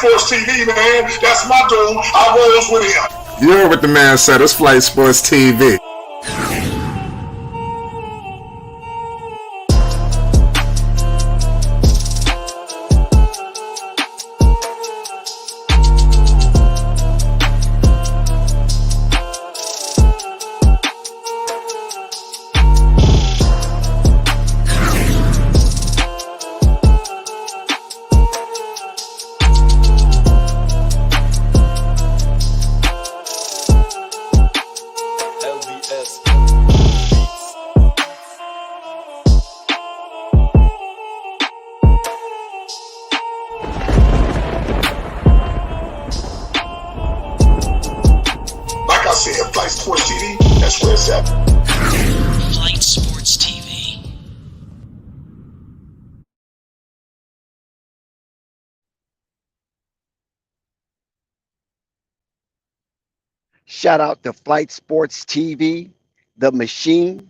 Sports TV, man. That's my dude. I rolls with him. You heard what the man said. It's Flight Sports TV. Like I said, Flight Sports TV, that's where it's at. Flight Sports TV. Shout out to Flight Sports TV, the machine,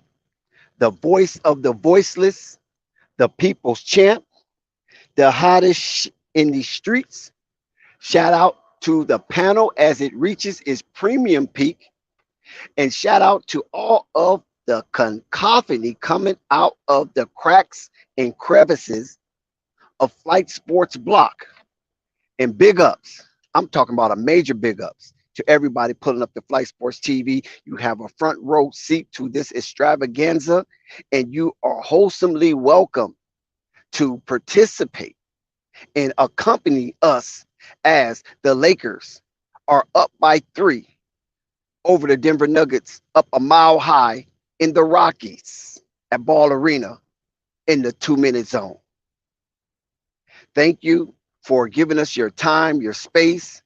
the voice of the voiceless, the people's champ, the hottest in the streets. Shout out to the panel as it reaches its premium peak. And shout out to all of the cacophony coming out of the cracks and crevices of Flight Sports Block. And big ups, I'm talking about a major big ups to everybody pulling up the Flight Sports TV. You have a front row seat to this extravaganza, and you are wholesomely welcome to participate and accompany us as the Lakers are up by 3 over the Denver Nuggets, up a mile high in the Rockies at Ball Arena in the 2-minute zone. Thank you for giving us your time, your space,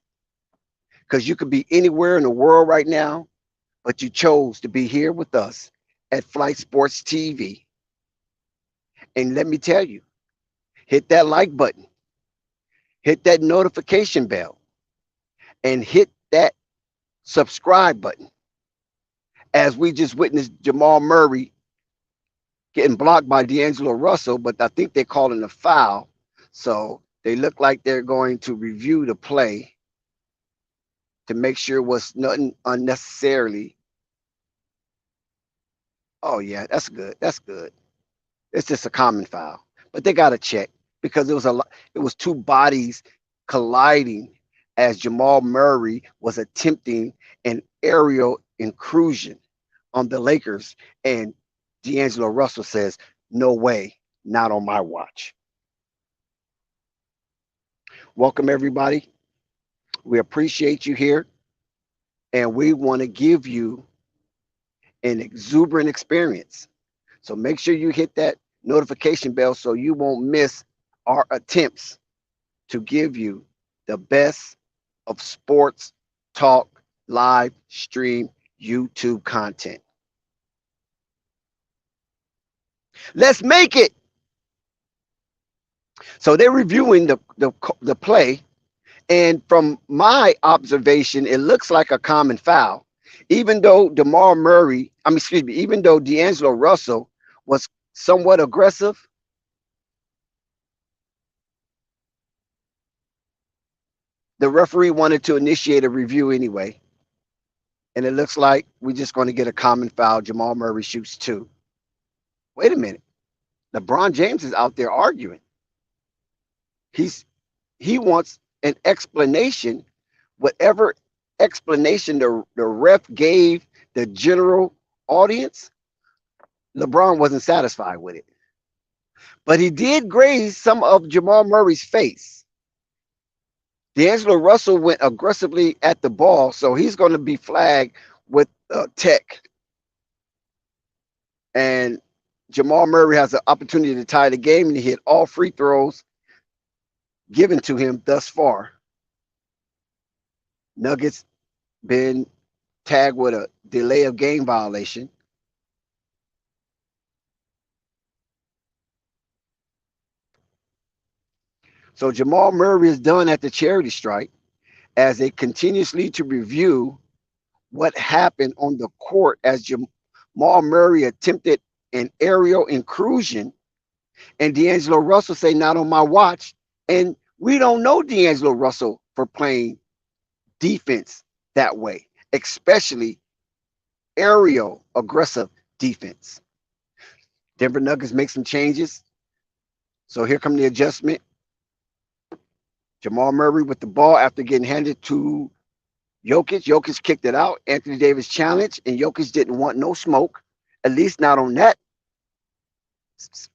because you could be anywhere in the world right now, but you chose to be here with us at Flight Sports TV. And let me tell you, hit that like button, hit that notification bell, and hit that subscribe button. As we just witnessed Jamal Murray getting blocked by D'Angelo Russell, but I think they're calling a foul. So they look like they're going to review the play to make sure it was nothing unnecessarily. Oh yeah, that's good. That's good. It's just a common foul, but they got to check because it was 2 bodies colliding as Jamal Murray was attempting an aerial incursion on the Lakers, and D'Angelo Russell says, "No way, not on my watch." Welcome everybody. We appreciate you here, and we want to give you an exuberant experience. So make sure you hit that notification bell so you won't miss our attempts to give you the best of sports talk, live stream, YouTube content. Let's make it. So they're reviewing the play. And from my observation, it looks like a common foul, even though even though D'Angelo Russell was somewhat aggressive. The referee wanted to initiate a review anyway. And it looks like we're just going to get a common foul. Jamal Murray shoots 2. Wait a minute. LeBron James is out there arguing. He wants an explanation, whatever explanation the ref gave the general audience. LeBron wasn't satisfied with it. But he did graze some of Jamal Murray's face. D'Angelo Russell went aggressively at the ball, so he's going to be flagged with tech. And Jamal Murray has an opportunity to tie the game, and he hit all free throws given to him thus far. Nuggets been tagged with a delay of game violation. So Jamal Murray is done at the charity strike as they continuously to review what happened on the court as Jamal Murray attempted an aerial incursion, and D'Angelo Russell say, "Not on my watch," and We don't know D'Angelo Russell for playing defense that way, especially aerial aggressive defense. Denver Nuggets make some changes. So here come the adjustment. Jamal Murray with the ball after getting handed to Jokic. Jokic kicked it out. Anthony Davis challenged, and Jokic didn't want no smoke, at least not on that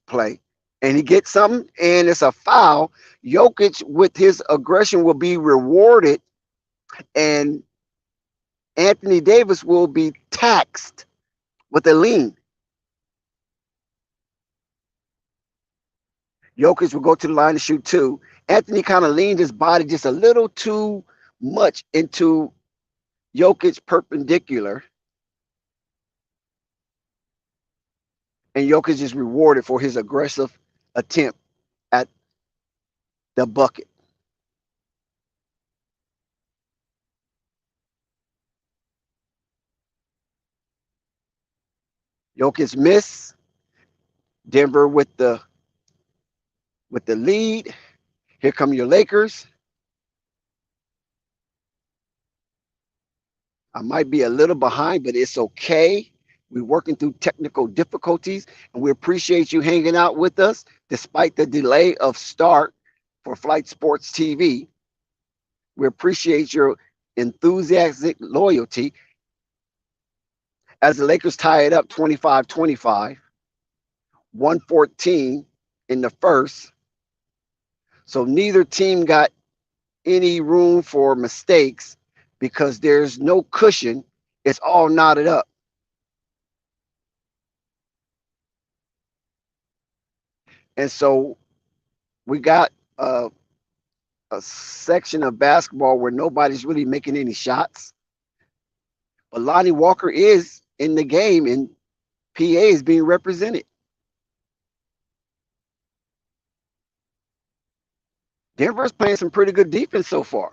play. And he gets something, and it's a foul. Jokic, with his aggression, will be rewarded, and Anthony Davis will be taxed with a lean. Jokic will go to the line to shoot two. Anthony kind of leaned his body just a little too much into Jokic perpendicular, and Jokic is rewarded for his aggressive attempt at the bucket. Jokic miss. Denver with the lead. Here come your Lakers. I might be a little behind, but it's okay. We're working through technical difficulties, and we appreciate you hanging out with us despite the delay of start for Flight Sports TV. We appreciate your enthusiastic loyalty as the Lakers tie it up 25-25, 114 in the first. So neither team got any room for mistakes because there's no cushion. It's all knotted up. And so we got a section of basketball where nobody's really making any shots. But Lonnie Walker is in the game, and PA is being represented. Denver's playing some pretty good defense so far.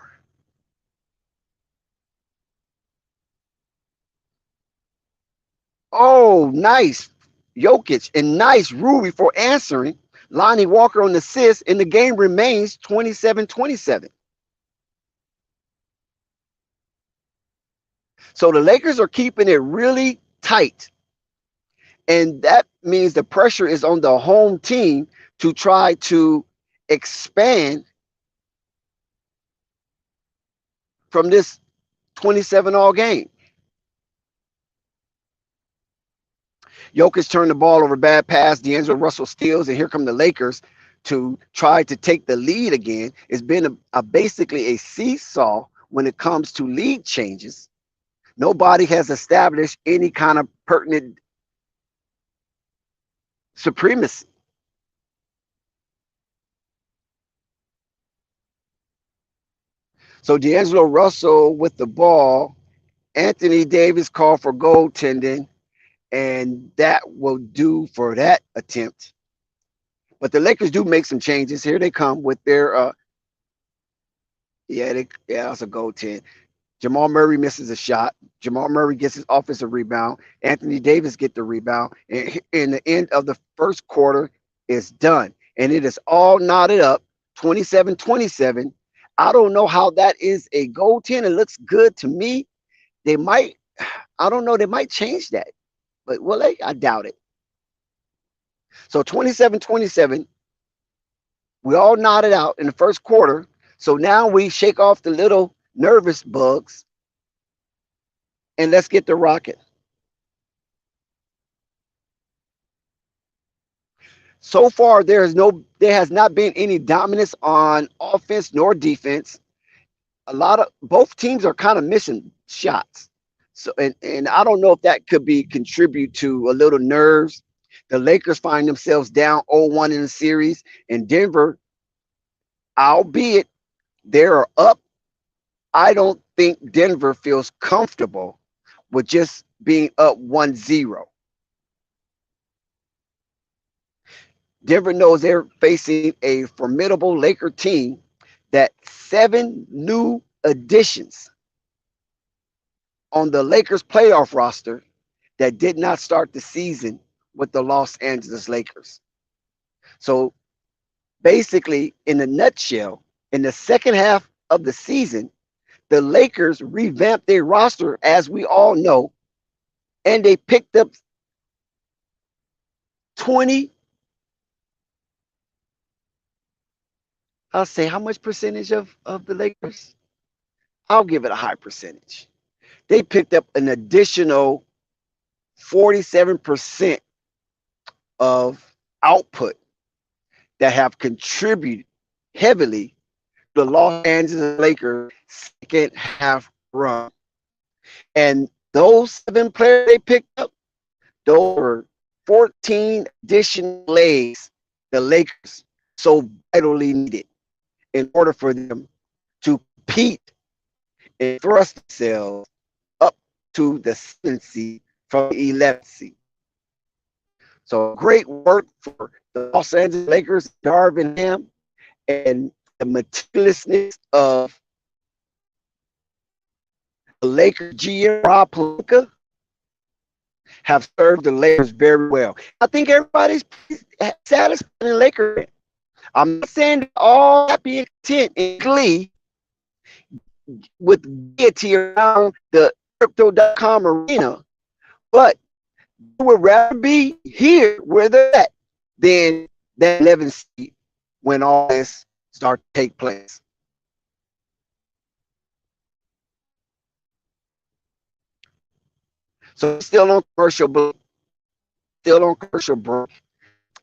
Oh, nice. Jokic, and nice Ruby for answering. Lonnie Walker on the assist, and the game remains 27-27. So the Lakers are keeping it really tight. And that means the pressure is on the home team to try to expand from this 27-all game. Jokic turned the ball over, bad pass. D'Angelo Russell steals, and here come the Lakers to try to take the lead again. It's been basically a seesaw when it comes to lead changes. Nobody has established any kind of pertinent supremacy. So D'Angelo Russell with the ball. Anthony Davis called for goaltending, and that will do for that attempt. But the Lakers do make some changes. Here they come with their that's a goaltend. Jamal Murray misses a shot. Jamal Murray gets his offensive rebound. Anthony Davis get the rebound. And in the end of the first quarter is done. And it is all knotted up, 27-27. I don't know how that is a goaltend. It looks good to me. They might, I don't know, they might change that. But will they? I doubt it. So 27-27, we all nodded out in the first quarter. So now we shake off the little nervous bugs and let's get the rocket. So far, there has not been any dominance on offense nor defense. Both teams are kind of missing shots. So and I don't know if that could be contribute to a little nerves. The Lakers find themselves down 0-1 in the series, and Denver, albeit they're up, I don't think Denver feels comfortable with just being up 1-0. Denver knows they're facing a formidable Laker team that 7 new additions on the Lakers playoff roster that did not start the season with the Los Angeles Lakers. So basically, in a nutshell, In the second half of the season, the Lakers revamped their roster, as we all know, and they picked up 20. I'll say how much percentage of the Lakers? I'll give it a high percentage. They picked up an additional 47% of output that have contributed heavily to the Los Angeles Lakers second half run. And those 7 players they picked up, those were 14 additional legs the Lakers so vitally needed in order for them to compete and thrust themselves up to the 7th seed from the 11th seed. So great work for the Los Angeles Lakers, Darvin Ham, and the meticulousness of the Lakers GM Rob Pelinka have served the Lakers very well. I think everybody's satisfied in Lakers. I'm not saying they're all happy and content and glee with gaiety around the crypto.com arena, but they would rather be here where they're at than that 11th seed when all this starts to take place. So still on commercial break.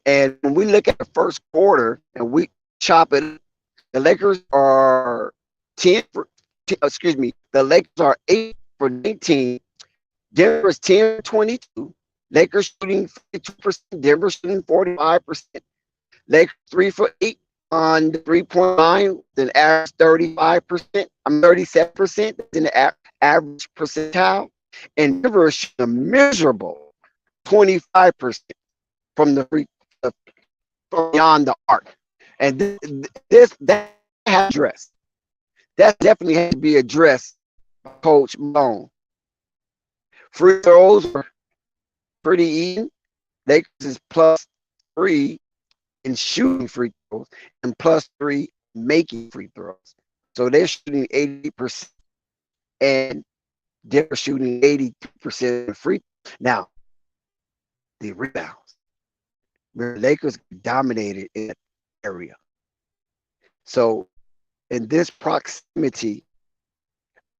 And when we look at the first quarter and we chop it, the Lakers are 10 for, the Lakers are 8 for 19. Denver is 10 for 22. Lakers shooting 52%. Denver shooting 45%. Lakers 3 for 8 on the 3-point line, then average 35%. I'm 37%. That's in the average percentile. And Denver is shooting a miserable 25% from the free from beyond the arc. And that has addressed. That definitely has to be addressed by Coach Malone. Free throws are pretty even. Lakers is +3 in shooting free throws and +3 making free throws. So they're shooting 80% and they're shooting 82% free. Now, the rebounds. The Lakers dominated in that area. So in this proximity,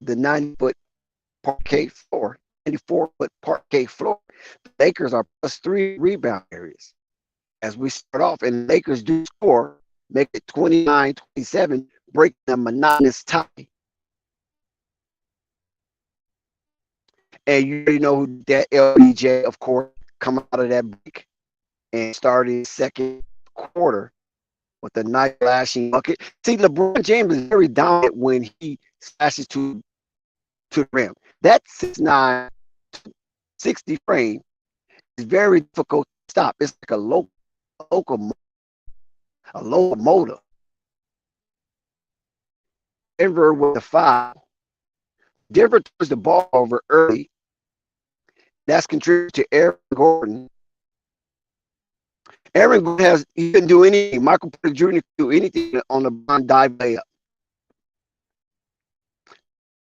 the 90-foot parquet floor, 94-foot parquet floor, the Lakers are +3 rebound areas. As we start off, and the Lakers do score, make it 29-27, break the monotonous tie. And you already know who that LBJ, of course, come out of that break and started second quarter with a nice flashing bucket. See, LeBron James is very dominant when he slashes to the rim. That 6'9", 60 frame is very difficult to stop. It's like a locomotive. Denver with the foul. Denver turns the ball over early. That's contributed to Aaron Gordon. Aaron Gordon he couldn't do anything. Michael Porter Jr. could do anything on the LeBron dive layup.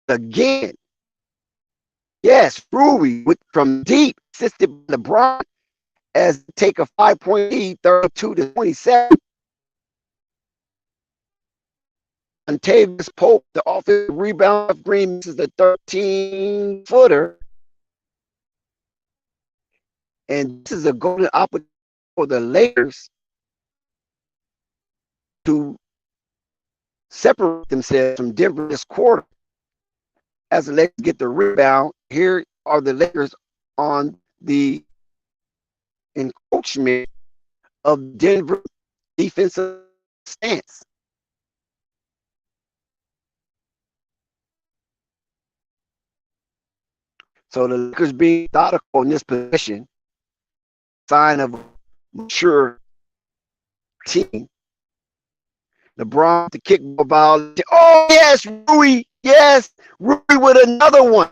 Again, yes, Rui from deep assisted by LeBron as they take a 5-point lead, 32-27. Tavis Pope, the offensive rebound of Green, misses a 13-footer. And this is a golden opportunity for the Lakers to separate themselves from Denver this quarter. As the Lakers get the rebound, here are the Lakers on the encroachment of Denver defensive stance. So the Lakers being methodical in this position, sign of a mature team. LeBron the kickball foul. Oh yes, Rui. Yes, Rui with another one.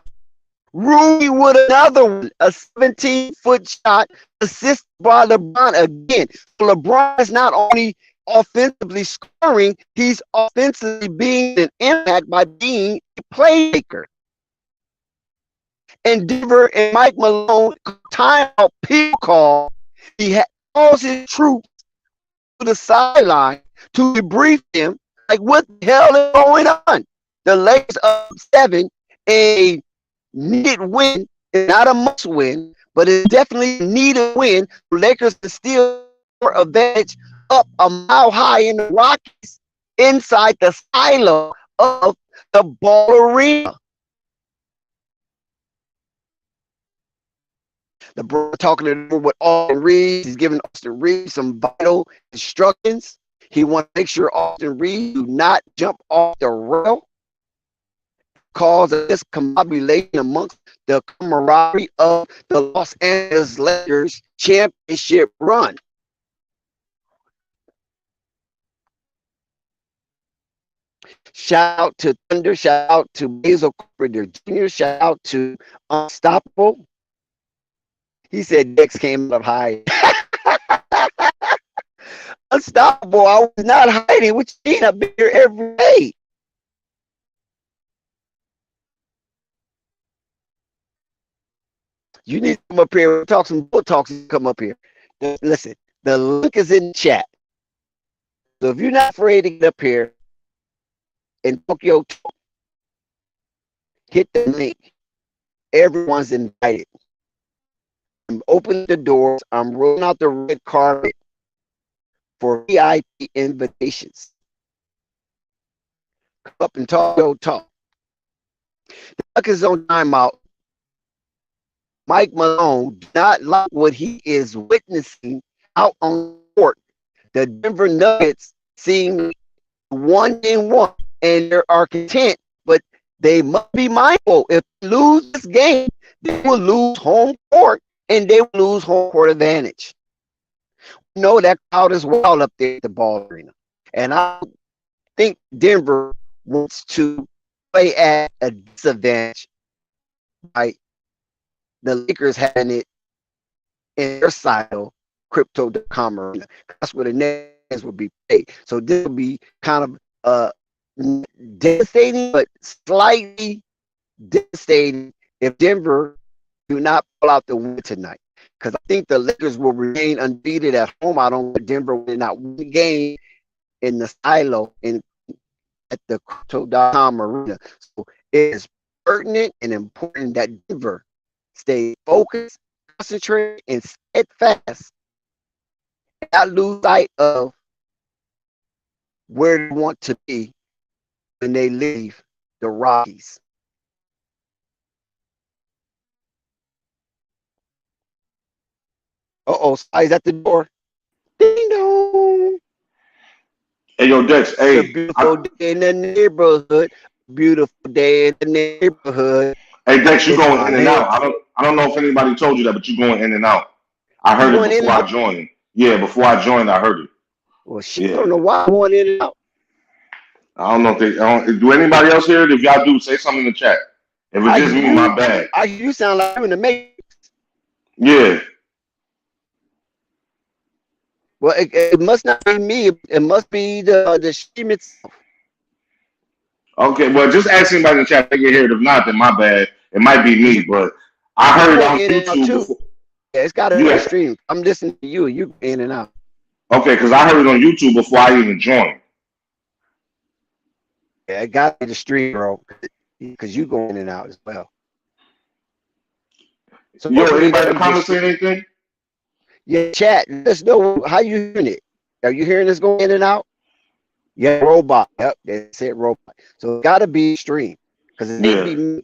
Rui with another one. A 17-foot shot assisted by LeBron again. LeBron is not only offensively scoring. He's offensively being an impact by being a playmaker. And Denver and Mike Malone timeout people call. He calls his troops to the sideline to debrief them. Like, what the hell is going on? The Lakers up 7, a needed win. It's not a must win, but it's definitely a needed win. The Lakers can still advantage up a mile high in the Rockies inside the silo of the ball arena. LeBron talking it over with Austin Reeves. He's giving Austin Reeves some vital instructions. He wants to make sure Austin Reeves do not jump off the rail, cause a discombobulation amongst the camaraderie of the Los Angeles Lakers championship run. Shout out to Thunder. Shout out to Basil Carpenter Jr. Shout out to Unstoppable. He said Dex came up high. Unstoppable. I was not hiding. What you mean? I've been here every day. You need to come up here and talk some bull talks. Come up here. Listen, the link is in the chat. So if you're not afraid to get up here and talk your talk, hit the link. Everyone's invited. I'm opening the doors. I'm rolling out the red carpet for VIP invitations. Come up and talk your talk. The Lakers on timeout. Mike Malone does not like what he is witnessing out on the court. The Denver Nuggets seem 1-1, and they are content, but they must be mindful. If they lose this game, they will lose home court, and they will lose home court advantage. We know that crowd is wild up there at the ball arena, and I think Denver wants to play at a disadvantage by the Lakers having it in their silo, crypto.com arena. That's where the Nets would be paid. So this will be kind of devastating, but slightly devastating if Denver do not pull out the win tonight. Because I think the Lakers will remain undefeated at home. I don't want Denver will not win the game in the silo at the crypto.com arena. So it is pertinent and important that Denver stay focused, concentrated, and steadfast, and not lose sight of where they want to be when they leave the Rockies. Uh-oh, is at the door. Ding dong. Hey, yo, Dex. It's a beautiful day in the neighborhood. Beautiful day in the neighborhood. Hey, Dex, you going in and out. I don't know if anybody told you that, but you going in and out. I heard it before I joined. Yeah, before I joined, I heard it. Well, shit, I don't know why I'm going in and out. I don't know if do anybody else hear it? If y'all do, say something in the chat. If it's just me, my bad. You sound like you're in the Matrix. Yeah. Well, it must not be me. It must be the stream itself. Okay, well, just ask anybody in the chat if they can hear it. If not, then my bad. It might be me, but I heard it on YouTube before. Yeah, it's got to be a stream. I'm listening to you. You in and out. Okay, because I heard it on YouTube before I even joined. Yeah, it got to be the stream, bro. Because you go in and out as well. So yo, anybody in the comments say anything? Yeah, chat. Let us know how you hearing it. Are you hearing this going in and out? Yeah, robot. Yep, they said robot. So it got to be stream because it needs to be.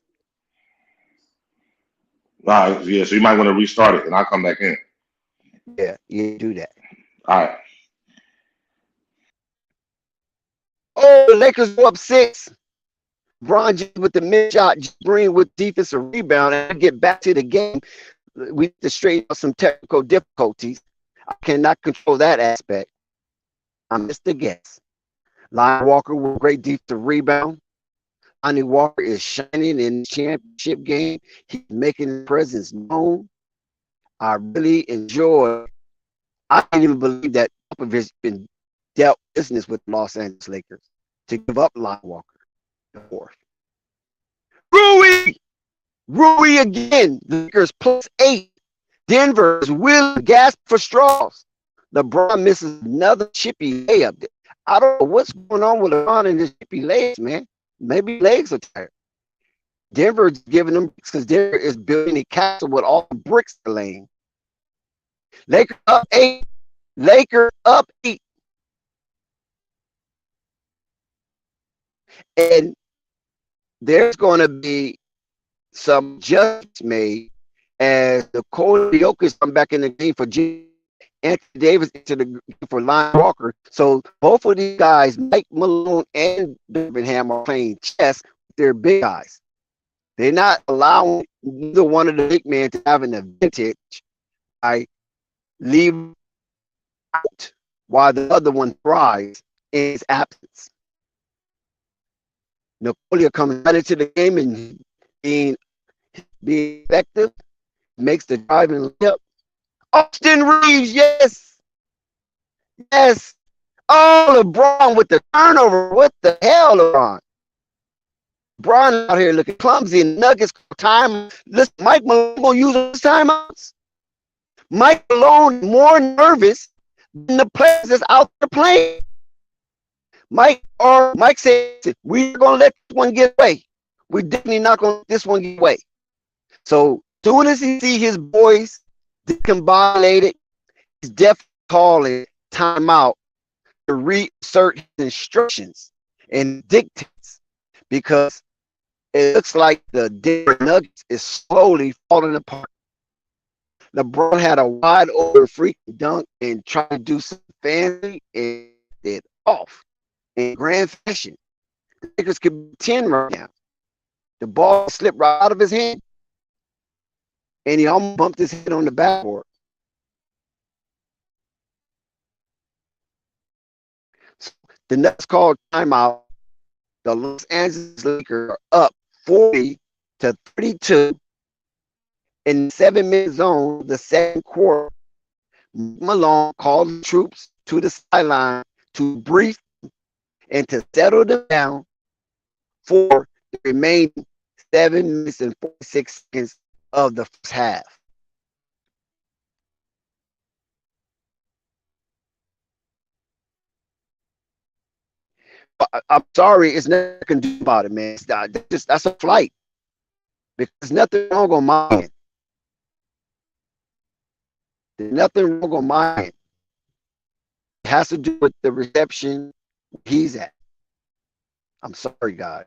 All right, yeah. So you might want to restart it, and I'll come back in. Yeah, you do that. All right. Oh, the Lakers go up 6. LeBron just with the mid shot, Green with defensive rebound, and get back to the game. We need to straighten out some technical difficulties. I cannot control that aspect. I missed the guess. Lonnie Walker with a great defensive rebound. Lonnie Walker is shining in the championship game. He's making his presence known. I really enjoy. I can't even believe that Popovich been dealt business with Los Angeles Lakers to give up Lonnie Walker the fourth. Rui again. The Lakers +8. Denver is willing gasp for straws. LeBron misses another chippy layup. I don't know what's going on with LeBron and his chippy legs, man. Maybe legs are tired. Denver's giving them because Denver is building a castle with all the bricks laying. Lakers up 8. Lakers up 8. And there's going to be some adjustments made as the Nikola Jokic come back in the game for Anthony Davis into the for Lonnie Walker. So both of these guys, Mike Malone and Birmingham, are playing chess with their big guys. They're not allowing either one of the big men to have an advantage by leaving out while the other one thrives in his absence. Nikola coming right into the game and being effective, makes the driving layup. Austin Reeves, yes. Yes. Oh, LeBron with the turnover. What the hell, LeBron? LeBron out here looking clumsy and Nuggets time. Listen, Mike Malone gonna use those timeouts. Mike Malone more nervous than the players that's out there playing. Mike said, we're gonna let this one get away. We're definitely not gonna let this one get away. So soon as he see his boys discombobulated, he's definitely calling timeout to reassert his instructions and dictates, because it looks like the Denver Nuggets is slowly falling apart. LeBron had a wide open freaking dunk and tried to do some fancy and it off in grand fashion. The Lakers could be 10 right now. The ball slipped right out of his hand and he almost bumped his head on the backboard. So the Nuggets called timeout. The Los Angeles Lakers are up 40-32 in 7-minute zone, the second quarter. Malone called the troops to the sideline to brief and to settle them down for the remaining 7 minutes and 46 seconds of the first half. I'm sorry, it's nothing I can do about it, man. That's a flight. Because nothing wrong on my end. There's nothing wrong on my end. It has to do with the reception he's at. I'm sorry, guys.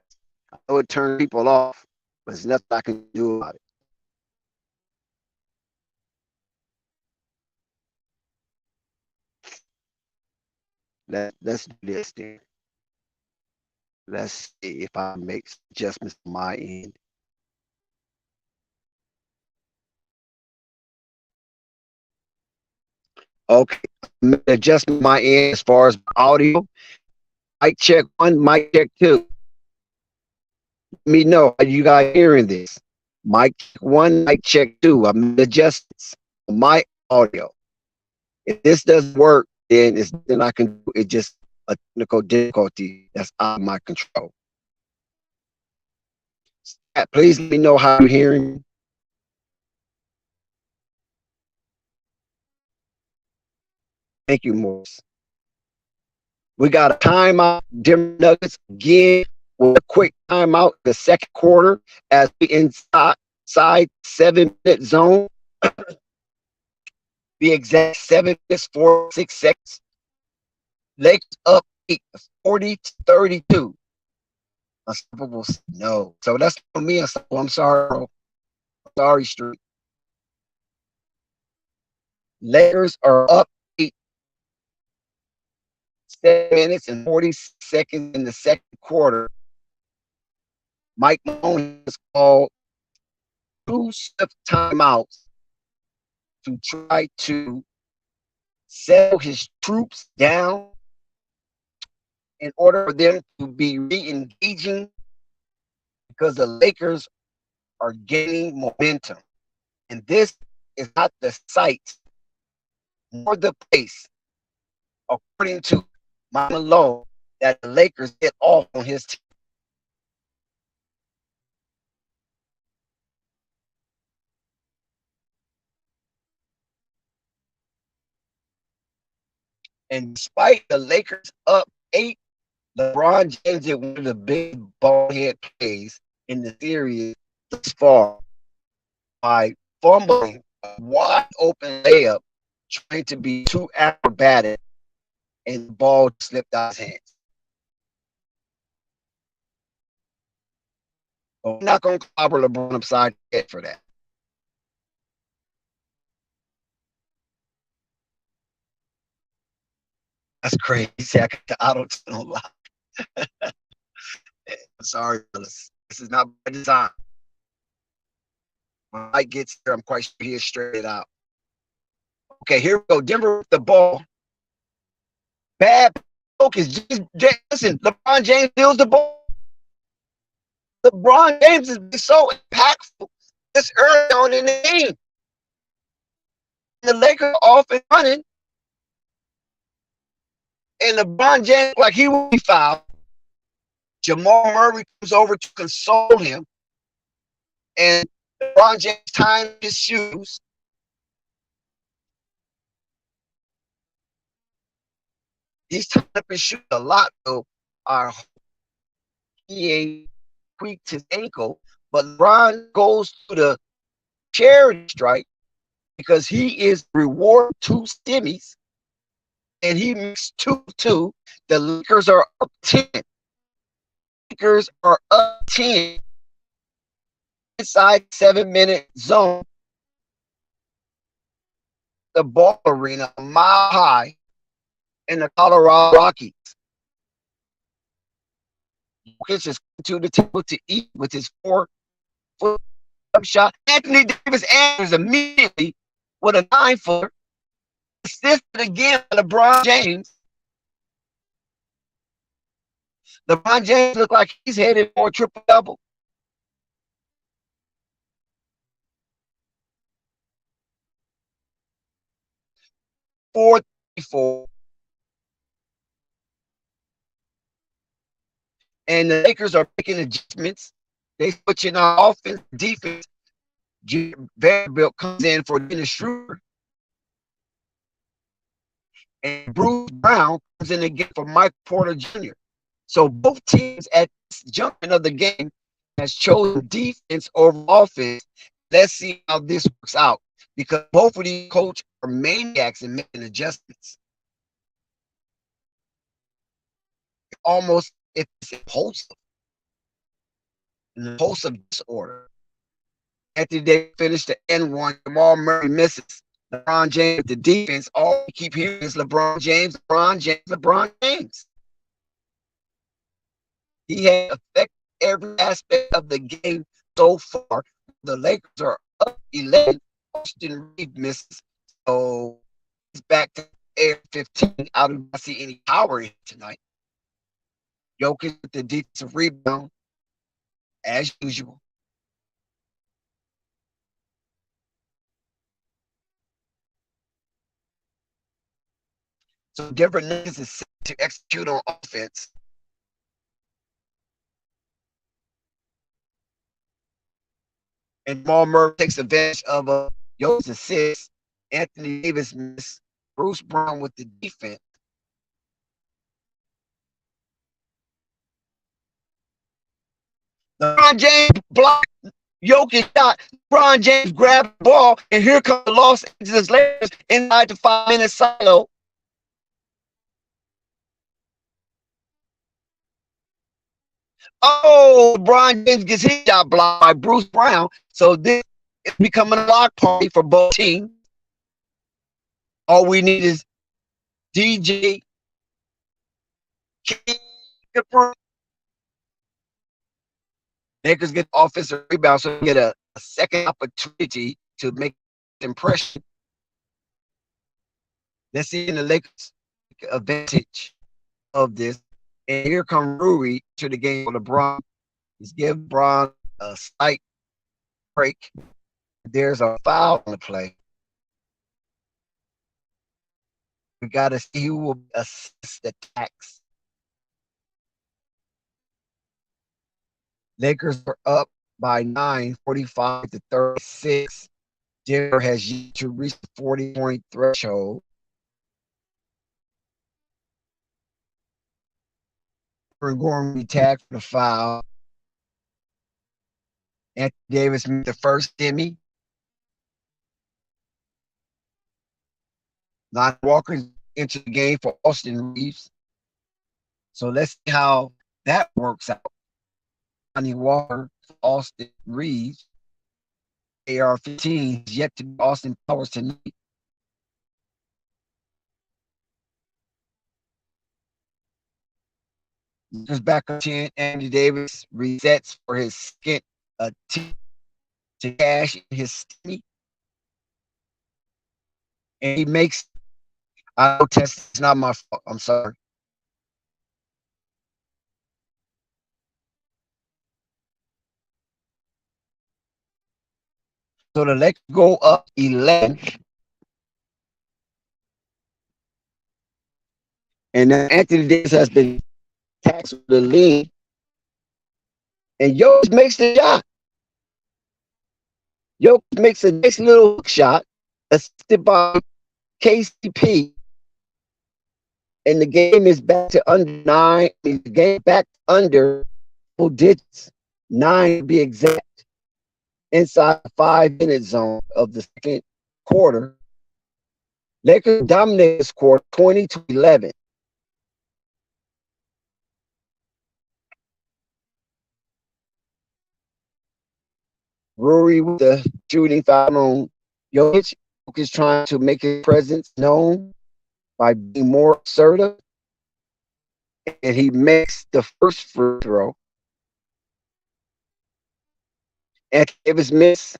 I know it turns people off, but there's nothing I can do about it. Let's do this then. Let's see if I make adjustments on my end. Okay, adjustment my end as far as audio. Mic check 1, mic check 2. Let me know how you guys hearing this. Mic check 1, mic check 2. I'm adjustments on my audio. If this doesn't work, then it's nothing I can do. It's just a technical difficulty that's out of my control. Please let me know how you're hearing me. Thank you, Morris. We got a timeout. Denver Nuggets again with a quick timeout the second quarter as we inside 7-minute zone. The exact 7 minutes 46 seconds. Lakers up 40-32. Unstoppable, no. So that's for me. I'm sorry, bro. Sorry, Street. Lakers are up 7 minutes and 40 seconds in the second quarter. Mike Malone has called 2 swift timeouts to try to settle his troops down in order for them to be re-engaging, because the Lakers are gaining momentum. And this is not the site nor the place, according to mind alone, that the Lakers get off on his team. And despite the Lakers up 8, LeBron James did one of the big ball head plays in the series thus far by fumbling a wide open layup, trying to be too acrobatic, and the ball slipped out of his hands. But we're not going to clobber LeBron upside the head for that. That's crazy. I got the auto tune on lock. I'm sorry, fellas. This is not by design. When Mike gets here, I'm quite sure he'll straight it out. Okay, here we go. Denver with the ball. Bad focus. Listen, LeBron James steals the ball. LeBron James has been so impactful this early on in the game. The Lakers off and running. And LeBron James, like he will be fouled. Jamal Murray comes over to console him. And LeBron James tying his shoes. He's tying up his shoes a lot, though. He tweaked his ankle, but LeBron goes to the charity strike because he is reward 2 stimmies, and he makes 2-2. The Lakers are up 10. Lakers are up 10 inside 7-minute zone. The ball arena a mile high in the Colorado Rockies. Jokic is to the table to eat with his 4-foot shot. Anthony Davis answers immediately with a 9-footer. Assisted again by LeBron James. LeBron James looks like he's headed for a triple-double. .434. And the Lakers are making adjustments. They switching on offense, defense. Vanderbilt comes in for Dennis Schroeder. And Bruce Brown comes in again for Mike Porter Jr. So both teams at this junction of the game has chosen defense over offense. Let's see how this works out, because both of these coaches are maniacs in making adjustments. Almost it's impulsive. An impulsive disorder. After they finish the N1, Jamal Murray misses. LeBron James, the defense, all we keep hearing is LeBron James, LeBron James, LeBron James. He has affected every aspect of the game so far. The Lakers are up 11. Austin Reeves misses. So he's back to air 15. I do not see any power in tonight. Jokic with the defensive rebound, as usual. So Denver Nuggets is set to execute on offense. And Jamal Murray takes advantage of Jokic's assist. Anthony Davis miss. Bruce Brown with the defense. LeBron James blocked Jokic shot. LeBron James grabbed the ball, and here comes the Los Angeles Lakers inside the 5-minute silo. Oh, LeBron James gets his shot blocked by Bruce Brown. So this is becoming a lock party for both teams. All we need is DJ. Lakers get offensive rebound, so get a second opportunity to make an impression. Let's see in the Lakers advantage of this. And here comes Rui to the game for LeBron. He's giving LeBron a slight break. There's a foul on the play. We got to see who will assist the tax. Lakers are up by 9, 45 to 36. Denver has yet to reach the 40-point threshold. We're going to be tagged for the foul. Anthony Davis made the first Demi. Lonnie Walker entered the game for Austin Reeves. So let's see how that works out. Lonnie Walker, Austin Reeves. AR-15 is yet to be Austin Powers tonight. Goes back up 10. Anthony Davis resets for his second attempt to cash in his stimmy. And he makes, I know test, it's not my fault. I'm sorry. So the Lakers go up 11. And Anthony Davis has been taxed with the lead. And Jokic makes the shot. Jokic makes a nice little hook shot, assisted by KCP. And the game is back to under 9. The game back under double digits, 9 to be exact, inside the 5-minute zone of the second quarter. Lakers dominate this quarter 20-11. Rory with the shooting foul on Jokic. Jokic is trying to make his presence known by being more assertive. And he makes the first free throw. And Davis missed.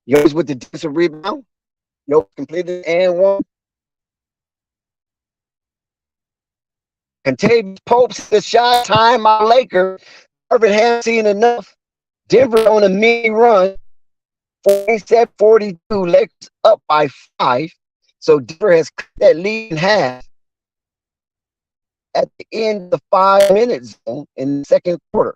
Jokic with the defensive rebound. Jokic completed and one. Contagious Pope's the shot. Time out Laker. Irvin hasn't seen enough. Denver on a mini run. 47-42. Lakers up by 5. So Denver has cut that lead in half at the end of the 5-minute zone in the second quarter.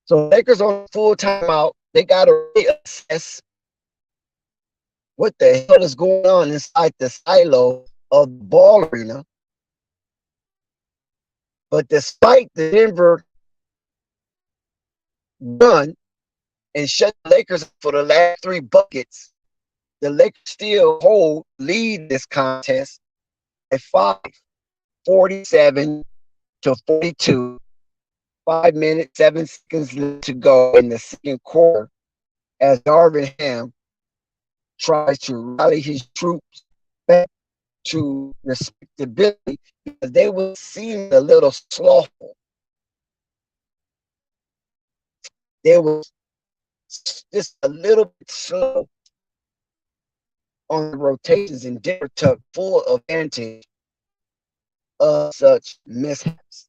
So Lakers on full timeout. They got to reassess what the hell is going on inside the silo of the ball arena. But despite the Denver run and shut the Lakers for the last 3 buckets, the Lakers still hold lead this contest at 5, 47-42. 5 minutes, 7 seconds left to go in the second quarter as Darvin Ham tries to rally his troops back to respectability because they were seeming a little slothful. They were just a little bit slow on the rotations, and Denver took full advantage of such mishaps.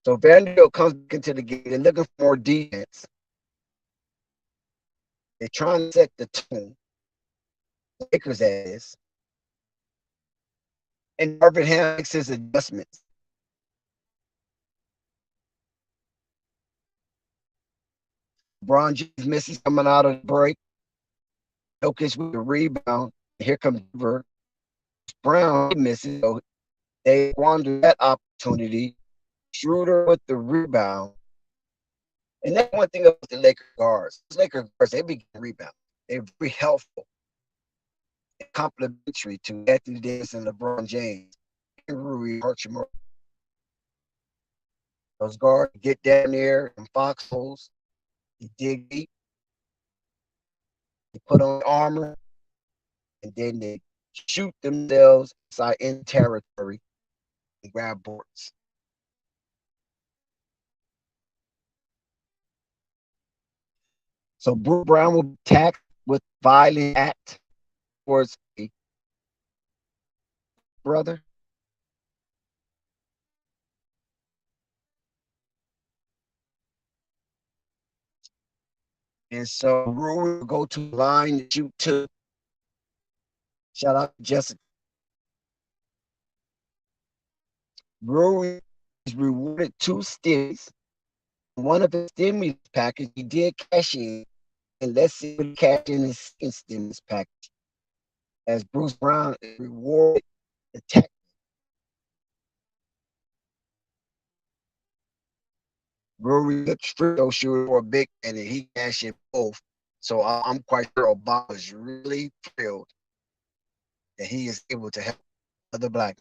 So Vanderbilt comes back into the game. They're looking for more defense. They're trying to set the tone. Lakers ass. And Darvin Ham makes his adjustments. LeBron James misses coming out of the break. Jokic with the rebound. Here comes Denver. Brown misses. So they squander that opportunity. Schroeder with the rebound. And that's one thing about the Lakers guards. Those Lakers guards, they be getting rebounds. They're very helpful and complimentary to Anthony Davis and LeBron James and Rui Hachimura. Those guards get down there in foxholes. They dig deep. They put on armor. And then they shoot themselves inside in territory and grab boards. So Bruce Brown will attack with violent act towards a brother. And so Rui will go to the line and shoot two. Shout out to Jessica. Rui is rewarded 2 steals. One of his stimulus package, he did cash in. And let's see what he cashed in his second stimulus package. As Bruce Brown is rewarded the tech. Rui looks free throw shooter for a big man, and he cashed in both. So I'm quite sure Obama is really thrilled that he is able to help other black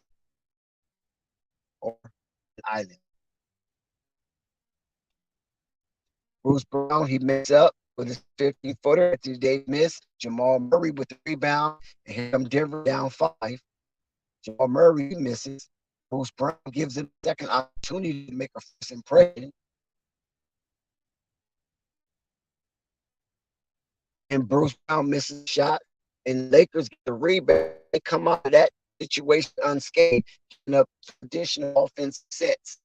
or an island. Bruce Brown, he makes up with his 15-footer at the miss. Jamal Murray with the rebound, and here comes Denver down 5. Jamal Murray misses. Bruce Brown gives him a second opportunity to make a first impression. And Bruce Brown misses a shot, and Lakers get the rebound. They come out of that situation unscathed, in up traditional offensive sets.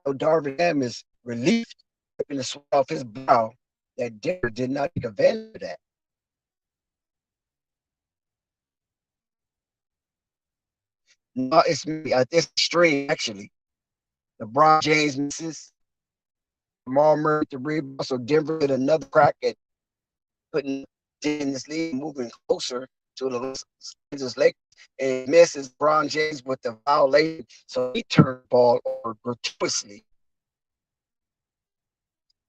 So Darvin Ham is relieved, ripping the sweat off his brow that Denver did not take advantage of that. No, it's me. It's extreme, actually. LeBron James misses. Jamal Murray the rebound, so Denver did another crack at putting in this league, moving closer to the Los Angeles Lakers, and misses LeBron James with the violation, so he turned the ball over gratuitously.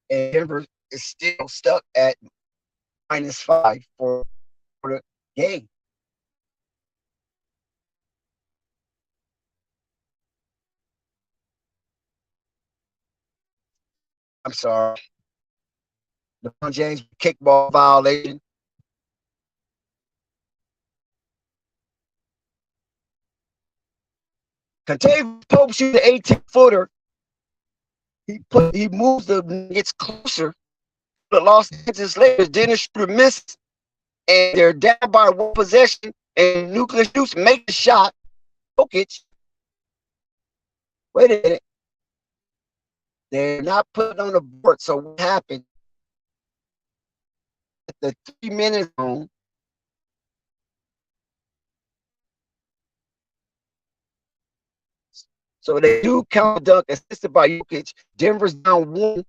And Denver is still stuck at -5 for the game. I'm sorry. LeBron James kickball violation. Kentavious Pope shoots the 18-footer. He moves the Nuggets closer. The Los Angeles Lakers didn't shoot a miss, and they're down by 1 possession. And Nuclear Juice make the shot. Jokic. Wait a minute. They're not putting on the board. So what happened? At the 3-minute zone, so they do count dunk assisted by Jokic. Denver's down 1,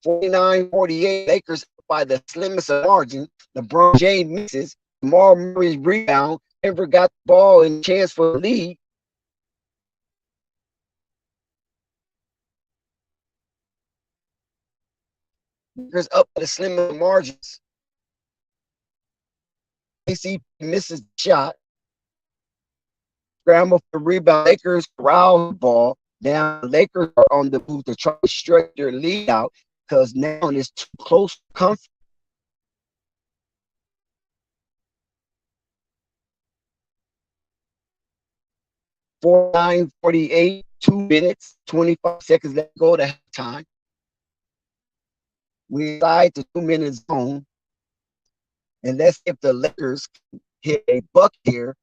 49-48. Lakers by the slimmest of margin. LeBron James misses. Jamal Murray's rebound. Denver got the ball and chance for the lead. Lakers up by the slimmest margins. AC misses the shot. Scramble for the rebound. Lakers corral the ball. Now Lakers are on the move to try to stretch their lead out because now it's too close to comfort. (49-48), 2 minutes, 25 seconds left to go to halftime. We inside the 2-minute zone. And let's see if the Lakers hit a buck here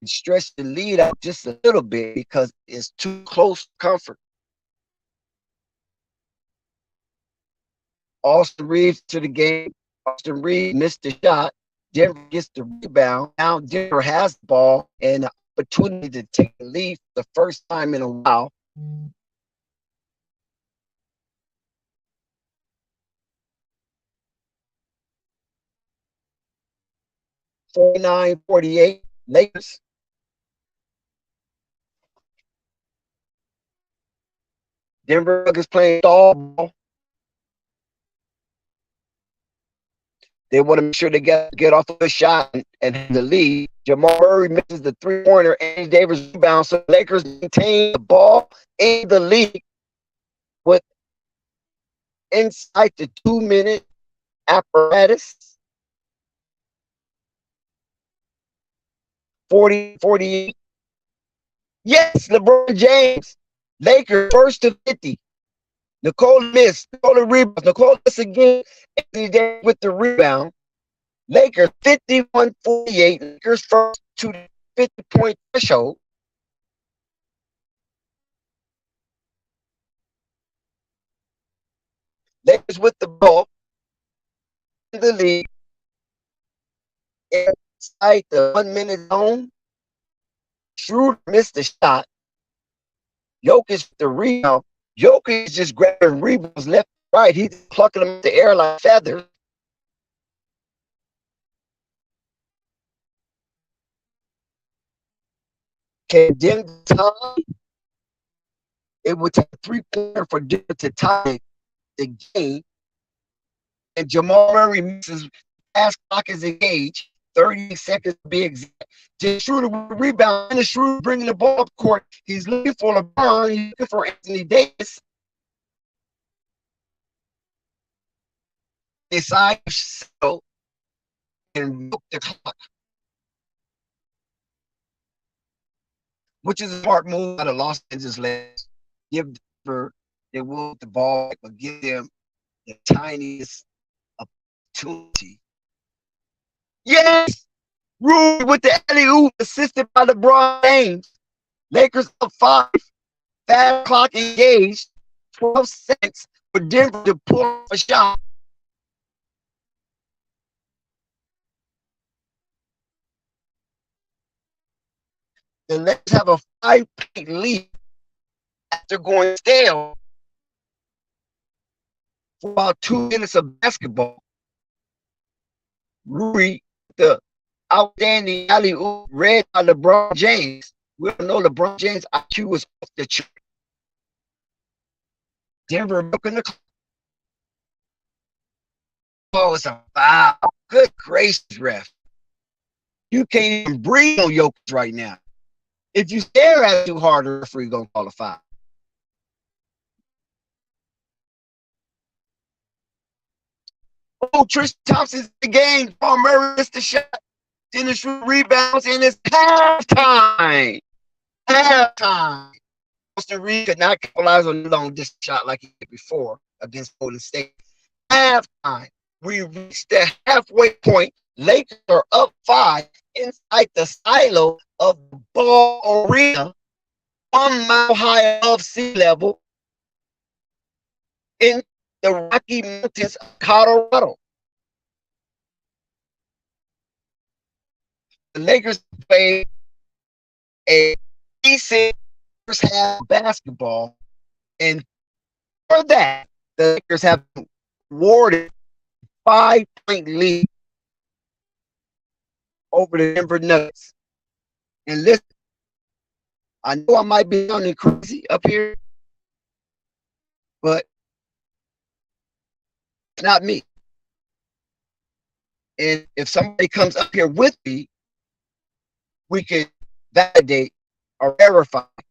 and stretch the lead out just a little bit because it's too close to comfort. Austin Reeves to the game. Austin Reeves missed the shot. Denver gets the rebound. Now Denver has the ball and an opportunity to take the lead for the first time in a while. (49-48) Lakers. Denver is playing stall ball. They want to make sure they get off of a shot and have the lead. Jamal Murray misses the 3-pointer. Anthony Davis rebounds. So the Lakers maintain the ball in the lead with inside the 2-minute apparatus. 40-48. Yes, LeBron James. Lakers first to 50. Nicole missed. Nicole rebounds. Nicole missed again. Anthony Davis with the rebound. Lakers 51-48. Lakers first. to the 50-point threshold, Lakers with the ball in the lead inside the 1 minute zone. Schroeder missed the shot. Jokic the rebound. Jokic just grabbing rebounds left and right. He's plucking them in the air like feathers. Condemned time. It would take a 3-pointer for Denver to tie the game. And Jamal Murray misses. Fast clock is engaged. 30 seconds to be exact. Just Schroeder with the rebound. And Schroeder bringing the ball up court. He's looking for LeBron. He's looking for Anthony Davis. Decide to settle and milk the clock, which is a smart move out of Los Angeles Lakers. Give Denver, they will the ball, but give them the tiniest opportunity. Yes! Rudy with the alley-oop, assisted by LeBron James. Lakers up 5. Fast clock engaged. 12 seconds for Denver to pull off a shot. The Lakers have a 5-point lead after going stale for about 2 minutes of basketball. Rudy, the outstanding alley-oop read by LeBron James. We all know LeBron James' IQ was off the chart. Denver milking the clock. Oh, it's a foul. Good gracious, ref. You can't even breathe on Jokic right now. If you stare at it too hard, the referee gonna call a foul. Oh, Tristan Thompson's in the game. Paul Murray missed the shot. Dennis rebounds, and it's halftime. Halftime. Costa Rica could not capitalize on the long distance shot like he did before against Golden State. Halftime. We reached the halfway point. Lakers are up 5 inside the silo of the Ball Arena, 1 mile high above sea level in the Rocky Mountains of Colorado. The Lakers played a decent first half basketball, and for that, the Lakers have awarded 5-point lead over the Denver Nuggets. And listen, I know I might be sounding crazy up here, but it's not me. And if somebody comes up here with me, we can validate or verify if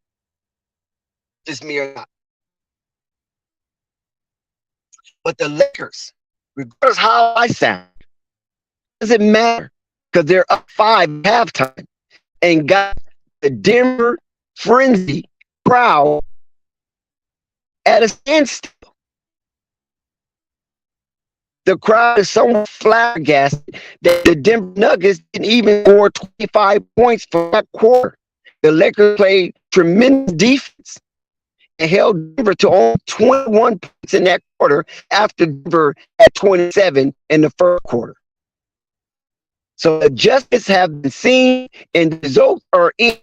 it's me or not. But the Lakers, regardless how I sound, doesn't matter because they're up 5 at halftime and got the Denver frenzy crowd at a standstill. The crowd is somewhat flabbergasted that the Denver Nuggets didn't even score 25 points for that quarter. The Lakers played tremendous defense and held Denver to only 21 points in that quarter after Denver had 27 in the first quarter. So the adjustments have been seen and the results are in.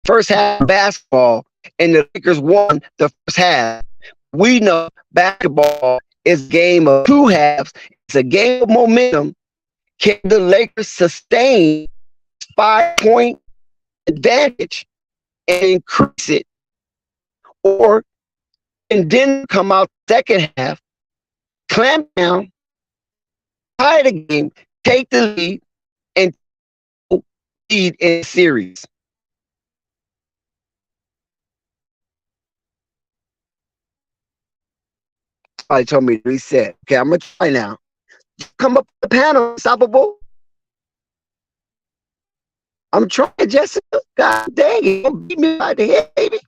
First half of basketball, and the Lakers won the first half. We know basketball is a game of 2 halves. It's a game of momentum. Can the Lakers sustain 5-point advantage and increase it? Or can Denver come out second half, clamp down, tie the game, take the lead, and lead in the series? Somebody told me to reset. Okay, I'm going to try now. Come up with the panel, Unstoppable. I'm trying, Jessica. God dang it. Don't beat me by the head, baby.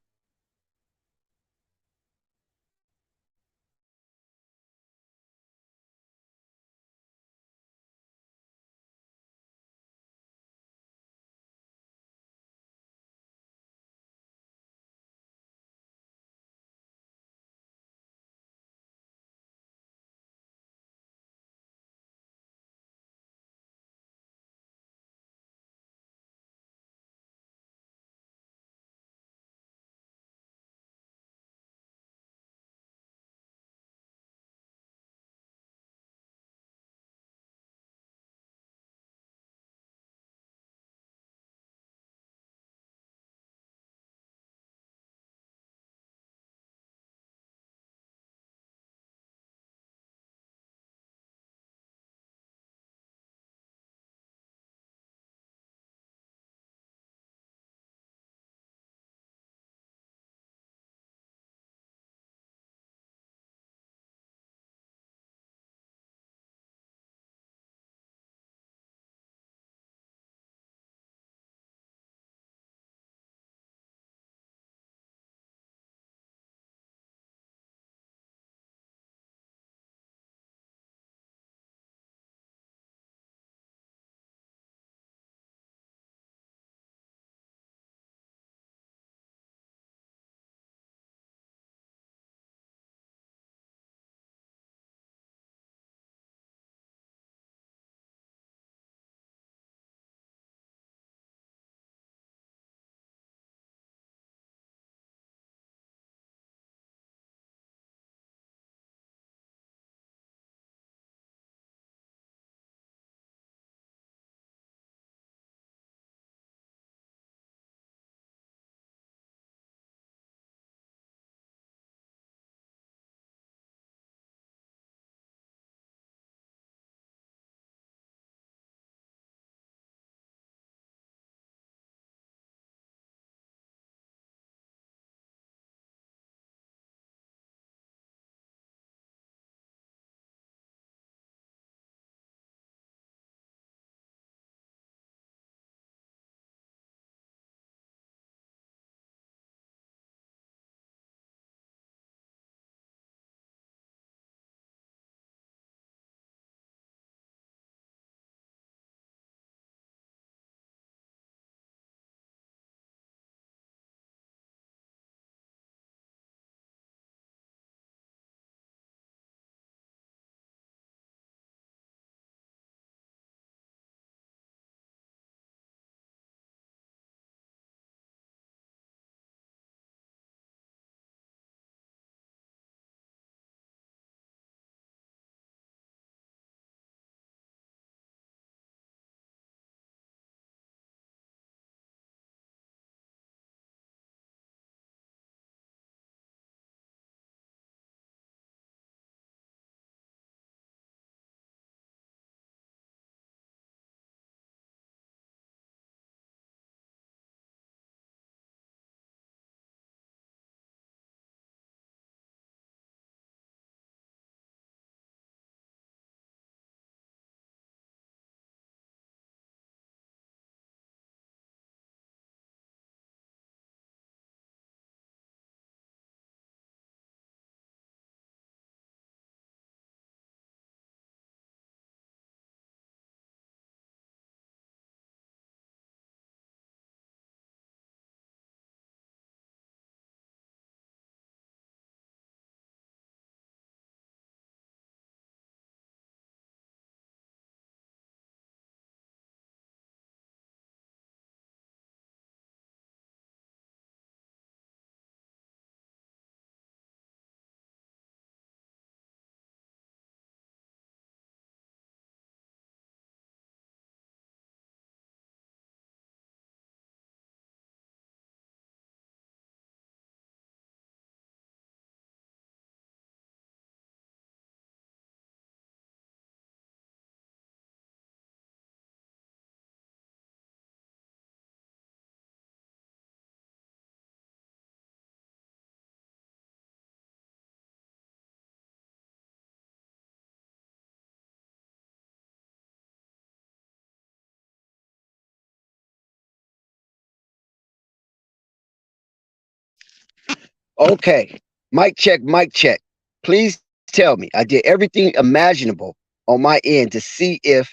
Okay. Mic check, mic check. Please tell me. I did everything imaginable on my end to see if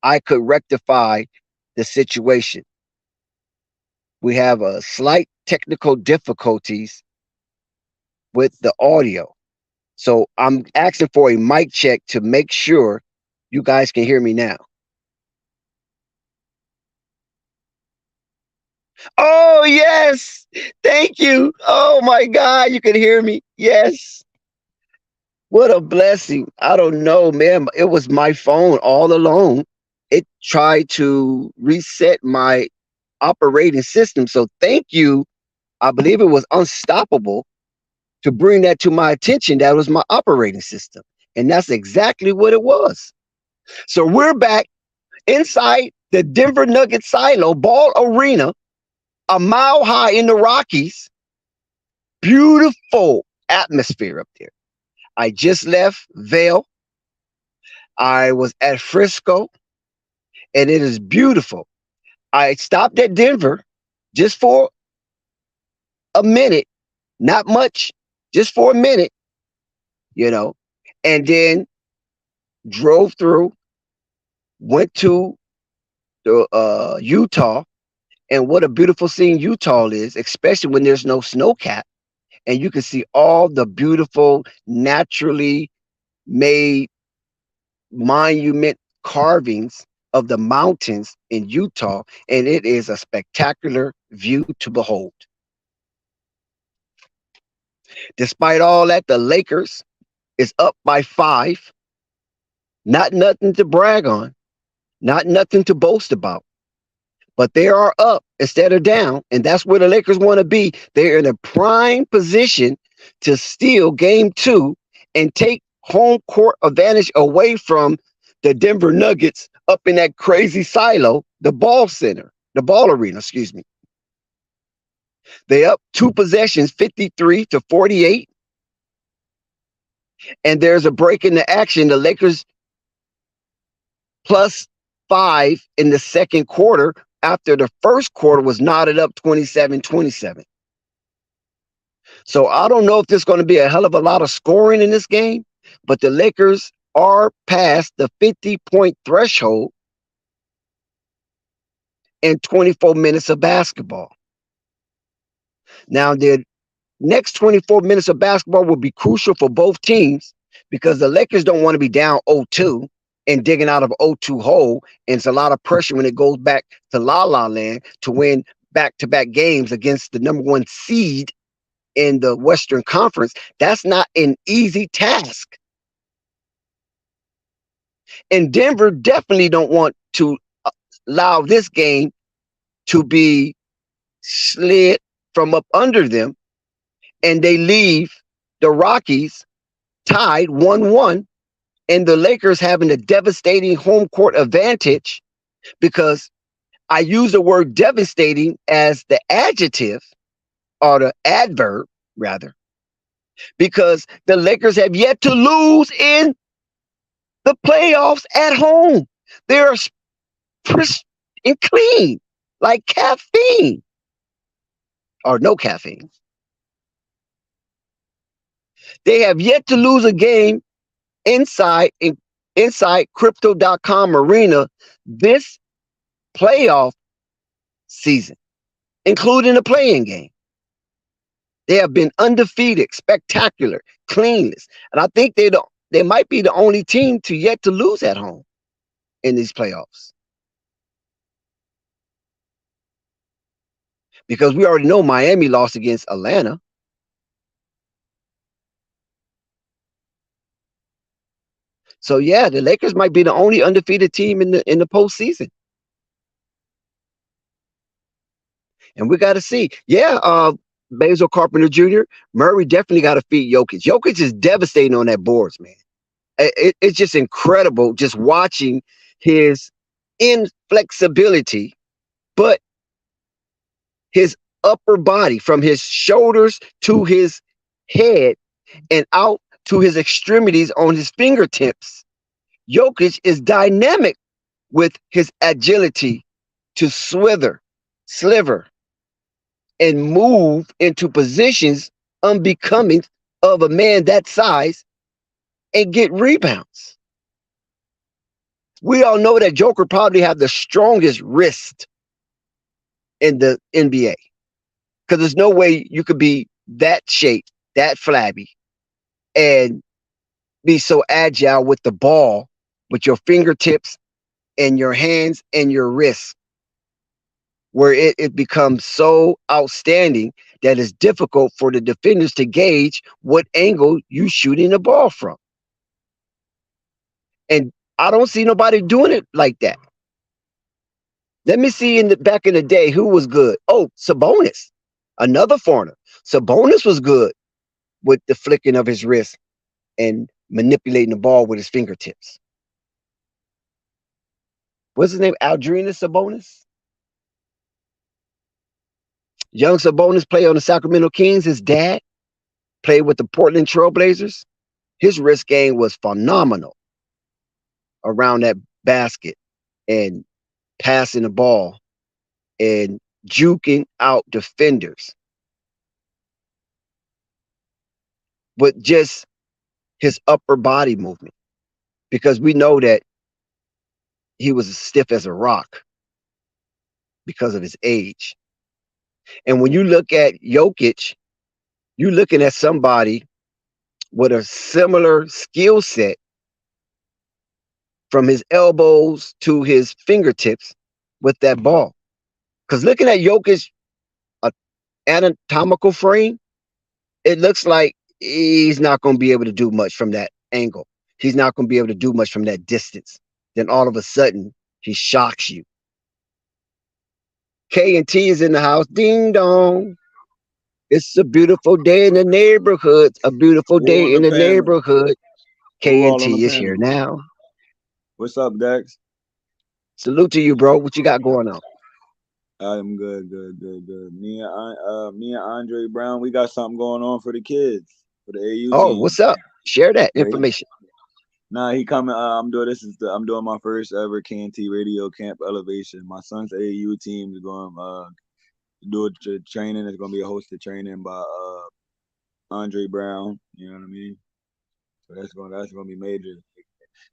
I could rectify the situation. We have a slight technical difficulties with the audio. So I'm asking for a mic check to make sure you guys can hear me now. Oh, yes. Thank you. Oh, my God. You can hear me. Yes. What a blessing. I don't know, man. It was my phone all along. It tried to reset my operating system. So thank you. I believe it was unstoppable to bring that to my attention. That was my operating system. And that's exactly what it was. So we're back inside the Denver Nuggets silo ball arena, a mile high in the Rockies. Beautiful atmosphere up there. I just left Vail. I was at Frisco, and it is beautiful. I stopped at Denver just for a minute, not much, just for a minute, you know, and then drove through, went to the Utah, and what a beautiful scene Utah is, especially when there's no snow cap, and you can see all the beautiful, naturally made monument carvings of the mountains in Utah, and it is a spectacular view to behold. Despite all that, the Lakers is up by 5. Not nothing to brag on, not nothing to boast about, but they are up instead of down, and that's where the Lakers want to be. They're in a prime position to steal game 2 and take home court advantage away from the Denver Nuggets up in that crazy silo, the ball arena, excuse me. They up 2 possessions, 53-48. And there's a break in the action. The Lakers +5 in the second quarter after the first quarter was knotted up 27-27. So I don't know if there's going to be a hell of a lot of scoring in this game, but the Lakers are past the 50-point threshold in 24 minutes of basketball. Now, the next 24 minutes of basketball will be crucial for both teams because the Lakers don't want to be down 0-2 and digging out of 0-2 hole. And it's a lot of pressure when it goes back to La La Land to win back-to-back games against the number 1 seed in the Western Conference. That's not an easy task. And Denver definitely don't want to allow this game to be slid from up under them, and they leave the Rockies tied 1-1, and the Lakers having a devastating home court advantage, because I use the word devastating as the adjective or the adverb rather, because the Lakers have yet to lose in the playoffs at home. They're crisp and clean, like caffeine or no caffeine. They have yet to lose a game inside crypto.com arena this playoff season, including the playing game. They have been undefeated, spectacular, cleanless. And I think they might be the only team to yet to lose at home in these playoffs. Because we already know Miami lost against Atlanta. So yeah, the Lakers might be the only undefeated team in the postseason. And we got to see. Yeah, Basil Carpenter Jr., Murray definitely got to feed Jokic. Jokic is devastating on that boards, man. It's just incredible just watching his inflexibility, but his upper body from his shoulders to his head and out to his extremities on his fingertips. Jokic is dynamic with his agility to sliver, and move into positions unbecoming of a man that size and get rebounds. We all know that Joker probably have the strongest wrist in the NBA because there's no way you could be that shaped, that flabby, and be so agile with the ball, with your fingertips and your hands and your wrists, where it becomes so outstanding that it's difficult for the defenders to gauge what angle you shooting the ball from. And I don't see nobody doing it like that. Let me see back in the day who was good. Oh, Sabonis, another foreigner. Sabonis was good with the flicking of his wrist and manipulating the ball with his fingertips. What's his name? Aldrinus Sabonis? Young Sabonis played on the Sacramento Kings. His dad played with the Portland Trailblazers. His wrist game was phenomenal around that basket and passing the ball and juking out defenders. But just his upper body movement, because we know that he was as stiff as a rock because of his age. And when you look at Jokic, you're looking at somebody with a similar skill set from his elbows to his fingertips with that ball. Because looking at Jokic's anatomical frame, it looks like he's not going to be able to do much from that angle. He's not going to be able to do much from that distance. Then all of a sudden, he shocks you. K&T is in the house. Ding dong. It's a beautiful day in the neighborhood. A beautiful day in the neighborhood. K&T is here now. What's up, Dex? Salute to you, bro. What you got going on? I'm good. Me and Andre Brown, we got something going on for the kids, for the AU team. What's up? Share that information. Nah, he coming. I'm doing my first ever K&T radio camp elevation. My son's AU team is going do a training. It's gonna be a hosted training by Andre Brown. You know what I mean? So that's gonna be major.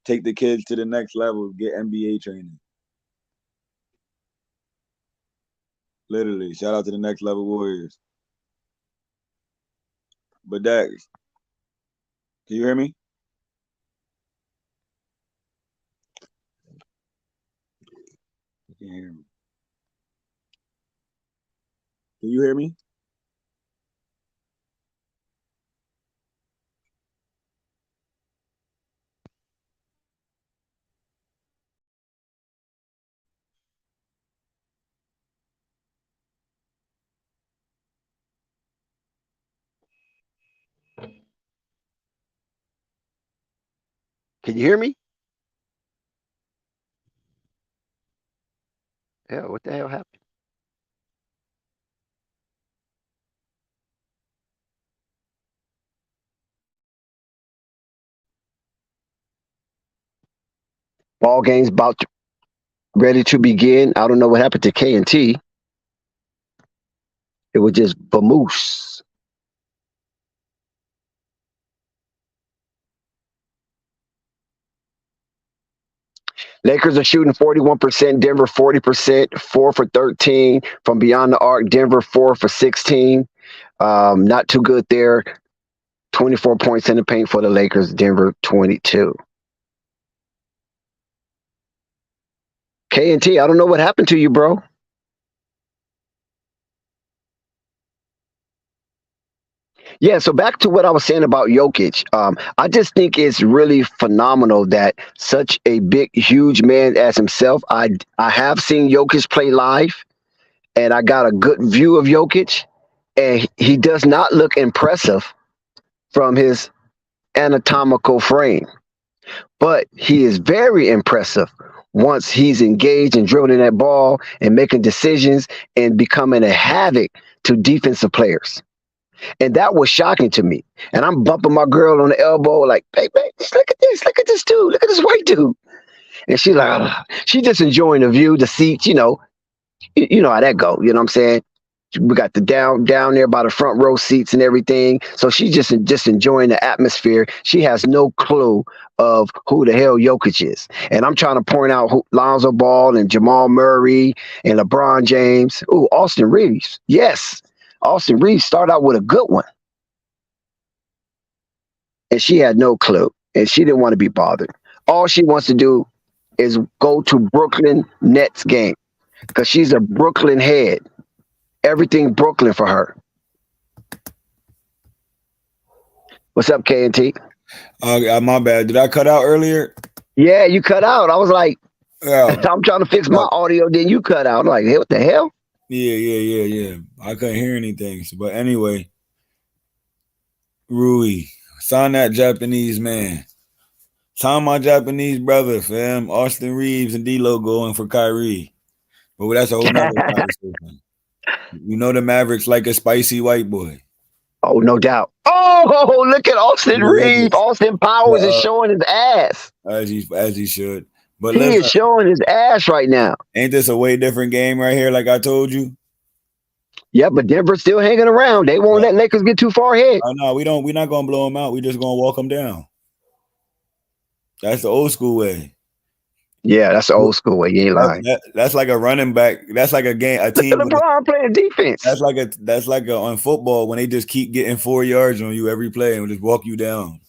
Take the kids to the next level. Get NBA training. Literally, shout out to the Next Level Warriors. But Dax, can you hear me? You can't hear me. Can you hear me? Can you hear me? Yeah, what the hell happened? Ball game's ready to begin. I don't know what happened to K&T. It was just vamoose. Lakers are shooting 41%, Denver 40%, 4 for 13 from beyond the arc. Denver 4 for 16. Not too good there. 24 points in the paint for the Lakers, Denver 22. K&T, I don't know what happened to you, bro. Yeah, so back to what I was saying about Jokic. I just think it's really phenomenal that such a big, huge man as himself. I have seen Jokic play live, and I got a good view of Jokic, and he does not look impressive from his anatomical frame, but he is very impressive once he's engaged and dribbling that ball and making decisions and becoming a havoc to defensive players. And that was shocking to me. And I'm bumping my girl on the elbow, like, hey, babe, look at this dude, look at this white dude. And she's like, she's just enjoying the view, the seats, you know how that go. You know what I'm saying? We got the down there by the front row seats and everything. So she's just enjoying the atmosphere. She has no clue of who the hell Jokic is. And I'm trying to point out who Lonzo Ball and Jamal Murray and LeBron James. Ooh, Austin Reeves. Yes. Austin Reeves started out with a good one. And she had no clue. And she didn't want to be bothered. All she wants to do is go to Brooklyn Nets game because she's a Brooklyn head. Everything Brooklyn for her. What's up, KNT? My bad. Did I cut out earlier? Yeah, you cut out. I was like, Yeah. I'm trying to fix my audio. Then you cut out. I'm like, hey, what the hell? Yeah. I couldn't hear anything. But anyway, Rui, sign that Japanese man. Sign my Japanese brother, fam. Austin Reeves and D-Lo going for Kyrie. But that's a whole nother conversation. You know the Mavericks like a spicy white boy. Oh, no doubt. Oh, look at Austin Reeves. Austin Powers is showing his ass. As he should. But he is showing his ass right now. Ain't this a way different game right here, like I told you? Yeah, but Denver's still hanging around. They won't let Lakers get too far ahead. Oh, no, we're not gonna blow them out. We're just gonna walk them down. That's the old school way. Yeah, that's the old school way. You ain't lying. That's like a running back. That's like a game. A team. LeBron playing defense. That's like on football when they just keep getting 4 yards on you every play and just walk you down.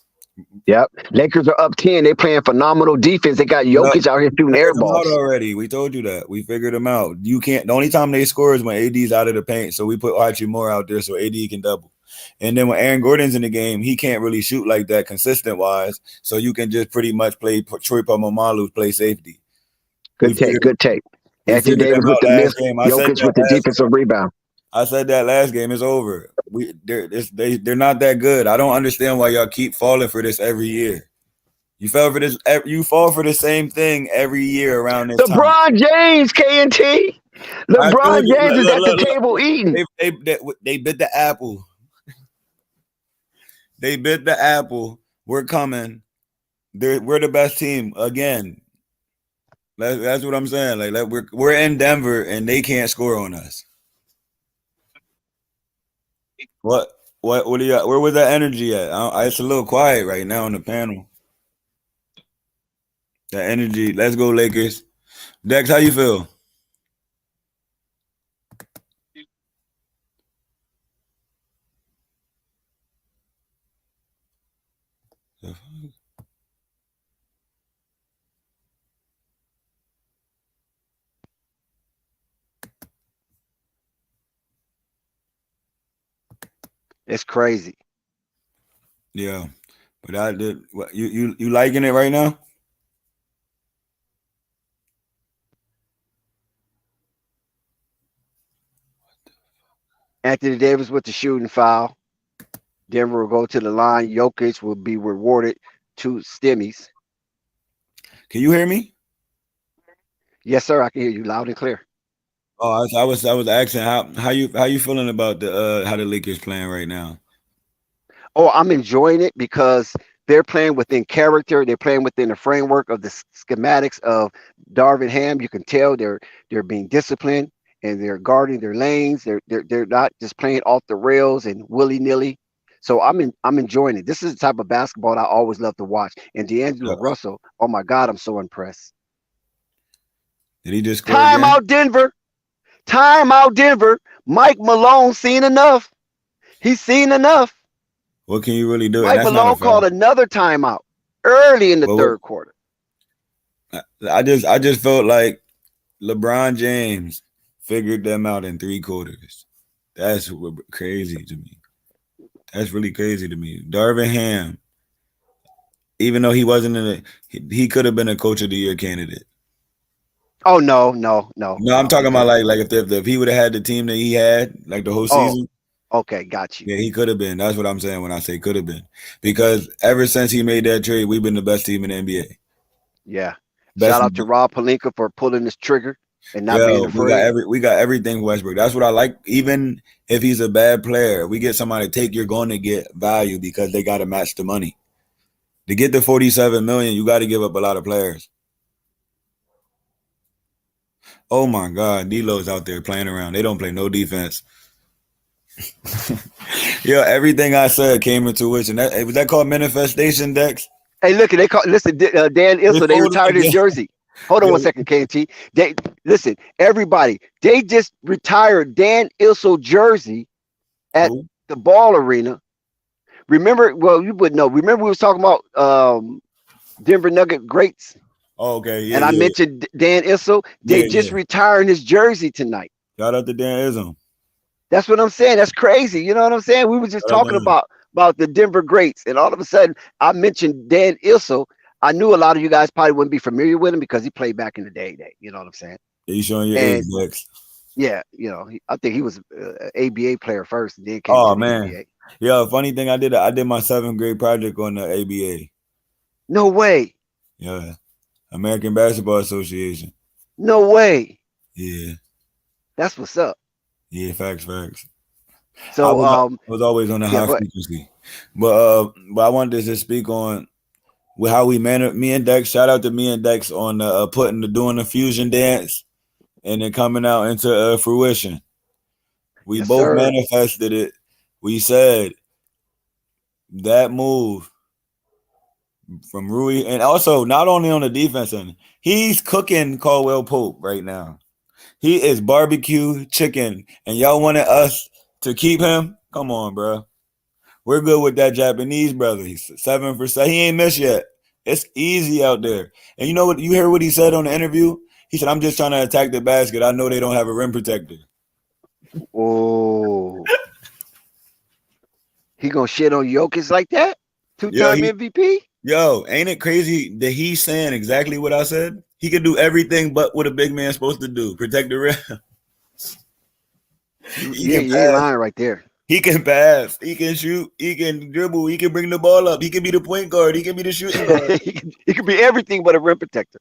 Yep. Lakers are up 10. They playing phenomenal defense. They got Jokic out here shooting air balls. Already. We told you that. We figured them out. You can't. The only time they score is when AD's out of the paint. So we put Hachimura out there so AD can double. And then when Aaron Gordon's in the game, he can't really shoot like that consistent wise. So you can just pretty much play Troy Polamalu play safety. Good take. Anthony Davis with the miss. Jokic with the defensive rebound. I said that last game. It's over. They're not that good. I don't understand why y'all keep falling for this every year. You fell for this. You fall for the same thing every year around this time. LeBron James, KNT. LeBron James is at the table eating. They bit the apple. They bit the apple. We're coming. We're the best team again. That's what I'm saying. Like we're in Denver and they can't score on us. What do you got? Where was that energy at? It's a little quiet right now on the panel. That energy. Let's go, Lakers. Dex, how you feel? It's crazy. Yeah, but I did. What you liking it right now? Anthony Davis with the shooting foul. Denver will go to the line. Jokic will be rewarded 2 stimmies. Can you hear me? Yes, sir. I can hear you loud and clear. Oh, I was asking how you feeling about the how the Lakers playing right now? Oh, I'm enjoying it because they're playing within character. They're playing within the framework of the schematics of Darvin Ham. You can tell they're being disciplined and they're guarding their lanes. They're not just playing off the rails and willy-nilly. So I'm enjoying it. This is the type of basketball I always love to watch. And D'Angelo Russell, oh my God, I'm so impressed. Did he just score Time out Denver? Time out Denver. Mike Malone seen enough. He's seen enough. What can you really do? Mike Malone called another timeout early in the third quarter. I just felt like LeBron James figured them out in 3 quarters. That's crazy to me. That's really crazy to me. Darvin Ham, even though he wasn't he could have been a coach of the year candidate. Oh no. I'm talking about like if he would have had the team that he had, like the whole season. Okay, got you. Yeah, he could have been. That's what I'm saying when I say could have been. Because ever since he made that trade, we've been the best team in the NBA. Yeah. Shout out to Rob Pelinka for pulling this trigger and not being afraid. We got everything Westbrook. That's what I like. Even if he's a bad player, we get somebody to take, you're going to get value because they got to match the money. To get the $47 million, you got to give up a lot of players. Oh my God, D-Lo's out there playing around. They don't play no defense. Yo, everything I said came into fruition. Was that called manifestation, Dex? Hey, look, listen, Dan Issel, they retired his jersey. Hold on Yo. 1 second, KNT. Listen, everybody, they just retired Dan Issel jersey at the Ball Arena. Remember, well, you would know. Remember we was talking about Denver Nugget greats? Oh, okay, yeah. And I mentioned Dan Issel. They just retiring his jersey tonight. Shout out to Dan Issel. That's what I'm saying. That's crazy. You know what I'm saying? We were just talking about the Denver greats, and all of a sudden I mentioned Dan Issel. I knew a lot of you guys probably wouldn't be familiar with him because he played back in the day. You know what I'm saying? You showing your age, Dex. Yeah, you know, I think he was an ABA player first, and then came to the ABA. Yeah, funny thing, I did my 7th grade project on the ABA. No way. Yeah, American Basketball Association. No way. Yeah, that's what's up. Yeah, facts. So I was always on the high frequency, but I wanted to just speak on with how we me and Dex. Shout out to me and Dex on doing the fusion dance and then coming out into fruition. We both manifested it. We said that move from Rui, and also not only on the defense end, he's cooking Caldwell Pope right now. He is barbecue chicken, and y'all wanted us to keep him? Come on, bro. We're good with that Japanese brother. He's 7 for 7. He ain't missed yet. It's easy out there. And you know what? You hear what he said on the interview? He said, "I'm just trying to attack the basket. I know they don't have a rim protector." Oh. He gonna shit on Jokic like that? 2-time MVP? Yo, ain't it crazy that he's saying exactly what I said? He can do everything but what a big man's supposed to do. Protect the rim. You ain't lying right there. He can pass. He can shoot. He can dribble. He can bring the ball up. He can be the point guard. He can be the shooting guard. he can be everything but a rim protector.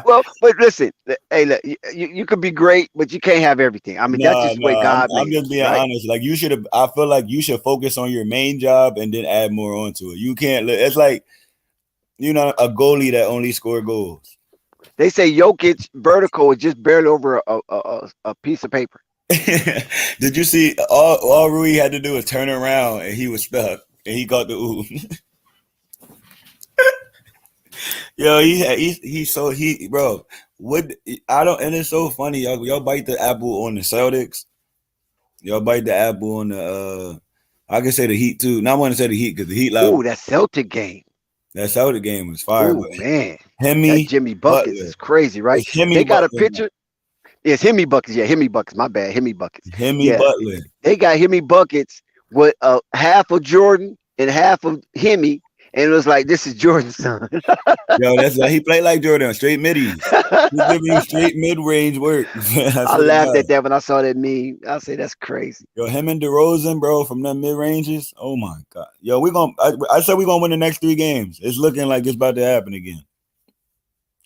Well, but listen, hey, look, you could be great, but you can't have everything. I mean, that's just the way God made it. I'm just being honest. Like you should. I feel like you should focus on your main job and then add more onto it. You can't. It's like, you know, a goalie that only score goals. They say Jokic vertical is just barely over a piece of paper. Did you see all Rui had to do was turn around and he was stuck and he caught the ooh. Yo, bro. What I don't, and it's so funny, y'all bite the apple on the Celtics. Y'all bite the apple on the I can say the Heat too. Not want to say the Heat because the Heat Ooh, that Celtic game. That Celtic game was fire. Oh man, that Jimmy Buckets is crazy, right? They got a picture. It's Hemi Buckets. Yeah, Hemi Buckets. My bad. Hemi Buckets. Butler. They got Hemi Buckets with half of Jordan and half of Hemi, and it was like, this is Jordan's son. Yo, that's like he played like Jordan, straight middies. He's giving you straight mid-range work. I laughed at that when I saw that meme. I say that's crazy. Yo, him and DeRozan, bro, from them mid-ranges. Oh my God. Yo, I said we're gonna win the next 3 games. It's looking like it's about to happen again.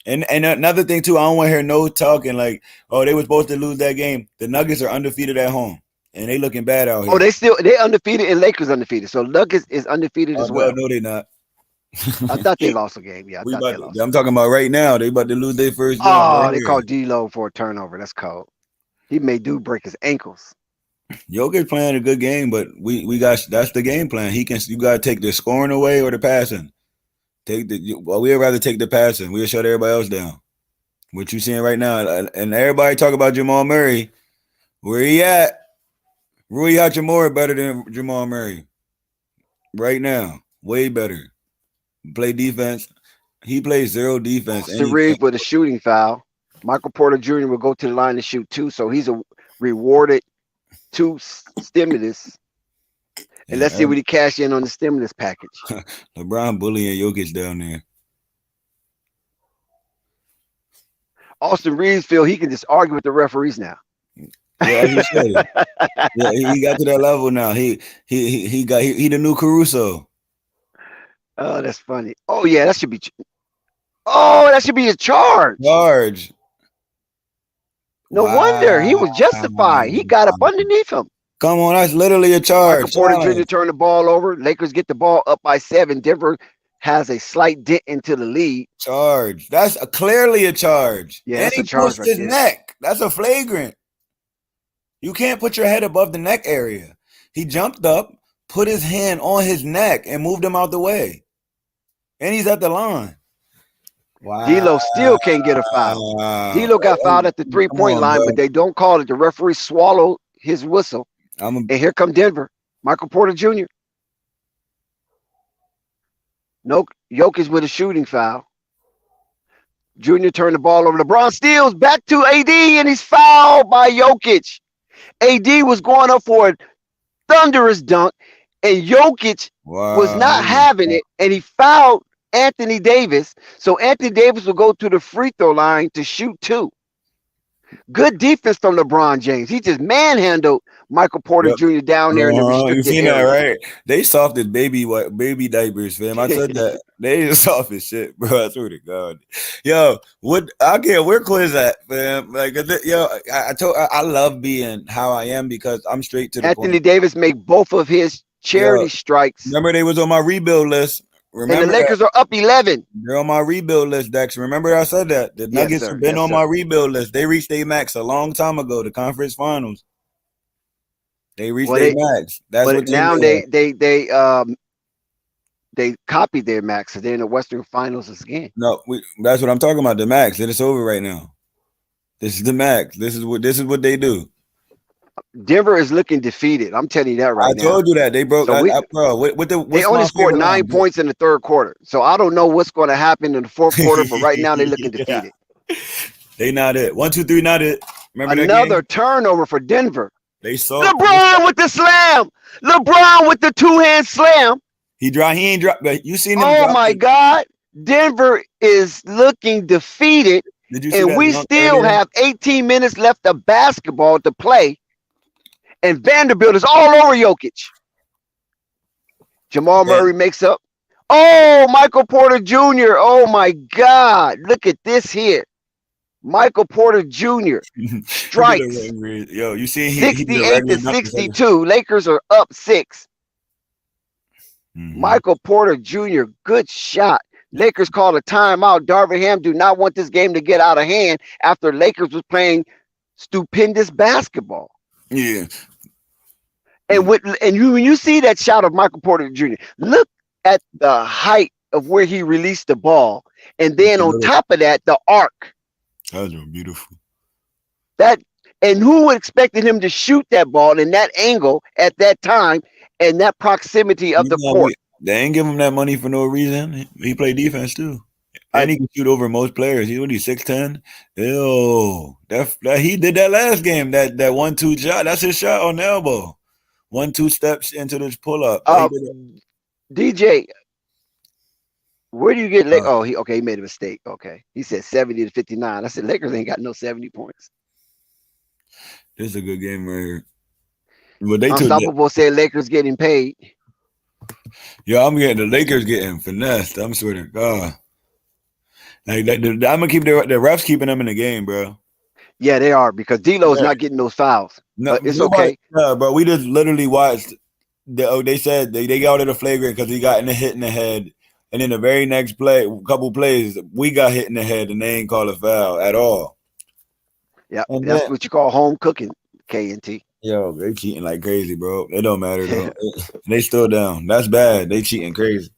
And another thing too, I don't want to hear no talking like, oh, they were supposed to lose that game. The Nuggets are undefeated at home, and they looking bad out here. Oh, they undefeated and Lakers undefeated. So Nuggets is undefeated as well. No, they not. I thought they lost a game. Yeah, I'm talking about right now. They about to lose their first game. Oh, they called D-Lo for a turnover. That's cold. He made dude break his ankles. Jokic playing a good game, but that's the game plan. You gotta take the scoring away or the passing. We'd rather take the passing. We'll shut everybody else down. What you seeing right now, and everybody talk about Jamal Murray. Where he at? Rui Hachimura better than Jamal Murray right now. Way better. Play defense. He plays 0 defense. Austin Reeves with a shooting foul. Michael Porter Jr. will go to the line to shoot 2, so he's a rewarded 2 stimulus. And let's see what he cash in on the stimulus package. LeBron bullying Jokic down there. Austin Reeves feel he can just argue with the referees now. Yeah, he got to that level now. He the new Caruso. Oh, that's funny. Oh yeah, that should be. Oh, that should be a charge. No wonder he was justified. He got up underneath him. Come on, that's literally a charge. Michael Porter Jr. turned the ball over. Lakers get the ball up by 7. Denver has a slight dent into the lead. Charge. That's clearly a charge. Yeah, and that's he a charge pushed his neck. That's a flagrant. You can't put your head above the neck area. He jumped up, put his hand on his neck, and moved him out the way. And he's at the line. Wow. D'Lo still can't get a foul. D'Lo got fouled at the 3-point line, but they don't call it. The referee swallowed his whistle. And here come Denver. Michael Porter Jr. No, Jokic with a shooting foul. Junior turned the ball over. LeBron steals back to AD, and he's fouled by Jokic. AD was going up for a thunderous dunk, and Jokic was not having it, and he fouled Anthony Davis. So Anthony Davis will go to the free throw line to shoot 2. Good defense from LeBron James. He just manhandled Michael Porter Jr. down there in the restricted You seen area. that, right? They soft as baby diapers, fam. I said that. They is soft as shit, bro. I swear to God. Yo, where Quiz at, fam? Like, I love being how I am because I'm straight to the point. Anthony Davis made both of his charity strikes. Remember, they was on my rebuild list. Remember, and the Lakers are up 11. They're on my rebuild list, Dex. Remember I said that? The Nuggets have been on my rebuild list. They reached their max a long time ago, the conference finals. They reached their max. That's but what now they copied their max. So they're in the Western Finals again. No, that's what I'm talking about. The max. It's over right now. This is the max. This is what they do. Denver is looking defeated. I'm telling you that right now. I told you that they broke. So they only scored 9 points in the third quarter. So I don't know what's going to happen in the fourth quarter. But right now they're looking defeated. They not it. 1, 2, 3. Not it. Remember another turnover for Denver. They saw LeBron with the slam. LeBron with the 2-hand slam. He ain't dropped. You seen him? Oh my God! Denver is looking defeated, and we still have 18 minutes left of basketball to play. And Vanderbilt is all over Jokic. Jamal Murray makes up. Oh, Michael Porter Jr. Oh my God! Look at this here. Michael Porter Jr. strikes. Yo, you see 68 to 62. Lakers are up 6. Michael Porter Jr. Good shot. Lakers call a timeout. Darvin Ham do not want this game to get out of hand after Lakers was playing stupendous basketball. Yeah. And when you see that shot of Michael Porter Jr., look at the height of where he released the ball. And then on top of that, the arc. That was beautiful. And who expected him to shoot that ball in that angle at that time and that proximity of the court? They ain't give him that money for no reason. He played defense too. And he can shoot over most players. He's 6'10". Ew. He did that last game. That 1-2 shot. That's his shot on the elbow. 1-2 steps into this pull up. DJ, where do you get he made a mistake. Okay. He said 70 to 59. I said Lakers ain't got no 70 points. This is a good game right here. But Unstoppable said Lakers getting paid. Yeah, I'm getting the Lakers getting finessed. I'm swear to God. Like I'm gonna keep the refs keeping them in the game, bro. Yeah, they are because D'Lo's not getting those fouls. No, but it's okay. Bro, we just literally watched. They said they got it a flagrant because he got hit in the head, and in the very next couple plays, we got hit in the head, and they ain't call a foul at all. Yeah, that's what you call home cooking, KNT. Yo, they cheating like crazy, bro. It don't matter though. They still down. That's bad. They cheating crazy.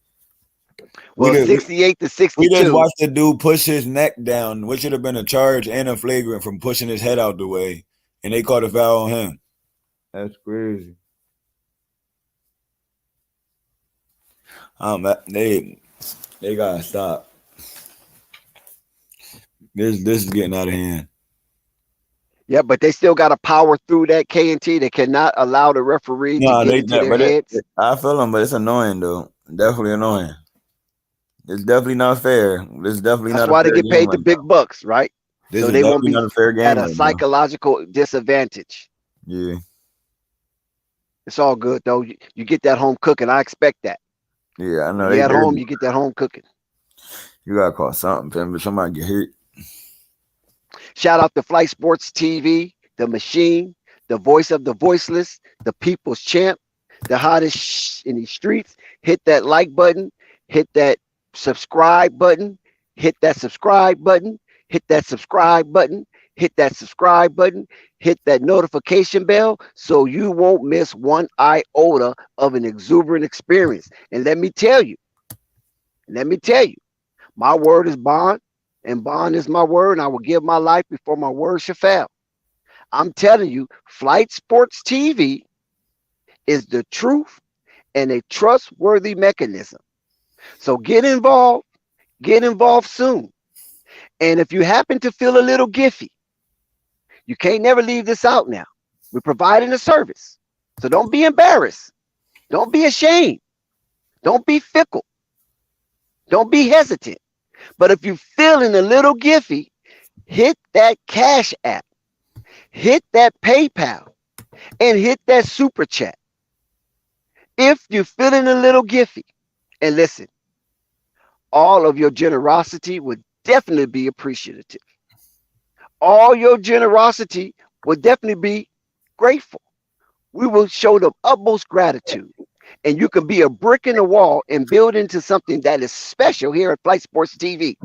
Well, 68 to 62. We just watched the dude push his neck down, which should have been a charge and a flagrant from pushing his head out the way, and they caught a foul on him. That's crazy. They gotta stop. This is getting out of hand. Yeah, but they still got to power through that KNT. They cannot allow the referee to get into their heads. I feel them, but it's annoying though. Definitely annoying. It's definitely not fair. It's definitely That's not. That's why they get paid the big bucks, right? So they won't be not a fair game at a psychological disadvantage. Yeah, it's all good though. You get that home cooking. I expect that. Yeah, I know. You at home, you get that home cooking. You gotta call something, but somebody get hurt. Shout out to Flight Sports TV, the machine, the voice of the voiceless, the people's champ, the hottest in these streets. Hit that like button, hit that subscribe button, hit that subscribe button, hit that subscribe button, hit that subscribe button, hit that notification bell so you won't miss one iota of an exuberant experience. And let me tell you, my word is bond, and bond is my word, and I will give my life before my word shall fail. I'm telling you, Flight Sports TV is the truth and a trustworthy mechanism. So get involved soon. And if you happen to feel a little giffy, you can't never leave this out now. We're providing a service. So don't be embarrassed. Don't be ashamed. Don't be fickle. Don't be hesitant. But if you're feeling a little giffy, hit that Cash App, hit that PayPal, and hit that Super Chat. If you're feeling a little giffy, and listen, all of your generosity would definitely be appreciative. All your generosity would definitely be grateful. We will show the utmost gratitude. And you can be a brick in the wall and build into something that is special here at Flight Sports TV.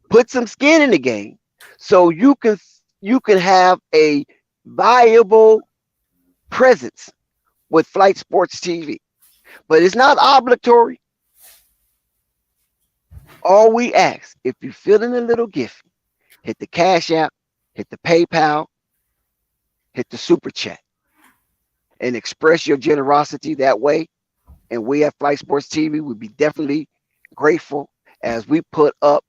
Put some skin in the game so you can have a viable presence with Flight Sports TV. But it's not obligatory. All we ask, if you're feeling a little gift, hit the Cash App, hit the PayPal, hit the Super Chat, and express your generosity that way. And we at Flight Sports TV would be definitely grateful as we put up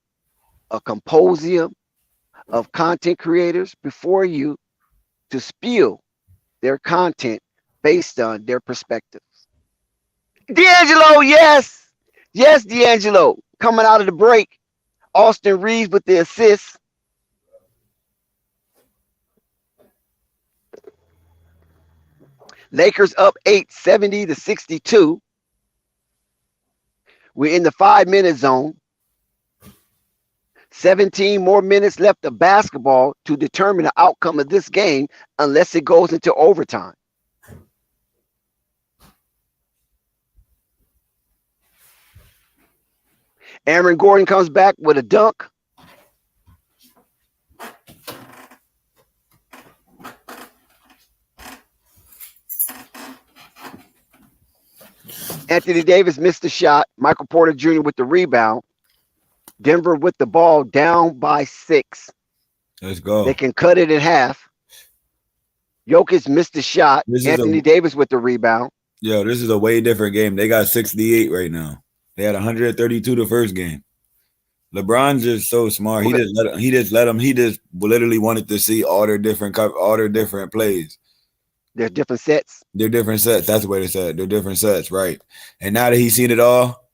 a symposium of content creators before you to spill their content based on their perspectives. D'Angelo, yes. Yes, D'Angelo. Coming out of the break, Austin Reeves with the assist. Lakers up 8, 70-62. We're in the 5-minute zone. 17 more minutes left of basketball to determine the outcome of this game unless it goes into overtime. Aaron Gordon comes back with a dunk. Anthony Davis missed the shot. Michael Porter Jr. with the rebound. Denver with the ball down by 6. Let's go. They can cut it in half. Jokic missed the shot. Anthony Davis with the rebound. Yo, this is a way different game. They got 68 right now. They had 132 the first game. LeBron's just so smart. He just literally wanted to see all their different plays. They're different sets. They're different sets. That's the way they said it. They're different sets, right? And now that he's seen it all,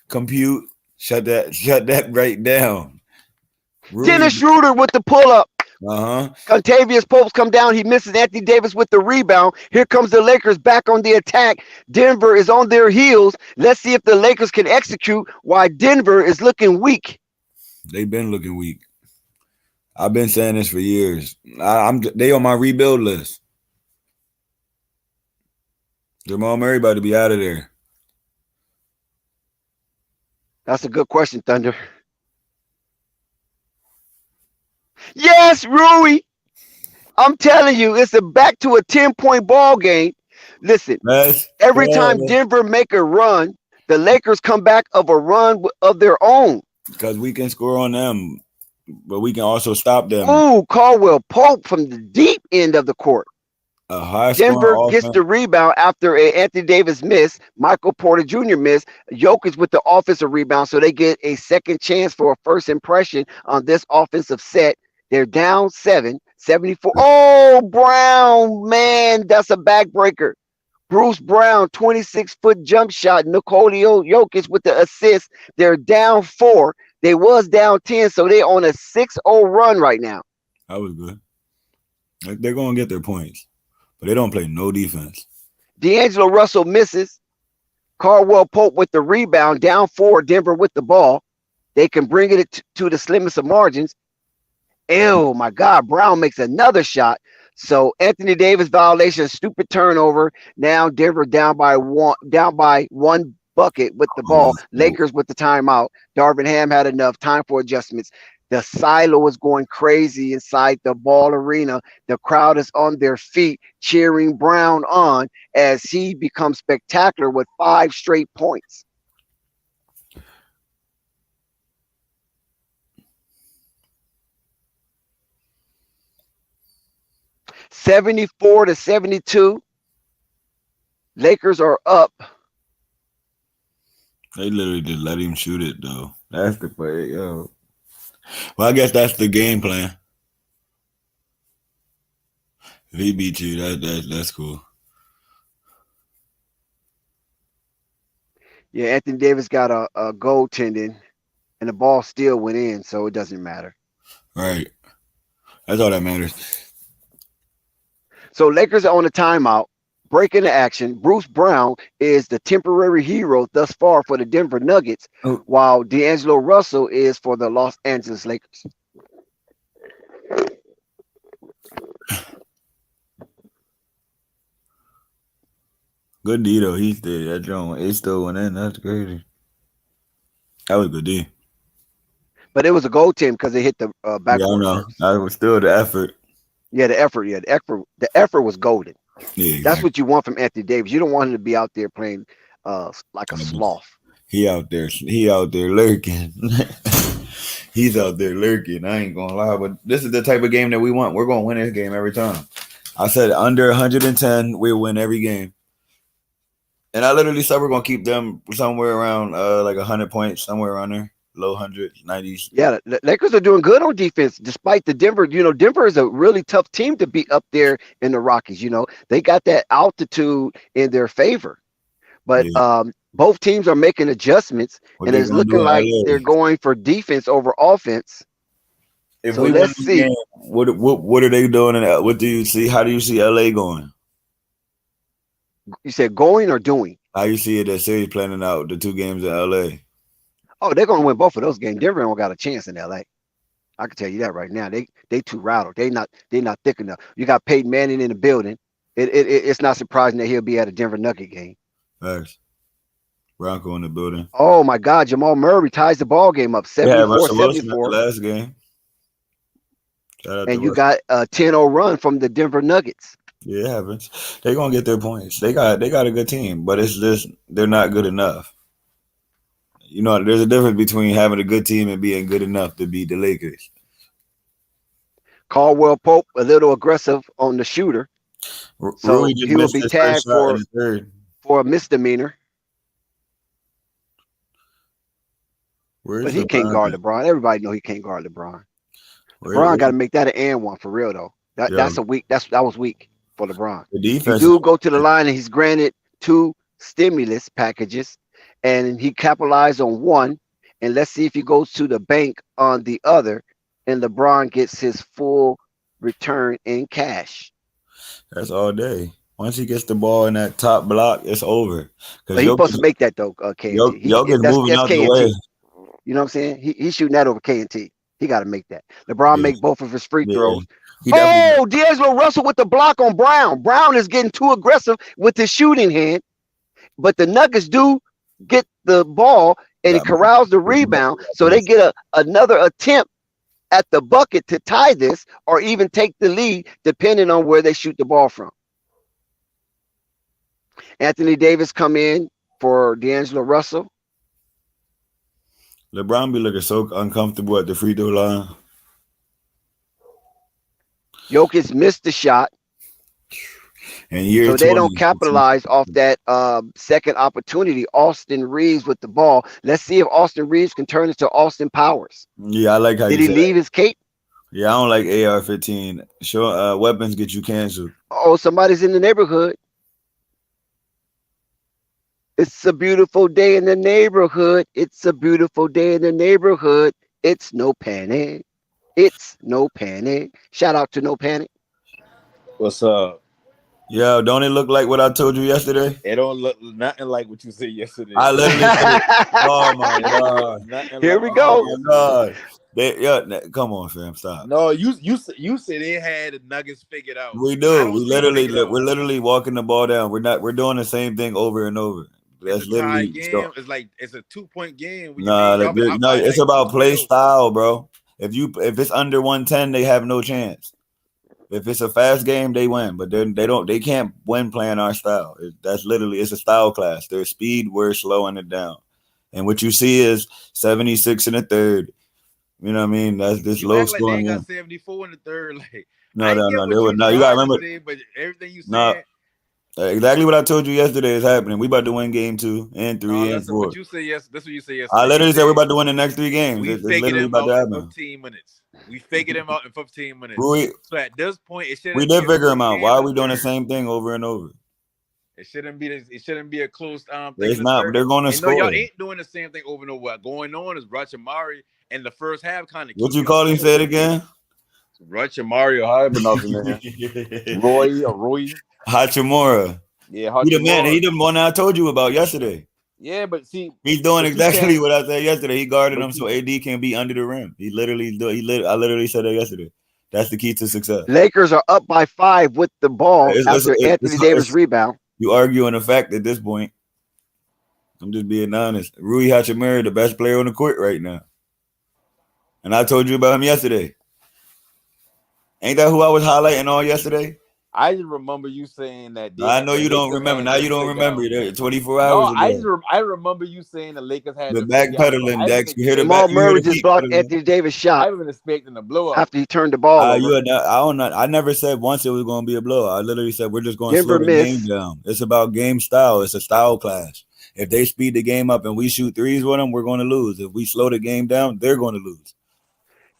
compute, shut that right down. Dennis Schroeder with the pull-up. Uh-huh. Contavious Pope's come down. He misses Anthony Davis with the rebound. Here comes the Lakers back on the attack. Denver is on their heels. Let's see if the Lakers can execute while Denver is looking weak. They've been looking weak. I've been saying this for years. They on my rebuild list. Jamal Murray about to be out of there. That's a good question, Thunder. Yes, Rui. I'm telling you, it's back to a 10-point ball game. Listen, every time Denver make a run, the Lakers come back of a run of their own. Because we can score on them, but we can also stop them. Ooh, Caldwell Pope from the deep end of the court. Denver gets the rebound after Anthony Davis miss, Michael Porter Jr. miss, Jokic with the offensive rebound, so they get a second chance for a first impression on this offensive set. They're down 7, 74. Oh, Brown, man, that's a backbreaker. Bruce Brown, 26-foot jump shot. Nikola Jokic with the assist. They're down 4. They was down 10, so they're on a 6-0 run right now. That was good. They're going to get their points, but they don't play no defense. D'Angelo Russell misses. Caldwell Pope with the rebound, down 4. Denver with the ball. They can bring it to the slimmest of margins. Oh my God, Brown makes another shot. So Anthony Davis violation, stupid turnover. Now Denver down by one bucket with the ball. Lakers with the timeout. Darvin Ham had enough time for adjustments. The silo is going crazy inside the ball arena. The crowd is on their feet cheering Brown on as he becomes spectacular with 5 straight points. $74-72. Lakers are up. They literally just let him shoot it though. That's the play, yo. Well, I guess that's the game plan. If he beat you, that's cool. Yeah, Anthony Davis got a goaltending, and the ball still went in, so it doesn't matter. Right. That's all that matters. So Lakers are on a timeout, breaking the action. Bruce Brown is the temporary hero thus far for the Denver Nuggets, while D'Angelo Russell is for the Los Angeles Lakers. Good D though. He did that joint. It still went in. That's crazy. That was a good D. But it was a goaltend because they hit the backboard. Yeah, I know. That was still the effort. Yeah, the effort. Yeah, the effort was golden. Yeah, exactly. That's what you want from Anthony Davis. You don't want him to be out there playing like a sloth. He out there lurking. He's out there lurking. I ain't gonna lie, but this is the type of game that we want. We're gonna win this game every time. I said under 110, we'll win every game. And I literally said we're gonna keep them somewhere around like 100 points, somewhere around there, low 100s, 90s. Yeah, the Lakers are doing good on defense, despite the Denver. Denver is a really tough team to beat up there in the Rockies. They got that altitude in their favor, but both teams are making adjustments, and it's looking like they're going for defense over offense. If so we let's see. Game, what are they doing? What do you see? How do you see LA going? You said going or doing? How you see it? That series planning out the 2 games in LA. Oh, they're going to win both of those games. Denver don't got a chance in LA. I can tell you that right now. They too rattled. They're not thick enough. You got Peyton Manning in the building. It's not surprising that he'll be at a Denver Nugget game. Thanks. Bronco in the building. Oh my God, Jamal Murray ties the ball game up 74-74. Last game. And you got a 10-0 run from the Denver Nuggets. Yeah, it happens. They're gonna get their points. They got a good team, but it's just they're not good enough. There's a difference between having a good team and being good enough to beat the Lakers. Caldwell Pope a little aggressive on the shooter, so he will be tagged for a misdemeanor. But he can't guard LeBron. Everybody know he can't guard LeBron. LeBron got to make that an and one for real though. That was weak for LeBron. The defense. He do go to the line and he's granted 2 stimulus packages, and he capitalized on one. And let's see if he goes to the bank on the other, and LeBron gets his full return in cash. That's all day. Once he gets the ball in that top block, it's over. But he's supposed to make that though, KNT. Jokic moving out the way. You know what I'm saying? He's shooting that over KNT. He got to make that. LeBron make both of his free throws. D'Angelo Russell with the block on Brown. Brown is getting too aggressive with his shooting hand, but the Nuggets do get the ball and he corrals the rebound, so they get another attempt at the bucket to tie this or even take the lead, depending on where they shoot the ball from. Anthony Davis come in for D'Angelo Russell. LeBron be looking so uncomfortable at the free throw line. Jokic missed the shot. So they don't capitalize off that second opportunity. Austin Reeves with the ball. Let's see if Austin Reeves can turn into Austin Powers. Yeah, I like how did he leave his cape? Yeah, I don't like AR-15. Sure, weapons get you canceled. Oh, somebody's in the neighborhood. It's a beautiful day in the neighborhood. It's a beautiful day in the neighborhood. It's no panic. It's no panic. Shout out to No Panic. What's up? Yo, don't it look like what I told you yesterday? It don't look nothing like what you said yesterday. I literally oh my God. Here we go. Oh my God. Come on, fam. Stop. No, you said they had the Nuggets figured out. We do. We're literally walking the ball down. We're doing the same thing over and over. That's literally game. It's like it's a 2-point game. It's about play style, bro. If it's under 110, they have no chance. If it's a fast game, they win, but they can't win playing our style. It's a style class. Their speed, we're slowing it down. And what you see is 76 in the third. You know what I mean? That's this low Like they scoring. ain't got 74 in the third. Like No. They were No, you gotta remember. Say, but everything you No, said. exactly what I told you yesterday is happening. We about to win game 2 and 3 and 4. What you say yes. That's what you say yesterday. I literally said we're about to win the next 3 games. We It's literally him out about to in happen. 15 minutes. We figured him out in 15 minutes. So at this point, it shouldn't. We did figure him out. Why are we doing the same thing over and over? It shouldn't be a close thing. It's not. They're going to score. No, y'all ain't doing the same thing over and over. What going on is Rachamari in the first half kind of. What you call him? Say it again. Rachamari, how you been Roy. Hachimura. Yeah, Hachimura. He the man. He the one I told you about yesterday. Yeah, but see, he's doing exactly what I said yesterday. He guarded him so AD can be under the rim. I literally said that yesterday. That's the key to success. Lakers are up by 5 with the ball after Anthony Davis rebound. You arguing the fact at this point. I'm just being honest. Rui Hachimura, the best player on the court right now. And I told you about him yesterday. Ain't that who I was highlighting all yesterday? I just remember you saying that. I know you don't remember. Now you don't remember. 24 hours ago. I remember you saying the Lakers had the backpedaling. Dex, you hear the Jamal Murray just blocked Anthony Davis' shot. I was expecting a blowout after he turned the ball over. I never said once it was going to be a blowout. I literally said we're just going to slow the game down. It's about game style. It's a style clash. If they speed the game up and we shoot threes with them, we're going to lose. If we slow the game down, they're going to lose.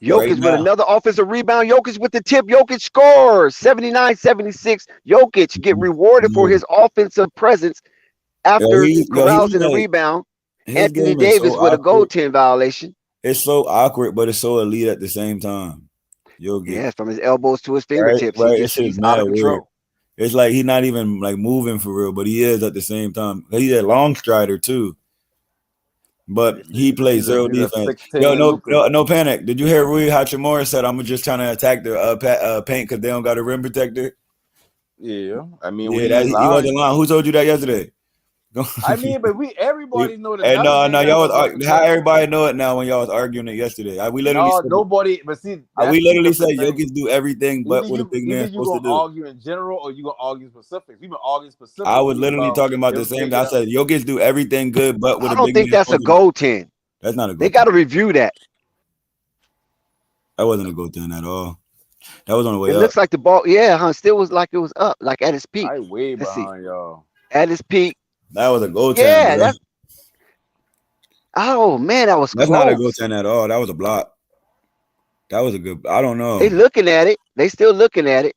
Jokic with another offensive rebound. Jokic with the tip. Jokic scores 79-76. Jokic get rewarded for his offensive presence after corrals in the rebound. Anthony Davis with a goaltend violation. It's so awkward, but it's so elite at the same time. Jokic. Yeah, from his elbows to his fingertips. Right. He's out of control. Weird. It's like he's not even like moving for real, but he is at the same time. He's a long strider too. But he plays zero defense. No panic. Did you hear Rui Hachimura said, I'm just trying to attack the paint because they don't got a rim protector? Yeah. I mean, he wasn't lying. Who told you that yesterday? I mean, but everybody know that. And no, y'all was how everybody know it now when y'all was arguing it yesterday. We literally said, nobody. But see, we literally said Jokic do everything but what a big man supposed to do. You gonna argue in general or you gonna argue specifics? We been arguing specifics. I was literally talking about the same thing. I said Jokic do everything good but what a big man. I don't think that's a goaltend. That's not a goaltend. They got to review that. That wasn't a goaltend at all. That was on the way up. It looks like the ball, still was like it was up, like at its peak. I way behind y'all. At its peak. That was a goaltend. Yeah, that was That's not a goaltend at all. That was a block. That was a good. I don't know. They looking at it. They still looking at it.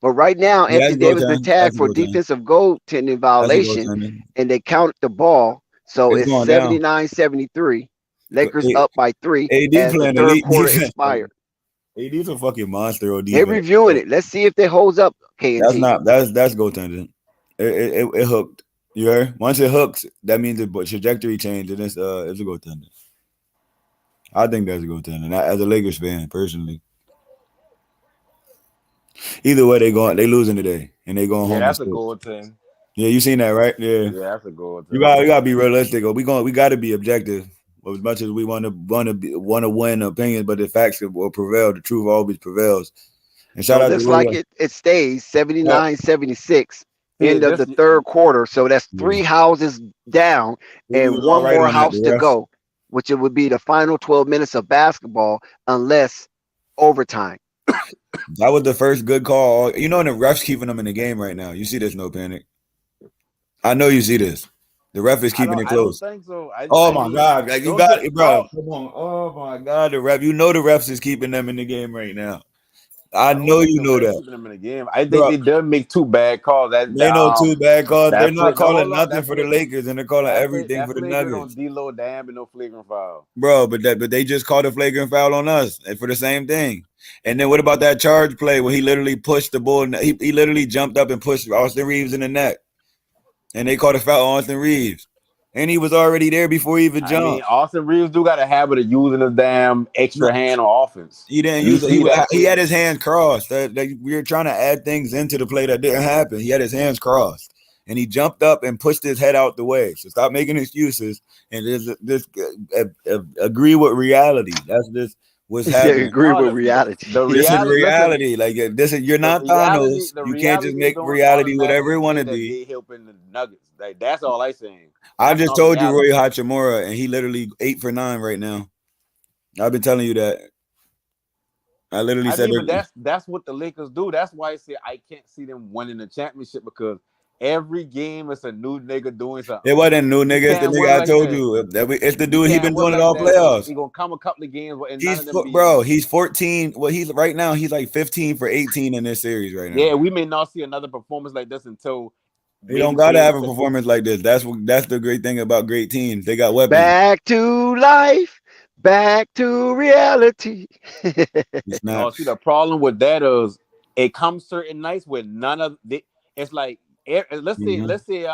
But right now, Anthony Davis been tagged for defensive goaltending violation, and they counted the ball. So it's 79-73. Lakers up by 3 as the third quarter expired. AD's a fucking monster. They're reviewing it. Let's see if it holds up. That's goaltending. It hooked. You heard? Once it hooks, that means the trajectory changed, and it's a goaltender. I think that's a goaltender. As a Lakers fan, personally. Either way, they losing today, and they going home. Yeah, that's a goaltender. Yeah, you seen that, right? Yeah, that's a goaltender. You gotta be realistic, or we got to be objective. As much as we want to win opinions, but the facts will prevail. The truth always prevails. And shout out to like it stays 79-76. End of the third quarter, so that's 3 houses down and one more house to go, which it would be the final 12 minutes of basketball unless overtime. That was the first good call. You know, and the ref's keeping them in the game right now. You see this, no panic. I know you see this. The ref is keeping it close. I don't think so. My God, you got it, bro. Come on. Oh my God, the ref. You know the refs is keeping them in the game right now. I know you know that. Them in the game. I think they done make 2 bad calls. They know 2 bad calls. They're not calling nothing for the Lakers, and they're calling everything for the Nuggets. D-Lo, damn, and no flagrant foul. Bro, but they just called a flagrant foul on us and for the same thing. And then what about that charge play where he literally pushed the ball? He literally jumped up and pushed Austin Reeves in the neck, and they called a foul on Austin Reeves. And he was already there before he even jumped. I mean, Austin Reeves do got a habit of using his damn extra hand on offense. He didn't use it. He had his hands crossed. We were trying to add things into the play that didn't happen. He had his hands crossed, and he jumped up and pushed his head out the way. So stop making excuses and just agree with reality. That's just what's He said happening. agree No, with reality. the This is reality. Listen, reality. Like this is you're the not reality. Thanos. The You can't just reality make don't reality whatever automatically it want mean to that be. they helping the Nuggets. Like that's all I saying. I That's just not told you Roy reality. Hachimura, and he literally 8 for 9 right now. I've been telling you that. I literally I said mean, but that that's what the Lakers do. That's why I say I can't see them winning the championship because every game is a new nigga doing it something. wasn't new You nigga. It's the can't win nigga I like told that. you. It's the You dude. He can't been win doing it like all that because playoffs. he gonna come a couple of games and none He's of them bro. be. He's 14. Well, he's right now. He's like 15 for 18 in this series right now. Yeah, we may not see another performance like this until He don't maybe gotta game have a six. performance like this. That's the great thing about great teams. They got weapons. Back to life. Back to reality. It's No, not. see the problem with that is it comes certain nights where none of the. It's like Mhm. let's say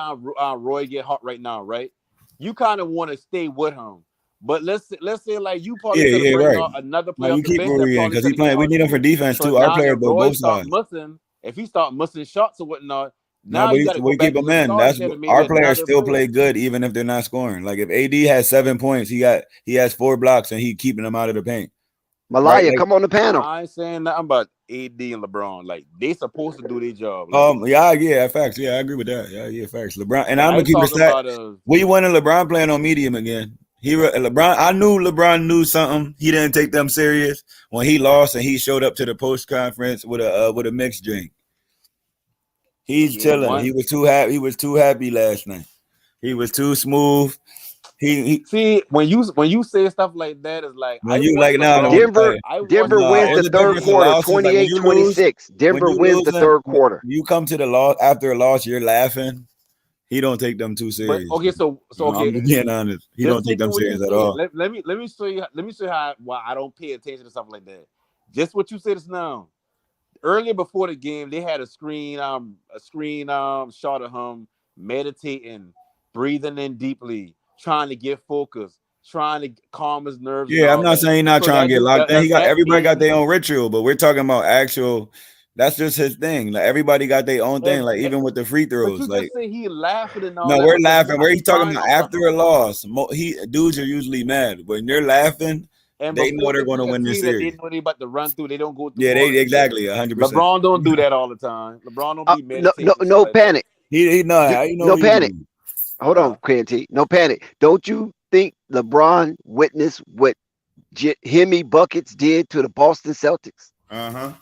Roy get hot right now, right? You kind of want to stay with him, but let's say like you probably Yeah, could have yeah, bring right. out another No, player off you the keep bench that Rory in probably because could he have get playing. We hot need him for too. defense So too. Our now players if go Roy both start sides. missing, if he start missing shots or whatnot, No, now but you got to go we back keep to them your in. starting That's set and maybe our players another still player. play good even if they're not scoring. Like if AD has 7 points, he has 4 blocks and he keeping them out of the paint. Right? Malaya, Like come on the panel. I ain't saying nothing about AD and LeBron. Like they supposed to do their job. Like yeah, facts. Yeah, I agree with that. Yeah, facts. LeBron and what I'm I gonna keep it talking stat. about is We wanted LeBron playing on medium again. LeBron. I knew LeBron knew something. He didn't take them serious when he lost and he showed up to the post conference with a mixed drink. He's game chilling. He one. was too happy. He was too happy last night. He was too smooth. He See, when you say stuff like that, it's like when you like now, I don't want to Denver play. I want Denver No, wins LeBron the it's to a be third difference in quarter, happy. losses. Like when you lose, 28-26. Denver wins the third when quarter. you come to the loss after a loss, you're laughing. He don't take them too But serious. okay, so I'm okay, just being honest. He just don't take taking them what you serious at said. all. Let me show you how why I don't pay attention to something like that. Just what you said just now. Earlier before the game, they had a screen shot of him meditating, breathing in deeply, trying to get focused, trying to calm his nerves and Yeah, I'm all not that. saying he's not So trying to that get do, locked in. He does got that everybody got mean their own ritual, but we're talking about actual. That's just his thing. Like everybody got their own thing. if, Like if even with the free but throws, you like just say he laughing and all no, that we're because laughing. Where he's he's talking trying about to after something. a loss. Dudes are usually mad when you're laughing. And They know before they're the going to game, a win this team that they series. know they about to run through, they don't go through Yeah, all they that shit. exactly 100%. LeBron don't do that all the time. LeBron don't be No, no, meditating and shit no like that. panic. He no, how you know No what he panic. doing? Hold on, KNT. No panic. Don't you think LeBron witnessed what Hemi Buckets did to the Boston Celtics? Uh-huh.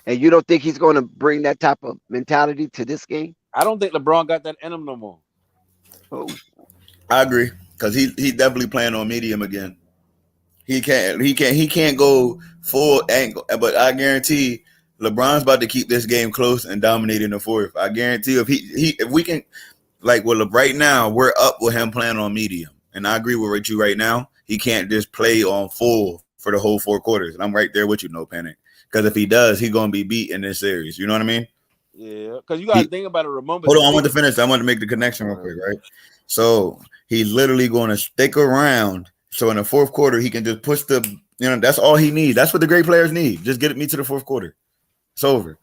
And you don't think he's going to bring that type of mentality to this game? I don't think LeBron got that in him no more. Oh, I agree because he definitely playing on medium again. He can't go full angle. But I guarantee LeBron's about to keep this game close and dominate in the fourth. I guarantee if we can right now we're up with him playing on medium, and I agree with you right now. He can't just play on full for the whole 4 quarters, and I'm right there with you, no panic. Because if he does, he's gonna be beat in this series. You know what I mean? Yeah, because you got to think about it. Remember, Hold the on, I want to Lakers. finish. I want to make the connection real quick, right? So he's literally going to stick around. So in the fourth quarter, he can just push that's all he needs. That's what the great players need. Just get me to the fourth quarter. It's over.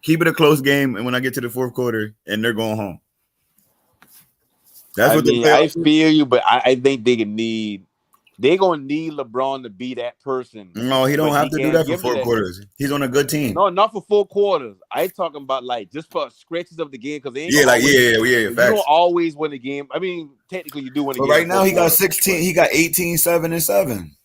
Keep it a close game. And when I get to the fourth quarter, and they're going home. That's I what the mean, I playoffs. feel you, but I think they're gonna need LeBron to be that person, No, he don't but have he to do can't that for give me 4 quarters. He's on a good team. no, not for 4 quarters. I talking about like just for stretches of the game because they ain't Yeah, gonna like always. yeah, You don't facts. always win the game. I mean, technically you do win a But game in right the now fourth he got quarter. 16. But He got 18, 7, and 7.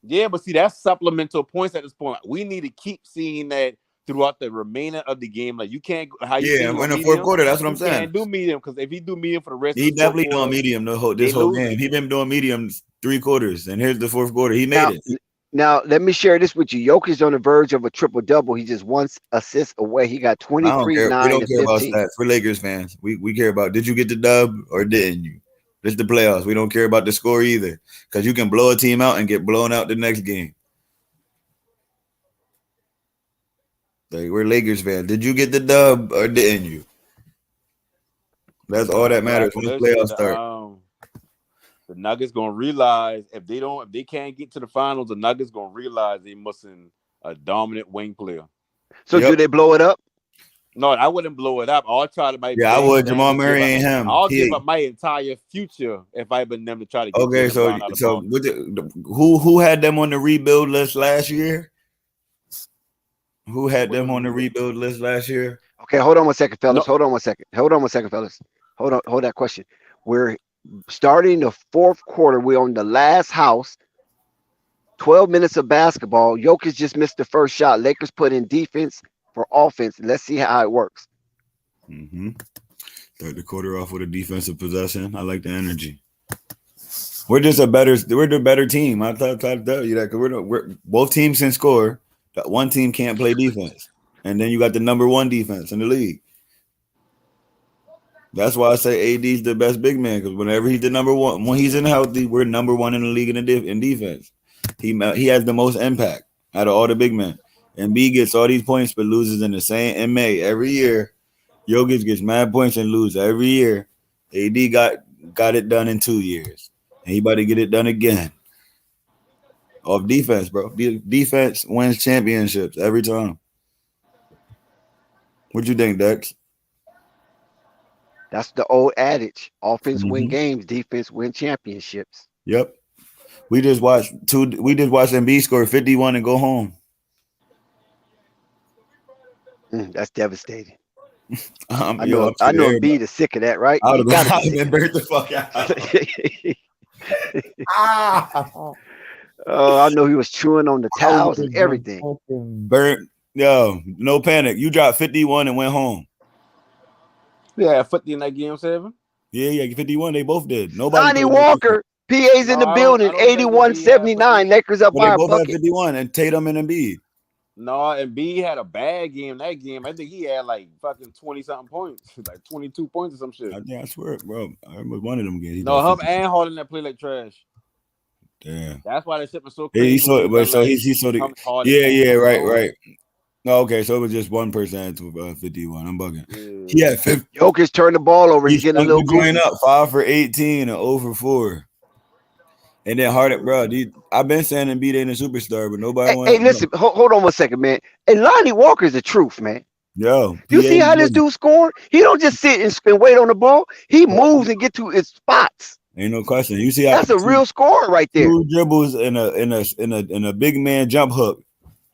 yeah, but see, that's supplemental points at this point. We need to keep seeing that throughout the remainder of the game. Like you can't how you say Yeah, he in on the fourth medium. quarter. That's what I'm He saying. can't do medium because if he do medium for the rest of He this fourth definitely doing quarter, medium this they whole game. losing. He been doing medium 3 quarters, and here's the fourth quarter. He made now, it. now let me share this with you. Jokic's on the verge of a triple double. He just 1 assist away. He got I don't 23, care. We 9, don't and care about 15. stats. We're Lakers fans. We care about did you get the dub or didn't you? This is the playoffs. We don't care about the score either, because you can blow a team out and get blown out the next game. Like we're Lakers fans. Did you get the dub or didn't you? That's all that matters when the Listen, playoffs start. the Nuggets gonna realize if they can't get to the finals, the Nuggets gonna realize they missing a dominant wing player. So Yep. do they blow it up? No, I wouldn't blow it up. I'll try to make. Yeah, I would. Jamal Murray ain't him. I'll give up my entire future if I been them to try to get Okay, so LeBron out of who had them on the rebuild list last year? Who had them on the rebuild list last year? Okay, hold on one second, fellas. No. Hold on one second, fellas. Hold that question. We're starting the fourth quarter. We're on the last house. 12 minutes of basketball. Jokic just missed the first shot. Lakers put in defense for offense. Let's see how it works. Start the quarter off with a defensive possession. I like the energy. We're the better team. I thought to tell you that because we're both teams can score. That one team can't play defense, and then you got the number one defense in the league. That's why I say AD's the best big man because whenever he's the number one, when he's in healthy, we're number one in the league in defense. He has the most impact out of all the big men. And B gets all these points but loses in the same in May every year. Jokic gets mad points and lose every year. AD got it done in 2 years. And he about to get it done again. Off defense, bro. Defense wins championships every time. What you think, Dex? That's the old adage. Offense win games, defense win championships. Yep. We just watched Embiid score 51 and go home. That's devastating. I know Embiid is sick of that, right? I would have been burnt the fuck out. I know he was chewing on the towels and everything. Burnt. Yo, no panic. You dropped 51 and went home. Yeah, 50 in that game 7. Yeah, 51. They both did. Nobody. Lonnie Walker, PA's in the building. 81-79. Lakers up by a bucket. 51 and Tatum and Embiid. No, Embiid had a bad game that game. I think he had like fucking 20-something points, like 22 points or some shit. I swear, bro. I remember one of them games. No, him and Harden that play like trash. Damn. That's why that shit was so crazy. Right. No, okay, so it was just one person to 51. I'm bugging. Yeah. He had 50. Jokic turned the ball over. He's getting a little going up 5 for 18 and 0 for 4. And then Harden, bro. I've been saying Embiid ain't a superstar, but nobody. Hey, listen, hold on 1 second, man. And Lonnie Walker's the truth, man. Yo, you see how this dude scored? He don't just sit and wait on the ball. He moves and get to his spots. Ain't no question. You see how that's a real scorer right there. 2 dribbles in a big man jump hook.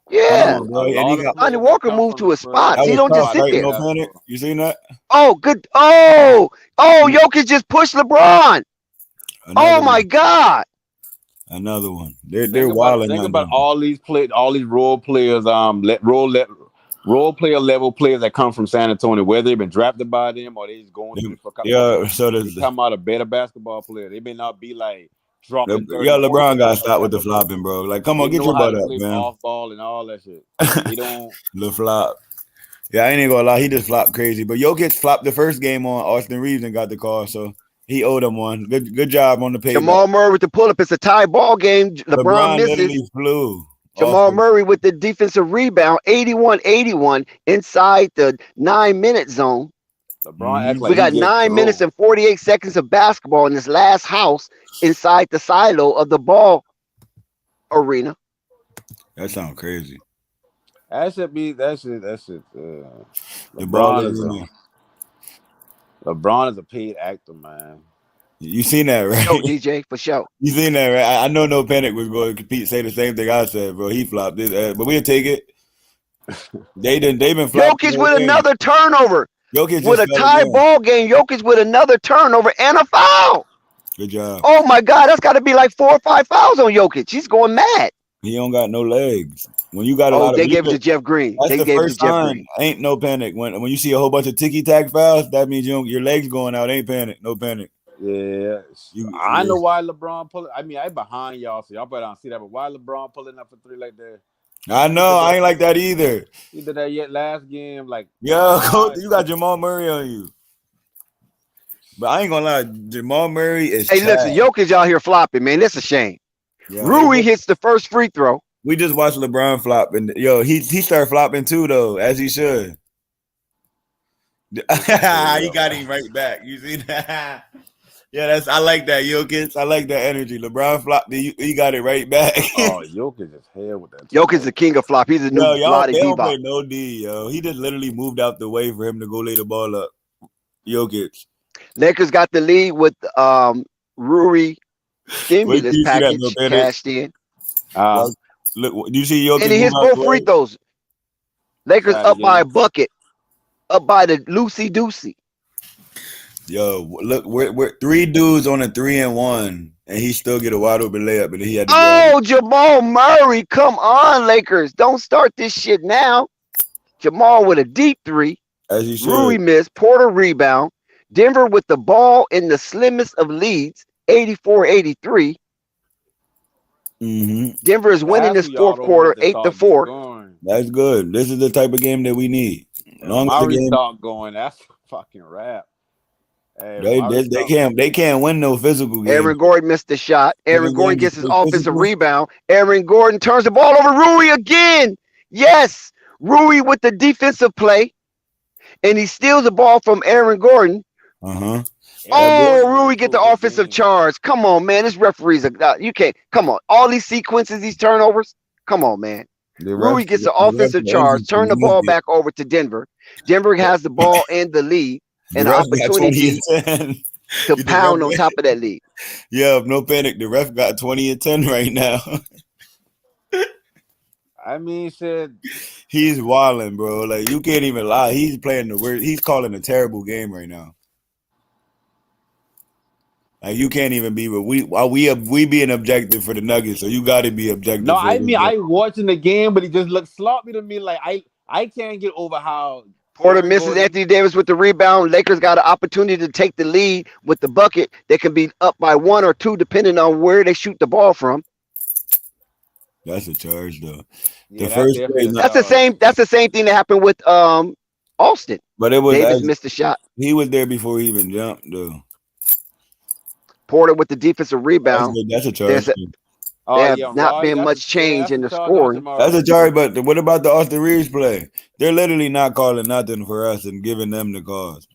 Yeah, Lonnie Walker moved to his spots. He don't just sit there. No panic. You seen that? Oh, good. Oh, Jokic just pushed LeBron. Oh my God. Another one. They're wilding. Think about all these role players, role player level players that come from San Antonio, whether they've been drafted by them or they just going through for a couple of so they come out a better basketball player. They may not be like dropping. LeBron got to stop with the flopping, bro. Like, come on, get your butt up, man. Off ball and all that shit. They don't the flop. Yeah, I ain't even gonna lie, he just flopped crazy. But Jokic flopped the first game on Austin Reeves and got the call, so he owed him one. Good job on the payback. Jamal Murray with the pull-up. It's a tie ball game. LeBron misses. Flew. Jamal Murray with the defensive rebound, 81-81 inside the 9-minute zone. LeBron we got 9 minutes and 48 seconds of basketball in this last house inside the silo of the ball arena. That sounds crazy. That shit. LeBron is a paid actor, man. You seen that, right? No, DJ, for sure. You seen that, right? I know No Panic was going to compete, say the same thing I said, bro. He flopped this, but we'll take it. They've been flopping. Jokic with another turnover. Jokic with a tie ball game. Jokic with another turnover and a foul. Good job. Oh my God, that's got to be like 4 or 5 fouls on Jokic. He's going mad. He don't got no legs. When you got a lot they gave it to Jeff Green. That's the first time. Ain't no panic. When you see a whole bunch of ticky-tack fouls, that means your legs going out. Ain't panic. No panic. Yeah. I know why LeBron pulling. I mean, I behind y'all, so y'all better not see that. But why LeBron pulling up for 3 like that? I know. I ain't like that either. He did that yet last game. Like, yo, you got Jamal Murray on you. But I ain't gonna lie, Jamal Murray is. Hey, listen, Jokic out here flopping, man. That's a shame. Yeah, Rui hits the first free throw. We just watched LeBron flop, and he started flopping too, though, as he should. He got him right back. You see that? Yeah, I like that, Jokic. I like that energy. LeBron flopped. He got it right back. Oh, Jokic is hell with that. Jokic is the king of flop. He's a new Lottie they don't play Bebop. no D, yo. He just literally moved out the way for him to go lay the ball up. Jokic. Lakers got the lead with Rui stimulus package cashed in. Look, do you see Jokic? And he hits both free throws. Lakers up by a bucket. Up by the Lucy Doocy. Yo, look, we're 3 dudes on a 3-and-1, and he still get a wide open layup, but he had to go. Jamal Murray, come on, Lakers. Don't start this shit now. Jamal with a deep 3. As he should. Rui missed. Porter rebound. Denver with the ball in the slimmest of leads, 84-83. Mm-hmm. Denver is winning this fourth quarter, 8-4. That's good. This is the type of game that we need. Long as the game start going, that's fucking rap. Hey, they can't win no physical game. Aaron Gordon missed the shot. Aaron Gordon gets his offensive rebound. Aaron Gordon turns the ball over. Rui again. Yes, Rui with the defensive play, and he steals the ball from Aaron Gordon. Uh-huh. Oh, Rui get the offensive charge. Come on, man. This referee's you can't. Come on. All these sequences, these turnovers. Come on, man. Rui gets the offensive charge. Turn the ball back over to Denver. Denver has the ball and the lead. An opportunity to pound on top of that lead. Yeah, no panic. The ref got 20-10 right now. I mean, shit. He's wilding, bro. Like, you can't even lie. He's playing the word. He's calling a terrible game right now. Like, you can't even be. But we being objective for the Nuggets, so you got to be objective. No, I mean, I watching the game, but he just looked sloppy to me. Like I can't get over how. Porter misses. Anthony Davis with the rebound. Lakers got an opportunity to take the lead with the bucket. They can be up by 1 or 2 depending on where they shoot the ball from. That's a charge, though. Yeah, that's the same thing that happened with Austin. But it was Davis missed the shot. He was there before he even jumped, though. Porter with the defensive rebound. That's a charge. There have not been much change in the scoring. That's a charge, but what about the Austin Reeves play? They're literally not calling nothing for us and giving them the calls.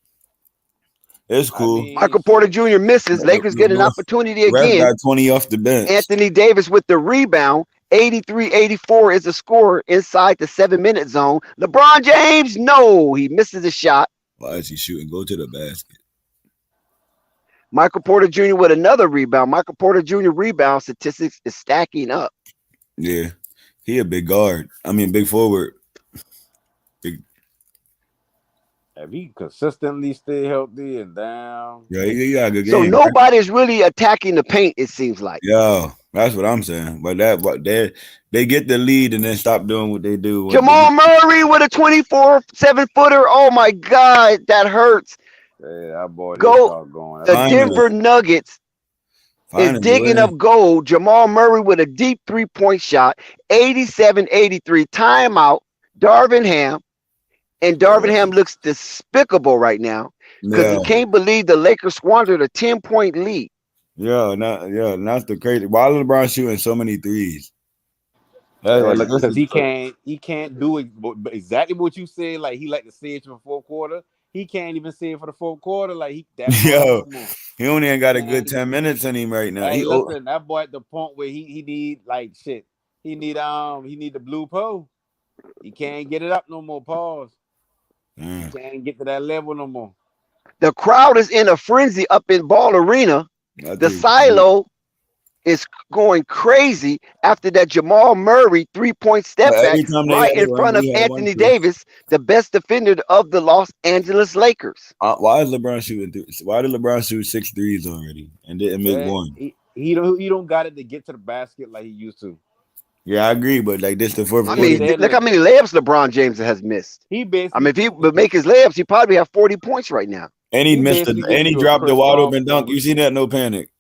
It's cool. I mean, Michael Porter Jr. misses. Lakers get an opportunity again. Got 20 off the bench. Anthony Davis with the rebound. 83-84 is the score inside the 7-minute zone. LeBron James, no, he misses a shot. Why is he shooting? Go to the basket. Michael Porter Jr. with another rebound. Michael Porter Jr. rebound statistics is stacking up. Yeah, he a big guard. I mean, big forward. If he consistently stay healthy and down. Yeah, he got a good game. So nobody's really attacking the paint, it seems like. Yeah, that's what I'm saying. But they get the lead and then stop doing what they do. Jamal Murray with a 7-footer. Oh my God, that hurts. Hey, that boy going. The Denver Nuggets is digging up gold. Jamal Murray with a deep 3-point shot. 87-83. Timeout. Darvin Ham. And Darvin Ham looks despicable right now because he can't believe the Lakers squandered a 10-point lead. That's the crazy. Why is LeBron shooting so many threes? Because he can't do it exactly what you said. Like he like to say it for the fourth quarter. He can't even say it for the fourth quarter. Like he only ain't got a good 10 minutes in him right now. Hey, listen, that boy at the point where he need like shit. He need the blue pole. He can't get it up no more. Pause. He can't get to that level no more. The crowd is in a frenzy up in Ball Arena. The silo is going crazy after that Jamal Murray 3-point step back right in front of Anthony Davis, the best defender of the Los Angeles Lakers. Why is LeBron shooting? Why did LeBron shoot 6 threes already and didn't make one? He don't got it to get to the basket like he used to. Yeah, I agree, but like this the fourth. I mean, look how many layups LeBron James has missed. If he would make his layups, he probably have 40 points right now. And he dropped the wide open dunk. You see that? No panic.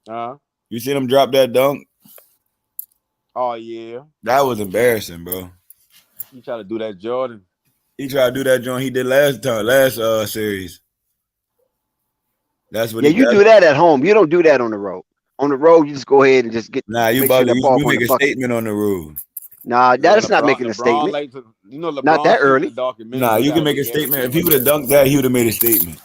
You seen him drop that dunk? Oh yeah, that was embarrassing, bro. He tried to do that, Jordan. He tried to do that joint he did last series. That's what. Yeah, you do that at home. You don't do that on the road. On the road, you just go ahead and just get. Nah, you make a statement on the road. Nah, that's not making a statement. LeBron not that early. Nah, you can make a statement. If he would have dunked that, he would have made a statement.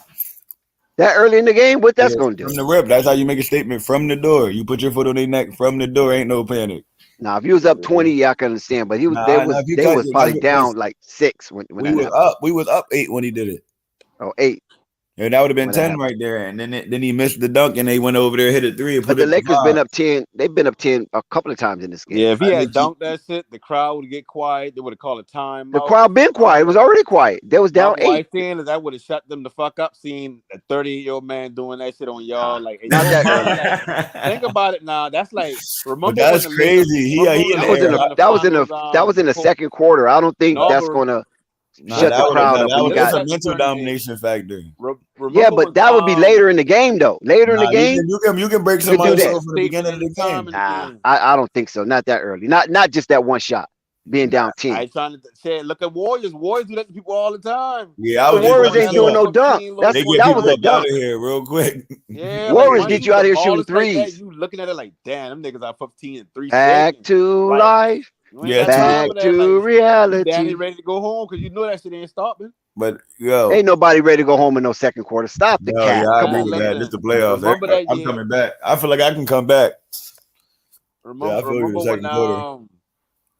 That early in the game, what that's Yeah, gonna do? from the rip. That's how you make a statement from the door. You put your foot on their neck from the door. Ain't no panic. Now, if he was up 20, yeah, I can understand. But Nah, if you they cut, was probably down like 6 when we that was happened. up. We was up 8 when he did it. Oh, 8. And that would have been When that 10 happened. right there. And then he missed the dunk and they went over there, hit a 3 and But put the it Lakers 5. been up 10. They've been up 10 a couple of times in this game. Yeah, if he had dunked that shit, the crowd would get quiet. They would have called a timeout. The crowd been quiet. It was already quiet. They was down My wife 8. saying that would have shut them the fuck up. Seeing a 38-year-old man doing that shit on y'all, like Not that like, think about it now. That's like remember But that's when the crazy. Lakers, That was in the second quarter. I don't think that's gonna shut the crowd up. That's a mental domination factor. Yeah, but that would be later in the game, though. Later in the game, you can break somebody off from the beginning of the game. Nah, I don't think so. Not that early. Not just that one shot. Being down 10. I ain't trying to say, look at Warriors. Warriors do that to people all the time. Yeah, the Warriors ain't doing no dunk. That was a dunk. Out of here real quick. Yeah, Warriors like, get you out here shooting like threes. that, you looking at it like, damn, them niggas are 15 and 3. Back to life. Yeah, back to reality. Danny ready to go home because you know that shit ain't stopping. But yo, ain't nobody ready to go home in no second quarter. Stop the cap. Yeah, I Come agree on, with man. that. This the playoffs. I'm coming back. I feel like I can come back. Remember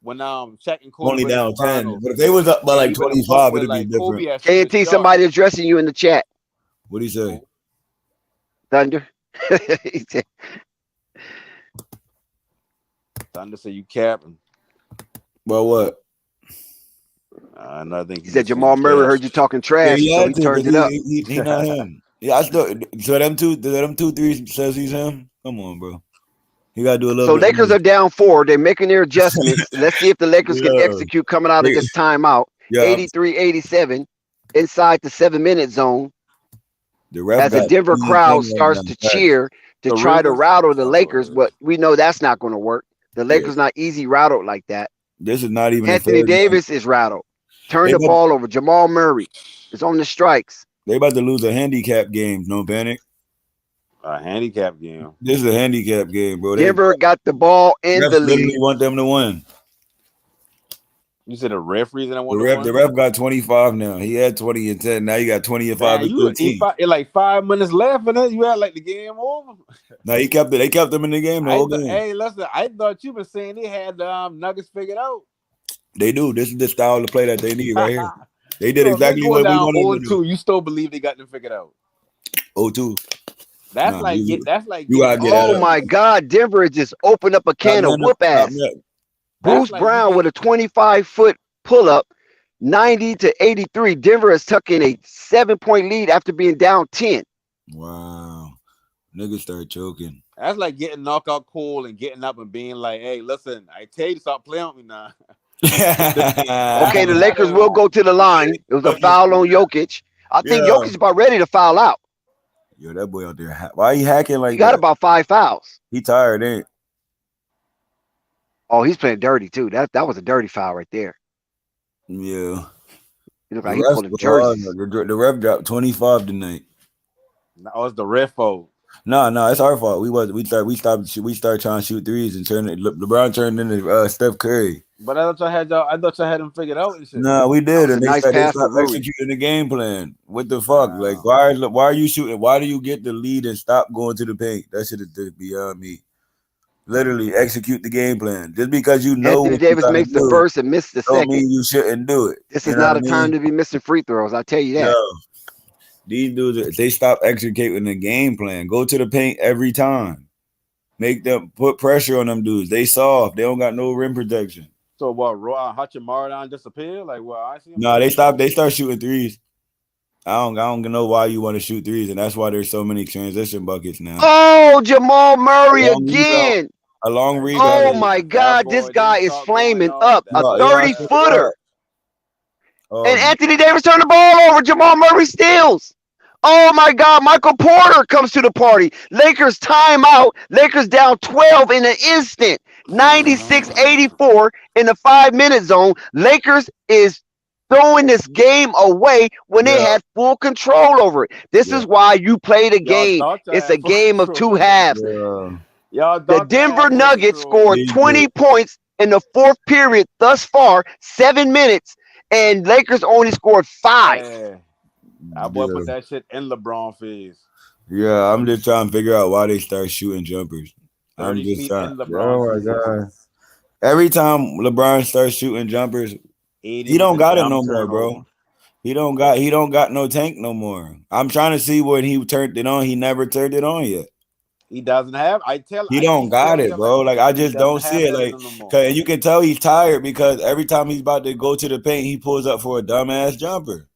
when Shaq and Kobe only down 10, finals, but if they was up by like 25, it'd be different. KT, somebody addressing you in the chat. What do you say? Thunder. Thunder say you capping. Well, what? Nothing. He said Jamal Murray heard you talking trash, so he turned it up. He not him. Yeah, I still. So them two threes says he's him. Come on, bro. He got to do a little. So Lakers are down 4. They're making their adjustments. Let's see if the Lakers can execute coming out of this timeout. 83-87 inside the 7-minute zone. As the Denver crowd starts to cheer to try to rattle the Lakers, but we know that's not going to work. The Lakers not easy rattled like that. This is not even Anthony Davis is rattled. Turn the ball over. Jamal Murray is on the strikes. They about to lose a handicap game. No panic. A handicap game. This is a handicap game, bro. Denver got the ball in the lead. Want them to win. You said the referees and I want the ref got 25 now. He had 20 and 10. Now you got 20 and 5 and 13. Like 5 minutes left, and then you had like the game over. No, he kept it. They kept them in the game the whole game. Hey, listen, I thought you were saying they had Nuggets figured out. They do. This is the style of play that they need right here. They did exactly what we wanted to do. You still believe they got them figured out? 0-2. That's oh my God, Denver just opened up a can of whoop ass. Bruce Brown with a 25-foot pull-up, 90-83. Denver is tucking a 7-point lead after being down 10. Wow. Niggas start choking. That's like getting knockout cool and getting up and being like, hey, listen, I tell you to stop playing with me now. Okay, the Lakers will go to the line. It was a foul on Jokic. I think Jokic is about ready to foul out. Yo, that boy out there, why he hacking like that? He got about 5 fouls. He tired, ain't? Oh, he's playing dirty too. That was a dirty foul right there. Yeah. He looked like he pulled the jersey. The ref dropped 25 tonight. No, it's the ref fault. No, it's our fault. We started trying to shoot threes and LeBron turned into Steph Curry. But I thought y'all had him figured out. No, we did, and nice they stopped executing the game plan. What the fuck? Wow. Like, why are you shooting? Why do you get the lead and stop going to the paint? That shit is beyond me. Literally execute the game plan. Just because you know Anthony Davis makes the first and missed the second, mean you shouldn't do it. This is not a time to be missing free throws. I'll tell you that. No. These dudes, they stop executing the game plan. Go to the paint every time. Make them put pressure on them dudes. They soft. They don't got no rim protection. So what? Hachimura disappear? Like what? I see. No, they start shooting threes. I don't know why you want to shoot threes, and that's why there's so many transition buckets now. Oh, Jamal Murray again. A long rebound. Oh my God, this guy is flaming up. A 30-footer. And Anthony Davis turned the ball over. Jamal Murray steals. Oh my God, Michael Porter comes to the party. Lakers timeout. Lakers down 12 in an instant. 96-84 in the 5-minute zone. Lakers is throwing this game away when they had full control over it. This is why you play the game. It's a game of 2 halves. The Denver Nuggets scored 20 points in the 4th period thus far, 7 minutes, and Lakers only scored 5. I boy put that shit in LeBron face. Yeah, I'm just trying to figure out why they start shooting jumpers. I'm 30 just feet trying. in LeBron Oh my season. god! Every time LeBron starts shooting jumpers, 80 he with don't the got it dumb no more, turnover. bro. He don't got no tank no more. I'm trying to see when he turned it on. He never turned it on yet. He doesn't have. He I don't keep got telling it, you, like bro. Like I he just doesn't don't see have it. that in Like, him no more. and you can tell he's tired because every time he's about to go to the paint, he pulls up for a dumbass jumper.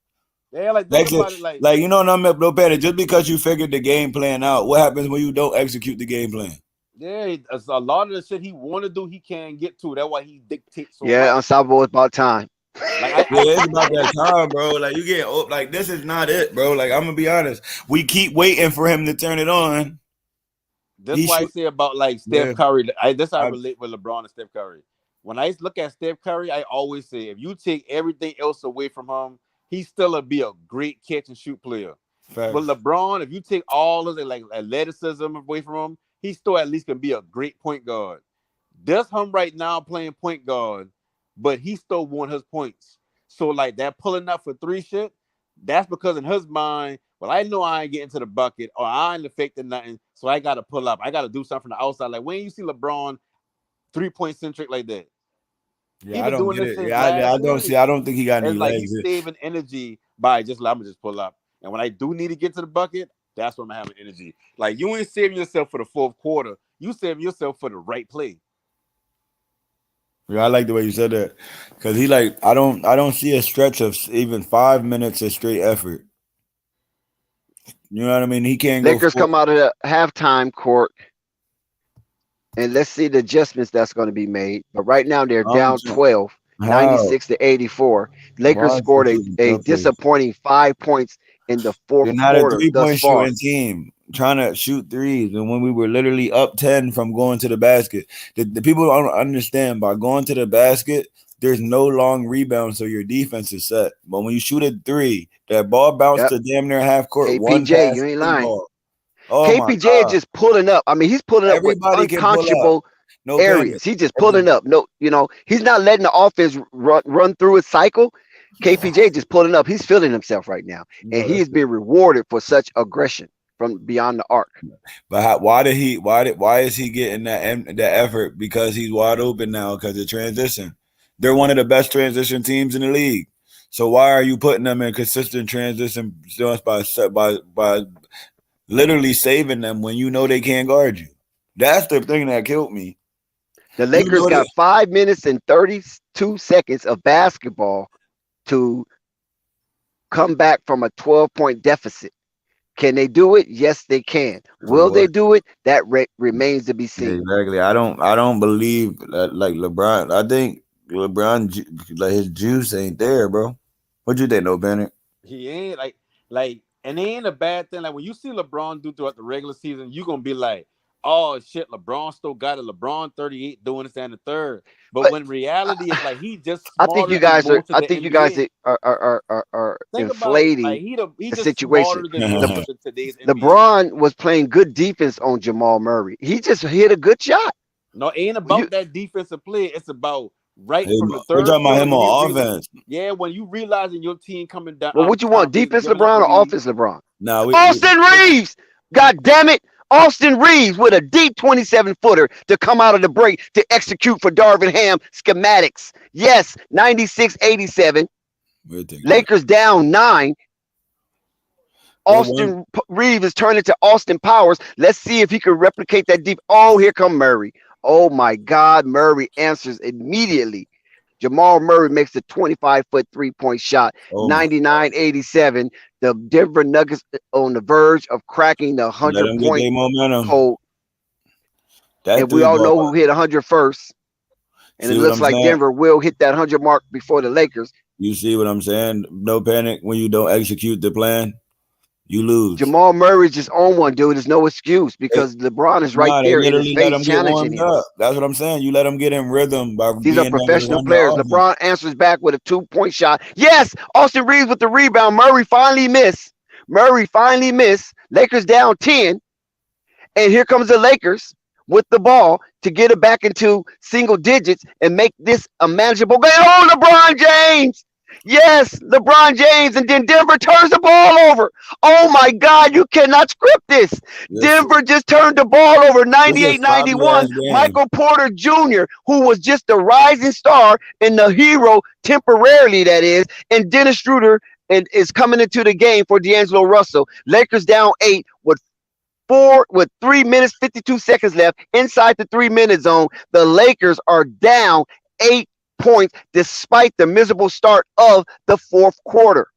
Yeah, like think That's about it. it. Like Like you know, no better. Just because you figured the game plan out, what happens when you don't execute the game plan? yeah, it's a lot of the shit he want to do, he can't get to. That's why he dictates so Yeah, much. Unstoppable is about time. Like I Yeah, it's see, about that time, bro. Like you get like this is not it, bro. Like I'm gonna be honest. We keep waiting for him to turn it on. that's He why I should. say about like Steph Yeah. Curry. I I, relate with LeBron and Steph Curry. When I look at Steph Curry, I always say if you take everything else away from him, he still a be a great catch and shoot player. But facts. LeBron, if you take all of the like athleticism away from him, he still at least can be a great point guard. There's him right now playing point guard, but he still won his points. So like that pulling up for three shit, that's because in his mind, well, I know I ain't getting to the bucket or I ain't affecting nothing, so I gotta pull up. I gotta do something from the outside. Like when you see LeBron 3-point centric like that, Yeah, he I been don't doing get this it. since Yeah, last I don't year. see. I don't think he got any It's like legs. he's saving energy by just let me just pull up. And when I do need to get to the bucket, that's when I'm having energy. Like you ain't saving yourself for the fourth quarter. You saving yourself for the right play. Yeah, I like the way you said that because he like I don't see a stretch of even 5 minutes of straight effort. You know what I mean? He can't go Lakers full. come out of the halftime court, and let's see the adjustments that's going to be made. But right now they're I'm down trying, 12, how? 96 to 84. Lakers Why is he scored shooting a jumpers? disappointing 5 points in the They're fourth not a quarter thus 3 point far. shooting team trying to shoot threes. And when we were literally up 10 from going to the basket, the people don't understand by going to the basket, there's no long rebound, so your defense is set. But when you shoot a three, that ball bounced Yep. to damn near half court, one KPJ, pass, you ain't three lying. ball. Oh my KPJ is God. just pulling up. I mean, he's pulling up with Everybody can pull up. unconscionable No panic. areas. He's just Every pulling up. No, he's not letting the offense run through his cycle. KPJ just pulling up. He's feeling himself right now, and no, he that's is being rewarded for such aggression from beyond the arc. but why is he getting that effort? Because he's wide open now because of transition. They're one of the best transition teams in the league. So why are you putting them in consistent transition just by literally saving them when you know they can't guard you? That's the thing that killed me. The You Lakers know that got 5 minutes and 32 seconds of basketball to come back from a 12-point deficit. Can they do it? Yes, they can. for Will they what? do it? That remains to be seen. Exactly. I don't believe that like LeBron. I think like his juice ain't there, bro. What you think, no Bennett? He ain't like, and it ain't a bad thing. Like when you see LeBron do throughout the regular season, you gonna be like, oh shit, LeBron still got it. LeBron 38 doing this and the third. But But when reality is like he just I think smarter you than guys are. most of I the think you guys NBA. are Think about it. Like inflating he the just situation. smarter than most of the today's NBA. LeBron was playing good defense on Jamal Murray. He just hit a good shot. No, it ain't You, about that defensive play. It's about right from the We're third talking about quarter him when you on real offense. yeah, when you realizing your team coming down, well, what you trying want, to be defense giving up LeBron or lead. offense LeBron? Nah, Austin Reeves. God damn it. Austin Reeves with a deep 27-footer to come out of the break to execute for Darvin Ham schematics. Yes, 96-87. we'll take that. Lakers down 9. Well, one, Austin Reeves is turning to Austin Powers. Let's see if he can replicate that deep. Oh, here come Murray. Oh my God, Murray answers immediately. Jamal Murray makes the 25-foot 3-point shot, oh my, 99-87. The Denver Nuggets on the verge of cracking the let 100 him get point their momentum. code. That And we three all ball. know who hit 100 first. And it See what looks I'm like saying? Denver will hit that 100 mark before the Lakers. You see what I'm saying? No panic when you don't execute the plan, you lose. Jamal Murray's just on one, dude. There's no excuse because LeBron is right Nah, they there in his literally let face him get challenging warmed him. up. That's what I'm saying. You let him get in rhythm by These are being able to professional run the players. offense. LeBron answers back with a 2-point shot. Yes, Austin Reeves with the rebound. Murray finally missed. Lakers down 10. And here comes the Lakers with the ball to get it back into single digits and make this a manageable game. Oh, LeBron James. Yes, LeBron James, and then Denver turns the ball over. Oh my God, you cannot script this. Denver just turned the ball over This is sloppy 98-91. ass game. Michael Porter Jr., who was just the rising star and the hero temporarily, that is, and Dennis Schroeder is coming into the game for D'Angelo Russell. Lakers down 8 with 3 minutes 52 seconds left inside the 3-minute zone. The Lakers are down 8 points despite the miserable start of the fourth quarter.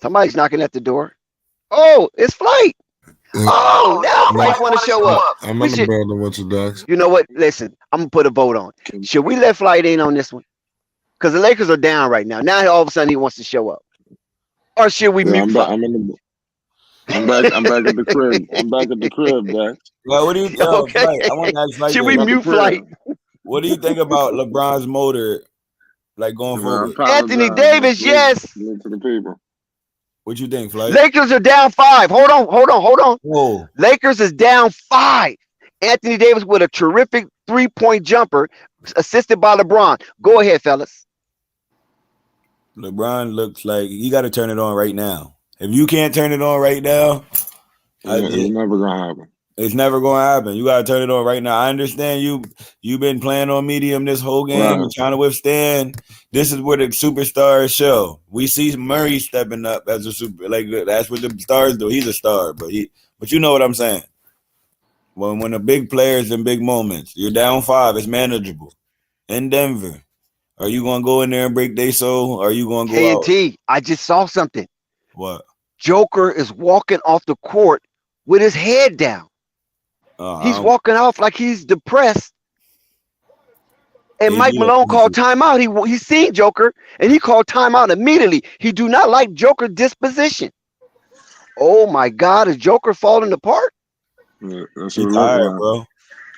Somebody's knocking at the door. Oh, it's Flight. Oh, now Flight want to show up. I'm in the building with you, Dax. You know what? Listen, I'm gonna put a vote on. Should we let Flight in on this one? Because the Lakers are down right now. Now all of a sudden he wants to show up. Or should we mute Flight? I'm back at the crib. I'm back at the crib, Dax. Well, what do you Okay. Flight, I want to ask Flight Should this. we mute Flight? What do you think about LeBron's motor, like going forward? Anthony Davis, yes. To the people. What you think, Flight? Lakers are down 5. Hold on. Whoa. Lakers is down 5. Anthony Davis with a terrific 3-point jumper, assisted by LeBron. Go ahead, fellas. LeBron looks like he got to turn it on right now. If you can't turn it on right now, It's never gonna happen. It's never gonna happen. You gotta turn it on right now. I understand you've been playing on medium this whole game and trying to withstand. This is where the superstars show. We see Murray stepping up as a super, like that's what the stars do. He's a star, but you know what I'm saying. When the big players in big moments, you're down 5, it's manageable. In Denver, are you gonna go in there and break their soul? Or are you gonna go out? KNT, I just saw something. What? Joker is walking off the court with his head down. He's walking off like he's depressed. And Mike Malone called timeout. He seen Joker and he called timeout immediately. He do not like Joker's disposition. Oh my God, is Joker falling apart? Yeah, that's what it look like, bro.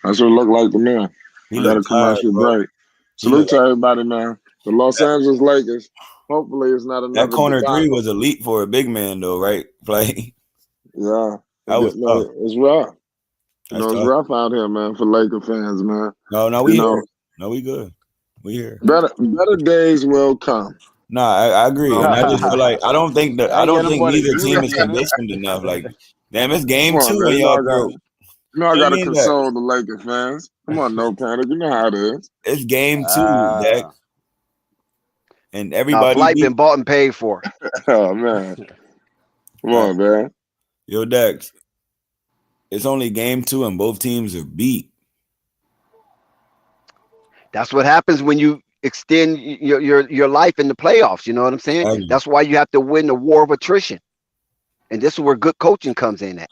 That's what it look like to me. He got a look tired, commercial bro. break. Salute to everybody, man. The Los Angeles Lakers. Hopefully, it's not another. That corner debacle. 3 was a leap for a big man, though, right? Like, Yeah, that was tough. it's rough. That's It's tough. rough out here, man, for Laker fans, man. No, we You know, here. No, we good. We here. better days will come. Nah, I agree. And I just feel like I don't think neither team is conditioned enough. Like, damn, it's game Come on, 2 man. and You know y'all broke. I gotta mean, console the Laker fans. Come on, no panic. You know how it is. It's game 2, Dex. And everybody Flight been bought and paid for. Oh man, come on, man. Yo, Dex. It's only game 2 and both teams are beat. That's what happens when you extend your life in the playoffs. You know what I'm saying? That's why you have to win the war of attrition. And this is where good coaching comes in at.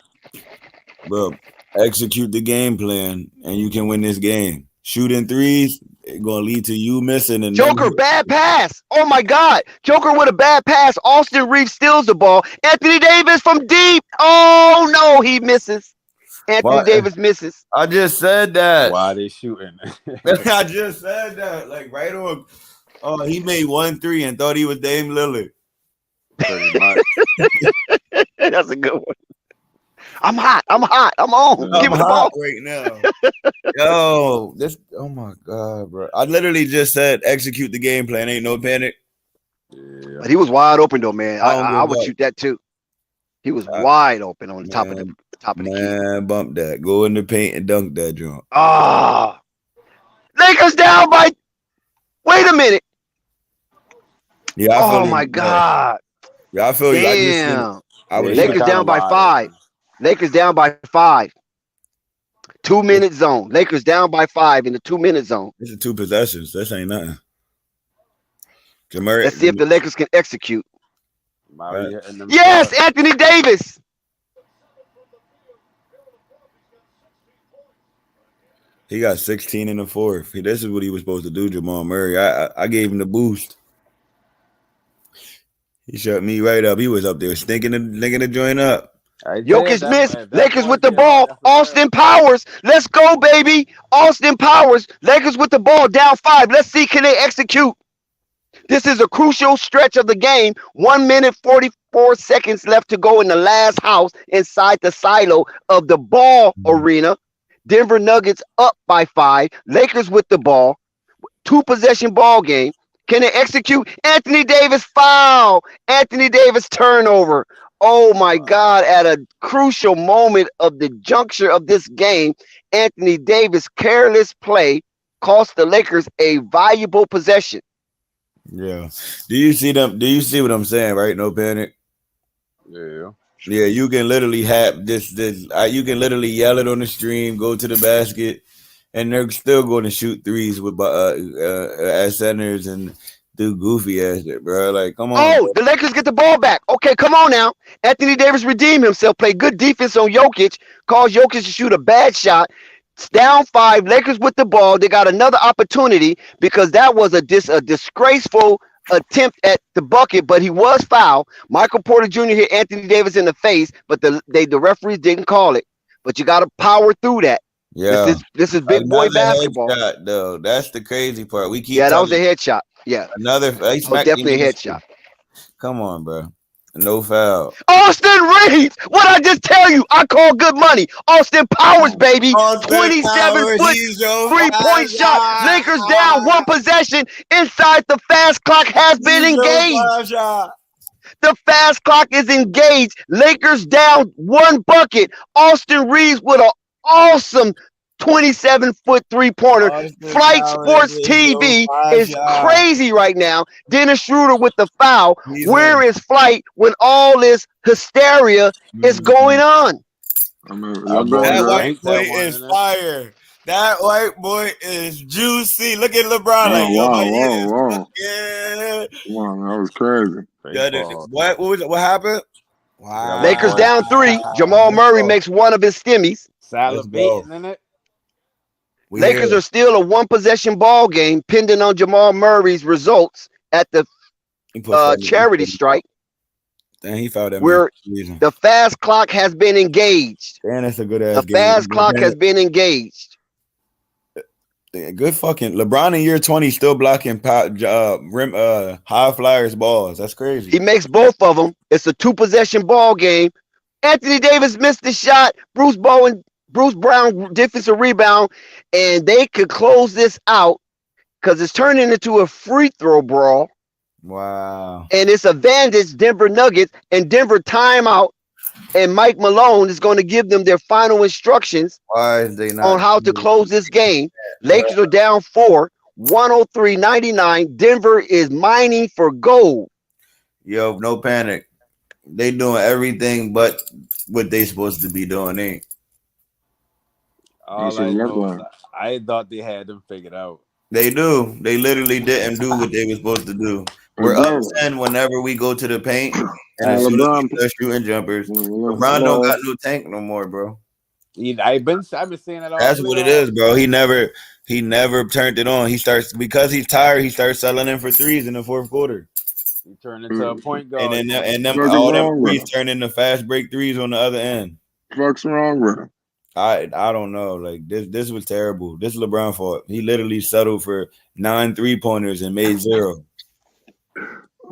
Bro, execute the game plan and you can win this game. Shooting threes, it's gonna lead to you missing. And Joker, bad pass. Oh my God. Joker with a bad pass. Austin Reeves steals the ball. Anthony Davis from deep. Oh no, he misses. Anthony Davis misses. I just said that. Why they shooting? I just said that. Like right on. Oh, he made 1-3 and thought he was Dame Lillard. Pretty much. That's a good one. I'm hot. I'm on. Give me the ball right now. Yo, oh my God, bro. I literally just said execute the game plan. Ain't no panic. Yeah. But he was wide open though, man. I would up. shoot that too. He was wide open on the top of the key. Man, bump that. Go in the paint and dunk that joint. Ah, Lakers down by. Wait a minute. Yeah. Oh my God. Yeah, I feel you. Damn. Lakers down by 5. Lakers down by 5. 2-minute zone. Lakers down by 5 in the 2-minute zone. This is 2 possessions. This ain't nothing. Let's see if the Lakers can execute. Right. Yes, Anthony Davis. He got 16 in the fourth. This is what he was supposed to do, Jamal Murray. I gave him the boost. He shut me right up. He was up there stinking the joint up. Jokic missed. Lakers with the ball. Austin Powers. Let's go, baby. Austin Powers. Lakers with the ball down 5. Let's see, can they execute? This is a crucial stretch of the game. 1 minute, 44 seconds left to go in the last house inside the silo of the ball arena. Denver Nuggets up by 5. Lakers with the ball. 2-possession ball game. Can they execute? Anthony Davis foul. Anthony Davis turnover. Oh my God. At a crucial moment of the juncture of this game, Anthony Davis' careless play cost the Lakers a valuable possession. Yeah. Do you see them? Do you see what I'm saying? Right? No panic. Yeah. Yeah, you can literally have this. You can literally yell it on the stream, go to the basket, and they're still going to shoot threes with as centers and do goofy ass shit, bro. Like, come on, Oh, bro. the Lakers get the ball back. Okay, come on now. Anthony Davis redeemed himself, played good defense on Jokic, caused Jokic to shoot a bad shot. It's down 5. Lakers with the ball. They got another opportunity because that was a disgraceful attempt at the bucket, but he was fouled. Michael Porter Jr. hit Anthony Davis in the face, but the referees didn't call it. But you got to power through that. Yeah, This is big boy another basketball. headshot though. That's the crazy part. We keep Yeah, that was a telling headshot. Yeah, another. that was definitely a headshot. Come on, bro. No foul. Austin Reeves! What I just tell you? I call good money. Austin Powers, baby. 27-foot three-point shot. Lakers down 1 possession. Inside the fast clock has been engaged. The fast clock is engaged. Lakers down 1 bucket. Austin Reeves with an awesome 27-foot three-pointer. Flight Sports TV is crazy right now. Dennis Schroeder with the foul. Where is Flight when all this hysteria is going on? I mean, That LeBron boy That got white ranked boy that one, is isn't it? fire. That white boy is juicy. Look at LeBron, like, yo, my wow. yeah. Wow, that was crazy. What happened? Wow. Lakers down 3. Jamal Murray makes one of his stimmies. Salivating, isn't it? Lakers are still a 1-possession ball game, pending on Jamal Murray's results at the charity strike, And he fouled that where man. the fast clock has been engaged. And that's a good ass The game. fast clock has been engaged. Good fucking LeBron in year 20 still blocking rim high flyers balls. That's crazy. He makes both of them. It's a 2-possession ball game. Anthony Davis missed the shot. Bruce Brown defensive rebound, and they could close this out because it's turning into a free throw brawl. Wow. And it's advantage Denver Nuggets, and Denver timeout, and Mike Malone is going to give them their final instructions Why is they not on how to close this game. Lakers are down 4, 103-99. Denver is mining for gold. Yo, no panic. They doing everything but what they supposed to be doing. Ain't. All That's I what it looked know like. is I thought they had them figured out. They do. They literally didn't do what they were supposed to do. We're up 10 whenever we go to the paint, and as soon as we start shooting jumpers, LeBron don't got no tank no more, bro. I've been saying that all. That's what it is, bro. He never turned it on. He starts because he's tired. He starts selling in for threes in the fourth quarter. He turned into a point guard, and then all them threes turn into fast break threes on the other end. What's wrong with him? I don't know. Like this was terrible. This is LeBron fault. He literally settled for 9 3-pointers and made 0.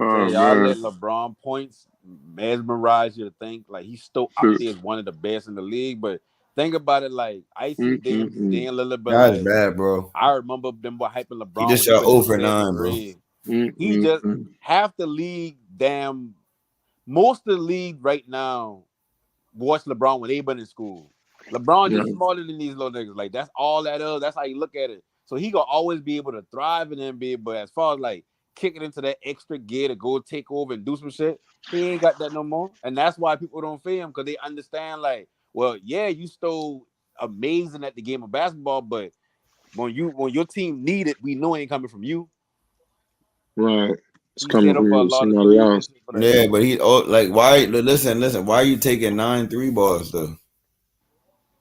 Y'all let LeBron points mesmerize you to think like he's still up there as one of the best in the league. But think about it, like I see Dan Lillard, but that's bad, bro. I remember them hyping LeBron. He just shot 0 for 9, bro. He just half the league, most of the league right now watch LeBron when they been in school. LeBron just smarter than these little niggas. Like that's all that is. That's how you look at it. So he gonna always be able to thrive in the NBA. But as far as like kicking into that extra gear to go take over and do some shit, he ain't got that no more. And that's why people don't fear him because they understand like, well, yeah, you still amazing at the game of basketball, but when your team need it, we know it ain't coming from you. Right. It's coming from somebody else. Yeah, but like why? Listen. Why are you taking 9 3-balls though?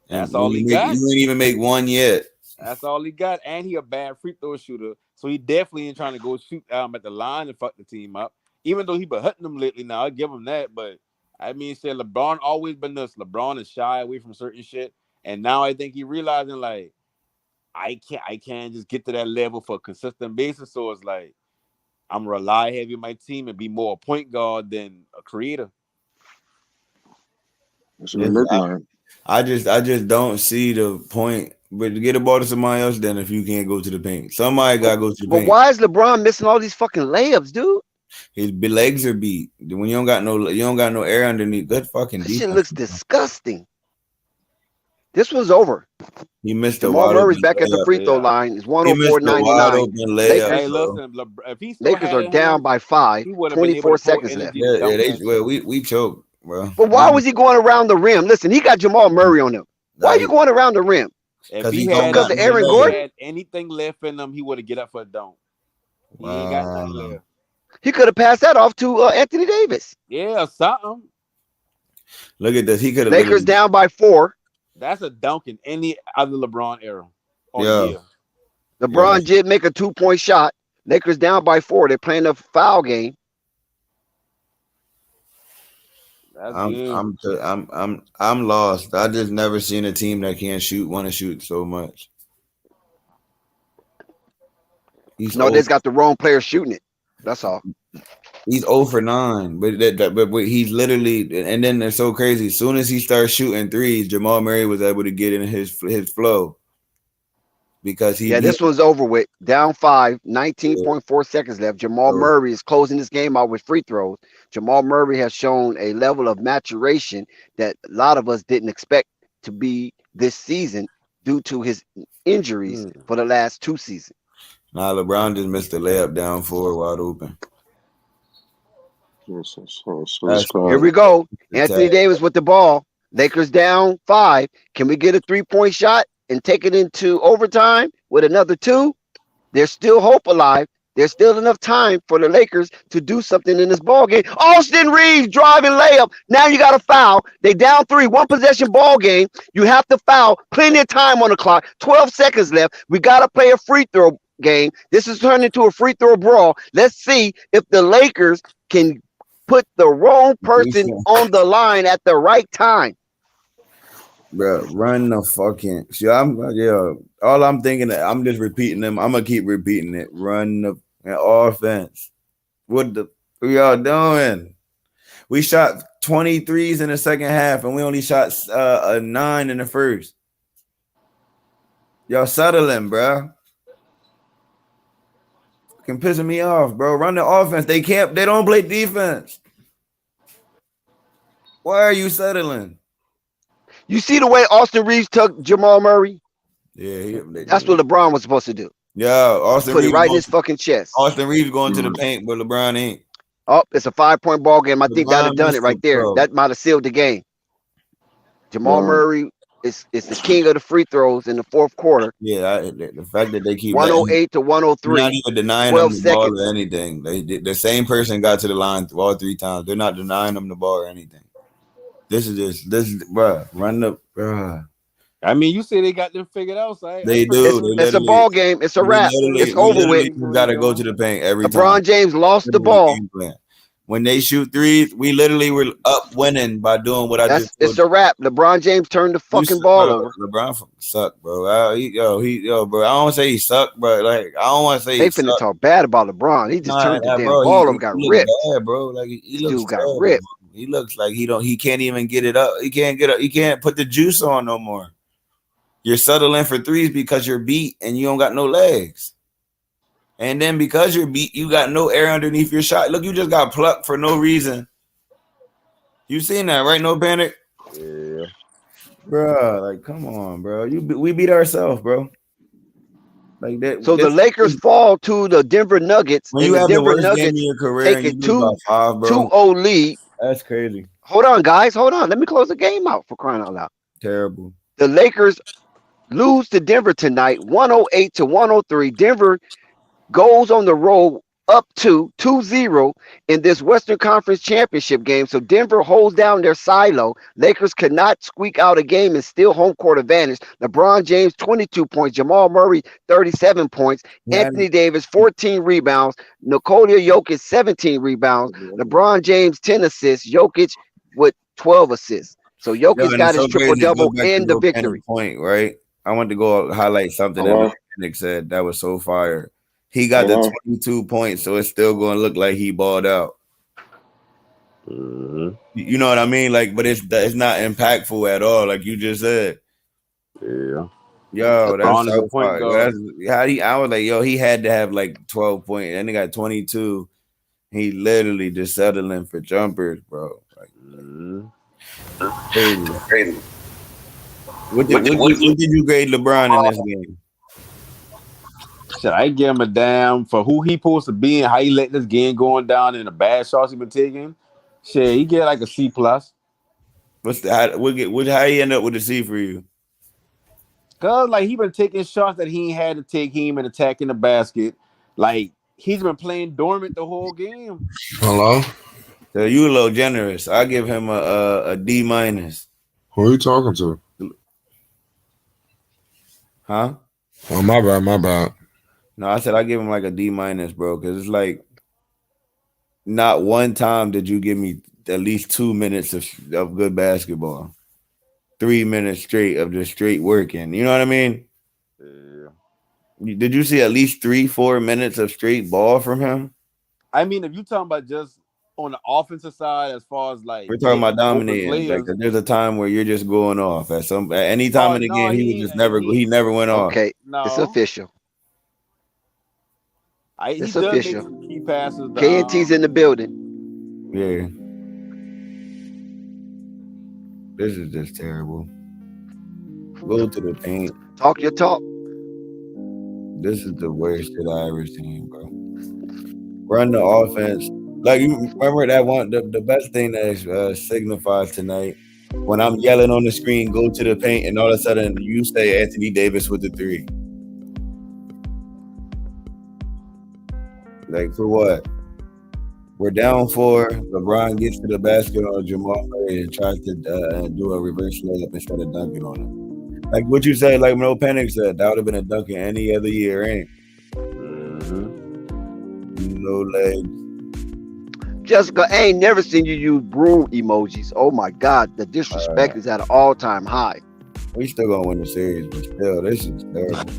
That's all he got. You didn't even make one yet. That's all he got, and he a bad free throw shooter, so he definitely ain't trying to go shoot at the line and fuck the team up. Even though he been hurting them lately, now I give him that. But I mean, said LeBron always been this. LeBron is shy away from certain shit, and now I think he realizing like I can't just get to that level for a consistent basis. So it's like I'm rely heavy on my team and be more a point guard than a creator. That's what it look like. I just don't see the point. But to get the ball to somebody else, then if you can't go to the paint, somebody gotta go to the But paint. why is LeBron missing all these fucking layups, dude? His legs are beat. When you don't got no air underneath. Good fucking That shit defense. looks disgusting. This one's over. He missed a Jamal wide Murray's open back at the layup. free throw line. It's He missed a wide 104-99. open layup. Lakers, Hey, bro. listen, if he still Lakers had are it in down him, by 5. he would have been able 24 to pull seconds left. energy to dunk that shit. We choked, bro. But why was he going around the rim? Listen, he got Jamal Murray on him. Why are you going around the rim? If he he don't had, got Because of no Aaron leg. Gordon? had anything left in him, he would have get up for a dunk. He ain't got nothing left. He could have passed that off to Anthony Davis. Yeah, something. Look at this. He could have Lakers down by 4. That's a dunk in any other LeBron era. Yeah. Year. LeBron did make a 2-point shot. Lakers down by 4. They're playing a foul game. That's I'm lost. I just never seen a team that can't want to shoot so much. They just got the wrong player shooting it. That's all. He's 0 for 9, but he's literally, and then it's so crazy. As soon as he starts shooting threes, Jamal Murray was able to get in his flow because this one's over with. Down 5, 19.4 seconds left. Jamal Murray is closing this game out with free throws. Jamal Murray has shown a level of maturation that a lot of us didn't expect to be this season due to his injuries for the last 2 seasons. Nah, LeBron just missed a layup down 4 wide open. Here we go. Anthony Davis with the ball. Lakers down 5. Can we get a 3-point shot and take it into overtime with another 2? There's still hope alive. There's still enough time for the Lakers to do something in this ball game. Austin Reeves driving layup. Now you got to foul. They down 3, 1 possession ball game. You have to foul. Plenty of time on the clock. 12 seconds left. We got to play a free throw game. This is turned into a free throw brawl. Let's see if the Lakers can put the wrong person on the line at the right time. Bro, run the fucking. See, all I'm thinking, I'm just repeating them. I'm gonna keep repeating it. Run the offense. What y'all doing? We shot 23s in the second half, and we only shot 9 in the first. Y'all settling, bro. Fucking pissing me off, bro. Run the offense. They don't play defense. Why are you settling? You see the way Austin Reeves took Jamal Murray? Yeah, that's what LeBron was supposed to do. Yeah, Austin put Reeves it right in his fucking chest. Austin Reeves going to the paint, but LeBron ain't. Oh, it's a 5-point ball game. I think that'd have done it right there. That might have sealed the game. Jamal Murray is the king of the free throws in the fourth quarter. Yeah, the fact that they keep 108 to 103. Not even denying them the ball or anything. The same person got to the line all 3 times. They're not denying them the ball or anything. This is bro. Run the bro. I mean, you say they got them figured out, so they do. It's a ball game. It's a wrap. It's over with. You got to go to the paint every time. LeBron James lost the ball. When they shoot threes, we literally were up winning by doing what I just. It's a wrap. LeBron James turned the fucking ball over. LeBron sucked, bro. Bro. I don't want to say he sucked, but like I don't want to say they finna talk bad about LeBron. He just turned the damn ball over, got ripped. Bad, bro. Like he looks got ripped. He looks like he can't even get it up. He can't get up. He can't put the juice on no more. You're settling for threes because you're beat and you don't got no legs. And then because you're beat, you got no air underneath your shot. Look, you just got plucked for no reason. You seen that, right? No panic? Yeah. Bro, like, come on, bro. We beat ourselves, bro. Like that. So the Lakers fall to the Denver Nuggets. When you have the worst game of your career, take a 2-0 lead. That's crazy. Hold on, guys. Hold on. Let me close the game out for crying out loud. Terrible. The Lakers lose to Denver tonight, 108 to 103. Denver goes on the road up to 2-0 in this Western Conference Championship game. So Denver holds down their silo. Lakers cannot squeak out a game and steal home court advantage. LeBron James, 22 points. Jamal Murray, 37 points. Anthony Davis, 14 rebounds. Nikola Jokic, 17 rebounds. LeBron James, 10 assists. Jokic with 12 assists. So Jokic got his triple-double and the victory. Point, right? I want to go highlight something that Nick said that was so fire. He got the 22 points, so it's still going to look like he balled out. You know what I mean? Like, but it's not impactful at all, like you just said. Yeah. Yo, that's LeBron is a so point far. Yo, guard. I was like, yo, he had to have like 12 points, and he got 22. He literally just settling for jumpers, bro. Like crazy. What did you grade LeBron in this game? Should I give him a damn for who he supposed to be and how he let this game going down and the bad shots he been taking? Shit, he get like a C plus. What's the how he end up with a C for you? Cause like he been taking shots that he ain't had to take. He ain't been attacking the basket. Like he's been playing dormant the whole game. Hello? So you a little generous. I give him a D minus. Who are you talking to? Huh? Oh, my bad. No, I said I give him like a D minus, bro, because it's like not one time did you give me at least 2 minutes of good basketball. 3 minutes straight of just straight working. You know what I mean? Yeah. Did you see at least 3-4 minutes of straight ball from him? I mean, if you talking about just on the offensive side, as far as like We're talking about getting open dominating. Like players. there's a time where you're just going off at any time in the No, game. He never went off. Okay, it's no. official. He It's does make official. some key passes. KNT's in the building. Yeah. This is just terrible. Go to the paint. Talk your talk. This is the worst shit I ever seen, bro. Run the offense. Like you remember that one, the best thing that signifies tonight when I'm yelling on the screen, go to the paint, and all of a sudden you say Anthony Davis with the 3. Like for what? We're down 4. LeBron gets to the basket on Jamal Murray and tries to do a reverse layup instead of dunking on him. Like what you said, like No Panic said, that would have been a dunk in any other year, ain't? No legs. Jessica, I ain't never seen you use broom emojis. Oh my God, the disrespect is at an all-time high. We still gonna win the series, but still, this is terrible.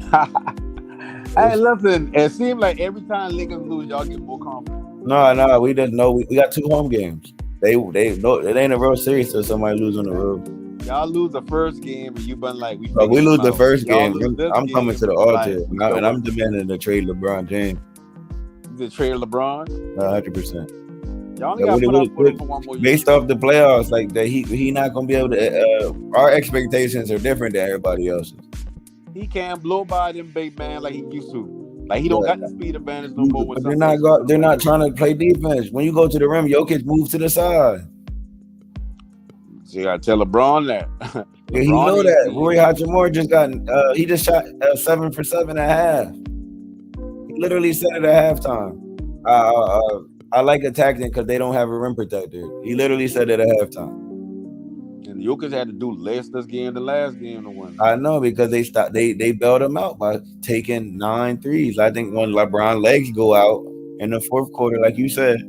Hey, listen, it seems like every time Lakers lose, y'all get more confident. No, we didn't know. We got 2 home games. They no, it ain't a real series till somebody lose on the road. Y'all lose the first game and you been like, we lose the first game. I'm game, coming to the altar, and I'm demanding to trade LeBron James. You trade LeBron? 100%. Y'all only got to put up for one more year. Based off the playoffs, like that, he not gonna be able to. Our expectations are different than everybody else's. He can't blow by them big man like he used to. Like he don't got the speed advantage no more. But they're not trying to play defense. When you go to the rim, Jokic moves to the side. So you gotta tell LeBron that. Yeah, he know that. Roy Hachimura just got he just shot 7 for 7 at half. He literally said it at halftime. I like attacking because they don't have a rim protector. He literally said it at halftime. And Jokic had to do less this game than last game to win. I know because they bailed him out by taking 9 threes. I think when LeBron legs go out in the fourth quarter, like you said,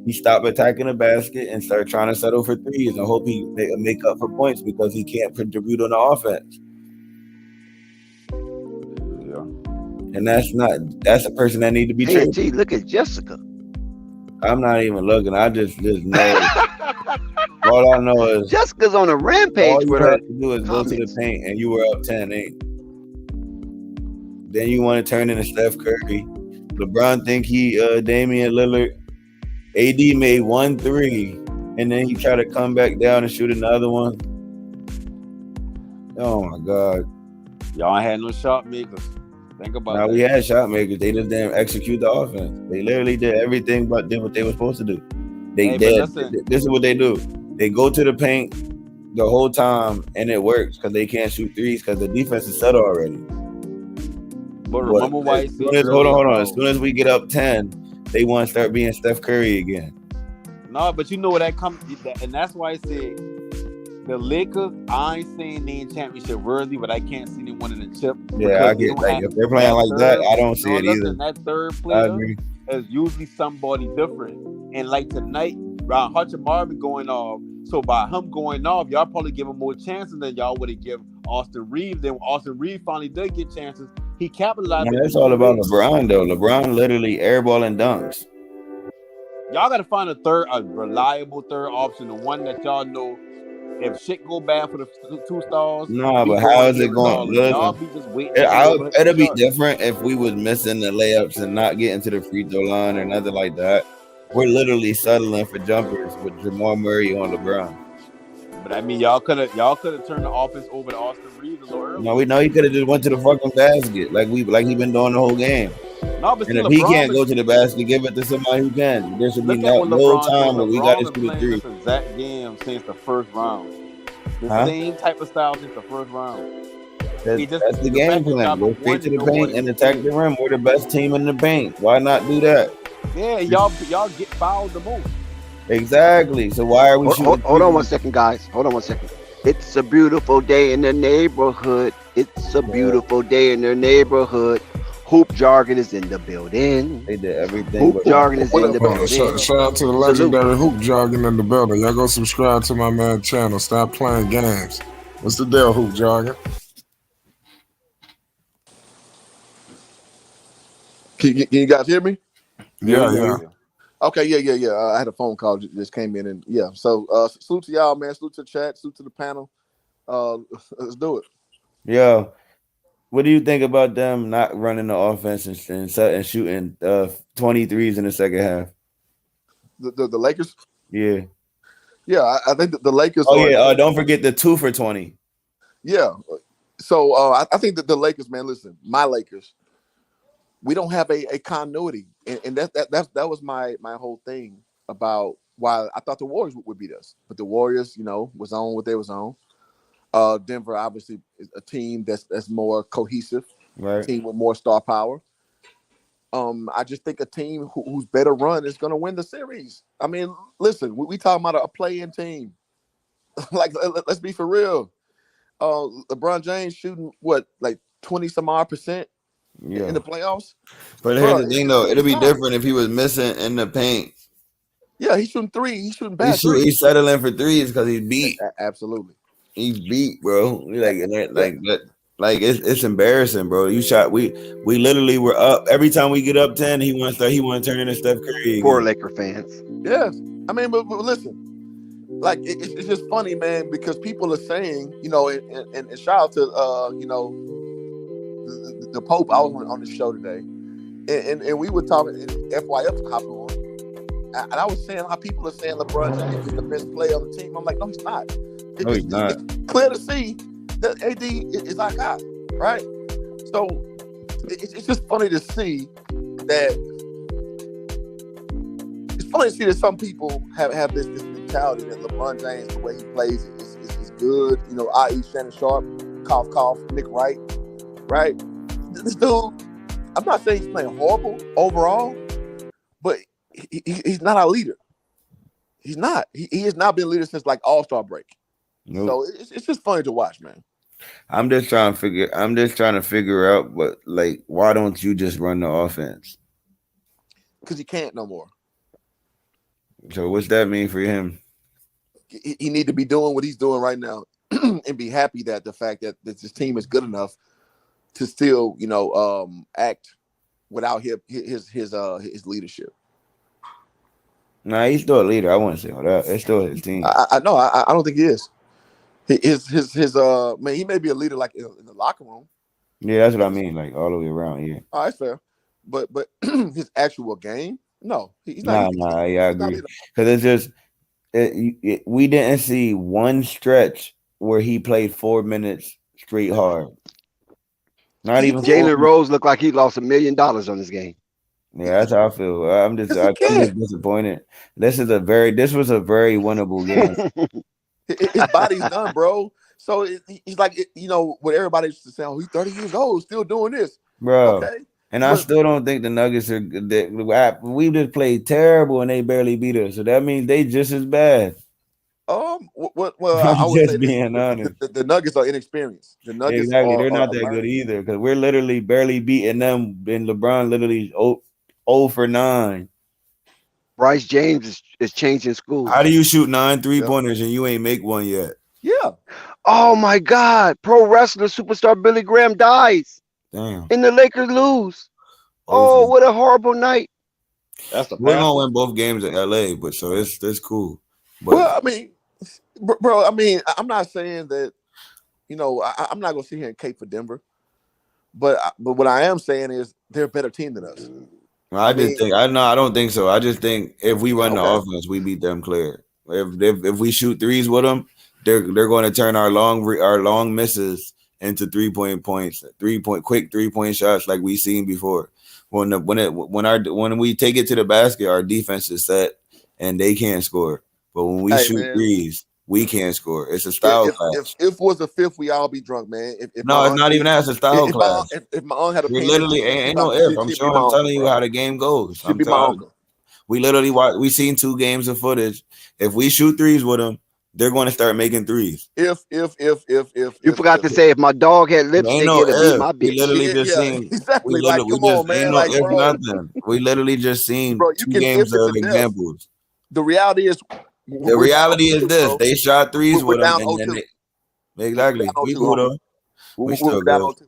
he stopped attacking the basket and started trying to settle for threes and hope he make up for points because he can't contribute on the offense. Yeah. And that's a person that need to be traded. Look at Jessica. I'm not even looking. I just know. All I know is Jessica's on a rampage with her. All you have to do is go to the paint, and you were up 10-8. Then you want to turn into Steph Curry. LeBron think he Damian Lillard. AD made 1 3, and then he tried to come back down and shoot another one. Oh my God! Y'all ain't had no shot makers. Think about that. We had shot makers. They just didn't execute the offense. They literally did everything but did what they were supposed to do. This is what they do. They go to the paint the whole time, and it works because they can't shoot threes because the defense is set already. But remember why he said hold on. As soon as we get up 10, they want to start being Steph Curry again. No, but you know where that comes, and that's why I said the Lakers. I ain't saying they ain't championship worthy, but I can't see them winning the chip. Yeah, I get like if they're playing like that, I don't see it either. That third player is usually somebody different, and like tonight, Ron Hachimura been going off. So by him going off, y'all probably give him more chances than y'all would have given Austin Reeves. Then Austin Reeves finally did get chances. He capitalized. That's all about LeBron, though. LeBron literally airball and dunks. Y'all got to find a reliable third option, the one that y'all know if shit go bad for the two stars, No, we but go how in is here it going? regardless. Y'all Listen, be just waiting to see who gonna hit it'll the be shot. different if we was missing the layups and not getting to the free throw line or nothing like that. We're literally settling for jumpers with Jamal Murray on LeBron. But I mean, y'all could have turned the offense over to Austin Reeves a little earlier. No, we know he could have just went to the fucking basket like he been doing the whole game. No, but And see, if he LeBron can't go to the basket, give it to somebody who can. There should be look at what no LeBron time doing. where we got to LeBron been shoot a playing three. this exact game since the first round. The Huh? same type of style since the first round. That's the game plan. Go straight to the paint and attack the rim. We're the best team in the paint. Why not do that? Yeah, y'all get fouled the most. Exactly. So why are we shooting? Hold on 1 second, guys. Hold on 1 second. It's a beautiful day in the neighborhood. It's a beautiful day in the neighborhood. Hoop jargon is in the building. They did everything. Hoop jargon is in the building. Shout out to the legendary hoop jargon in the building. Y'all go subscribe to my man channel. Stop playing games. What's the deal, hoop jargon? Can you guys hear me? Yeah. Okay, yeah. I had a phone call just came in, and yeah. So salute to y'all, man. Salute to the chat. Salute to the panel. Let's do it. Yo, what do you think about them not running the offense and shooting 23s in the second half? The Lakers. Yeah. Yeah, I think the Lakers. Oh yeah. Don't forget the 2 for 20. Yeah. So I think that the Lakers, man. Listen, my Lakers. We don't have a continuity, and that was my whole thing about why I thought the Warriors would beat us, but the Warriors, was on what they was on. Denver obviously is a team that's more cohesive, right? A team with more star power. I just think a team who's better run is going to win the series. I mean, listen, we talking about a play-in team. Like, let's be for real. LeBron James shooting what, like 20 some odd percent. Yeah. In the playoffs. But here's the thing, though. It'll be different if he was missing in the paint. Yeah, he's shooting three. He's shooting bad threes. He's settling for threes because he's beat. Absolutely. He's beat, bro. It's embarrassing, bro. You shot. We literally were up. Every time we get up 10, he want to turn into Steph Curry. Poor Laker fans. Yes. I mean, but listen, like it's just funny, man, because people are saying, and shout out to the Pope. I was on the show today, and we were talking. And FYF hopping on, and I was saying how people are saying LeBron James is the best player on the team. I'm like, no, he's not. He's not. It's clear to see that AD is our guy, right? So it's just funny to see that. It's funny to see that some people have this mentality that LeBron James, the way he plays, is good. I.e. Shannon Sharp, cough, Nick Wright. Right? This dude, I'm not saying he's playing horrible overall, but he's not our leader. He's not. He has not been a leader since like All-Star break. Nope. So it's just funny to watch, man. I'm just trying to figure out why don't you just run the offense? Because he can't no more. So what's that mean for him? He need to be doing what he's doing right now and be happy that the fact that this team is good enough to still, act without his leadership. Nah, he's still a leader. I wouldn't say all that. It's still his team. I know. I don't think he is. Man, he may be a leader like in the locker room. Yeah, that's what I mean. Like all the way around. Yeah. Oh, that's fair. But his actual game, no, he's not. Nah. Yeah, I agree. Because it's just we didn't see one stretch where he played 4 minutes straight hard. Not even Jalen Rose looked like he lost $1 million on this game. Yeah, that's how I feel. I'm just disappointed. This was a very winnable game. His body's done, bro. So he's like, what everybody used to say, he's 30 years old, still doing this, bro. Okay. And I still don't think the Nuggets are good. We just played terrible and they barely beat us. So that means they just as bad. Well, I would say being honest. The Nuggets are inexperienced. The Nuggets exactly. They're not that good either because we're literally barely beating them. And LeBron literally 0 for 9. Bryce James is changing schools. How do you shoot 9 3-pointers and you ain't make one yet? Yeah. Oh my God! Pro wrestler superstar Billy Graham dies. Damn. And the Lakers lose. Oh, what a horrible night. That's the We're path. gonna win both games in LA, but so it's cool. But Well, I mean, bro, I mean, I'm not saying that, I'm not gonna sit here and cape for Denver, but what I am saying is they're a better team than us. I just think I don't think so. I just think if we run the Okay. offense, we beat them clear. If we shoot threes with them, they're going to turn our long misses into 3-point points, quick 3-point shots like we seen before. When we take it to the basket, our defense is set and they can't score. But when we Hey, shoot man, threes, we can't score. It's a style clash. if was the fifth, we all be drunk, man. If No, my it's not even that. It's a style clash. if my aunt had a We're pen and literally paper, ain't no if. I'm she'd be my telling uncle, you bro. how the game goes. She'd be my uncle. We literally we seen 2 games of footage. If we shoot threes with them, they're going to start making threes. If You forgot to say if my dog had There ain't lipstick, no it'd be if. my We bitch. literally just seen. exactly. We Come just on, man. ain't no Like, if bro, nothing. We literally just seen bro, you 2 can games if it of to death. examples. The reality is, The reality is this: bro. they shot threes We're with them, down and then 0-2. exactly. We're We down 0-2, cool homie. though. We We're still down good. 0-2.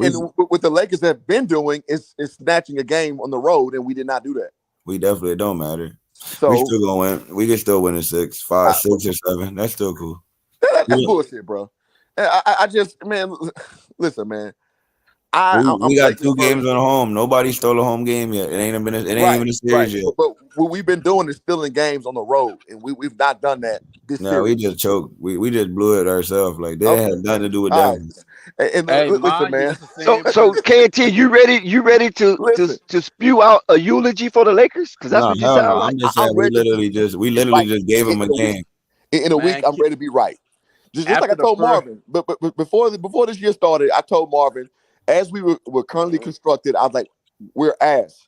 And what the Lakers have been doing is snatching a game on the road, and we did not do that. We definitely don't matter. So We still gonna win. We can still win in 6, 5, 6 or 7. That's still cool. that's bullshit, bro. I just, man, listen, man. I'm We got Lakers 2 games first. on home. Nobody stole a home game yet. It ain't even a series yet. But what we've been doing is stealing games on the road, and we've not done that this No, series. we just choked. We just blew it ourselves. Like they had nothing to do with All that. right. And Hey, listen, mind you, man. it's the same. So KT, you ready to Listen. to spew out a eulogy for the Lakers? Because that's No, what you hell sound no. like. I'm just I'm saying we ready to literally just gave them a game. In a week, Man, I'm ready to be right. Just like after I the told first, Marvin, but before this year started, I told Marvin, as we were currently constructed, I was like, we're ass.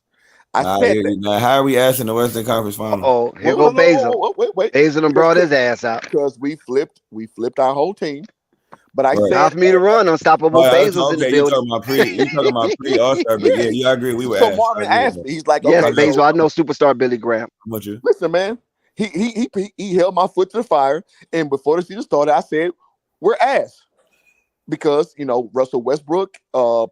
I said that. Now, how are we asking the Western Conference Final? Oh, here go Basil. Wait. Basil done brought his ass out. Because we flipped our whole team. But I Right. said, Time for me to run. Unstoppable Basil's in the Okay, building. you talking about pre All-Star, but yeah, I agree. We were so asked. Marvin asked me. He's like, Yes, okay, Basil. so I know superstar Billy Graham. How much you? listen, man. He held my foot to the fire, and before the season started, I said, we're ass. Because Russell Westbrook,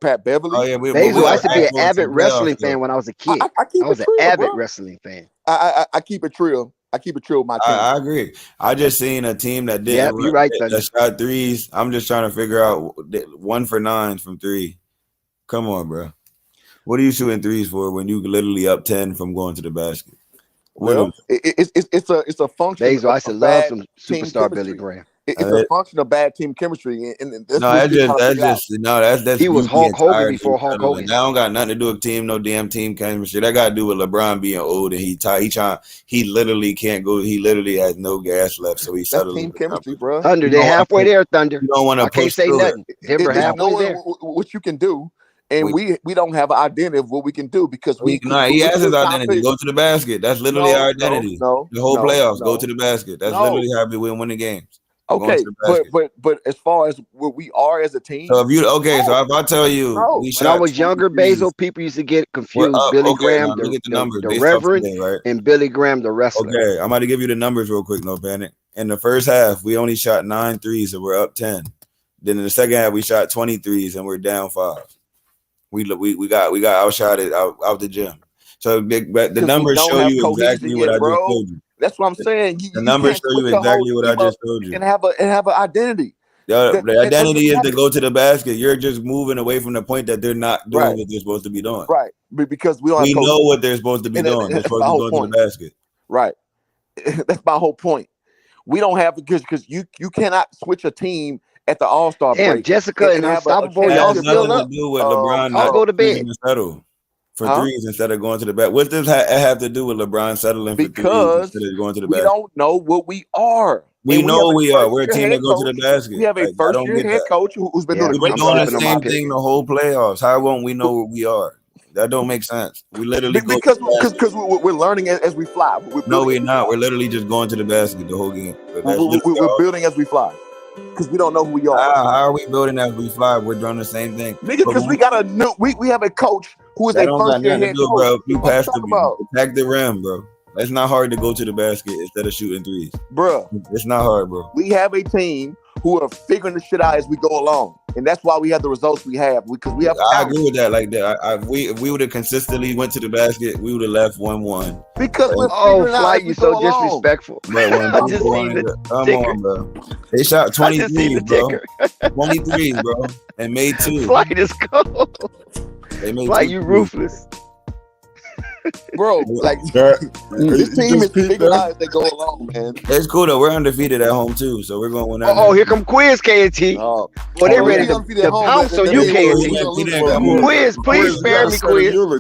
Pat Beverly. Oh yeah, Basil, I used to be an going to avid the wrestling playoffs, though. fan when I was a kid. I keep I was it an real, avid bro. wrestling fan. I keep it real. I keep it real with my team. I agree. I just seen a team that didn't Yep, you're right, Thunder. that shot threes. I'm just trying to figure out 1 for 9 from 3. Come on, bro. What are you shooting threes for when you literally up 10 from going to the basket? Well, it's a function. Basil, I used to love some team superstar Billy chemistry. Graham. It's a function of bad team chemistry, and that's No, what that's He was you Hulk being Hogan tired. before Hulk Hogan. That don't got nothing to do with no damn team chemistry. That got to do with LeBron being old and he literally can't go. He literally has no gas left, so he's That's team chemistry, bro. Thunder, they're halfway there, Thunder. You don't want to I can't push say through nothing. Denver It's halfway knowing there. what you can do, and we don't have an identity of what we can do because he has his identity. Go to the basket. That's literally our identity. The whole playoffs. Go to the basket. That's literally how we win the games. Okay, but as far as what we are as a team, so if I tell you, when I was younger, Basil, people used to get confused. Billy Graham, the Reverend, right? And Billy Graham, the wrestler. Okay, I'm about to give you the numbers real quick. No panic. In the first half, we only shot 9 threes and we're up 10. Then in the second half, we shot 20 threes and we're down 5. We got outshotted out the gym. So the numbers show you exactly what I just told you. That's what I'm saying. The numbers show you exactly what I just told you. And have an identity. The identity is to go to the basket. You're just moving away from the point that they're not doing what they're supposed to be doing. Right. Because we know what they're supposed to be doing. They're supposed to be going to the basket. Right. That's my whole point. We don't have because you cannot switch a team at the All-Star break. Jessica and Unstoppable, y'all still up. To do with LeBron I'll go to bed. Settle for threes instead of going to the back. What does that have to do with LeBron settling for threes instead of going to the basket? We don't know what we are. We know we are. We're a team that go to the basket. We have a first-year head coach who's been doing a great job. job. We've been doing the same thing the whole playoffs. How won't we know what we are? That don't make sense. We literally because we're learning as we fly. No, we're not. We're literally just going to the basket the whole game. We're building as we fly because we don't know who we are. How are we building as we fly? We're doing the same thing. Nigga, because we got we have a coach who is a first-year head coach. Bro. You pass attack the rim, bro. It's not hard to go to the basket instead of shooting threes. Bro. It's not hard, bro. We have a team who are figuring this shit out as we go along. and that's why we have the results we have because we have. I agree with that. Like that, if we would have consistently went to the basket, we would have left 1-1. Because we're Oh, figuring out Flight, as you we so go along. disrespectful. But when I just seen the ticker. on, bro. They shot I just seen 23, the bro. ticker. 23, bro, and made 2. Flight is cold. They made Flight, 2 you threes. ruthless. Bro, like That- this team is just peep figuring that. out as they go along, man. It's cool though. We're undefeated at home too, so we're going to win that. Oh, here come Quiz KNT. Oh, Boy, they oh, ready we to undefeated at home, pounce but on you, they- they- KNT. we gonna lose Quiz, for that. Quiz, please spare me, Quiz.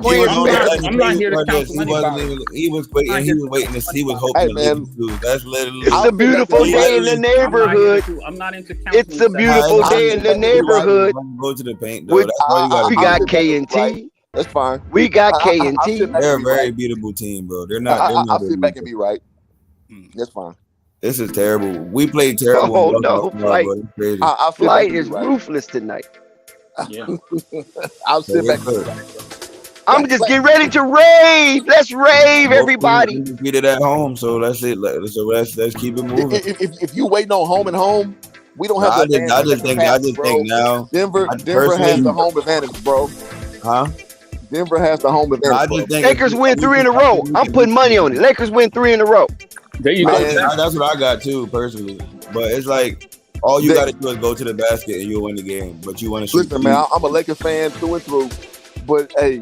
Quiz, I'm spare not- me. I'm not here to He counsel wasn't anybody. even. He was waiting. He was waiting. He was hoping Hey, to man. lose. That's literally. It's a beautiful day in the neighborhood. I'm not into counseling. It's a beautiful day in the neighborhood. Go to the paint though. With- That's all you We got. got KNT. That's fine. We got I sit KNT. back They're a and be very right. beatable team, bro. They're not. They're I'll not sit back and be right. That's fine. This is terrible. We played terrible. Oh, in no, Buffalo, Flight. bro. It's crazy. I'll sit Flight back and is be right. ruthless tonight. Yeah. I'll sit back and be good. right. I'm just getting ready to rave. Let's rave, everybody. We beat it at home, so that's it. So let's keep it moving. If you waiting on home and home, we don't have I the just, I just think, bro. Denver has personally- the home advantage, bro. Huh? Denver has the home I advantage. just Bro. think Lakers win 3 in a row. I'm putting money on it. Lakers win 3 in a row. There you go. Man. that's what I got too, personally. But it's like all you got to do is go to the basket and you'll win the game. But you want to shoot. Listen, man, I'm a Lakers fan through and through. But hey,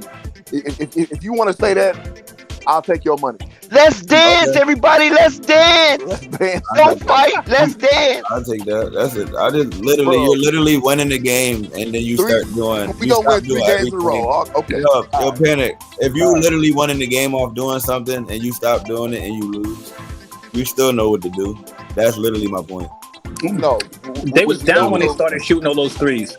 if you want to say that, I'll take your money. Let's dance, Okay. everybody. Let's dance. Man, Don't fight. Let's dance. I'll take that. That's it. I just literally, Bro. you're literally winning the game, and then you start doing. we you gonna stop win 3 doing games in a everything. row. Okay. Yo, panic. If you literally winning the game off doing something and you stop doing it and you lose, you still know what to do. That's literally my point. No, They was down when they started shooting all those threes.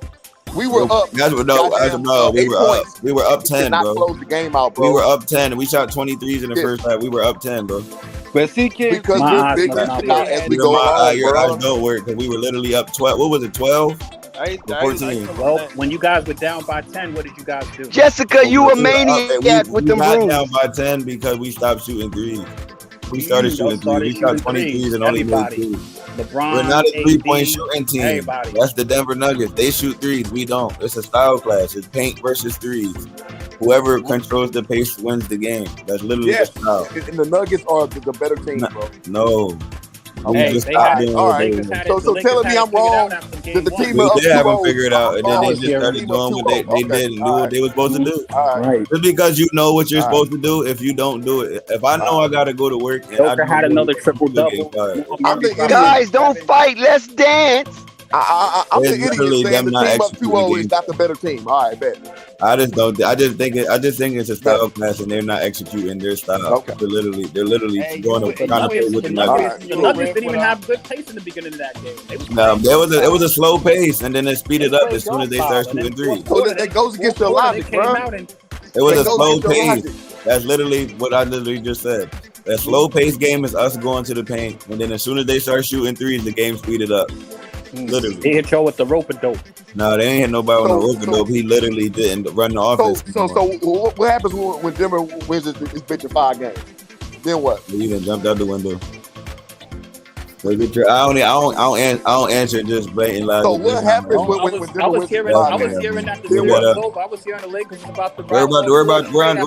We were up. That's what Goddamn, we 8 were up. points. We were up We 10, did not bro. close the game out, bro. We were up 10. We shot 23s in the Yeah. first half. We were up 10, bro. But see, kids, because My we're eyes bigger must not now be- as we go Your along, eyes bro. don't work because we were literally up 12. What was it, 12? Or 14? Well, when you guys were down by 10, what did you guys do? Jessica, you a We were up, maniac and with we them got rules. down by 10 because we stopped shooting threes. We started Y'all shooting started threes. We shot shooting 23s and only made Everybody. 2. LeBron, We're not a AD, 3-point shooting team. Everybody. That's the Denver Nuggets. They shoot threes. We don't. It's a style clash. It's paint versus threes. Whoever controls the pace wins the game. That's literally Yes, the style. and the Nuggets are the better team, bro. No. We Hey, just they stopped had it. doing All what right. they Lakers were had So- it. so The Lakers telling me had it I'm figured wrong. out after game The one. team We up did have them 2-0. figured out, and then Oh, they I just was started team up doing what 2-0. they Okay. did and do All what they were supposed to do. All right. Right. Just because you know what you're All supposed to do, if you don't do it, if I know I gotta go to work and I Joker don't had do it, another you triple get double. fired. I'm the idiot. Guys, don't fight. Let's dance. I'm the It's idiot literally saying them the not team up executing 2-0 the is game. not the better team. All right, bet. I just don't. I just think it's a style class, and they're not executing their style. Okay. They're literally Hey, going you- to trying to play with the The Nuggets. Nuggets, the All Nuggets didn't even have good pace in the beginning of that game. They was No, playing it was a slow pace, and then it speeded up as soon as they started and then shooting threes. So that goes against your fourth quarter, logic, they came bro. out and It was That a goes slow against your pace. logic. That's literally what I literally just said. That slow pace game is us going to the paint, and then as soon as they start shooting threes, the game speeded up. Literally. they hit y'all with the rope a dope. No, they ain't hit nobody on the So- rope and dope. He literally didn't run the So, offense. what happens when Denver wins this bitch in 5 games? Then what? He even jumped out the window. I don't answer just blatant lies. So what happens I when was Denver wins hearing, in 5 I was games? hearing that the Then Denver what? was over. I was hearing the Lakers was about to. We're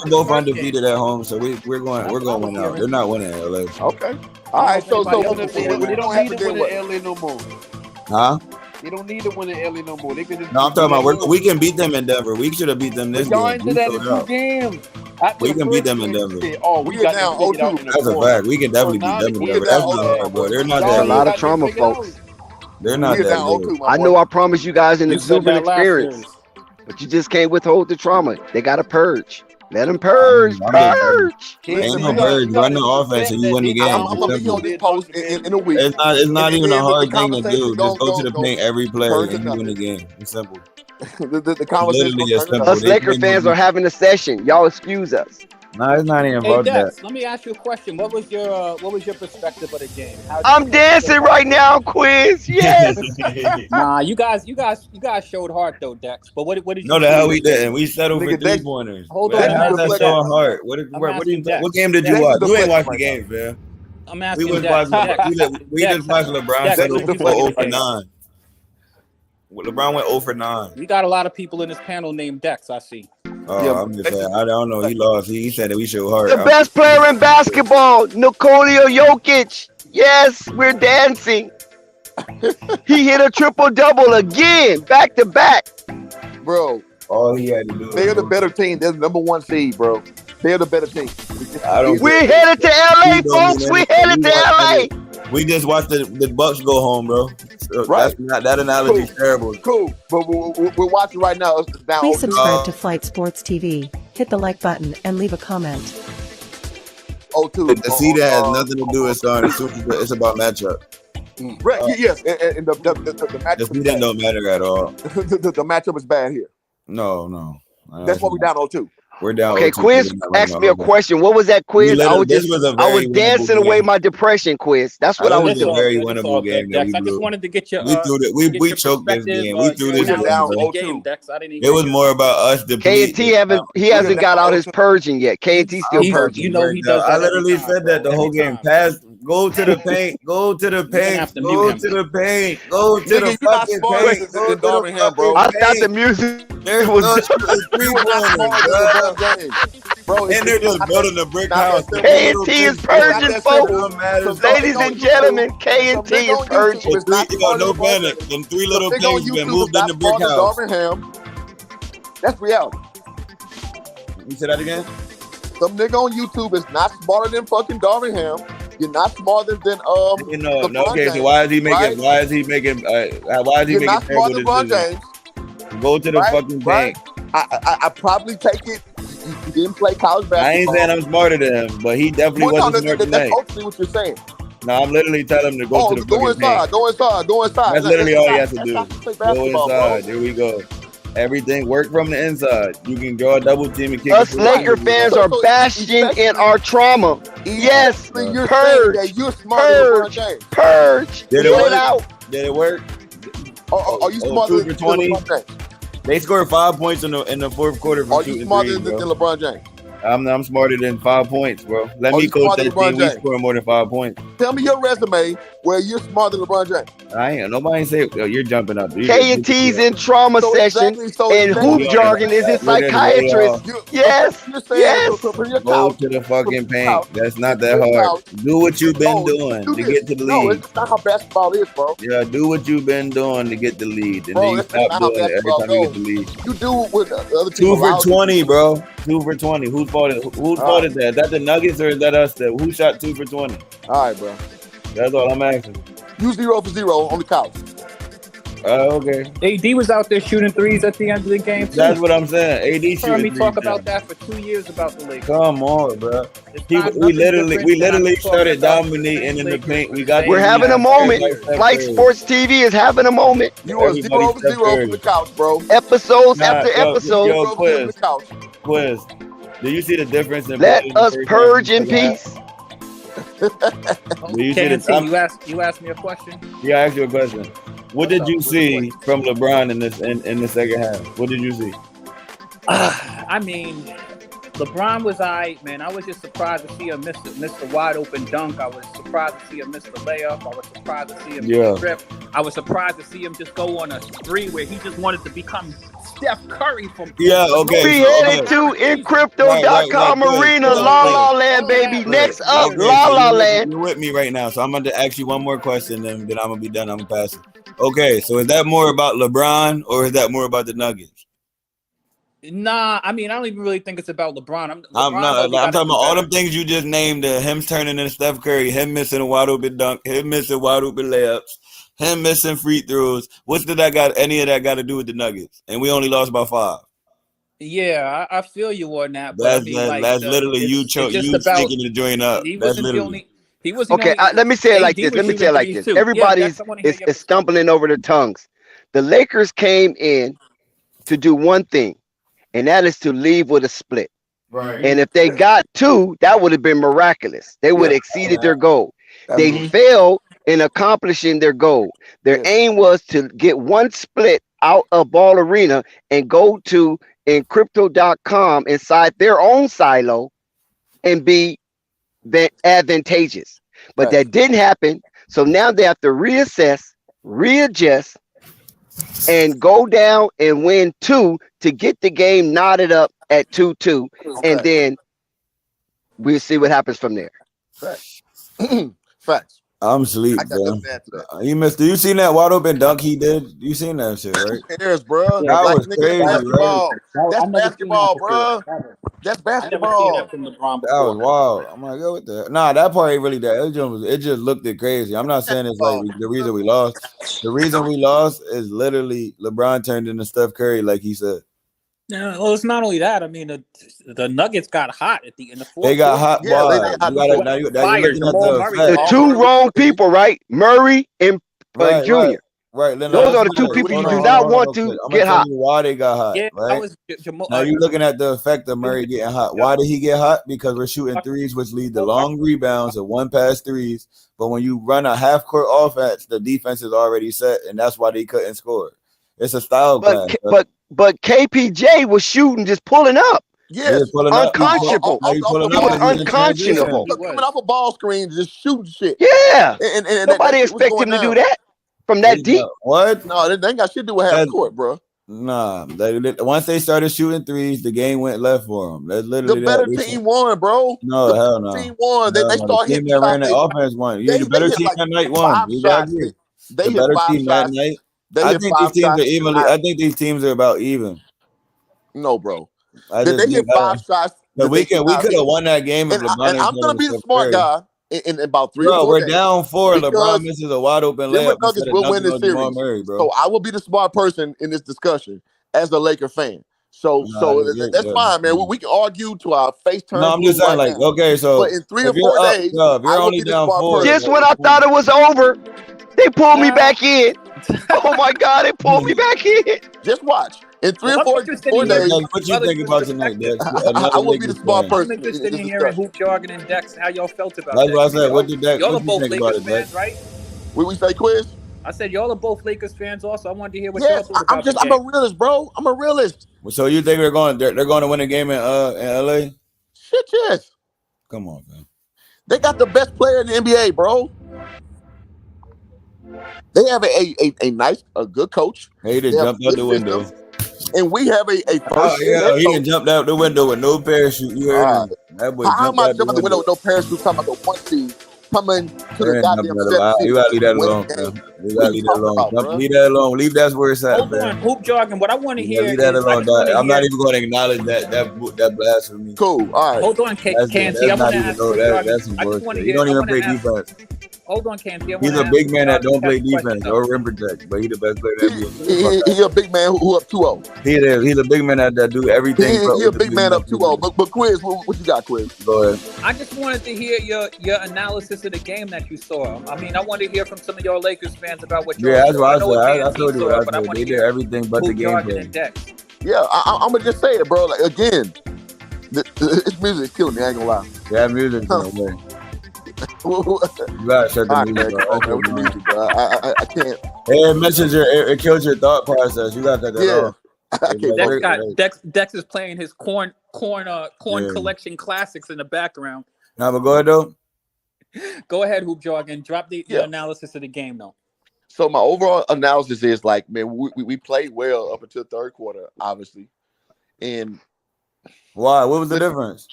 both undefeated at home, so we're going to win out. They're not winning in LA. Okay. All right. So They what don't need happens to then win what? in LA no more. Huh? They don't need to win in LA no more. They can just No, I'm talking about we can beat them in Denver. We should have beat them this y'all game. into We that in showed 2 up. games. After We the can beat first them in game, Denver. you said, oh, we We got are down to figure it out 0-2. in the That's a fourth. fact. We can definitely So now beat them in we Denver. get That's down not 0-2. hard, bro. They're not Y'all There's a that lot good. of trauma, figure it out. folks. They're not We get that down good. 0-2, my I boy. know I promised you guys an You said exuberant that last experience, series. but you just can't withhold the trauma. They got to purge. Let them purge. I'm Purge. Ain't no birds. Run the offense and you win the game. I'm gonna be on this post in a week. It's not And even a then hard the thing to conversation do. Just go to the go paint every play turn to and you win the nothing. game. It's simple. The conversation Literally gonna as turn to simple. Us nothing. Laker fans are having a session. Y'all excuse us. Nah, it's not even Hey about that. Dex, let me ask you a question. What was your perspective of the game? I'm dancing right now, Quiz. Yes. Nah, you guys showed heart though, Dex. But what did you? No, the hell we didn't. We settled for Nigga, Dex- 3-pointers. Hold Man, on, how's that Dex- showing heart? What asking Dex. what game did you Dex watch? is You ain't watch deflecting the right game, man. I'm We asking was Dex. watching. We just watched LeBron Dex, settle what for did you think of 0 the for game? 9. LeBron went 0 for 9. We got a lot of people in this panel named Dex. I see. Oh, I'm just saying. I don't know. He lost. He said that we show heart. The best player in basketball, Nikola Jokic. Yes, we're dancing. He hit a triple-double again, back to back. Bro, all he had to do. They're the better team. They're the number 1 seed, bro. They're the better team. We're headed to LA, folks. We're headed to LA. We just watched the Bucks go home, bro. So right. That analogy is terrible. Cool. But we're watching right now. Please subscribe to Flight Sports TV. Hit the like button and leave a comment. The seed has nothing to do with starting. It's about matchup. Right. Yes. And the matchup. The seed don't matter at all. the matchup is bad here. No. That's why we're down 0-2. We're down. Okay, Quiz asked me a question. What was that, Quiz? I was dancing away my depression, Quiz. That's what I was doing. A very winnable game. Dex, I just wanted to get your. We choked this game. We threw this game. Dex, I didn't even. It was more about us. K&T hasn't got out his purging yet. K&T still purging. You know he does. I literally said that the whole game. Pass. Go to the paint. Go to the paint. Go to the paint. Go to the fucking paint. Go to the fucking I thought the music. There's no 3-pointers, bro. And they're just building a brick house. K&T is purging, folks. Ladies and gentlemen, K&T is purging. No panic. Them 3 little things been moved in the brick house. That's reality. You say that again? Some nigga on YouTube is not smarter than fucking Darvin Ham. You're not smarter than okay, so why is he making? Right? Why is he making? You're not smarter than LeBron James. Go to the fucking bank. I probably take it. You didn't play college basketball. I ain't saying I'm smarter than him, but he definitely wasn't smart tonight. That's totally what you're saying. No, I'm literally telling him to go to the fucking bank. Go inside. That's literally all he has to do. Go inside. There we go. Everything work from the inside. You can draw a double team and kick. Us Laker fans are basking in our trauma. Yes, purge. Purge. Did it work? Did it work? Are you smarter than 20? They scored 5 points in the fourth quarter. Are you smarter than LeBron James? I'm smarter than 5 points, bro. Let me coach that team. We score more than 5 points. Tell me your resume where you're smarter than LeBron James. I ain't. Nobody say you're jumping up. K&T's in trauma session, and hoop jargon is his psychiatrist. Yes. Go to the fucking paint. That's not that hard. Do what you've been doing to get to the lead. No, it's not how basketball is, bro. Yeah, do what you've been doing to get the lead, and then you stop doing it every time you get the lead. You do what other people. 2 for 20, bro. 2 for 20. Whose fault is that? Is that the Nuggets or is that us? Who shot 2 for 20? All right, bro. That's all I'm asking. You 0 for 0 on the couch. Okay. AD was out there shooting threes at the end of the game too. That's what I'm saying. AD shooting. Heard me talk about that for 2 years about the Lakers. Come on, bro. We literally started dominating in the paint. We're having a moment. Flight Sports TV is having a moment. You are 0 for 0 from the couch, bro. Episodes after episodes. Quiz. Do you see the difference in? Let us purge in peace. You asked me a question. Yeah, I asked you a question. What did you see from LeBron in the second half? What did you see? I mean, LeBron was man. I was just surprised to see him miss the wide open dunk. I was surprised to see him miss the layup. I was surprised to see him miss the trip. I was surprised to see him just go on a spree where he just wanted to become Steph Curry from. Yeah, okay. We headed to Encrypto.com arena, La La Land, baby. Next up, La La Land. You're with me right now, so I'm going to ask you one more question, then I'm going to be done. I'm going to pass it. Okay, so is that more about LeBron or is that more about the Nuggets? Nah, I mean, I don't even really think it's about LeBron. I'm talking about all them things you just named. Him turning into Steph Curry, him missing a wide open dunk, him missing wide open layups, him missing free throws. What did any of that got to do with the Nuggets? And we only lost by 5. Yeah, I feel you on that. But that's literally you sticking the joint up. That's literally. Okay, let me say it like this. Everybody is stumbling over their tongues. The Lakers came in to do one thing, and that is to leave with a split. Right. And if they got 2, that would have been miraculous. They would have exceeded their goal. They failed in accomplishing their goal. Their aim was to get 1 split out of Ball Arena and go to Encrypto.com inside their own silo and be advantageous. But that didn't happen. So now they have to reassess, readjust, and go down and win 2 to get the game knotted up at 2-2, and then we'll see what happens from there. Facts. Facts. I'm asleep, I got bro. nothing to add to that. You missed. You seen that wide open dunk he did? You seen that shit, right? Who cares, bro? Yeah, That Like, was nigga, crazy, that's basketball. right? That's I never seen that basketball, before. bro. Never. That's I never seen basketball. that from LeBron That was before. wild. I'm like, yo, what the? Nah, that part ain't really that. It just looked it crazy. I'm not saying it's like the reason we lost. The reason we lost is literally LeBron turned into Steph Curry, like he said. No, well, it's not only that. I mean, the Nuggets got hot in the fourth. They got hot. Yeah, Why? they got You gotta, now you're fired looking at Jamal the Murray. effect. The 2 wrong people, right? Murray and Right, Junior. right. Then Those are the let's 2 look. people you Hold do on, not hold on, want real to quick. I'm get gonna tell hot. you why they got hot, Yeah, that right? was Jamal. Now you're looking at the effect of Murray getting hot. Why did he get hot? Because we're shooting threes, which lead to long rebounds and one pass threes. But when you run a half court offense, the defense is already set, and that's why they couldn't score. It's a style class. But KPJ was shooting, just pulling up. Yes, pulling up. Unconscionable. Now you pulling He up was and he's in transition. unconscionable. coming off a ball screen, just shooting shit. Yeah. And Nobody that shit was expect going him to do down. that from that deep. What? No, they ain't got shit to do with half court, bro. Nah, once they started shooting threes, the game went left for them. That's literally The better team won, bro. No, hell no. Team won. They The started team hitting that ran shots. the offense won. Yeah, the better hit team like that night won. 5 I shots. agree. They The hit better 5 team that shots. night. They I hit think these 5 teams are shots. evenly. I think these teams are about even. No, bro. I They just hit think 5 shots. But we could have hit. won that game if And LeBron I'm gonna be the smart guy in about 3 or 4 we're days. down 4. LeBron Because misses a wide open Denver layup Nuggets instead of will win dunking this on Jamal series. Murray, bro. So I will be the smart person in this discussion as a Laker fan. So that's fine, man. We can argue to our face turn. No, I'm just saying, like, okay, so but in 3 or if you're 4 up, days, if you're I will only be the down smart 4, person. Just when I thought it was over, they pulled me back in. Oh my God, they pulled me back in. Just watch. In 3 or I'm 4 interested in days, hearing what you think about tonight, Dex? I will be the smart person. I'm interested in this hearing discussion. Hoop Jargon and Dex how y'all felt about That's that. what I said. What did Y'all what are you both think about Lakers it, Dex? fans, right? We say quiz? I said y'all are both Lakers fans also. I wanted to hear what y'all Yes, thought about the I'm a realist, bro. I'm a realist. So you think they're going to win a game in LA? Shit, yes. Come on, man. They got the best player in the NBA, bro. They have a nice, good coach. He done jumped out the window. And we have a first. He done jumped out the window with no parachute. You heard me. That boy How jumped am I out the jumping the window window. with no parachute talking about the 1 seed coming to the Man, goddamn 7 seed? you gotta leave that alone, man. You gotta leave that alone. Leave that alone. Leave that where it's at, Hold man. on, Hoop Jargon. What I want to hear Leave that is alone. I'm not even going to acknowledge that blasphemy. Cool. All right. Hold on, Canty. I want to ask Hoop Jargon. I just want to hear. He don't even play defense. Hold on, Canty. He's a big man that don't play defense or rim protect, but he's the best player in the NBA. He's a big man who up 2-0. He's a big man that do everything. He's a big man up 2-0. But Quiz, what you got, Quiz? Go ahead. I just wanted to hear your analysis of the game that you saw. I mean, I want to hear from some of your Lakers fans about what you Yeah, that's what I said. I told you saw, what I said. They did everything but the gameplay. Yeah, I'm gonna just say it, bro. Like, again, this music is killing me. I ain't gonna lie. Yeah, music's in the way. You gotta shut the music off. I can't. It messes it kills your thought process. You got that off. Dex is playing his corn collection classics in the background. Now, but go ahead though. Go ahead, Hoop Jargon. Drop the analysis of the game though. So my overall analysis is like, man, we played well up until the 3rd quarter, obviously. And why? What was the difference?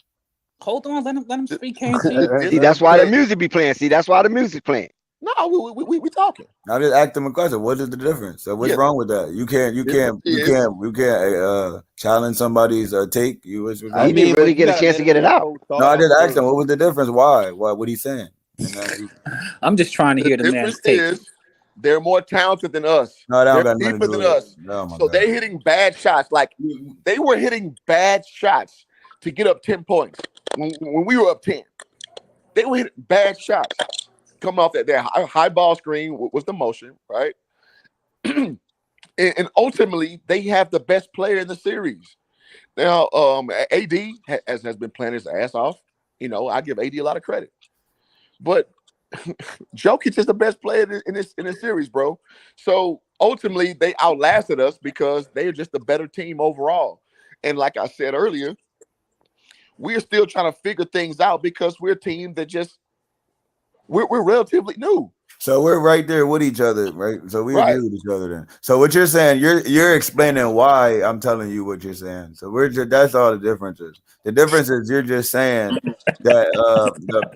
Hold on, let him speak. See, that's why the music be playing. See, that's why the music playing. No, we talking. I just asked him a question. What is the difference? So what's wrong with that? You can't challenge somebody's take. He didn't really get a chance to get it out. No, I just asked him what was the difference. Why? What he's saying? I'm just trying to hear the man's take. They're more talented than us. No, they don't they're got nothing deeper to do than with us. Oh, so they're hitting bad shots. Like they were hitting bad shots to get up 10 points when we were up 10. They were hitting bad shots coming off that high ball screen was the motion, right? and ultimately, they have the best player in the series. Now, AD has been playing his ass off. You know, I give AD a lot of credit, but Jokic is the best player in this series, bro. So ultimately, they outlasted us because they're just a better team overall. And like I said earlier, we're still trying to figure things out because we're a team that we're relatively new. So we're right there with each other, right? So we Right. agree with each other then. So what you're saying, you're explaining why I'm telling you what you're saying. So that's all the difference is. The difference is you're just saying that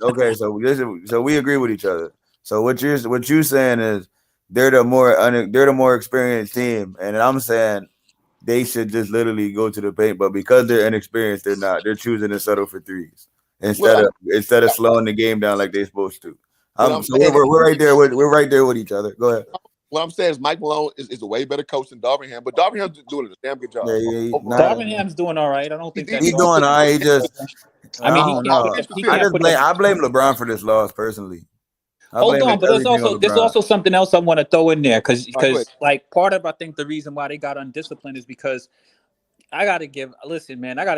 okay, so we agree with each other. So what you saying is they're the more experienced team, and I'm saying they should just literally go to the paint, but because they're inexperienced, they're not. They're choosing to settle for threes Well, instead of slowing the game down like they're supposed to. what I'm So saying, we're right there with each other. Go ahead. what I'm saying is Mike Malone is a way better coach than Darvingham, but Darvingham's doing a damn good job. Yeah, Overall. Darvingham's doing all right. I don't think that's he's doing all right. He just I mean, I don't know. I blame LeBron for this loss personally. Hold on, but there's also something else I want to throw in there because like part of I think the reason why they got undisciplined is because I gotta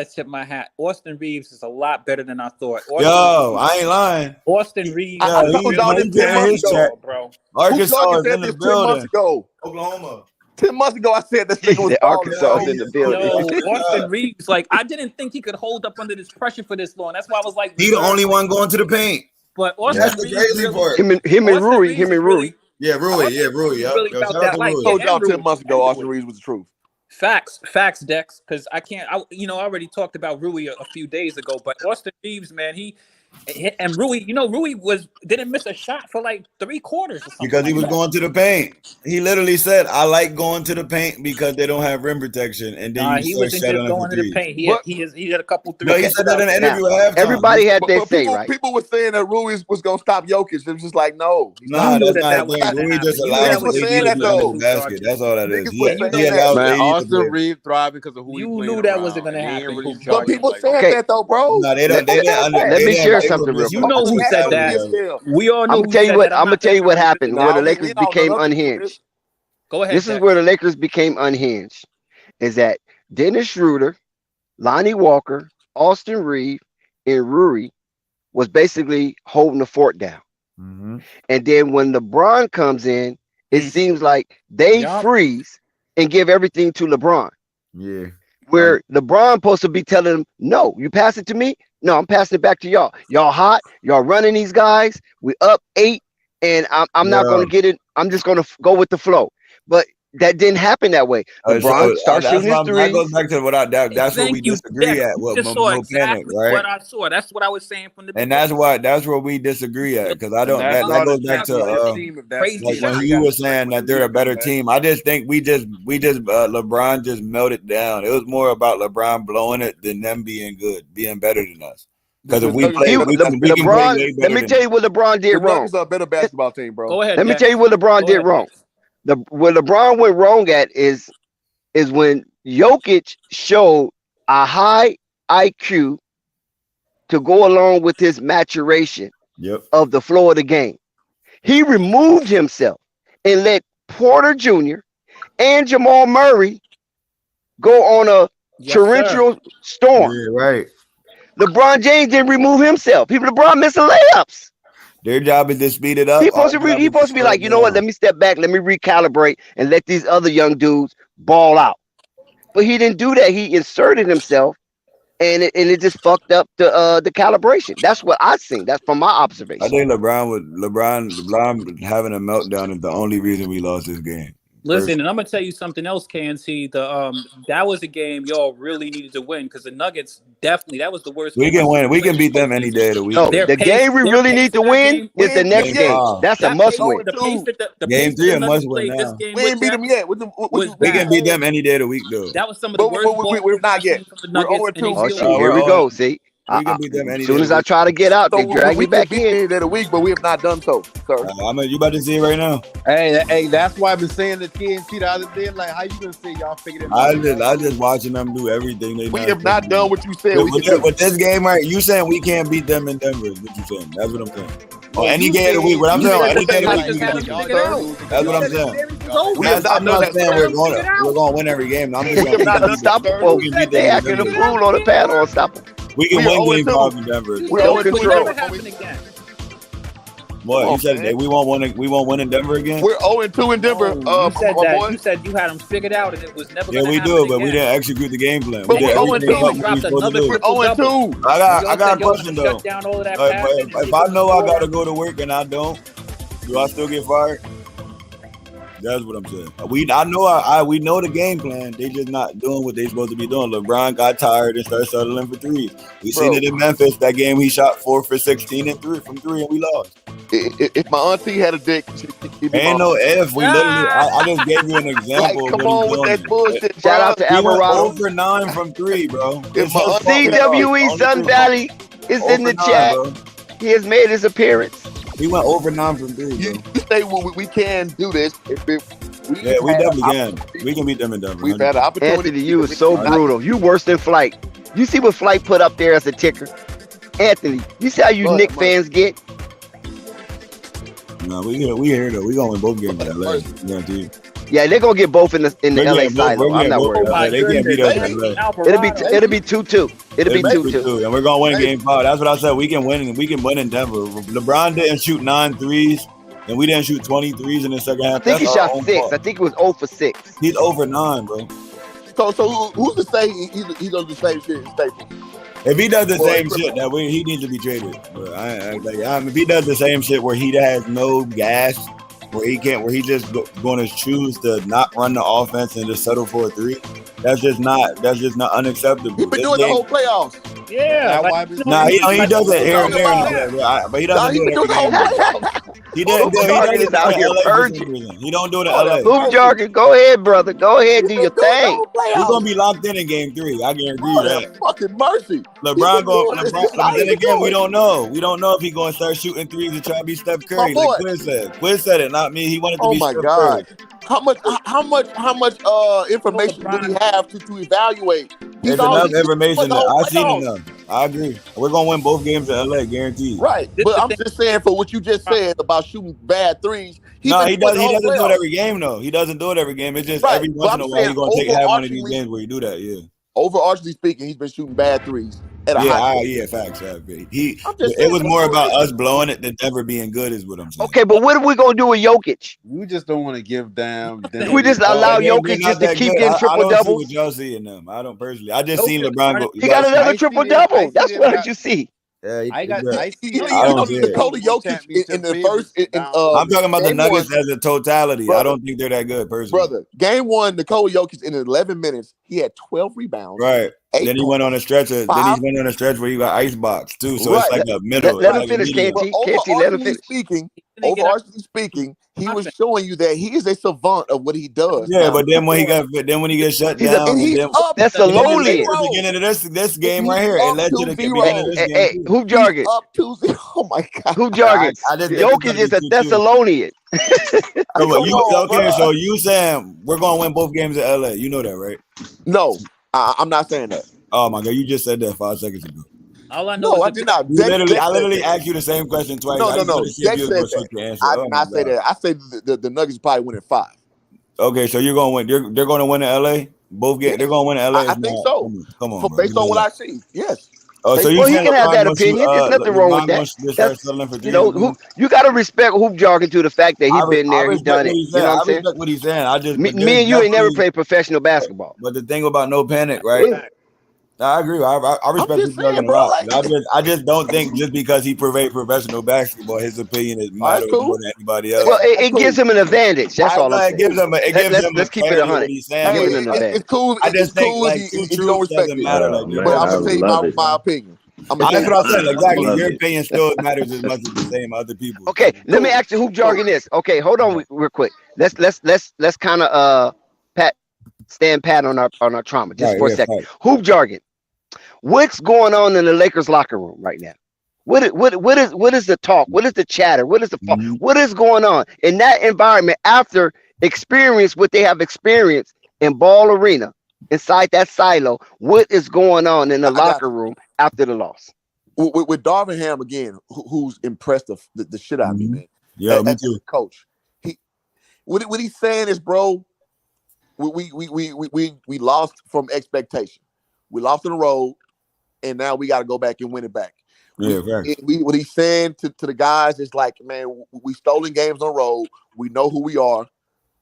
tip my hat. Austin Reeves is a lot better than I thought. I ain't lying. Austin Reeves, I told y'all this 10 months ago, bro. Arkansas is said in the this 10 building. months ago. Oklahoma. 10 months ago, I said this nigga was Arkansas is in the building. No, Austin Reeves, like I didn't think he could hold up under this pressure for this long. That's why I was like, he the only one going to the paint. But Austin that's the Reeves crazy part. Him and Rui. Yeah, Rui. Really about that. I told y'all 10 months ago, Austin Reeves was the truth. Facts, Dex. Because I already talked about Rui a few days ago, but Austin Reeves, man, and Rui, Rui didn't miss a shot for like 3 quarters or something. Because he was going to the paint. He literally said, "I like going to the paint because they don't have rim protection." And then he wasn't just going to the paint. He had a couple 3. No, he said that in an interview at halftime. Everybody had their say, right? People were saying that Rui was going to stop Jokic. It was just like, no. Nah, that's not the thing. Rui just allows AD to be in the basket. That's all that is. He allows AD to Austin play. Reeves thriving because of who he playing knew that around. wasn't going to They ain't happen. really But people like, said that though, bro. No, they don't. Let me share something real quick. You know who said that? We all know. I'm gonna tell you what happened where the Lakers became unhinged. Go ahead. This is where the Lakers became unhinged. Is that Dennis Schroeder, Lonnie Walker, Austin Reeves, and Rui was basically holding the fort down. Mm-hmm. And then when LeBron comes in, it seems like they freeze and give everything to LeBron. Yeah. Where LeBron supposed to be telling them, no, you pass it to me. No, I'm passing it back to y'all. Y'all hot. Y'all running these guys. We up 8, and I'm not going to get it. I'm just going to go with the flow. But that didn't happen that way. LeBron starts shooting his threes. That goes back to that's what we disagree at. What exactly right? What I saw. That's what I was saying from the beginning. And that's where we disagree at because I don't. That goes back to like when he was saying that they're a better team. I just think we just LeBron just melted down. It was more about LeBron blowing it than them being good, being better than us. Because if we play, LeBron, let me tell you what LeBron did wrong. LeBron's a better basketball team, bro. Go ahead. Let me tell you what LeBron did wrong. What LeBron went wrong at is when Jokic showed a high IQ to go along with his maturation of the flow of the game. He removed himself and let Porter Jr. and Jamal Murray go on a torrential storm. Yeah, right. LeBron James didn't remove himself. LeBron missing layups. Their job is to speed it up. He's supposed to be like, you know what? Let me step back. Let me recalibrate and let these other young dudes ball out. But he didn't do that. He inserted himself, and it just fucked up the calibration. That's what I think. That's from my observation. I think LeBron having a meltdown is the only reason we lost this game. Listen, and I'm gonna tell you something else, KNC. That was a game y'all really needed to win because the Nuggets definitely that was the worst. We can win. We can beat them any day of the week. No, the game we really need to win is the next game. That's a must win. Game 3 a must win now. We ain't beat them yet. We can beat them any day of the week though. That was some of the worst. We're not yet. We're 0-2. Here we go. See. We can beat them as soon as I try to get out, they drag me back in. A week, but we have not done so, sir. You about to see it right now? Hey, that's why I've been saying the TNT the other day. Like, how you gonna say y'all figured it out? I just watching them do everything they. We have not done what you said. With this game, right? You saying we can't beat them in Denver? Is what you saying? That's what I'm saying. On any day of the week, what I'm saying, any day of the week, that's what I'm saying. I'm not saying we're going to win every game. I'm just saying we can unstoppable. They acting a fool on the pad on unstoppable. We can win game 5 in Denver. We're in control. What you said? We won't win in Denver again. We're 0-2 in Denver. You said that. You said you had them figured out, and it was never. Yeah, we do, but we didn't execute the game plan. But we're 0-2. We're 0-2. I got a question though. If I know I gotta go to work and I don't, Do I still get fired? That's what I'm saying. We know the game plan. They just not doing what they supposed to be doing. LeBron got tired and started settling for threes. We seen it in Memphis. That game he shot 4 for 16 and 3 from 3 and we lost. If my auntie had a dick, ain't no if. We literally. I just gave you an example. Like, come on with that bullshit. Shout out to Alvarado. Over 9 from 3, bro. CWE Sun Valley is in the chat. Bro. He has made his appearance. He went over 9 from 3, bro. You say we can do this. We definitely can. We can beat them in Denver. We've had an opportunity. Anthony, you is so brutal. You worse than Flight. You see what Flight put up there as a ticker? Anthony, you see how you Knicks fans get? No, we here though. We gonna win both games in LA. Guarantee. Yeah, they're gonna get both in the LA silo. I'm not worried about it. They can't beat us in LA. It'll be 2-2. It'll be 2-2. And we're gonna win game 5. That's what I said. We can win. We can win in Denver. LeBron didn't shoot 9 threes, and we didn't shoot 20 threes in the second half. I think he shot 6. I think it was 0 for 6. He's over 9, bro. So who's to say he's gonna do the same shit in Staples? If he does the same shit, he needs to be traded. If he does the same shit where he has no gas, where he just going to choose to not run the offense and just settle for a 3, that's just not unacceptable. He's been doing the whole playoffs. Yeah. He does it here and there, but he doesn't do it every game. He don't do it in LA. Hoop jargon, go ahead, brother. Go ahead, do your thing. We're gonna be locked in game 3. I guarantee you that. Fucking mercy. LeBron. Then again, we don't know. We don't know if he's gonna start shooting threes and try to be Steph Curry. Like Quinn said it, not me. He wanted to be Steph Curry. How much information do we have to evaluate? There's enough information that I've seen enough. I agree. We're gonna win both games in LA, guaranteed. Right, but I'm just saying for what you just said about shooting bad threes. He doesn't do it every game though. He doesn't do it every game. It's just every once in a while he's gonna have one of these games where you do that. Yeah. Overarchingly speaking, he's been shooting bad threes. Facts. It was more about us blowing it than Denver being good, is what I'm saying. Okay, but what are we gonna do with Jokic? We just don't want to give down. We just allow Jokic just to keep getting triple doubles. I don't see what y'all see in them. I don't personally. I just seen LeBron go. He got another triple double. That's what you see. Yeah, I see Nikola Jokic in the first. I'm talking about the Nuggets as a totality. Brother, I don't think they're that good, personally. Brother, game 1, Nikola Jokic in 11 minutes, he had 12 rebounds. Right. Then he went on a stretch. Then he went on a stretch where he got icebox too. So it's like a middle. Let him finish, KT. Let him finish. Overarchingly speaking, he was showing you that he is a savant of what he does. Yeah, but then when he gets shut down, that's the lowly. Beginning of this game right here, it led to the beginning of this game. Hey, hoop jargon. Up 2-0. Oh my God. Hoop jargon. Jokic is a Thessalonian. So you saying we're gonna win both games in LA? You know that, right? No, I'm not saying that. Oh my God, you just said that 5 seconds ago. All I know I did not. I literally asked you the same question twice. No. I did not say that. I said the Nuggets probably win in 5. Okay, so you're gonna win. They're gonna win in LA. Both games. They're gonna win in LA. I think so. Come on, based on what I see, yes. Oh, so he can have that opinion. There's nothing wrong with that. You got to respect hoop jargon to the fact that he's been there, he's done it. You know what I'm saying? I respect what he's saying. I just me and you ain't never played professional basketball. But the thing about no panic, right? Yeah. I agree. I respect his jargon a lot. I just don't think just because he purveyed professional basketball, his opinion is matter more than anybody else. Well, it gives him an advantage. That's all. It gives him. Let's keep it 100. It's cool. It's cool if you don't respect it. But I'm gonna tell you my opinion. That's what I'm saying. Exactly. Your opinion still matters as much as the same other people. Okay, let me ask you hoop jargon this. Okay, hold on real quick. Let's kind of stand pat on our trauma just for a second. Right. Hoop jargon. What's going on in the Lakers locker room right now? What is the talk? What is the chatter? What is the what is going on in that environment after experience what they have experienced in Ball Arena inside that silo? What is going on in the locker room after the loss? With Darvin Ham again, who's impressed the shit out of me, man. Yeah, me too. Coach. What he's saying is, bro, we lost from expectation. We lost on the road, and now we got to go back and win it back. Yeah, what he's saying to the guys is like, man, we stolen games on the road. We know who we are.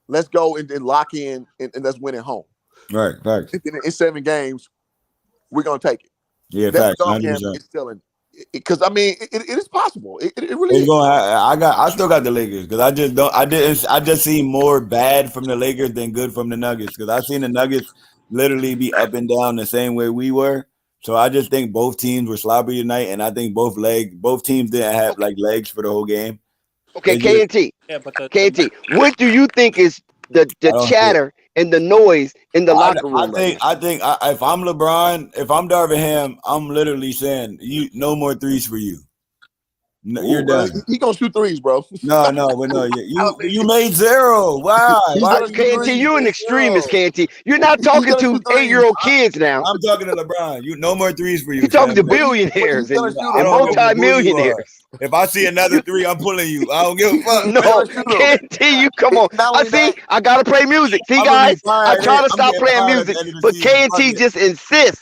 Let's go and lock in and let's win at home. Right, facts. In 7 games, we're gonna take it. Yeah, facts. Is still in Because I mean, it is possible. It really It's is. going. I still got the Lakers because I just don't. I just see more bad from the Lakers than good from the Nuggets because I seen the Nuggets literally be up and down the same way we were. So I just think both teams were sloppy tonight, and I think both teams didn't have like legs for the whole game. Okay, It's just, KNT. Yeah, but KNT. What do you think is the I don't see it. chatter and the noise in the locker room right now? I think if I'm LeBron, if I'm Darvin Ham, I'm literally saying no more threes for you. No, you're Ooh, done. he gonna shoot threes, bro. No, you made zero. Why? He's Why gonna you shoot KNT, threes. you an made extremist, zero? KNT. You're not He's talking gonna to shoot threes. 8-year-old kids now. I'm talking to LeBron. No more threes for you, You're talking to fam. But he's billionaires gonna and, shoot I them, and don't bro. give a who you are. multi-millionaires. If I see another three, I'm pulling you. I don't give a fuck. He's No, gonna shoot them. KNT, you come on. Not I only see. that, I gotta play music. See, I'm gonna be guys, I fired. try to I'm stop getting playing fired at music, the end of the but season. Fuck KNT it. just insists.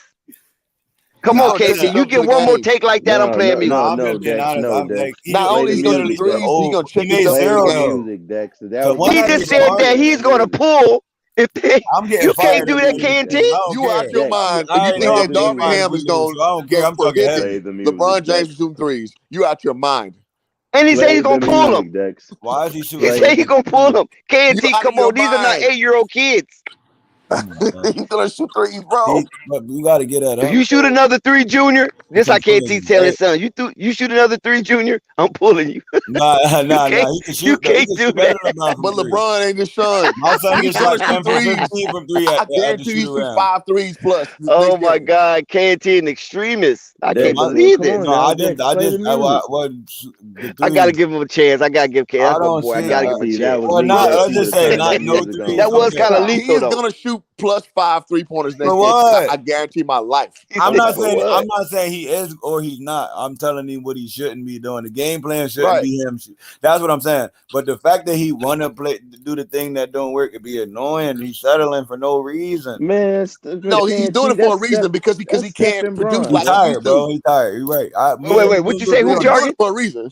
Come he's on, Nah, gonna take KNT. us You up to get the one more game. take like that, I'm playing No, music. I'm just being honest. I'm like Not only he is he gonna literally shoot said, threes, he gonna he check made us up to the zero game. though. That So was why He not just be beautiful. said smarter? that he's gonna pull. If they, I'm getting you can't fired do at the that, end of the KNT. season. I don't You care. out your mind, I and you already think know Play I'm that the getting Darvin fired music. if Ham we is lose. gonna So I don't care. I'm talking prohibit Play heavy. the music, LeBron James Dex. from shooting threes. You out your mind. And he said Play he's the gonna pull them. music, Dex. Why is he He shooting Play said threes? he's gonna pull them. You KNT, out of come your on. These are not mind. 8-year-old kids. Oh my god. He's gonna shoot threes, bro. But you got to get that If up you shoot though. another three, Junior, If this I'm like pulling KNT you. tell Hey, his son. You shoot another three, Junior, I'm pulling you. You can't. He can You shoot though. He can't can do shoot better that. than LeBron from But three. LeBron ain't his son. My son He's just gonna shot shoot 10 for threes. 15 from three I at the guarantee he shoot shoots around. 5 threes plus Oh next my game. God, KNT an extremist. I Yeah, can't Dex, my, well, believe come this. on no, now, Dex. Play the music. the I gotta threes. give him a chance. I gotta give K. I That's my don't boy. I see. gotta Nah, give him a see, that chance. was Well, me, not. Dex. Let's You would just have say turned not that no music threes. That on. was Okay. kind of He lethal is though. gonna shoot plus 5 3-pointers For next game. what? I guarantee my life. He I'm said not for saying what? he is or he's not. I'm telling him what he shouldn't be doing. The game plan shouldn't Right. be him. That's what I'm saying. But the fact that he wanna do the thing that don't work, it be annoying. He's settling for no reason. Man, No, he's can't doing see it for a that's Steph. reason because That's he Steph can't and produce Bron, He's like he bro. used tired, to. bro. He's tired. You're right. Wait. What you say, No, Hoop he's doing Jargon? it for a reason.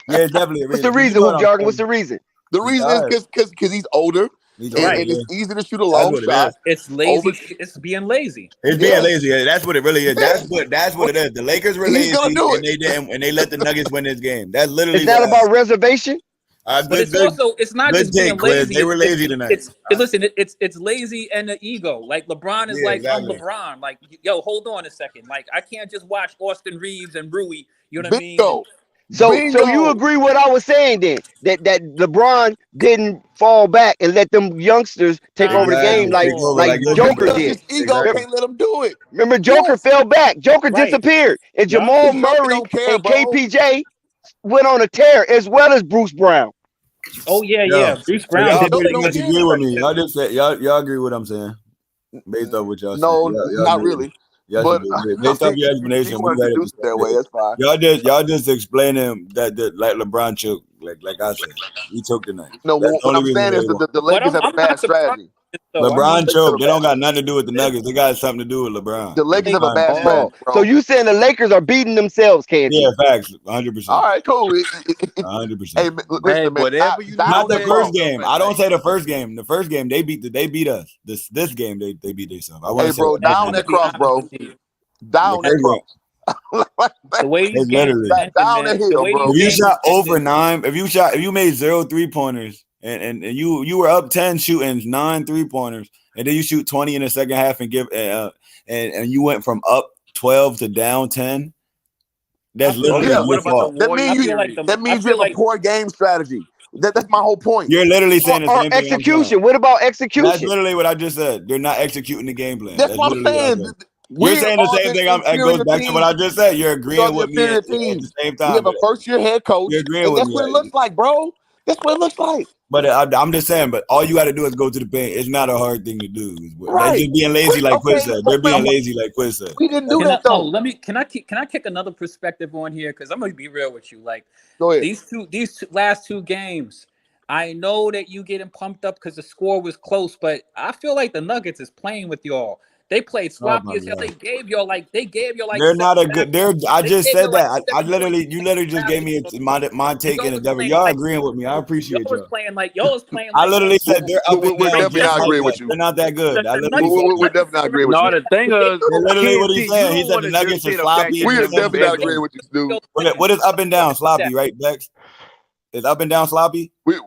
Yeah, it's definitely a What's the reason. But you reason, know Hoop what I'm Jargon? What's saying? the reason? The He's reason is tired. because he's older He's and, older. Right. and it's Yeah. easy to shoot a That's long what it shot. is. It's lazy. It's being lazy. It's being Yeah, lazy. Yeah, that's what it really is. yeah. That's what it is. The Lakers were He's lazy gonna do and it. they didn't and they let the Nuggets win this game. That's It's literally what not happened. about reservation. But it's not good just being take, Quiz. lazy. They were lazy tonight. It's lazy and the ego. Like LeBron is Yeah, like, I'm exactly. LeBron. Like, yo, hold on a second. Like, I can't just watch Austin Reeves and Rui. You know what I mean? Bingo. So you agree what I was saying then? That LeBron didn't fall back and let them youngsters take over the game Exactly. like Take over like like good Joker Because people. did. his ego Exactly. can't let him do it. Remember, Joker Yes. fell back. Joker Right. disappeared, and Yeah. Jamal Because Joker Murray don't care, and bro. KPJ went on a tear as well as Bruce Brown. Oh yeah, Yeah. yeah. Bruce So Brown y'all did pretty play much good. agree with me. Y'all just said y'all agree with what I'm saying. Based off what y'all saying. No, Y'all not agree. really. Yes, But you do. Based off your explanation, you we want to got it deduce it that way. That's fine. Y'all just explaining that like LeBron choked, like I said. He choked tonight. No, That's the what only I'm reason saying they is that won. the But Lakers have a I'm bad not surprised. strategy. Though. I LeBron mean, choked. They don't got nothing to do with the Nuggets. They got something to do with LeBron. The Lakers have a LeBron bad is strategy, Oh, bro. so you saying the Lakers are beating themselves, KNT? Yeah, facts. 100%. All right, cool. 100%. Hey, listen, man. whatever you Down Not know the and that first cross. game. I don't say the first game. The first game they beat us. This game they beat themselves. I want Hey, to say bro, that. down I'm that gonna be cross, honest bro. with you. Down that The first game. cross. The way these It's games literally. are ending, Down man. the The hill, way bro. these If you games shot are over ending, 9, if you made 0 3-pointers and you were up 10 shooting 9 3-pointers and then you shoot 20 in the second half and and you went from up 12 to down 10, that's I feel like literally Yeah. your fault. That means you have a poor game strategy. That's my whole point. You're literally saying the Or same thing I'm saying. execution. What about That's execution? literally what I just said. They're not executing the game plan. That's what I'm literally what I saying. said. We You're saying the are same the thing. It inferior goes back to what team. I just said. You're We are agreeing the with me inferior at team. the same We time. have a first-year head coach, You're agreeing and with that's what it me. looks like, bro. That's what it looks like. But I'm just saying, but all you got to do is go to the paint. It's not a hard thing to do. They're Right. just being lazy, like Quiz Okay, said. but They're being lazy, like Quiz said. we didn't do Can I, that though. can I kick another perspective on here? Because I'm gonna be real with you. Like Go ahead. these last two games, I know that you getting pumped up because the score was close, but I feel like the Nuggets is playing with y'all. They played Oh sloppy my as hell. God. They gave you like They're 7 not a good. baskets. I They just gave you said like that. I 7 points. you literally just gave me my take Y'all and was endeavor. playing Y'all like agreeing with me. I appreciate y'all. y'all I was literally playing said they're up and We're down, like definitely just not like agreeing us. with you. They're not that good. I literally said We're that. definitely not agreeing with No, you. the thing is, Literally what he KNT, you said. He don't said want the to Nuggets just are say the fact sloppy that and We the are them was definitely not Timberwolves. better. agreeing with you, dude. What is up and down sloppy, right, Bex? Is up and down sloppy? We're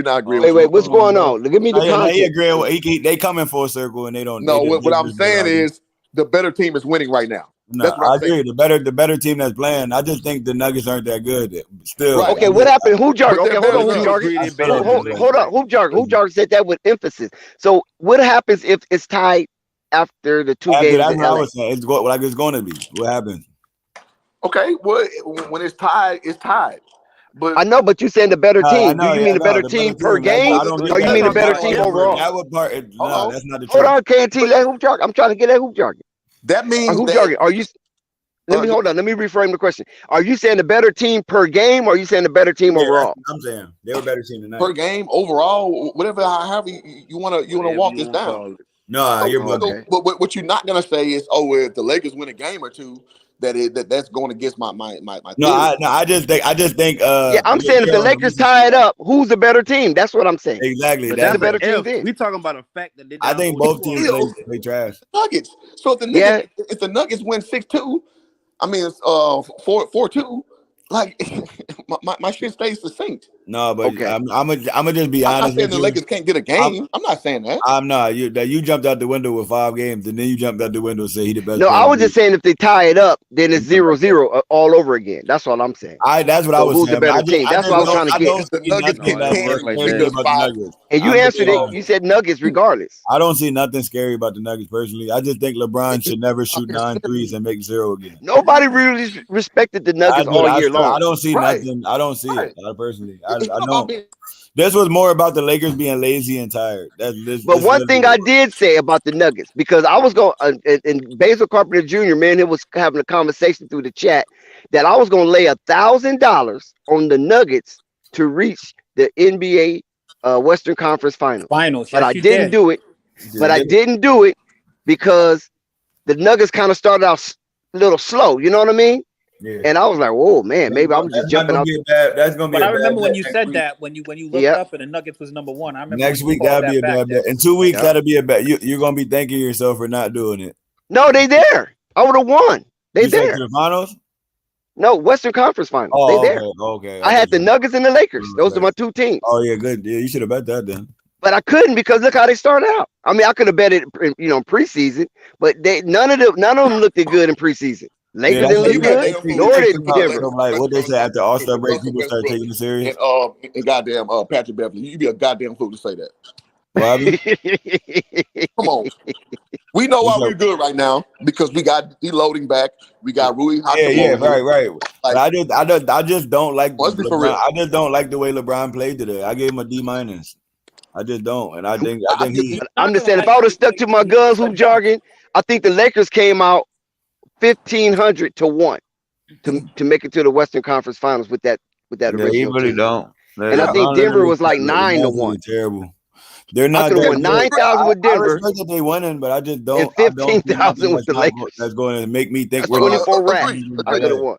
not agreeing Wait, with you. what's going on? Give me the He context. agreeing. They coming full circle and No, what I'm just never saying argue. is the better team is winning right now. No, That's what I I'm saying. agree. The better team that's playing. I just think the Nuggets aren't that good. Still, Right. Okay, what happened? Who jargon? But Okay, they're hold better on, than who You us. jargon? agree I they still better don't than the think Lakers? Hold on, who jargon? Who jargon said that with emphasis? So what happens if it's tied after the 2 after games that's in what I LA? was saying. It's going to be. What happens? Okay, well, when it's tied, it's tied. But I know, but you saying the better I team. Do know, you yeah, mean the better the better team per team. That's, game, I don't or get you that. mean the But better that team would overall? that would part. hold No, on. that's not the Hold truth. on, KNT, let hoop jargon. I'm trying to get that hoop jargon. That means Hoop that jargon. Are you? Let me hold on. Let me reframe the question. Are you saying the better team per game, or are you saying the better team Yeah, that's overall? what I'm saying. They were a better team tonight. per game overall, whatever, however you want to Whatever walk you this want to down. call it. No, you're bugging. Okay. But what you're not gonna say is, oh, if the Lakers win a game or two, that's going against my No, theory. I just think Yeah, I'm saying if the Lakers tie it up, who's the better team? That's what I'm saying. exactly But that. Who's the that's an better team if. then? We talking about a fact that they I down think 0-2 both teams already. play trash. Nuggets. So Yeah. if the Nuggets win 6-2, I mean it's 4-2, like my shit stays succinct. No, but Okay. I'm gonna just be I'm not honest saying with the you. Lakers can't get a game. I'm not saying that. I'm not. You jumped out the window with 5 games, and then you jumped out the window and say he the best No, player I in the was just league. saying if they tie it up, then it's 0-0 all over again. That's all I'm saying. That's what I So was who's the saying. But better team? That's what I was trying to I get. don't The see Nuggets nothing No, it that's don't work like scary that. because about the 5. Nuggets. And you I'm just answered being it. honest. You said Nuggets regardless. I don't see nothing scary about the Nuggets personally. I just think LeBron should never shoot 9 threes and make 0 again. Nobody really respected the Nuggets all year I long. don't see Right, nothing. I don't see it. right. Personally, It's I not about don't. being. This was more about the Lakers being lazy and tired. But This one literally thing what I it was. did say about the Nuggets, because I was going, and Basil Carpenter Jr., man, it was having a conversation through the chat that I was going to lay $1,000 on the Nuggets to reach the NBA Western Conference Finals. Finals. But Yes, I you didn't did. do it. But I didn't do it because the Nuggets kind of started out a little slow. You know what I mean? Yeah. And I was like, whoa, man, maybe I'm just That's not jumping gonna out. be a bad. That's gonna be But a I bad remember when bet you next said week. that when you looked Yep. up and the Nuggets was number 1. I remember Next when you week called that'll be that a back bad then. bet. In 2 weeks Yep. that'll be a bet. You're gonna be thanking yourself for not doing it. No, they there. I would have won. They You said to there. the finals. No, Western Conference Finals. They Oh, there. okay. I had the Nuggets and the Lakers. Those are Okay. my 2 teams. Oh yeah, good. Yeah, you should have bet that then. But I couldn't because look how they started out. I mean, I could have bet it, preseason, but none of them looked good in preseason. Yeah, Lakers that's didn't what look You got good, damn fool. you nor think did You about let Denver. so like what they say after All Star break, Russell people start Westbrook taking it serious. and goddamn Patrick Beverly. You be a goddamn fool to say that. What happened? Come on. We know why What's we're up? good right now because we got deloading back. We got Rui Yeah, Hachimura. right. But Like, I just don't like let's be for LeBron. real. I just don't like the way LeBron played today. I gave him a D-. I just don't, and I think You I'm Not just gonna saying, if like I how would have he stuck played to too. my He was guns, hoop shut down. jargon, I think the Lakers came out 1,500 to 1 to make it to the Western Conference Finals with that yeah, he original really team. don't. And I yeah. think LeBron Denver literally was like 9 to 1. terrible. They're I not could have that won good. 9,000 with I Denver respect that they winning, but I just and don't. I don't see nothing 15,000 with the Lakers. that's going to make me think That's we're not 24 agree. racks. in I Agree. could have LA. won.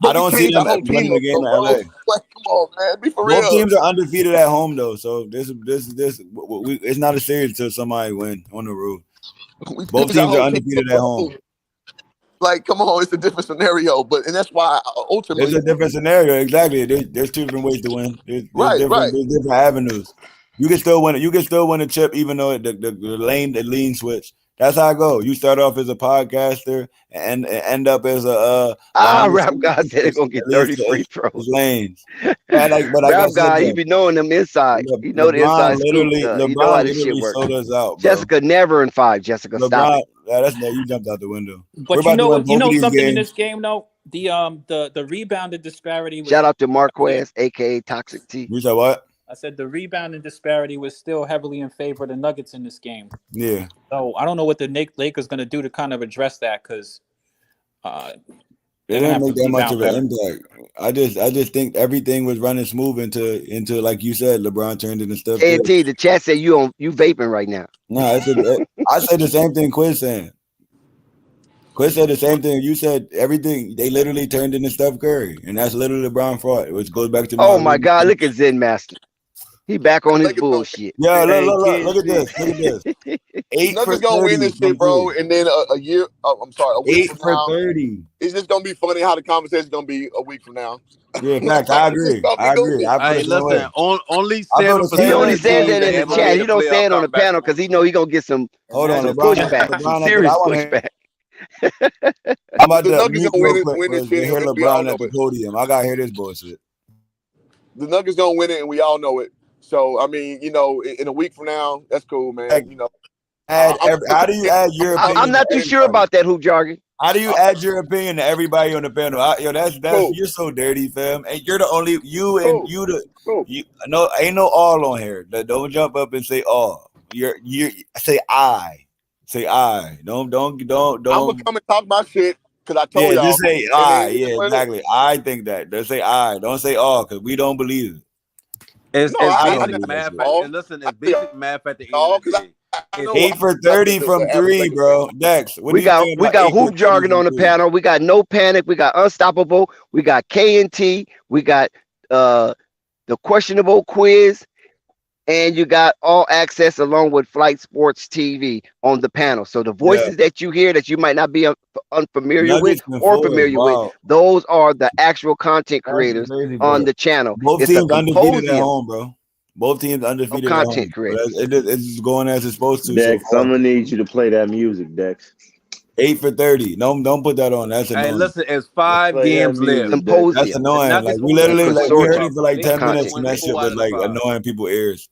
I But we don't see changed them our whole team winning the up, game though, in bro. LA. Like, come on, man. Be for Both real. teams are undefeated at home though, so it's not a series until somebody win on the road. We Both changed our teams are whole team up, undefeated at bro. home. Like, come on, it's a different scenario. And that's why It's ultimately, a different scenario. Exactly. There's 2 different ways to win. right. There's different avenues. You can still win. You can still win a chip, even though the lean switch. That's how I go. You start off as a podcaster and end up as a wide Rap receiver. God said they're going to get 30 free It's throws. lanes. But like I Rap said God, he though, be knowing them inside. He know the inside scoop. He know how this shit works. sold us out, bro. Jessica, never in 5. Jessica, stop LeBron, it. that's no, you jumped out the window. We're But about to win both of these something in games. this game though. The rebounding disparity was Shout out to heavily, Marquez, aka Toxic T. You said what? I said the rebounding disparity was still heavily in favor of the Nuggets in this game. Yeah. So I don't know what the Lakers going to do to kind of address that because It didn't make that much of an impact. I just think everything was running smooth into like you said, LeBron turned into stuff. KNT, the chat said you vaping right now. No, I said the same thing Quiz saying. Quiz said the same thing. You said everything. They literally turned into Steph Curry, and that's literally LeBron fraud, which goes back to. Oh my God! Look at Zen Master. He back on his bullshit. Yeah, look at this. Look at this. Nuggets gonna win this shit, bro. And then a year. I'm sorry, a week from now. 30. It's just gonna be funny how the conversation's gonna be a week from now. Yeah, fact, I agree. Hey, listen, only he only says that in the chat. He don't say it on the panel because he know he gonna get some pushback, some serious pushback. I'm about to mute real quick. Hear LeBron at the podium. I gotta hear this bullshit. The Nuggets gonna win it, and we all know it. So I mean, you know, in a week from now, that's cool, man. You know, how do you add your opinion? I'm not too sure about that hoop jargon. How do you add your opinion to everybody on the panel? That's cool. You're so dirty, fam. And you're the only no, ain't no all on here. Don't jump up and say all. You say I. Say I. Don't. I'm gonna come and talk my shit because I told y'all. Just say I. Yeah, exactly. I think that. Don't say I. Don't say all because we don't believe it. It's basic math. Listen, it's basic math at the end of the day. 8 for 30 from 3, bro. Dex, we got hoop jargon on the panel. We got No Panic. We got Unstoppable. We got KNT. We got the questionable quiz, and you got All Access along with Flight Sports TV on the panel. So the voices that you hear that you might not be unfamiliar with or familiar with, those are the actual content creators on the channel. Both teams undefeated at home, bro. Both teams undefeated content creators. It's just going as it's supposed to. Dex, I'm gonna need you to play that music, Dex. 8 for 30. No, don't put that on. That's annoying. Hey, listen, it's 5 games left. That's annoying. Like we literally we heard it for like 10 minutes, and that shit was like annoying people's ears.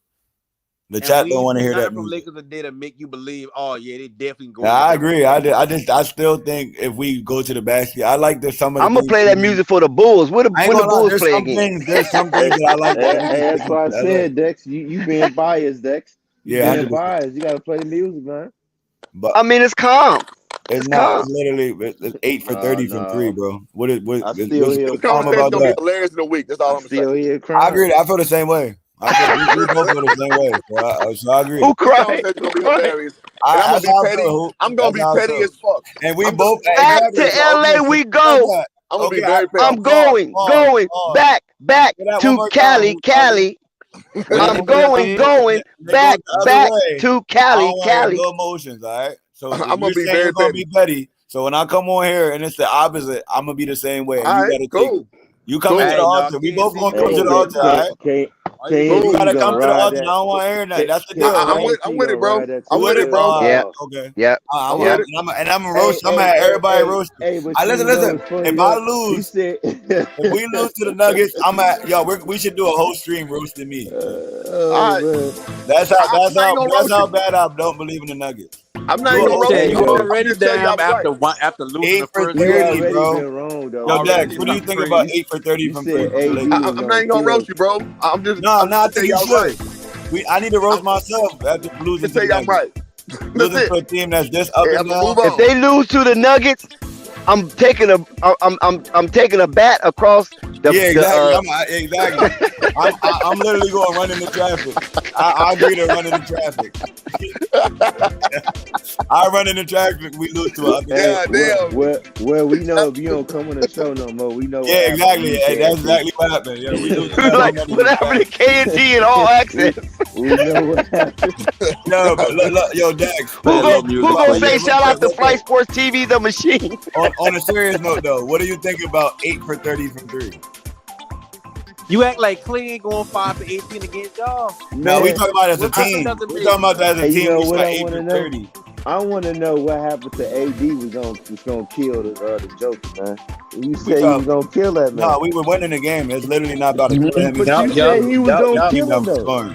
The chat don't want to hear that from Lakers today to make you believe, oh yeah, they definitely go. I agree. I still think if we go to the basket, I like this. I'm gonna play that music for the Bulls. When the Bulls play again? There's some things that I like. Hey, that's why I said, Dex, you being biased, Dex. Yeah, being biased. You gotta play the music, man. But I mean, it's calm. It's not. It's literally it's 8 for 30 from 3, bro. What? What's calm about that? Hilarious in a week. That's all I'm saying. I agree. I feel the same way. We both feel the same way. So I agree. Who cried? I'm gonna be petty as fuck. And we both back to LA. We go. I'm gonna be very petty. I'm going back to Cali. I'm going back to Cali. No emotions, all right. So I'm gonna be very petty. So when I come on here and it's the opposite, I'm gonna be the same way. All right, cool. You come to the altar. We both gonna come to the altar, all right? You gotta come to the altar. I don't want to hear nothing. That's the deal. I'm with it, bro. I'm with it, bro. Yeah. Okay. Yeah. And I'm roast. I'm at everybody roast. Listen. If I lose, if we lose to the Nuggets, I'm at we should do a whole stream roasting me. All right. That's how bad I don't believe in the Nuggets. I'm not even roasting you. Already down after losing the first 30, bro. Yo, Dex, what do you think about 8 for 30 from 3? I'm not even gonna roast you, bro. I'm just I think you should. I need to roast myself after losing. Tell you I'm right. Losing to a team that's this up and down. If they lose to the Nuggets, I'm taking a bat across the exactly. I'm literally going to run into traffic. I agree to run into traffic. I run into traffic. We lose to it. Yeah, damn. Well, we know if you don't come on the show no more, we know. Yeah, exactly. Hey, that's exactly what happened. Yeah, we lose. Like what happened to KNT and All Access? We know what happened. No, but look, yo, Dex. Who gonna say shout out to Flight Sports TV, the machine? On a serious note, though, what do you think about 8 for 30 from 3? You act like Clay ain't going 5 for 18 against y'all. No, we talking about as a team. We talking about that as a team. We got 8 for 30. I want to know what happened to AD was gonna kill the Joker, man. You say he was gonna kill that man. No, we were winning the game. It's literally not about to kill him. But you said he was gonna kill him though.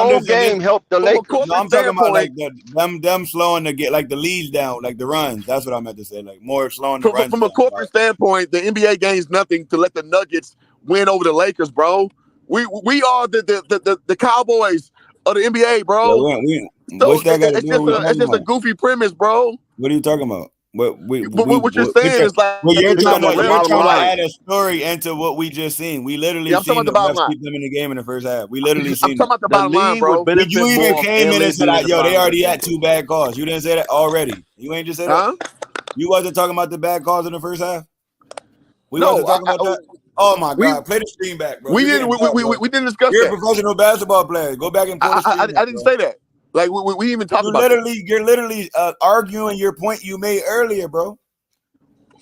whole game helped the from a Lakers. corporate No, I'm talking about like standpoint, them slowing to get like the leads down, like the runs. That's what I meant to say. Like more slowing the runs from a down. corporate standpoint, the NBA gains nothing to let the Nuggets win over the Lakers, bro. We are the Cowboys of the NBA, bro. Yeah, So what's that got to it's do with what we it's talking just a about? goofy premise, bro. What are you talking about? But what you're saying is like you're it's trying a to bottom line. add a story into what we just seen. We literally Yeah, I'm talking seen about the the bottom refs line. keep them in the game in the first half. We literally I'm seen talking about the bottom line, league would bro. benefit You even more if came in and analysts said, used the "Yo, they bottom already line had 2 bad calls." You didn't say that already. You ain't just say that. Huh? You wasn't talking about the bad calls in the first half. We No, wasn't talking about that. Oh my God! Play the stream back, bro. we You're didn't getting tough, bro. we didn't discuss You're a that. professional basketball player. Go back and pull the stream back, I didn't bro. say that. Like we even talked You're about that. literally arguing your point you made earlier, bro.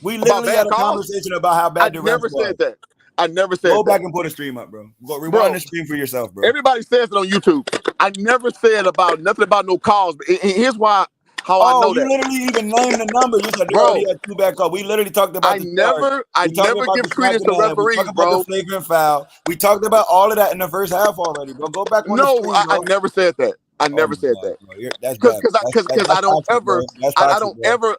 We About literally bad had a calls. conversation about how I bad the refs never was. said that. I never said Go that. back and put a stream up, bro. Go rewind Bro, the stream for yourself, bro. Everybody says it on YouTube. I never said about nothing about no calls. Here's why. How I know You that. literally even named the number. You said they Bro, already had 2 bad calls. We literally talked about I never give credence to We referees, talked about bro. the flagrant foul. We talked about all of that in the first half already, bro. Go back on the No, stream, I bro. never said that. I never said that. That's bad. Because I don't ever,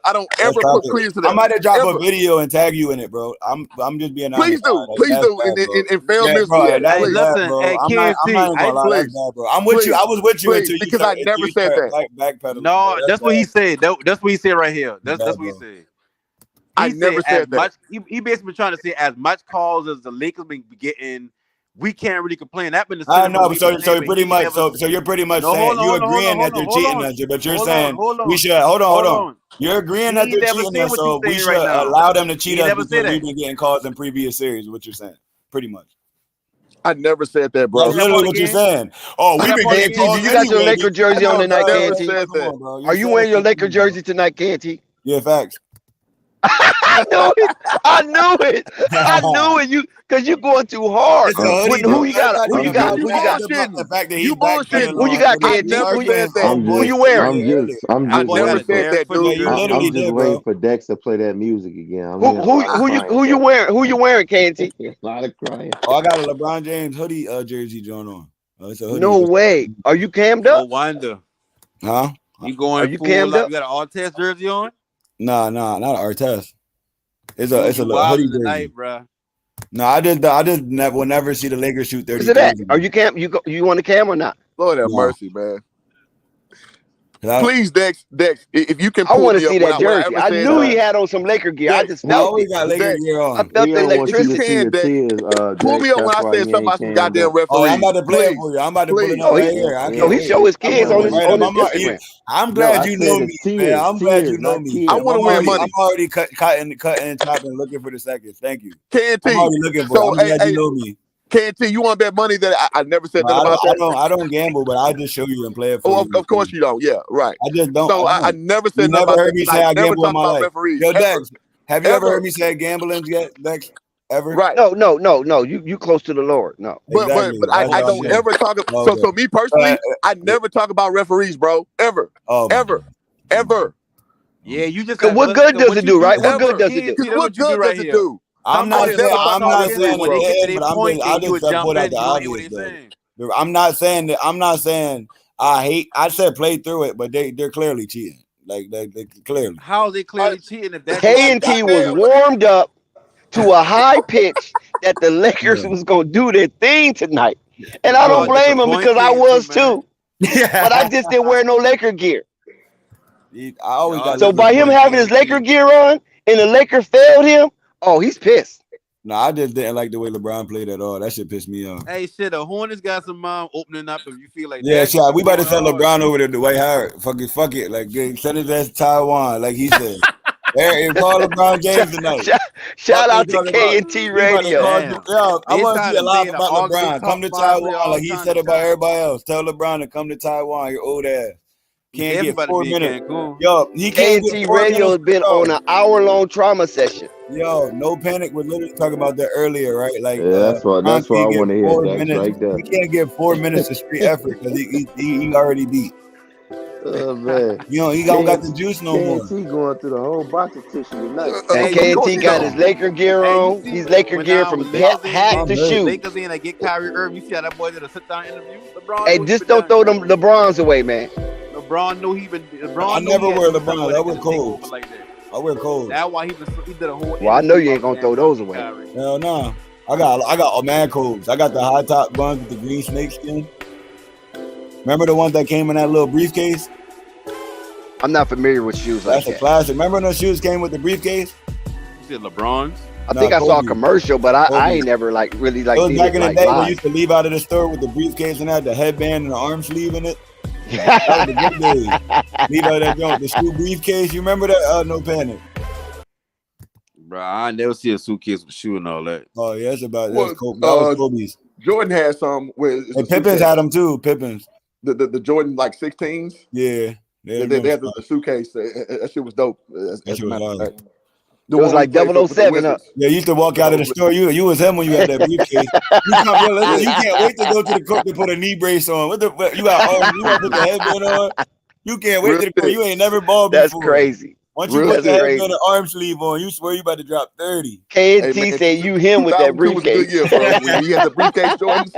I don't ever put credence to that. I might have dropped Ever. a video and tag you in it, bro. I'm just being honest. Please do, Like, please that's do, bad, bro. and fail Yeah, miss bro, do that. that's Please. bad, bro. I'm not even gonna lie. That's bad, bro. I'm with you. I was with you until you because I never said that. Backpedaling. No, bro. that's what he said. That's what he said right here. That's what he said. I never said that. He basically trying to say as much calls as the Lakers been getting, we can't really complain. That been the I know, so pretty much, so you're pretty much saying you agreeing that they're cheating us, but you're saying we should hold on. You're agreeing that they're cheating us, so we should allow them to cheat us because we've been getting calls in previous series. What you're saying, pretty much. I never said that, bro. That's literally what you're saying. Oh, we've been getting calls. You got your Laker jersey on tonight, KNT. Are you wearing your Laker jersey tonight, KNT? Yeah, facts. I knew it. I knew it. You because you're going too hard. Who you got? Who you got? The fact that you bullshitting. Who you got, KNT? Who you wearing? I'm just waiting for Dex to play that music again. Who you wearing? Who you wearing, KNT? A lot of crying. Oh, I got a LeBron James hoodie jersey joint on. No way. Are you cammed up? No wonder. Huh? You going? Are you cammed up? You got an all-test jersey on? Nah, not an Artest. It's a hoodie jersey, tonight, bro. No, I just will never see the Lakers shoot 30. Is it that? Are you camp? You on the cam or not? Lord have mercy, man. Please, Dex, if you can. I want to see that jersey. I knew he had on some Laker gear. I just felt it. Got Laker gear on. I felt the electricity. Pull me up when I said something about some goddamn referee. Oh, I'm about to play it for you. I'm about to put it up right here. He show his kids on his Instagram. I'm glad you know me, man. I'm glad you know me. I want to win money. I'm already cutting and chopping, looking for the seconds. Thank you. KNT. I'm already looking for it. I'm glad you know me. KNT, you want to bet money that I never said that about that? I don't gamble, but I just show you and play it for you. Of course you don't. Yeah, right. I just don't. So I never said you nothing never about heard me say I gamble in my life. Referees. Yo, Dex, have you ever heard me say gambling yet, Dex? Ever? Right. No. You close to the Lord. No. But I don't ever talk about. So me personally, I never talk about referees, bro. Ever. Ever. Yeah, you just. What good does it do, right? What good does it do? What good does it do? I'm not saying it, but I just put out the obvious. I'm not saying I hate. I said play through it, but they're clearly cheating. Like they clearly. How are they clearly cheating? If that KNT was warmed up to a high pitch that the Lakers was gonna do their thing tonight, and I don't blame him because I was too. But I just didn't wear no Laker gear. I always got so by him having his Laker gear on and the Lakers failed him, oh, he's pissed. No, I just didn't like the way LeBron played at all. That shit pissed me off. Hey, shit, the Hornets got some opening up if you feel like that. Yeah, we about to send LeBron over to Dwight Howard. Fuck it. Like, send his ass to Taiwan, like he said. Call LeBron James tonight. Shout out to KNT Radio. I want to see a lot about LeBron. Come to Taiwan, like he said about everybody else. Tell LeBron to come to Taiwan, your old ass. Can't get 4 minutes. Yo, he can't KNT Radio has been on an hour-long trauma session. Yo, no panic. We're literally talking about that earlier, right? Like, that's why I want to hear that right there. He can't get 4 minutes of street effort because he already beat. Oh man, he don't got the juice no more. KNT going through the whole box of tissue tonight. KNT got his Laker gear on. He's Laker gear from hat to shoe. Lakers in, get Kyrie Irving. You see how that boy did a sit-down interview? LeBron. Hey, just don't throw them LeBrons away, man. LeBron knew he been. LeBron. I never wear LeBron. I wear cold. I wear cold. That's why he did a whole. Well, I know you ain't gonna throw those away. Hell no. I got mad codes. I got the high top ones with the green snake skin. Remember the ones that came in that little briefcase? I'm not familiar with shoes like that. That's a classic. Remember when those shoes came with the briefcase? You said LeBron's? I think I saw a commercial, but I ain't never really like. Those back in the day when you used to leave out of the store with the briefcase and had the headband and the arm sleeve in it. That was the good days. Leave out that joint, the shoe briefcase. You remember that? No panic. Bro, I never see a suitcase with a shoe and all that. Oh yeah, that's was Kobe's. Jordan had some with Pippins had them too. Pippins. The Jordan like 16s. Yeah. They had the suitcase. That shit was dope. That shit was The It was one like we played for the 007 up. Wizards. Yeah, you used to walk out of the store. You was him when you had that briefcase. You can't wait to go to the court to put a knee brace on. What the fuck? You got to put the headband on. You can't wait Real to the court. shit. You ain't never balled That's before. crazy. Once you Real put the shit. headband and arm sleeve on, you swear you about to drop 30. Hey, KNT man, said you him with that 2002 was a good briefcase. year, bro. When you had the briefcase Jordans,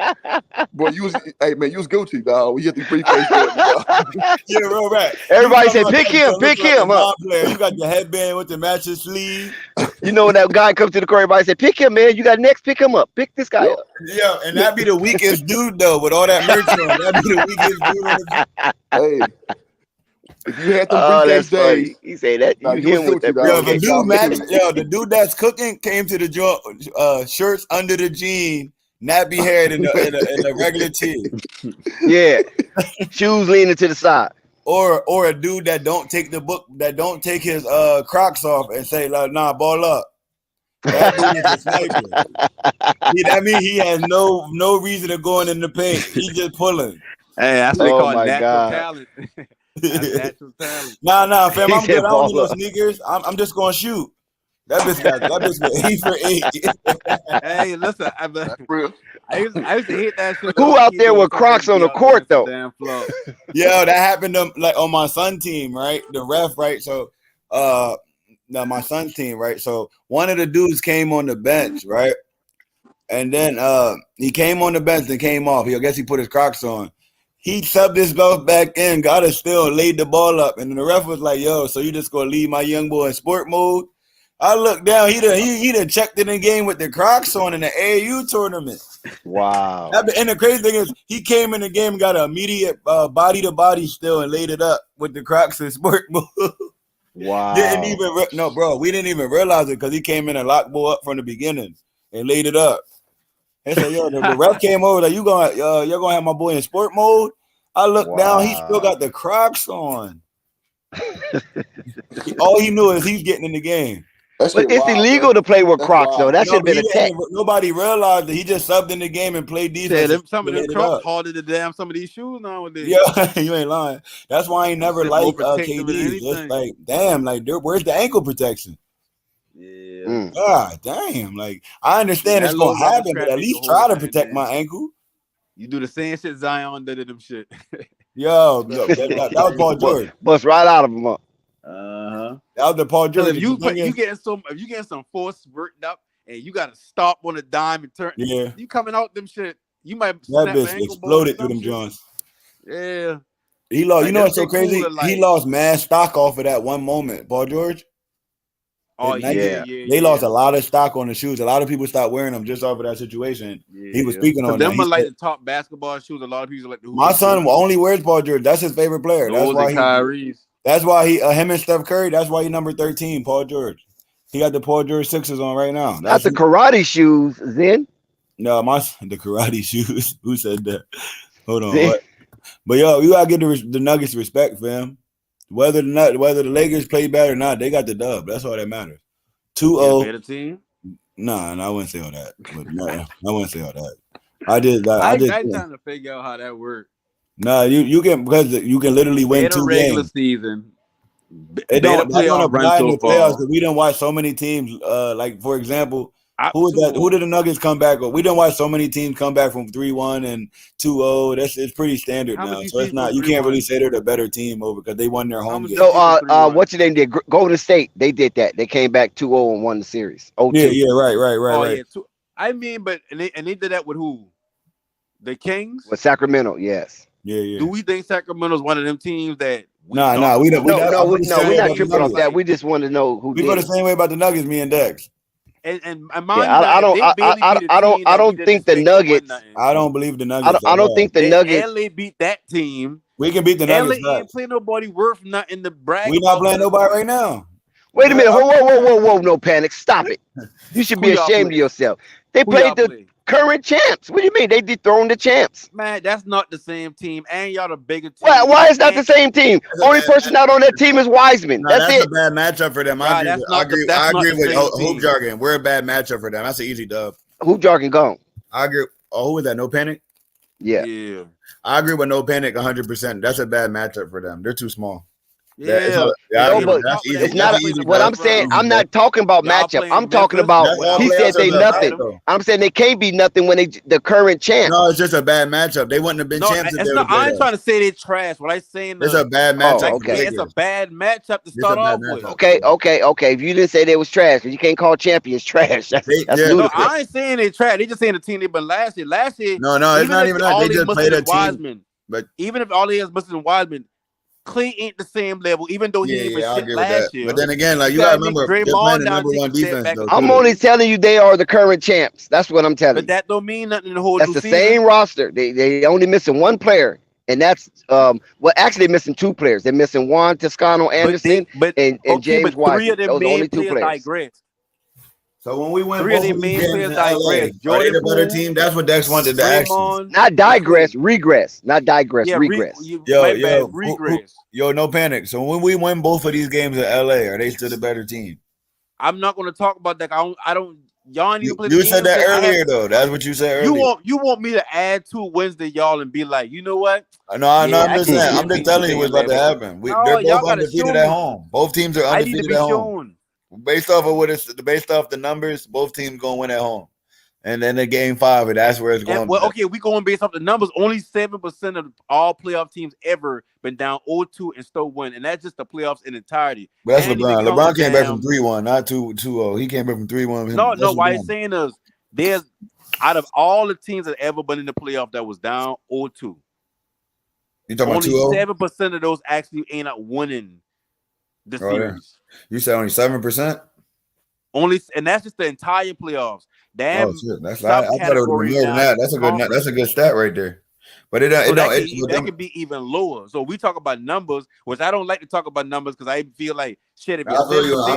boy, you was Gucci, dog. We had the briefcase Jordans, dog. Yeah, real right. Everybody said pick him up. Player. You got the headband with the matching sleeve. You know when that guy comes to the court, everybody said pick him, man. You got next, pick him up. Pick this guy up. Yeah, and that'd be the weakest dude though, with all that merch on. That'd be the weakest dude on the Hey, if you had them briefcase days, funny. He said that nah, you you was him with that Gucci, dog. briefcase. the dude that's cooking came to the joint, shirts under the jean, nappy haired in a regular tee. Yeah, shoes leaning to the side. Or a dude that don't take his Crocs off and say like, nah, ball up. That dude is a sniper. That means he has no reason to going in the paint. He's just pulling. Hey, that's what they call natural talent. That's natural talent. Nah, fam. He I'm said good. I don't need no ball up. sneakers. I'm just gonna shoot. That bitch got 8 for 8. Hey, listen, I used to hate that shit. Who out there with Crocs on the court though? Yo, that happened to like on my son team, right? The ref, right? So my son's team, right? So one of the dudes came on the bench, right? And then he came on the bench and came off. I guess he put his Crocs on. He subbed himself back in, got a steal, and laid the ball up. And then the ref was like, yo, so you just gonna leave my young boy in sport mode? I looked down, he done checked in the game with the Crocs on in the AAU tournament. Wow. And the crazy thing is, he came in the game and got an immediate body-to-body steal and laid it up with the Crocs in sport mode. Wow. We didn't even realize it because he came in and locked ball up from the beginning and laid it up. They said, yo, the ref came over like, you're gonna have my boy in sport mode. I looked down, he still got the Crocs on. All he knew is he's getting in the game. But it's illegal to play with Crocs though. That should have been a tech. Nobody realized that he just subbed in the game and played defense. Yeah, some of them Crocs harder than damn some of these shoes nowadays. Yeah, you ain't lying. That's why I ain't never liked KD. Just like, damn, like, where's the ankle protection? Yeah. God damn. Like, I understand it's gonna happen, but at least try to protect my ankle. You do the same shit Zion did to them shit. Yo, that was Paul George. Bust right out of him up. Uh-huh. That was the Paul George. If you getting some force worked up and you gotta stop on a dime and turn, you coming out them shit, you might that bitch exploded through them joints. Yeah. He lost, you know what's so crazy? He lost mad stock off of that one moment, Paul George. Oh, they lost a lot of stock on the shoes. A lot of people stopped wearing them just off of that situation. He was speaking on that. Them are like the top basketball shoes. A lot of people like the my son only wears Paul George. That's his favorite player. That's why him and Steph Curry. That's why he number 13, Paul George. He got the Paul George 6s on right now. That's the karate shoes, Zen. No, the karate shoes. Who said that? Hold on. But yo, you gotta give the Nuggets respect, fam. Whether the Lakers play bad or not, they got the dub. That's all that matters. 2-0. Better team? Nah, I wouldn't say all that. I wouldn't say all that. I did. I'm trying to figure out how that works. Nah, you can literally win 2 regular games. Season. It don't apply in the playoffs because we didn't watch so many teams. Like for example, who did the Nuggets come back with? We didn't watch so many teams come back from 3-1 and 2-0. It's pretty standard now. So it's not. You can't really say they're the better team over because they won their home game. So what's your name? Did Golden State? They did that. They came back 2-0 and won the series. Right. Yeah, I mean, but they did that with who? The Kings? With Sacramento, yes. Yeah. Do we think Sacramento's one of them teams that? We don't. We're not tripping off that. We just want to know who. We feel the same way about the Nuggets, me and Dex. And I don't think the Nuggets. I don't believe the Nuggets. I don't think the Nuggets. LA beat that team. We can beat the Nuggets. LA ain't playing nobody worth nothing to brag. We not playing nobody right now. Wait a minute. Whoa. No panic. Stop it. You should be ashamed of yourself. They played the current champs. What do you mean? They dethroned the champs. Man, that's not the same team. And y'all the bigger team. Why is that the same team? Only person not on that team is Wiseman. That's it. A bad matchup for them. I agree with Hoop Jargon. We're a bad matchup for them. That's an easy dub. Hoop Jargon gone. I agree. Oh, who was that? No Panic? Yeah. I agree with No Panic 100%. That's a bad matchup for them. They're too small. No, but it's not. What I'm saying, I'm not talking about matchup. I'm talking about. He said they nothing. I'm saying they can't be nothing when the current champ. No, it's just a bad matchup. They wouldn't have been champs if they would have I ain't trying to say they trash. What I saying it's a bad matchup. It's a bad matchup to start off with. Okay. If you didn't say they was trash, you can't call champions trash. That's ludicrous. No, I ain't saying they trash. They just saying the team they been last year. No, it's not even that. They just played a team. But even if all he has missing Wiseman, Clay ain't the same level, even though he even shit last year. But then again, like you gotta remember, they're playing the number one defense. Though, I'm only telling you they are the current champs. That's what I'm telling you. But that don't mean nothing in the whole. That's the same roster. They only missing one player, and that's actually they're missing two players. They're missing Juan Toscano Anderson and James Wiseman. Three of them Those are only two players. Digress. So when we went Three of both them of these main games in players LA, digress. are they the better team? That's what Dex wanted to ask you. Not digress, regress. Not digress, regress. Regress. Yo, no panic. So when we win both of these games in LA, are they still the better team? I'm not going to talk about that. I don't. Y'all need to play. You said that earlier, though. That's what you said earlier. You want me to add 2 wins to y'all and be like, you know what? No, I'm just saying. I'm just telling you what's about to happen. They're both undefeated at home. Both teams are undefeated at home. Based off of the numbers, both teams gonna win at home. And then in game 5, and that's where it's going. We going based off the numbers. Only 7% of all playoff teams ever been down 0-2 and still win, and that's just the playoffs in entirety. But that's LeBron. LeBron came back from 3-1, not 2-0. He came back from 3-1. No. Why he's saying is there's out of all the teams that ever been in the playoff that was down 0-2. You talking about 2-0? Only 7% of those actually ain't up winning the series. You said only 7%? And that's just the entire playoffs. Damn, shit. I thought it would be more than that. That's a good stat right there. But that could be even lower. So we talk about numbers, which I don't like to talk about numbers because I feel like shit. If I feel you. I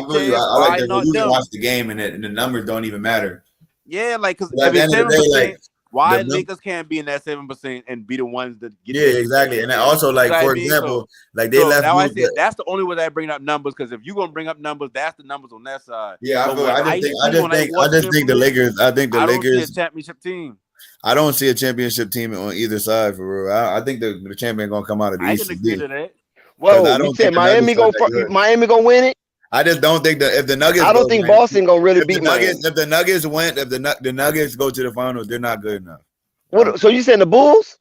like that you can watch the game and the numbers don't even matter. Yeah, like because if it's 7%, why Lakers can't be in that 7% and be the ones that get? Yeah, exactly. And also, like for example, like they left. Now I said that's the only way that I bring up numbers because if you're gonna bring up numbers, that's the numbers on that side. Yeah, I just think the Lakers. I think the Lakers see a championship team. I don't see a championship team on either side for real. I think the champion gonna come out of the East. I can agree to that. Whoa, you said Miami gonna win it? I just don't think that if the Nuggets. I don't think Boston gonna really beat Miami. If the Nuggets win, if the Nuggets go to the finals, they're not good enough. What? So you saying the Bulls?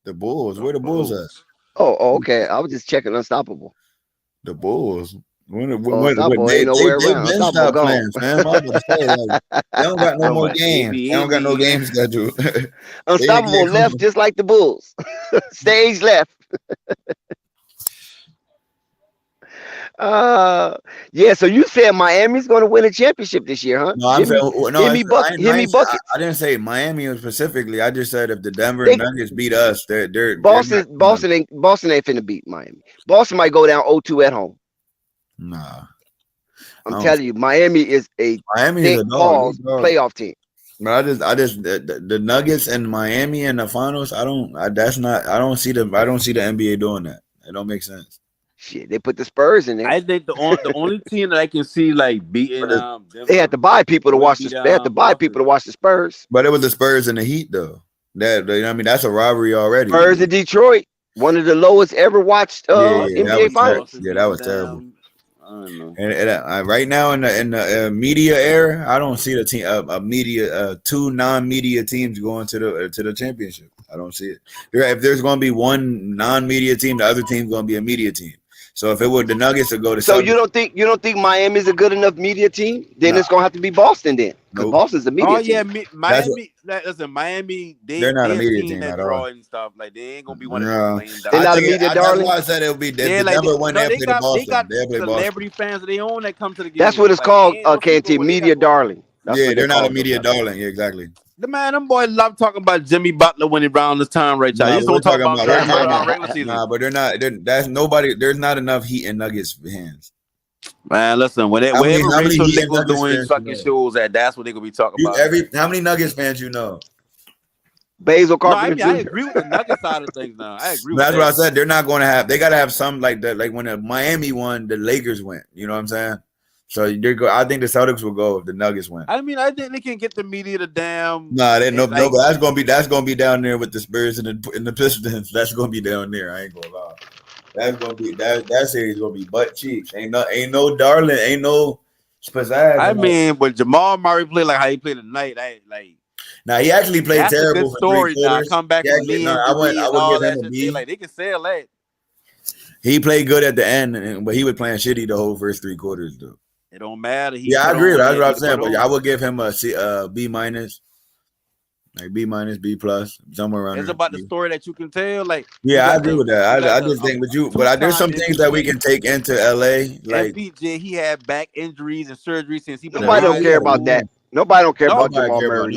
The Bulls? Where the Bulls at? Oh, okay. I was just checking Unstoppable. The Bulls. They've been stopped playing, man. They don't got no more games. They don't got no game schedule. Unstoppable left just like the Bulls. Stage left. Yeah. So you said Miami's going to win a championship this year, huh? No, Give me buckets. I didn't say Miami specifically. I just said if the Denver Nuggets beat us, Boston ain't finna beat Miami. Boston might go down 0-2 at home. Nah, I'm telling you, Miami is a playoff team. But I just the Nuggets and Miami in the finals. I don't see the NBA doing that. It don't make sense. Shit, they put the Spurs in there. I think the only team that I can see like beating Denver, they had to buy people to watch the. They had to buy people to watch the Spurs. But it was the Spurs and the Heat though. That's a rivalry already. Spurs in Detroit, one of the lowest ever watched NBA finals. Yeah, that was terrible. I don't know. And right now in the media era, I don't see the team two non-media teams going to the championship. I don't see it. If there's going to be one non-media team, the other team's going to be a media team. So if it were the Nuggets to go to, so you don't think Miami's a good enough media team? Then it's going to have to be Boston then, because Boston's a media team. Miami. Listen, Miami. They're not a media team at all. And stuff like they ain't gonna be one of those. They're not a media darling. That's why I said it would be. They never won that play to Boston. They got celebrity fans of their own that come to the game. That's what it's called, KNT, media darling. Yeah, they're not a media darling. Yeah, exactly. Them boys love talking about Jimmy Butler when he around this time right now. You don't talk about regular season. Nah, but they're not. That's nobody. There's not enough Heat and Nuggets hands. Man, listen. Wherever Rachel Nichols doing fucking shows at, that's what they gonna be talking about. How many Nuggets fans you know? Basil Carpenter. I agree with the Nuggets side of things now. I agree. That's what I said. They're not going to have. They got to have some like that. Like when the Miami won, the Lakers went. You know what I'm saying? So I think the Celtics will go if the Nuggets win. I mean, I think they can get the media to damn. Nah, but that's gonna be down there with the Spurs and the Pistons. That's gonna be down there. I ain't gonna lie. That's gonna be that series gonna be butt cheeks. Ain't no darling, ain't no pizzazz. I mean, but Jamal Murray played like how he played tonight. Now he actually played That's a good terrible for 3 story. Now quarters. come back with knee I injury and would all give that him a shit. B. Like they can sell that. He played good at the end, but he was playing shitty the whole first 3 quarters, though. It don't matter. I agree. That's what I'm saying. But I would give him a C, B minus, like B minus, B plus, somewhere around. It's about the story that you can tell. Like I agree with that. I just think, but there's some things that we can take into LA. Like FPJ, he had back injuries and surgery since he been. Nobody don't care about that. Nobody don't care about Jamal Murray.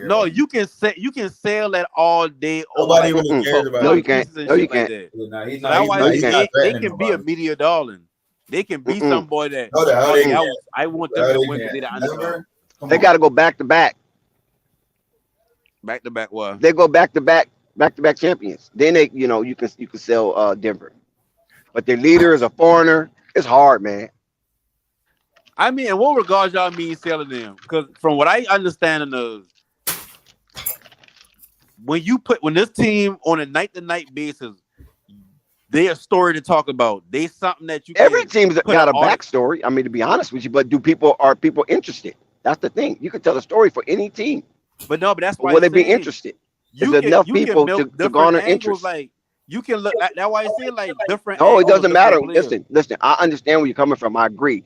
No, you can sell that all day. Nobody really cares about. No, you can't. No, you can't. That's why they can be a media darling. They can be some boy that I want them to win because they're the underdog. They got to go back to back. Back to back what? They go back to back champions. Then they, you can sell Denver, but their leader is a foreigner. It's hard, man. I mean, in what regards y'all mean selling them? Because from what I understand is when this team on a night-to-night basis, they a story to talk about. They something that you every team's got a backstory. I mean, to be honest with you, but are people interested? That's the thing. You can tell a story for any team. But that's why. Will they be interested? There's enough people to garner interest. Like you can look. That's why I say like different. No, it doesn't matter. Listen. I understand where you're coming from. I agree.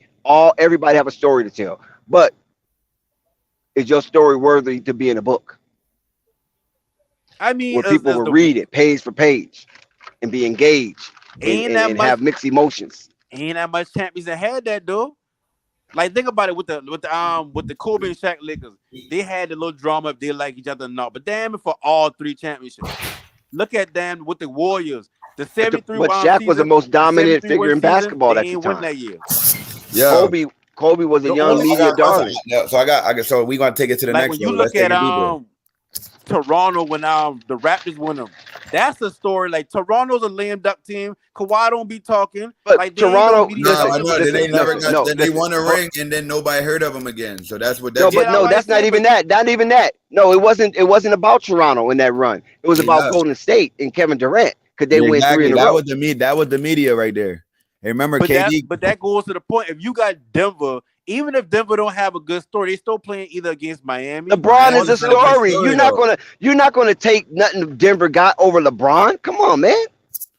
Everybody have a story to tell, but is your story worthy to be in a book? I mean, where people will read it page for page and be engaged and have mixed emotions. Ain't that much champions that had that though. Like think about it with the Kobe and Shaq Lakers, they had the little drama if they like each other or not. But damn it for all 3 championships. Look at them with the Warriors. The 73. But Shaq was the most dominant figure in basketball at the time. That year. Yeah, Kobe was a young media darling. So we're gonna take it to the next. When you look at Toronto when the Raptors won them, that's a story. Like Toronto's a lame duck team. Kawhi don't be talking. But like Toronto, they won a ring and then nobody heard of them again. So that's what. That's not even that. Not even that. No, it wasn't. It wasn't about Toronto in that run. It was about Golden State and Kevin Durant. Could they win 3 in a row? That was the media right there. Hey, remember KD? But that goes to the point. If you got Denver, even if Denver don't have a good story, they still playing either against Miami. LeBron is a story. You're not gonna take nothing Denver got over LeBron. Come on, man.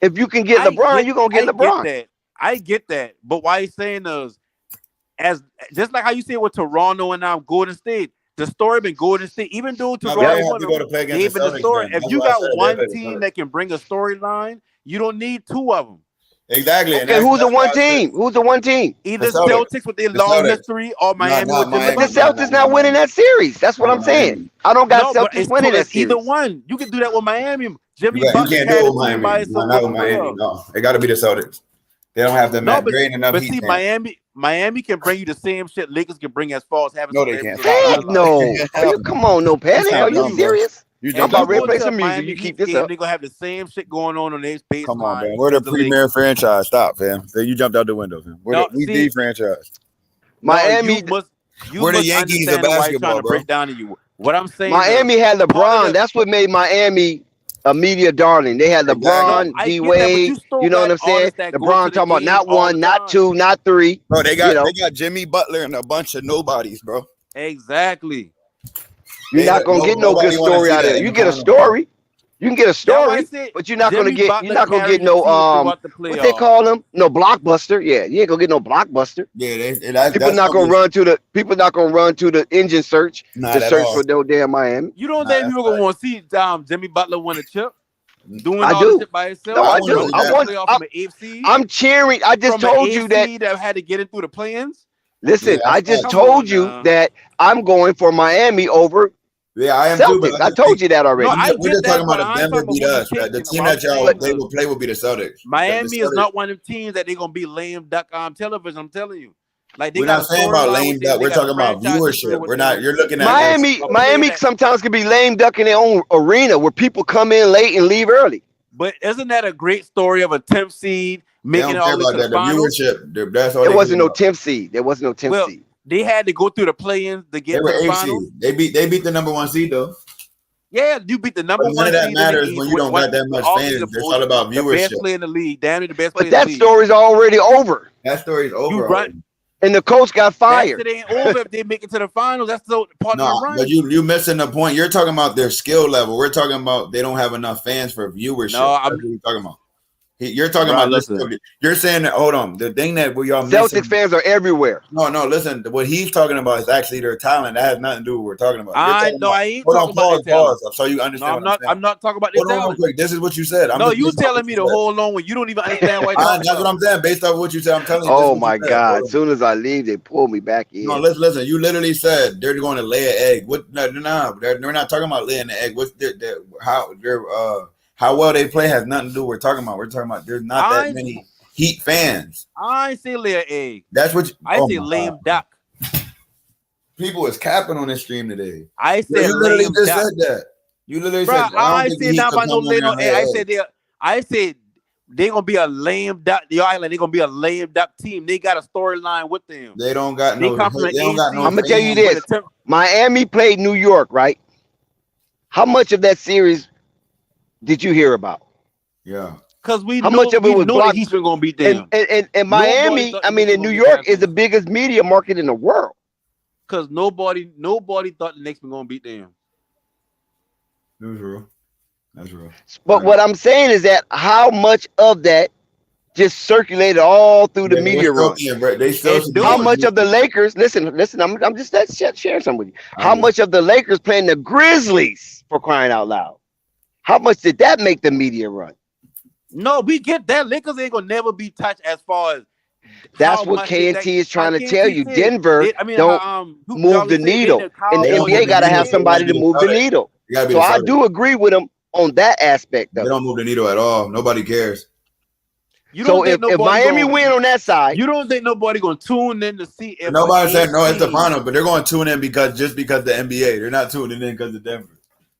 If you can get LeBron, you're gonna get LeBron. I get that. But why he's saying is as just like how you see it with Toronto and Golden State. The story been Golden State, even though Toronto won, they've been the story. If you got one team that can bring a storyline, you don't need 2 of them. Exactly. Okay, who's the one team? Who's the one team? Either Celtics with their long history or Miami with their. But the Celtics not winning that series. That's what I'm saying. I don't got Celtics winning that series. Either one. You can do that with Miami. Jimmy you Butler can't do it with Miami. Not with Miami. No, it got to be the Celtics. They don't have the great enough. But see, Miami can bring you the same shit Lakers can bring as far as having. No, they can't. Heck no. Come on, no panic. Are you serious? I'm about ready to play some music. You keep this up. They're gonna have the same shit going on their baseline. Come on, man. We're the premier franchise. Stop, fam. You jumped out the window, fam. We the franchise. Miami. We're the Yankees of basketball, bro. Break down to you. What I'm saying. Miami had LeBron. That's what made Miami a media darling. They had LeBron, D Wade. You know what I'm saying? LeBron talking about not 1, not 2, not 3. Bro, they got Jimmy Butler and a bunch of nobodies, bro. Exactly. You're not gonna get no good story out of it. You get a story. You can get a story, but you're not gonna get no what they call them? No blockbuster. Yeah, you ain't gonna get no blockbuster. Yeah, people not gonna run to the engine search to search for no damn Miami. You don't think people gonna want to see Jimmy Butler win a chip? Doing I all do. this shit by himself? No, I do. I'm cheering. I just told you that had to get it through the plans. Listen, I just told you that I'm going for Miami over. Yeah, I am Celtics. too. I told you that already. No, we're just talking about if Denver beat us. The team that they will play will be the Celtics. Miami is not one of the teams that they're gonna be lame duck on television. I'm telling you. Like we're not saying about lame duck. We're talking about viewership. We're not. You're looking at Miami sometimes can be lame duck in their own arena where people come in late and leave early. But isn't that a great story of a 10th seed making all the viewership? That's all. There wasn't no 10th seed. There wasn't no 10th seed. They had to go through the play-ins to get to the finals. They beat the number 1 seed though. Yeah, you beat the number But none one of that seed in the matters East when you don't got that much fans. It's all about the best viewership. player in the league, damn near the best player But in the that league. story's already over. That story's over. You already. run, And the coach got that fired. shit ain't over if they make it to the finals. That's the part of the No, run. but you missing the point. You're talking about their skill level. We're talking about they don't have enough fans for viewership. No, That's what you're talking about. You're talking Bro, about this. listen. You're saying that. Hold on. The thing that we all Celtics missing. fans are everywhere. No. Listen. What he's talking about is actually their talent. That has nothing to do with what we're talking about. You're I talking about, ain't hold talking on. about their talent. Pause. So you understand what I'm saying. I'm not talking about their Hold on, real talent. quick. This is what you said. No, you telling me to hold on when you don't even understand what you're talking That's what I'm saying. Based off what you said, I'm telling you. Oh my God! As soon as I leave, they pull me back in. No, listen. You literally said they're going to lay an egg. What? No, they're not talking about laying the egg. What's how well they play has nothing to do with what we're talking about. We're talking about there's not that many Heat fans. I ain't say lay an egg. That's what I say lame duck. People is capping on this stream today. I said you literally lame just duck. said that. You literally Bro, said I said not about no lame no egg. I said they gonna be a lame duck. The island, they gonna be a lame duck team. They got a storyline with them. They don't got no. I'm gonna tell you this: Miami played New York, right? How much of that series did you hear about? Yeah. Because how much of it was blocked? He's been gonna beat them. And Miami, in New York, is the biggest media market in the world. Because nobody thought the Knicks were gonna beat them. That's real. That's real. But what I'm saying is that how much of that just circulated all through the media run? How much of the Lakers? Listen. I'm just sharing something with you. How much of the Lakers playing the Grizzlies, for crying out loud? How much did that make the media run? No, we get that. Lakers ain't gonna never be touched as far as. That's what KNT is trying to tell you. Denver don't move the needle, and the NBA got to have somebody to move the needle. So I do agree with him on that aspect. They don't move the needle at all. Nobody cares. So if Miami win on that side, you don't think nobody gonna tune in to see? If nobody said no. It's the final, but they're going to tune in because the NBA. They're not tuning in because of Denver.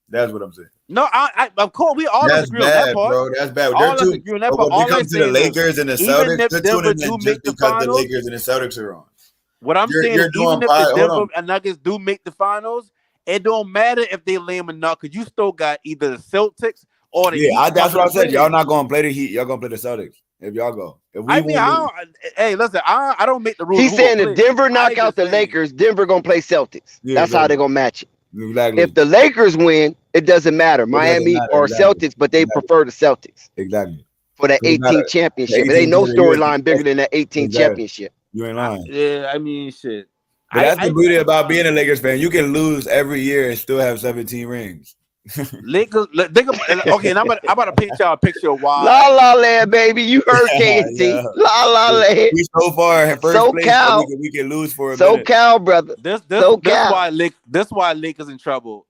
That's what I'm saying. No, of course we all agree on that part. Bro. That's bad. All us agree on that part. When it comes to the Lakers and the Celtics, they're tuning in just because the Lakers and the Celtics are on. What I'm saying is, even if the Denver and Nuggets do make the finals, it don't matter if they lame or not, because you still got either the Celtics or the Heat. That's what I said. Y'all not going to play the Heat. Y'all going to play the Celtics. If y'all go. If we hey, listen, I don't make the rules. He's saying if Denver knock out the Lakers, Denver going to play Celtics. That's how they're going to match it. Exactly. If the Lakers win, it doesn't matter. Miami or Celtics, but they prefer the Celtics. Exactly. For that 18th championship. It ain't no storyline bigger than that 18th championship. You ain't lying. Yeah, I mean, shit. But that's the beauty about being a Lakers fan. You can lose every year and still have 17 rings. Lakers, okay, and I'm about to paint y'all a picture of why. La La Land, baby. You heard KNT. La La Land. We so far in first place, Cal. We can lose for a So minute. Cal, brother. This why Lakers in trouble.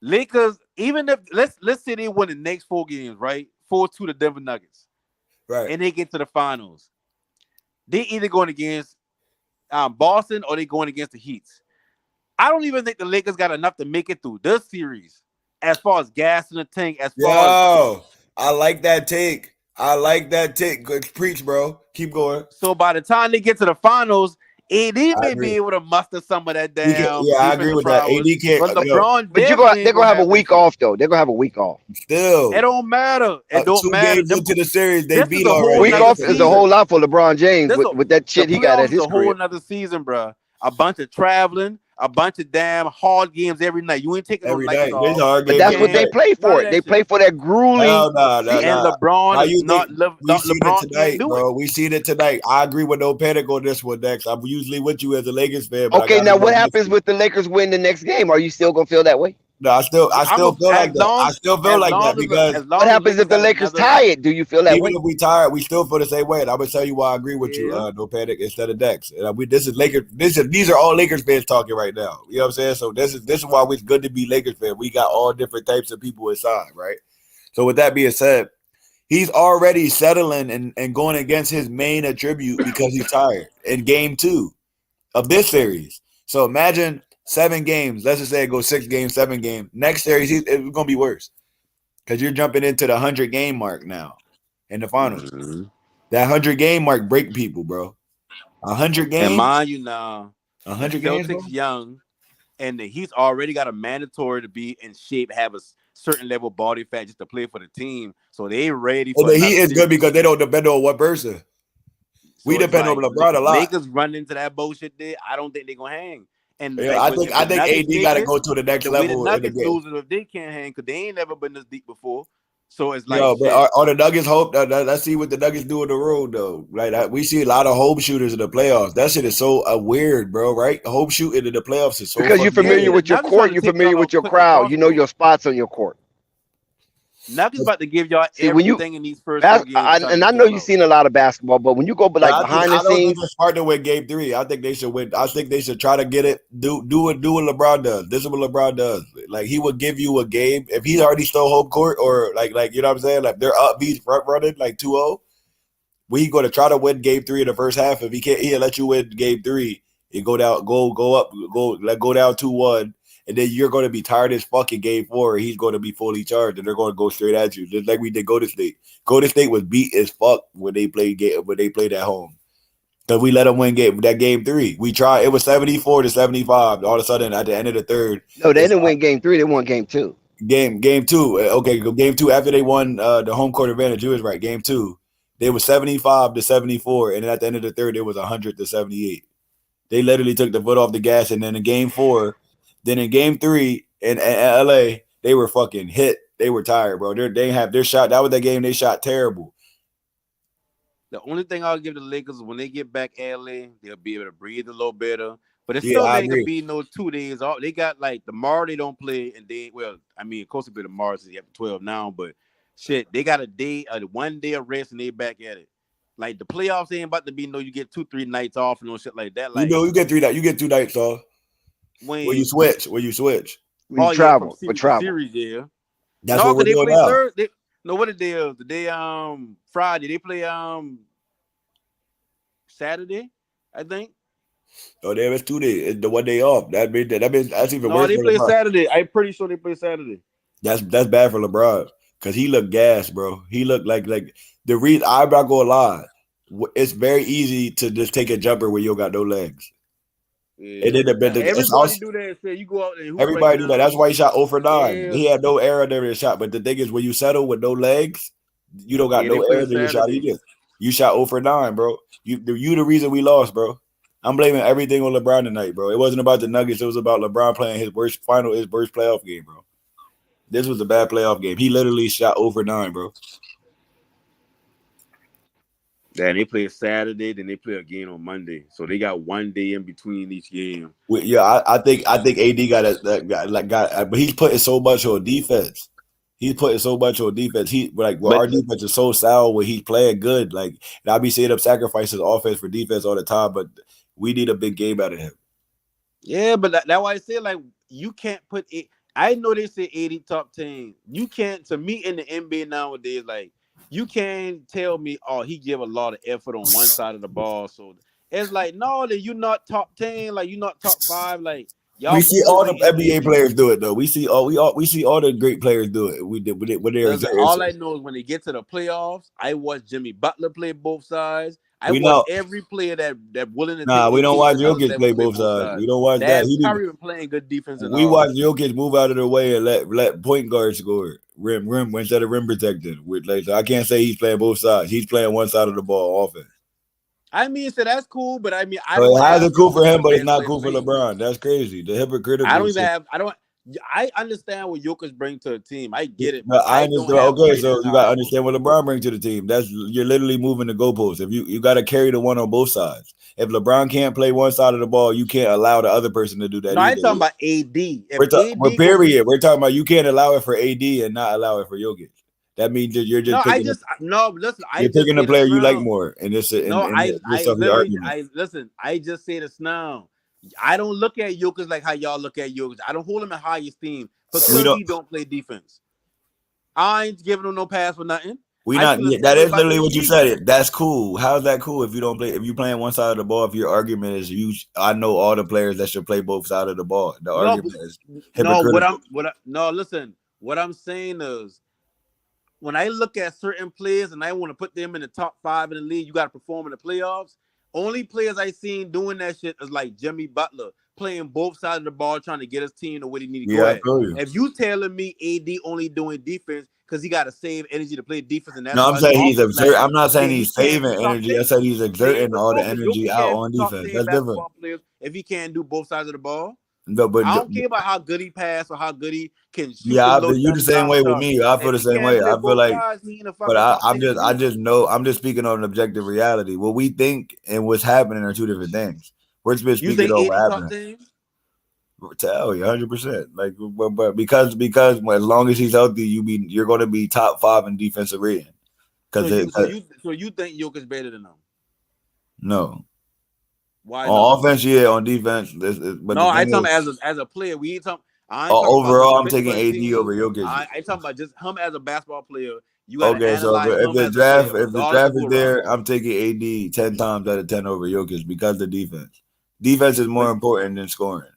Lakers, even if let's say they win the next 4 games, right? 4-2 to Denver Nuggets, right? And they get to the finals. They either going against Boston or they going against the Heat. I don't even think the Lakers got enough to make it through this series as far as gas in the tank. I like that take. Good preach, bro. Keep going. So by the time they get to the finals, AD may be able to muster some of that down. I agree with that. AD can't. But LeBron, they're gonna have a week off though. They're gonna have a week off. Still, it don't matter. It don't 2 matter. games into the series, they beat already. Week off is a whole lot for LeBron James with that shit he got at his a whole crib. another season, bro. A bunch of traveling, a bunch of damn hard games every night. You ain't taking every no night. nights off. But that's what they play for. They play for that grueling. And LeBron is not LeBron tonight, bro. We seen it tonight. I agree with no panic on this one next. I'm usually with you as a Lakers fan. Okay, now what happens with the Lakers win the next game? Are you still gonna feel that way? No, I still feel like that. I still feel like that because what happens if the Lakers tie it? Do you feel that way? Even if we tired, we still feel the same way. And I'm gonna tell you why I agree with you. No panic instead of Dex. And this is Lakers. These are all Lakers fans talking right now. You know what I'm saying? So this is why it's good to be Lakers fan. We got all different types of people inside, right? So with that being said, he's already settling and going against his main attribute because he's tired in game 2 of this series. So imagine 7 games. Let's just say it goes 6 games, 7 games. Next series, it's going to be worse because you're jumping into the 100-game mark now in the finals. Mm-hmm. That 100-game mark break people, bro. 100 games. And mind you now, 100 Celtics games. young. and he's already got a mandatory to be in shape, have a certain level of body fat just to play for the team. So they ready And for the Heat another is good series. because they don't depend on one person. We So it's depend on like LeBron a lot. Lakers run into that bullshit there. I don't think they're gonna hang. And Yeah, like I if think the Nuggets AD make got to it, go to the next the way the level in the Nuggets game. losing if they can't hang because they ain't never been this deep before. So it's like Yo, but shit. are the Nuggets hope? Let's see what the Nuggets do in the road though. Right, we see a lot of home shooters in the playoffs. That shit is so weird, bro. Right, home shooting in the playoffs is so Because you're fucking Yeah, familiar weird. the with your Nuggets trying court, to you're take familiar y'all with off your Quentin crowd, you know Crossbow. your spots on your court. Nuggets about to give y'all See, when you everything in these first four games to try to and I get know y'all you've out. seen a lot of basketball, but when you go Yeah, like behind the I don't think scenes, it's smart to win Game 3. I think they should win. I think they should try to get it. Do what LeBron does. This is what LeBron does. Like he would give you a game if he's already stole home court or like you know what I'm saying. Like they're up, he's front running like 2-0. We going to try to win Game 3 in the first half. If he can't, he'll let you win Game 3 and go down, go up, go down 2-1, and then you're going to be tired as fucking Game 4. He's going to be fully charged, and they're going to go straight at you, just like we did Golden State. Golden State was beat as fuck when they played at home. Because we let them win Game 3. We tried. It was 74-75. All of a sudden, at the end of the third, no, they it's didn't win game 3, they won game 2. game 2. Okay, Game 2 after they won the home court advantage. You was right. Game 2, they was 75-74, and then at the end of the third, it was 100-78. They literally took the foot off the gas, and then in Game 4, then in Game 3 in LA, they were fucking hit. They were tired, bro. They have their shot. That was the game they shot terrible. The only thing I'll give the Lakers is when they get back LA, they'll be able to breathe a little better. But it Yeah, still I ain't gonna agree. be no 2 days off. They got like tomorrow they don't play, and they of course it'll be tomorrow since you have 12 now, but shit, they got a 1 day of rest and they back at it. Like the playoffs ain't about to be you get 2-3 nights off and no shit like that. You Like know, you get 3 nights. You get 2 nights off. When you when switch. When you switch. When you oh yeah, from travel, for series to travel. series, yeah. That's No, what we're cause they doing play now. Thursday. No, what the day is? The day Friday. They play Saturday, I think. Oh, damn, it's 2 days. It's the 1 day off. That means that's even No, worse they for play LeBron. Saturday. I'm pretty sure they play Saturday. That's bad for LeBron because he looked gas, bro. He looked like the reason. I'm not gonna lie. It's very easy to just take a jumper when you don't got no legs. Yeah. And then it's Everybody also do that. Say you go out and hoop right everybody do that. now. That's why he shot 0 for 9. Yeah. He had no air in every shot. But the thing is, when you settle with no legs, you don't got Yeah, they no play air in your shot Saturday. either. You shot 0 for 9, bro. You the reason we lost, bro. I'm blaming everything on LeBron tonight, bro. It wasn't about the Nuggets. It was about LeBron playing his worst playoff game, bro. This was a bad playoff game. He literally shot 0 for 9, bro. Yeah, they play Saturday, then they play again on Monday. So they got 1 day in between each game. Yeah, I think AD but he's putting so much on defense. He's putting so much on defense. But Our defense is so sound when he's playing good. Like, and I be seeing him sacrifices offense for defense all the time, but we need a big game out of him. yeah, but that's why I say like you can't put it. I know they say 80 top 10. You can't to me in the NBA nowadays, like you can't tell me, oh, he give a lot of effort on one side of the ball. So it's like, no, that you not top 10, like you not top 5, like We y'all see all the overrate NBA NBA players defense. do it though. We see all the great players do it. We did when they're Listen, exerting. all I know is when they get to the playoffs, I watch Jimmy Butler play both sides. I We watch know. every player that willing to take Nah, their we don't team to watch another Jokic level play play both both sides. sides. We don't watch that. That Kyrie been playing good defense and We all. watch Jokic move out of the way and let point guards score rim instead of rim protecting. So I can't say he's playing both sides. He's playing one side of the ball offense. I mean, so that's cool, but I mean, I So don't it has have it cool for Jokic him, the but it's best not player in cool the for league. LeBron. That's crazy. The I don't hypocritical even shit. have. I understand what Jokic brings to a team. I get it, But but I I don't understand. have him Okay, rated so as you high. gotta understand what LeBron brings to the team. You're literally moving the goalposts. If you got to carry the one on both sides. If LeBron can't play one side of the ball, you can't allow the other person to do that No, I either. talking about AD. If We're AD go, period. We're talking about you can't allow it for AD and not allow it for Jokic. That means that no, no. Listen, I you're just picking the say this player you like now. more, and No, this stuff your argument. I listen. I just say this now. I don't look at Jokic like how y'all look at Jokic. I don't hold him in high esteem We because don't. he don't play defense. I ain't giving him no pass for nothing. We I not. feel the That same way is about literally what you AD. said. That's cool. How's that cool if you don't play? If you playing one side of the ball, if your argument is I know all the players that should play both sides of the ball. The No, argument is no. hypocritical. No. Listen. What I'm saying is, when I look at certain players and I want to put them in the top 5 in the league, you got to perform in the playoffs. Only players I seen doing that shit is like Jimmy Butler. playing both sides of the ball, trying to get his team to where they need to go Yeah, I at. feel you. If you telling me AD only doing defense because he got to save energy to play defense, and that's No, I'm why his saying he's offense exerting. lagging, I'm not saying then he he's can't be saving top energy. I 10. said he's exerting But all the no, but energy Jokic out can't on be top defense. 10 That's different. basketball players if he can't do both sides of the ball. No, but I don't care about how good he pass or how good he can shoot yeah, them I low feel you the jump same way with shots. me. I feel If the he same can't way. play I feel both like, sides, he ain't a but fucking top 10 in the I league. just know I'm just speaking on objective reality. What we think and what's happening are two different things. We're just You speaking think on what 80 top happened. 10? Tell you 100%. Like, but because as long as he's healthy, you're going to be top 5 in defensive rating. So you think Jokic better than him? No. Why no? On offense, yeah. On defense, but No, the I thing talking is, as a player. We ain't talking. I ain't talking about overall, him I'm fit taking for the AD team. over Jokic. I talking about just him as a basketball player. You got to Okay, so analyze if him the as a player, draft regardless of is who around there, him. I'm taking AD 10 times out of 10 over Jokic because of defense. Defense is more important than scoring.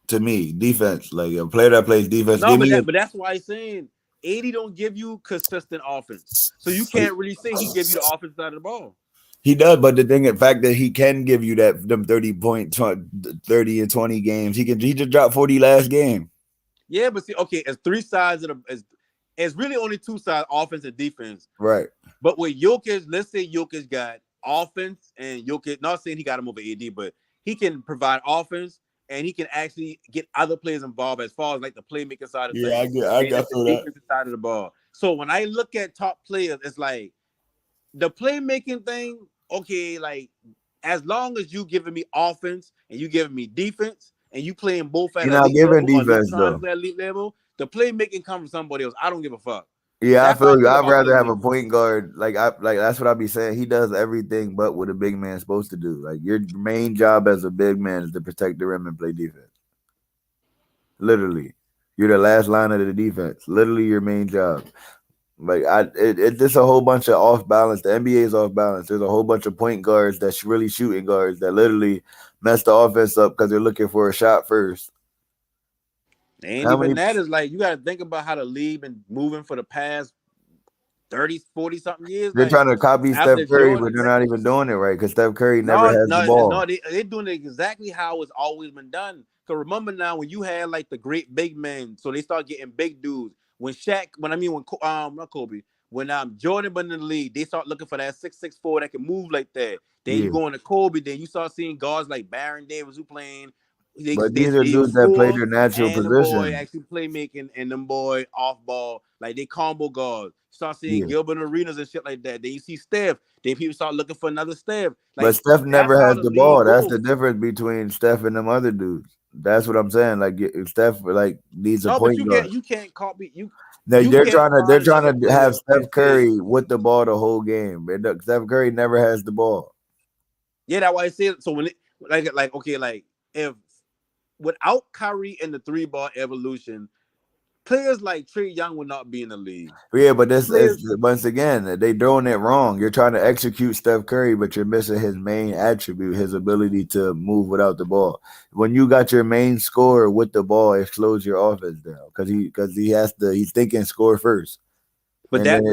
To me, defense, like a player that plays defense, No, give me but that's why I'm saying 80 don't give you consistent offense. So you can't really say he give you the offense side of the ball. He does, but the fact that he can give you them 30 and 20 games, he just dropped 40 last game. Yeah, but see, okay, it's three sides of the. It's really only two sides, offense and defense. Right. But with Jokic, let's say Jokic got offense and Jokic, not saying he got him over AD, but he can provide offense and he can actually get other players involved as far as like the playmaking side of Yeah, things I and got the that. defensive side of the ball. So when I look at top players, it's like the playmaking thing, okay, like as long as you giving me offense and you giving me defense and you playing both at You're not elite giving level, or at least defense trying to though. play at elite level, the playmaking comes from somebody else. I don't give a fuck. Yeah, I That's how I feel you. feel I'd about rather have a playmaking. point guard. Like that's what I be saying. He does everything but what a big man's supposed to do. Like your main job as a big man is to protect the rim and play defense. Literally. You're the last line of the defense. Literally your main job. Like it's just a whole bunch of off balance. The NBA is off balance. There's a whole bunch of point guards that's really shooting guards that literally mess the offense up because they're looking for a shot first. And even that is like you got to think about how the league been moving for the past 30, 40 something years. They're Like trying to copy Steph after Curry, Jordan, but they're not even doing it right because Steph Curry never no, has the ball. they're doing it exactly how it's always been done. So remember now when you had like the great big men, so they start getting big dudes. When not Kobe, when Jordan been in the league, they start looking for that 6'4" that can move like that. Then you go into Kobe, then you start seeing guards like Baron Davis who playing. But They these are dudes that play score their natural and them boy position. actually playmaking and them boy off ball like they combo guards. Start seeing Yeah. Gilbert Arenas and shit like that. Then you see Steph. Then people start looking for another Steph. But Like Steph that's never how has the the league ball. That's the goes. difference between Steph and them other dudes. That's what I'm saying. Like Steph, like needs a No, but point guard. you can't copy you. They're Can't they're find another trying to have player Steph and say, Curry with the ball the whole game. Steph Curry never has the ball. yeah, that's why I said. So when it like okay, like if without Kyrie and the 3-ball evolution, players like Trae Young would not be in the league. Yeah, but this is once again they doing it wrong. You're trying to execute Steph Curry, but you're missing his main attribute, his ability to move without the ball. When you got your main scorer with the ball, it slows your offense down because he's thinking score first. But And then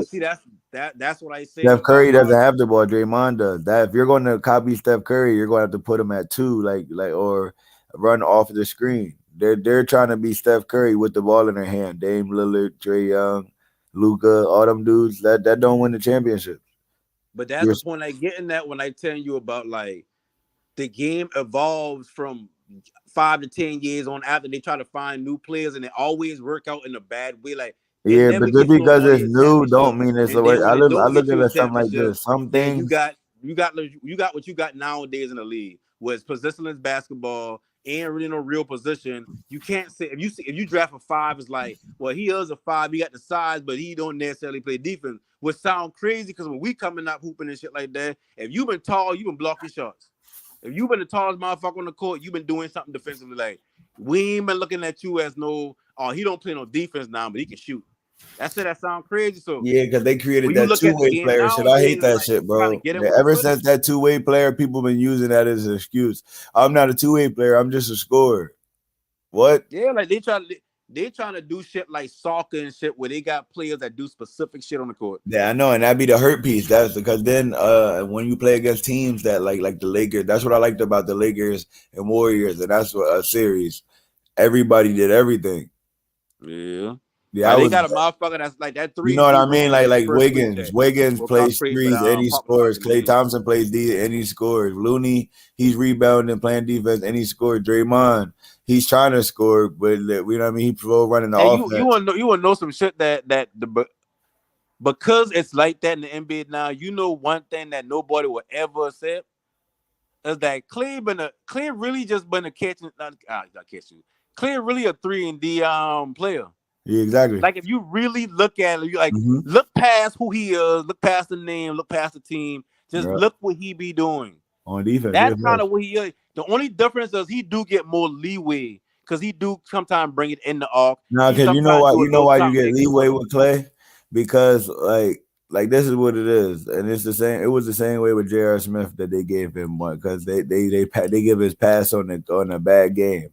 that's what I say Steph about Curry doesn't have the ball. Draymond does. That if you're going to copy Steph Curry, you're going to have to put him at 2, or run off the screen. They're trying to be Steph Curry with the ball in their hand. Dame Lillard, Trae Young, Luka, all them dudes that don't win the championship. But that's the point I get in that when I tell you about like the game evolves from 5 to 10 years on after they try to find new players and it always work out in a bad way. Like it Yeah, never but just gives you no because money it's in new don't championship. mean it's the And way. then when I it look don't get at you a it something like championship, this. Some then things. you got what you got nowadays in the league was positionless basketball and really no real position. You can't say if you draft a 5, it's like, well, he is a 5, he got the size, but he don't necessarily play defense. Which sound crazy because when we coming up hooping and shit like that, if you've been tall, you've been blocking shots. If you've been the tallest motherfucker on the court, you've been doing something defensively. Like we ain't been looking at you as he don't play no defense now, but he can shoot. That sound crazy. So Yeah, because they created when you that look at the two-way game player shit. I hate nowadays, that like shit, trying to bro. get him Yeah, with the ever push. since that two-way player, people been using that as an excuse. I'm not a two-way player. I'm just a scorer. What? Yeah, like they try to. They trying to do shit like soccer and shit where they got players that do specific shit on the court. Yeah, I know, and that'd be the hurt piece. That's because then when you play against teams that like the Lakers, that's what I liked about the Lakers and Warriors, and that's what a series. Everybody did everything. Yeah. Yeah, Like I they was. got a motherfucker that's like that You 3 know what D I mean? Rudy that Like first week Wiggins. that Wiggins will come plays straight for threes and he Pop LeBron scores. in the Klay game. Thompson plays D and he scores. Looney, he's rebounding, playing defense, and he scored. Draymond, he's trying to score, but you know what I mean? He's running the And offense. you wanna know some shit that because it's like that in the NBA now. You know one thing that nobody will ever accept is that Clay really just been a catching not catch you. Clay really a 3 and D player. Yeah, exactly. Like if you really look at it, you like Mm-hmm. look past who he is, look past the name, look past the team, just Yep. look what he be doing. On defense. That's Yeah, kind of what he is. The only difference is he do get more leeway because he do sometimes bring it in the arc. no, He because you know sometimes why do a you know little why you something get extra leeway with him. with Clay? Because like this is what it is, and it's the same. It was the same way with J.R. Smith that they gave him one because they give his pass on a bad game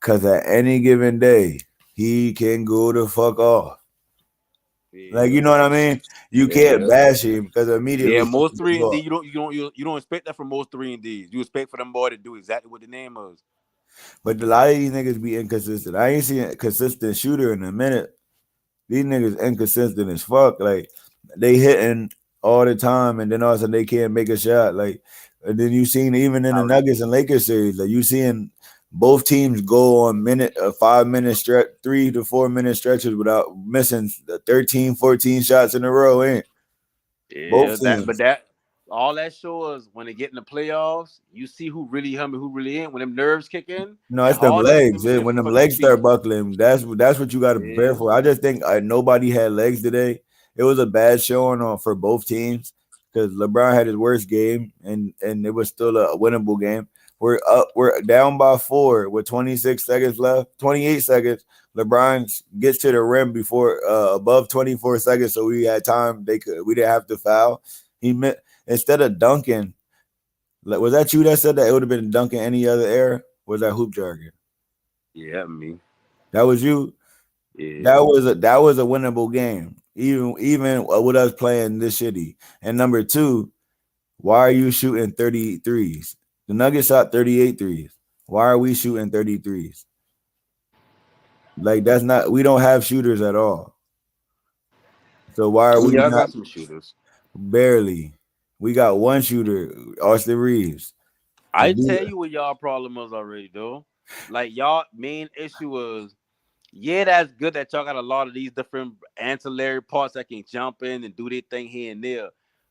because at any given day he can go the fuck off. Yeah. Like you know what I mean? You can't bash him because immediately Yeah, most he 3 and D off. you don't expect that from most 3 and Ds. You expect for them boy to do exactly what the name is. But a lot of these niggas be inconsistent. I ain't seen a consistent shooter in a minute. These niggas inconsistent as fuck. Like they hitting all the time, and then all of a sudden they can't make a shot. Like, and then you seen even in the Nuggets and Lakers series, like you seeing both teams go on 5 minute stretch, 3 to 4 minute stretches without missing 13, 14 shots in a row. Ain't Yeah, both teams. that all that shows when they get in the playoffs, you see who really humming, who really ain't. When them nerves kick in, No, and it's them all that legs. ammunition When them for legs compete. start buckling, that's what you got to prepare Yeah. for. I just think nobody had legs today. It was a bad showing for both teams because LeBron had his worst game, and it was still a winnable game. We're down by 4 with 26 seconds left, 28 seconds. LeBron gets to the rim before above 24 seconds, so we had time. We didn't have to foul. Instead of dunking. Like, was that you that said that it would have been dunking any other era? Was that hoop jargon? Yeah, me. That was you. Yeah. That was a winnable game, even with us playing this shitty. And number 2, why are you shooting 33s? The Nuggets shot 38 threes. Why are we shooting 33s? Like that's not. We don't have shooters at all. So why are we Yeah, I not? got some shooters. Barely. We got one shooter, Austin Reeves. I tell you what y'all problem is already, though. Like y'all main issue was, yeah, that's good that y'all got a lot of these different ancillary parts that can jump in and do their thing here and there.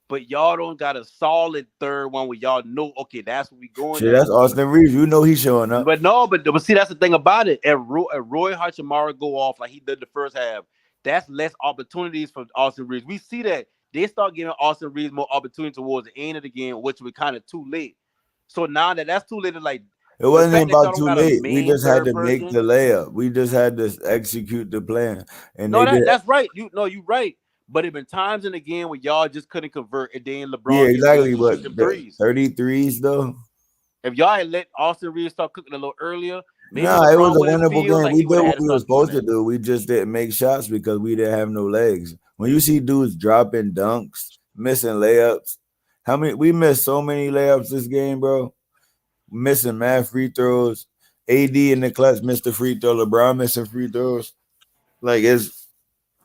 But y'all don't got a solid third one where y'all know, okay, that's what we going Shit, at. that's Austin Reeves. You know he's showing up. But no, but see, that's the thing about it. If Roy Hachimura go off like he did the first half, that's less opportunities for Austin Reeves. We see that they start giving Austin Reeves more opportunity towards the end of the game, which was kind of too late. So now that's too late, like It wasn't fact that y'all about don't too got a late. We main just had third to make person. the layup. We just had to execute the plan. And No, they did. that's right. You right. But it been times in the game where y'all just couldn't convert, and then LeBron Yeah, get free exactly. to But shoot them threes. 33s though. If y'all had let Austin Reeves start cooking a little earlier, maybe No, it was LeBron a would have winnable feel game. like We he did would have had what to we were start doing supposed to that. do. We just didn't make shots because we didn't have no legs. When you see dudes dropping dunks, missing layups, we missed so many layups this game, bro. Missing mad free throws. AD in the clutch missed the free throw. LeBron missing free throws. Like it's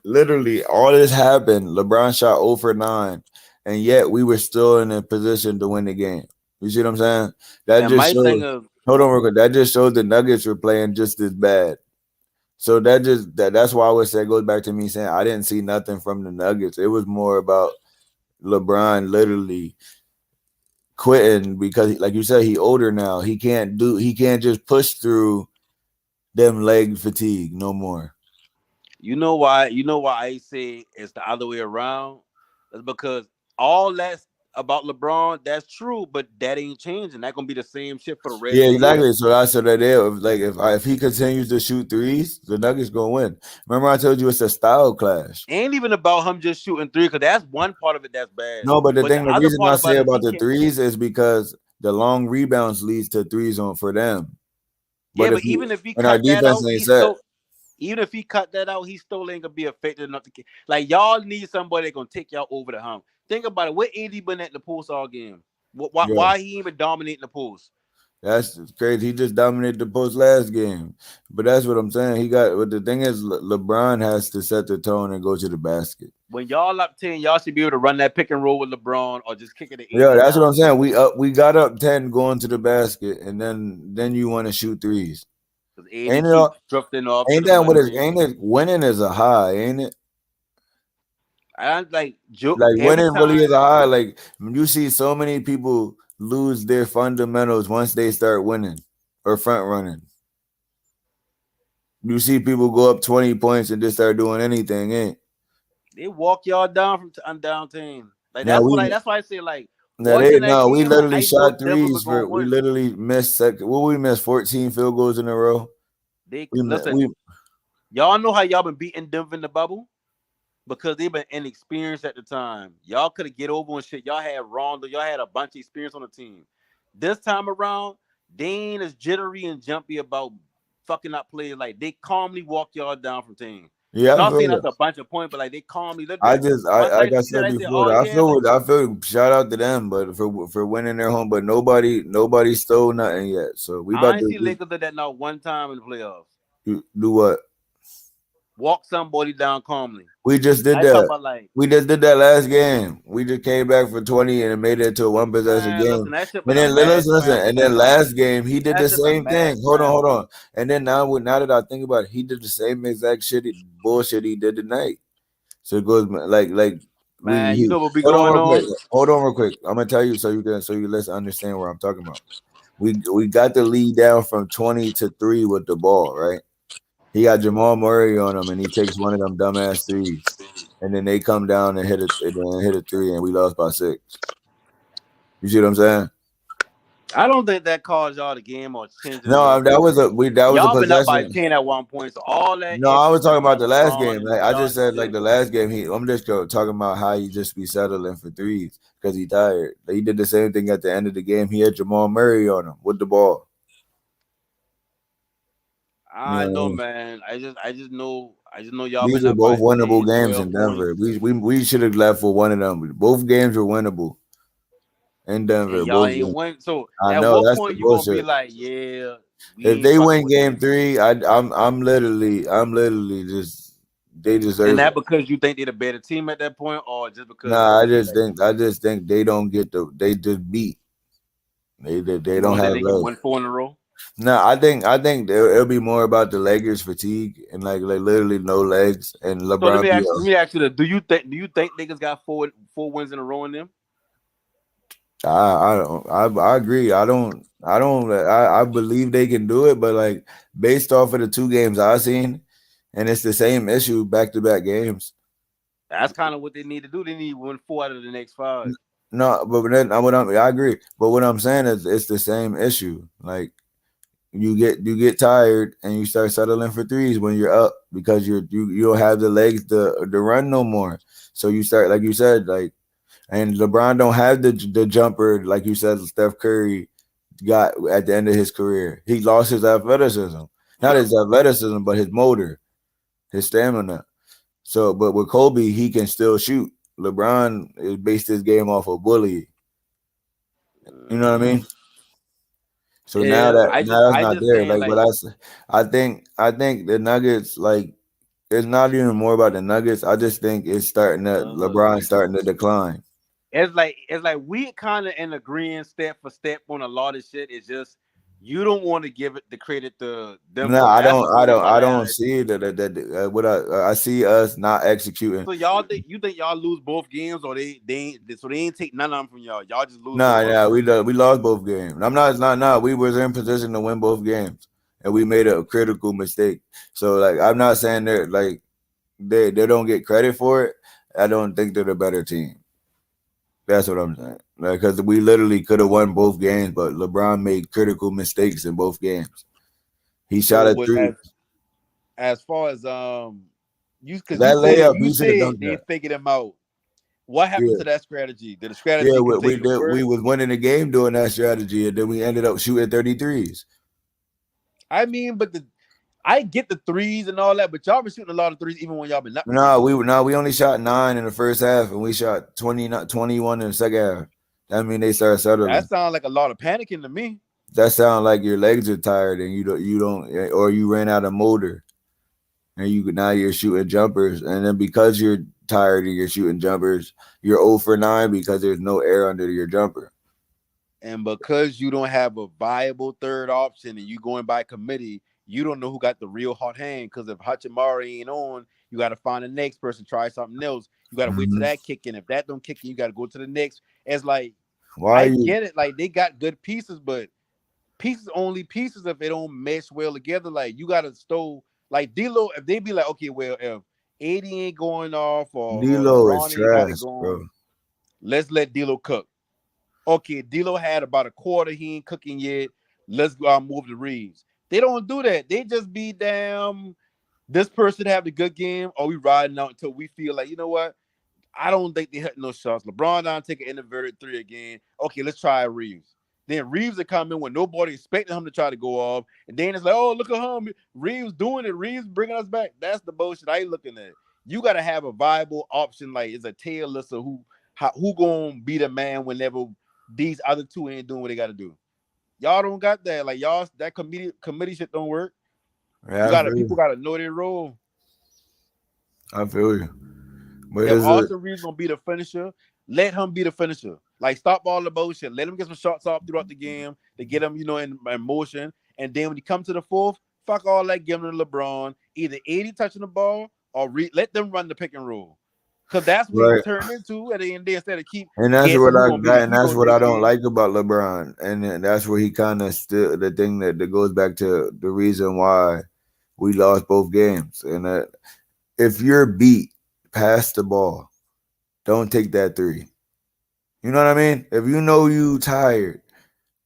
literally all this happened. LeBron shot 0 for 9, and yet we were still in a position to win the game. You see what I'm saying? That And just my thing shows. is, Hold on, real quick. That just showed the Nuggets were playing just as bad. So that's why I would say it goes back to me saying I didn't see nothing from the Nuggets. It was more about LeBron literally quitting because, like you said, he older now. He can't just push through them leg fatigue no more. you know why I say it's the other way around? It's because all that's about LeBron, that's true, but that ain't changing. That gonna be the same shit for the rest Yeah, of the exactly. year. So I said that if he continues to shoot threes, the Nuggets gonna win. Remember I told you it's a style clash. Ain't even about him just shooting three, because that's one part of it that's bad. No, but But the the other reason part I about say it is about he the can't. threes is because the long rebounds leads to threes for them. Yeah, But but even if we and our cut that defense out, ain't set. Even if he cut that out, he still ain't gonna be effective enough to get. Like y'all need somebody that gonna take y'all over the hump. Think about it. What AD been at the post all game? Why, Yeah, why he even dominating the post? that's crazy. He just dominated the post last game, but that's what I'm saying. He got. But the thing is, LeBron has to set the tone and go to the basket. When y'all up 10, y'all should be able to run that pick and roll with LeBron or just kick it to Yeah, AD that's what I'm down. saying. We got up 10 going to the basket, and then you want to shoot threes. Because AD Ain't it? keep drifting off to Ain't the that what mid it? range. Ain't it? Winning is a high, ain't it? I like joke Like every winning really is time. a high. Like you see so many people lose their fundamentals once they start winning or front running. You see people go up 20 points and just start doing anything, ain't? They walk y'all down from down team. Like Now that's why I say like they watching that no, we game, like literally I know shot Denver was threes gonna for we win. literally missed second. What we missed 14 field goals in a row. They We listen, we y'all know how y'all been beating Denver in the bubble because they been inexperienced at the time. Y'all could have get over and shit. Y'all had Rondo, y'all had a bunch of experience on the team. This time around, they ain't as jittery and jumpy about fucking up plays. Like they calmly walk y'all down from team. yeah, I Not feel saying you. that's a bunch of points, but like they calmly look I that. just Once I I like I see that, said I say, before, oh yeah, like I feel shout out to them, but for winning their home, but nobody stole nothing yet. So we about I ain't to see Lakers do that not one time in the playoffs. do what? Walk somebody down calmly. We just did I talking that. about like, We just did that last game. We just came back for 20 and made it to a one possession man, game. listen, that shit And been a then mad listen, and then scramble. last game he did That the shit been same mad thing. Hold scramble. on. And then now that I think about it, he did the same exact bullshit he did tonight. So it goes like Man, you know what be hold on going real quick. on? Hold on real quick. I'm gonna tell you so you let's understand what I'm talking about. We got the lead down from 20-3 with the ball, right? He got Jamal Murray on him, and he takes one of them dumbass threes, and then they come down and hit a three, and we lost by 6. You see what I'm saying? I don't think that caused y'all the game or changed the No, narrative. that was a Y'all been up by possession. 10 at one point, so all that No, I extra was talking talking about about the last LeBron game. and Like I just shots and said, like shit. the last game, I'm just talking about how he just be settling for threes because he tired. Like, he did the same thing at the end of the game. He had Jamal Murray on him with the ball. You know I what I know, mean? man. I just know y'all These been are up both by winnable 10, games 12 in points. Denver. We should have left for one of them. Both games were winnable in And Denver. y'all Both ain't games. win. So I at know what that's the point you gonna be bullshit. like, yeah, we If ain't they fucking win with game them? 3, I'm literally just they And deserve that it. because you think they're the better team at that point, or just because Nah, you like I just think they don't get they just beat. They you don't don't think have they can legs. win 4 in a row? No, I think it'll be more about the leggers fatigue and like literally no legs and So LeBron be let me ask you this: do you think niggas got four wins in a row in them? I agree. I believe they can do it, but like based off of the 2 games I seen, and it's the same issue back to back games. That's kind of what they need to do. They need to win 4 out of the next 5. No, but then I agree. But what I'm saying is it's the same issue. Like you get tired and you start settling for threes when you're up because you don't have the legs to run no more. So you start like you said, like and LeBron don't have the jumper like you said Steph Curry got at the end of his career. He lost his athleticism. Not his athleticism, but his motor, his stamina. So but with Kobe, he can still shoot. LeBron is based his game off of bully. You know what I mean? So Yeah, now that's I not just there. saying Like, but like, I think the Nuggets like it's not even more about the Nuggets. I just think it's starting that LeBron starting to decline. it's like we kind of in agreeing step for step on a lot of shit. It's just you don't want to give it the credit to them No, for. I That's don't, the I only don't, part I I have. don't see that. What I see us not executing. So you think y'all lose both games, or they ain't take none of them from y'all. Y'all just lose both of them. Nah, we lost both games. I'm not, it's not, nah. We was in position to win both games, and we made a critical mistake. So like, I'm not saying they're like they don't get credit for it. I don't think they're the better team. That's what I'm saying. Because we literally could have won both games, but LeBron made critical mistakes in both games. He shot So a with three. as far as you because That layup, you he should have said dunked they that. figured him out. What happened Yeah. to that strategy? Did the Yeah, strategy we continue to did. work? We was winning the game doing that strategy, and then we ended up shooting 33s. I mean, but I get the threes and all that, but y'all been shooting a lot of threes even when y'all been not. We only shot 9 in the first half, and we shot 21 in the second half. That mean they started settling. That sounds like a lot of panicking to me. That sounds like your legs are tired and you don't, or you ran out of motor, and now you're shooting jumpers, and then because you're tired and you're shooting jumpers, you're 0 for 9 because there's no air under your jumper. And because you don't have a viable third option and you going by committee, you don't know who got the real hot hand. Because if Hachimari ain't on, you got to find the next person, try something else. You got to wait till that kick in. If that don't kick in, you got to go to the next. It's like, I get it. Like, they got good pieces, but pieces only pieces if they don't mesh well together. Like, you got to stow. Like, D-Lo, if they be like, okay, well, if 80 ain't going off or D-Lo is LeBron ain't got it trash, going, bro. let's let D-Lo cook. Okay, D-Lo had about a quarter. He ain't cooking yet. Let's go out and move to Reeves. They don't do that. They just be damn. This person have the good game, or we riding out until we feel like, you know what? I don't think they hit no shots. LeBron down take an inverted 3 again. Okay, let's try Reeves. Then Reeves will come in when nobody expecting him to try to go off, and then it's like, oh, look at him. Reeves doing it. Reeves bringing us back. That's the bullshit I ain't looking at. You got to have a viable option. Like, it's a tail list of who gonna be the man whenever these other two ain't doing what they got to do. Y'all don't got that. Like, y'all, that committee shit don't work. Yeah, People got to know their role. I feel you. But if Austin Reeves gonna be the finisher, let him be the finisher. Like, stop all the bullshit. Let him get some shots off throughout the game to get him, in motion. And then when he come to the fourth, fuck all that, give him to LeBron. Either 80 touching the ball or let them run the pick and roll. Because that's what he turned into at the end of the day, instead of keep and that's guessing what I don't game. like about LeBron. And then that's where he kind of still the thing that goes back to the reason why we lost both games. And that if you're beat, pass the ball. Don't take that 3. You know what I mean? If you know you tired,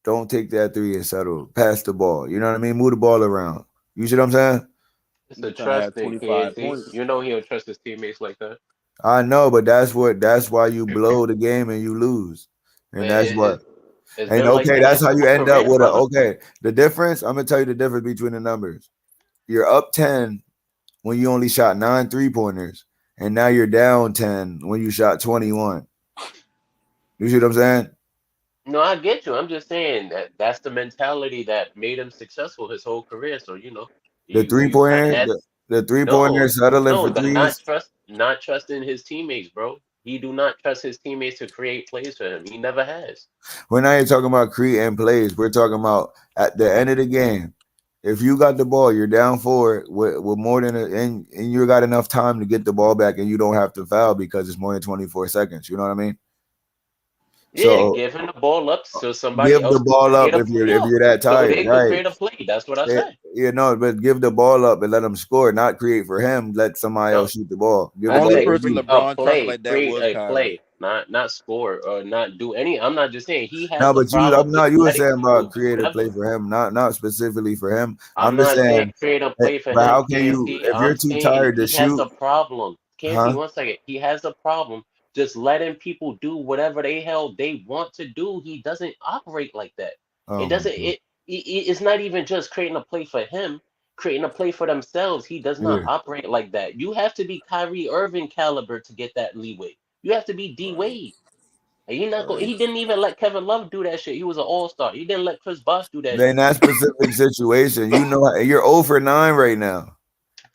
don't take that 3 and settle. Pass the ball. You know what I mean? Move the ball around. You see what I'm saying? It's a trust thing, KNT. You know he don't trust his teammates like that. I know, but that's why you blow the game and you lose. And that's what. It's And been like that that's his how you whole end up career, with brother. the difference. I'm gonna tell you the difference between the numbers. You're up 10 when you only shot 9 3-pointers, and now you're down 10 when you shot 21. You see what I'm saying? No, I get you. I'm just saying that's the mentality that made him successful his whole career. So The you kind of 3-pointer, had the 3-pointer settling for but not threes. trusting his teammates, bro. He do not trust his teammates to create plays for him. He never has. We're not even talking about creating plays. We're talking about at the end of the game. If you got the ball, you're down 4 with more than and you got enough time to get the ball back, and you don't have to foul because it's more than 24 seconds. You know what I mean? Yeah, So giving the ball up so somebody give the else could ball create up a if play you're out. that So tired, they could right? create a play. That's what I said. But give the ball up and let him score, not create for him. Let somebody No. else shoot the ball. Give I the ball Only say to person me. a LeBron trusted play, like that create was a Kyrie. play, not score or not do any. I'm not just saying he has No, the but problem just you were letting saying people about do create a play whatever. for him, not specifically for him. I'm I'm just not saying saying, create a play for but him, how can you KNT. if you're I'm too saying tired to he has shoot? a problem. KNT, Huh? one second. He has a problem just letting people do whatever they want to do. He doesn't operate like that. It Oh my doesn't. god. It's not even just creating a play for him, creating a play for themselves. He does not Yeah. operate like that. You have to be Kyrie Irving caliber to get that leeway. You have to be D Wade. And he didn't even let Kevin Love do that shit. He was an all-star. He didn't let Chris Bosh do that In shit. that specific situation, you're 0 for 9 right now.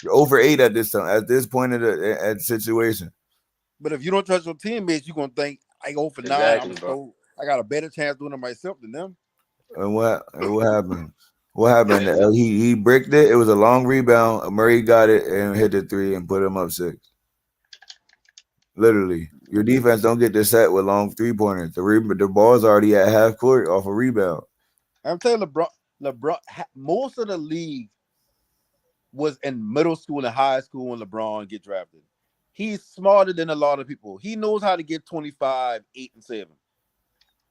You're 0 for 8 at this time, at this point of the situation. But if you don't trust your teammates, you're gonna think I go for 9. Exactly, bro. I got a better chance doing it myself than them. And what happened? What happened? He bricked it. It was a long rebound. Murray got it and hit the 3 and put him up 6. Literally, your defense don't get this set with long 3-pointers. The ball's already at half court off a rebound. I'm telling you, LeBron, most of the league was in middle school and high school when LeBron get drafted. He's smarter than a lot of people. He knows how to get 25, 8, and 7.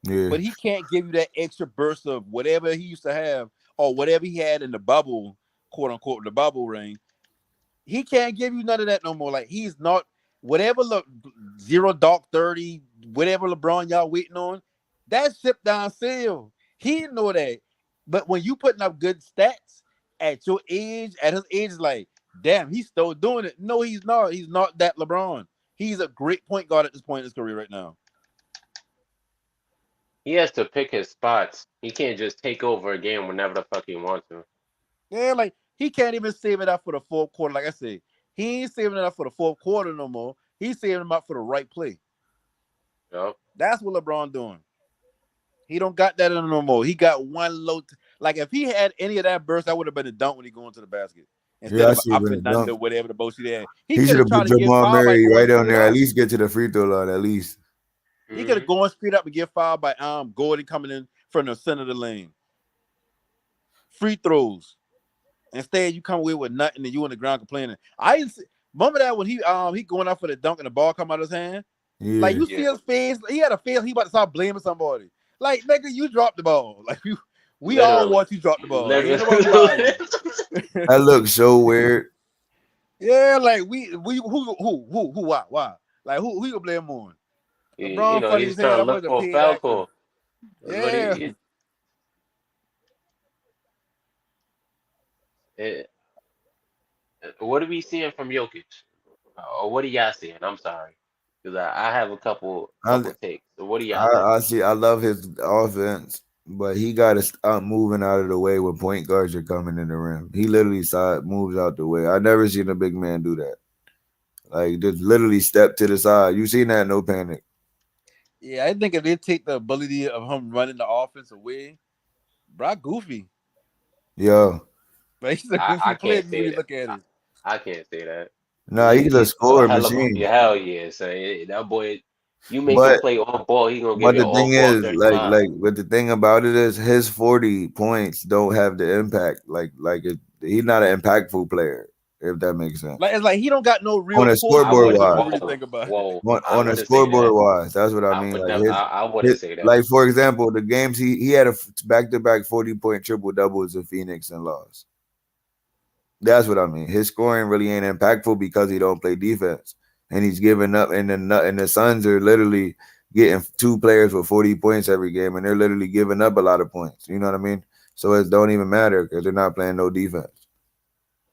Yeah. But he can't give you that extra burst of whatever he used to have or whatever he had in the bubble, quote unquote, the bubble ring. He can't give you none of that no more. Like, he's not whatever 0 dark 30, whatever LeBron y'all waiting on, that's ship down sale. He know that. But when you putting up good stats at your age, at his age, is like, damn, he's still doing it. No, he's not. He's not that LeBron. He's a great point guard at this point in his career right now. He has to pick his spots. He can't just take over a game whenever the fuck he wants to. Yeah, like he can't even save it up for the fourth quarter. Like I said, he ain't saving it up for the fourth quarter no more. He's saving them up for the right play. Yep. That's what LeBron doing. He don't got that in him no more. He got one low. Like if he had any of that burst, that would have been a dunk when he go into the basket Yeah, instead I of see up him in and the dunk. under whatever the bullshit he had. He He could should have have tried put to get Jamal fouled by Murray going right down straight there. At up. least get to the free throw line. At least. He could have gone straight up and get fouled by Gordon coming in from the center of the lane. Free throws. Instead, you come away with nothing and you on the ground complaining. I didn't see, remember that when he going out for the dunk and the ball come out of his hand. Like Yeah. you see his face, he had a face. He about to start blaming somebody. Like nigga, you dropped the ball. Like we all Literally. watch you drop the ball. Like ain't nobody Literally. lying. That looks so weird. Yeah, like we who why? Like who you blame on? You LeBron know, funny he's as hell. trying to That look was a for a paid foul actor. call. That's what Yeah. what are we seeing from Jokic? Or what are y'all seeing? I'm sorry. Because I have a couple I, takes. So what do y'all think? I see. I love his offense, but he got to stop moving out of the way when point guards are coming in the rim. He literally moves out the way. I never seen a big man do that. Like just literally step to the side. You seen that? No panic. Yeah, I think if they take the ability of him running the offense away, Brock goofy. Yeah. But he's a I goofy player can't if you say really that. look at it. I can't say that. Nah, he's a He's a scoring hell of a machine. hell yeah, son. That boy, you make him But play all ball, he gonna give but you the all thing ball is, 35. but the thing about it is, his 40 points don't have the impact. He's not an impactful player. If that makes sense. Like it's like he don't got no On real a post I scoreboard moves wouldn't. if you wise, really Whoa, think about it. whoa. I on a wouldn't say scoreboard that. wise, that's what I I mean. would Like never. I wouldn't say that. like for example, the games he had a back-to-back 40-point triple doubles in Phoenix and lost. That's what I mean. His scoring really ain't impactful because he don't play defense, and he's giving up. And the Suns are literally getting two players with 40 points every game, and they're literally giving up a lot of points. You know what I mean? So it don't even matter because they're not playing no defense.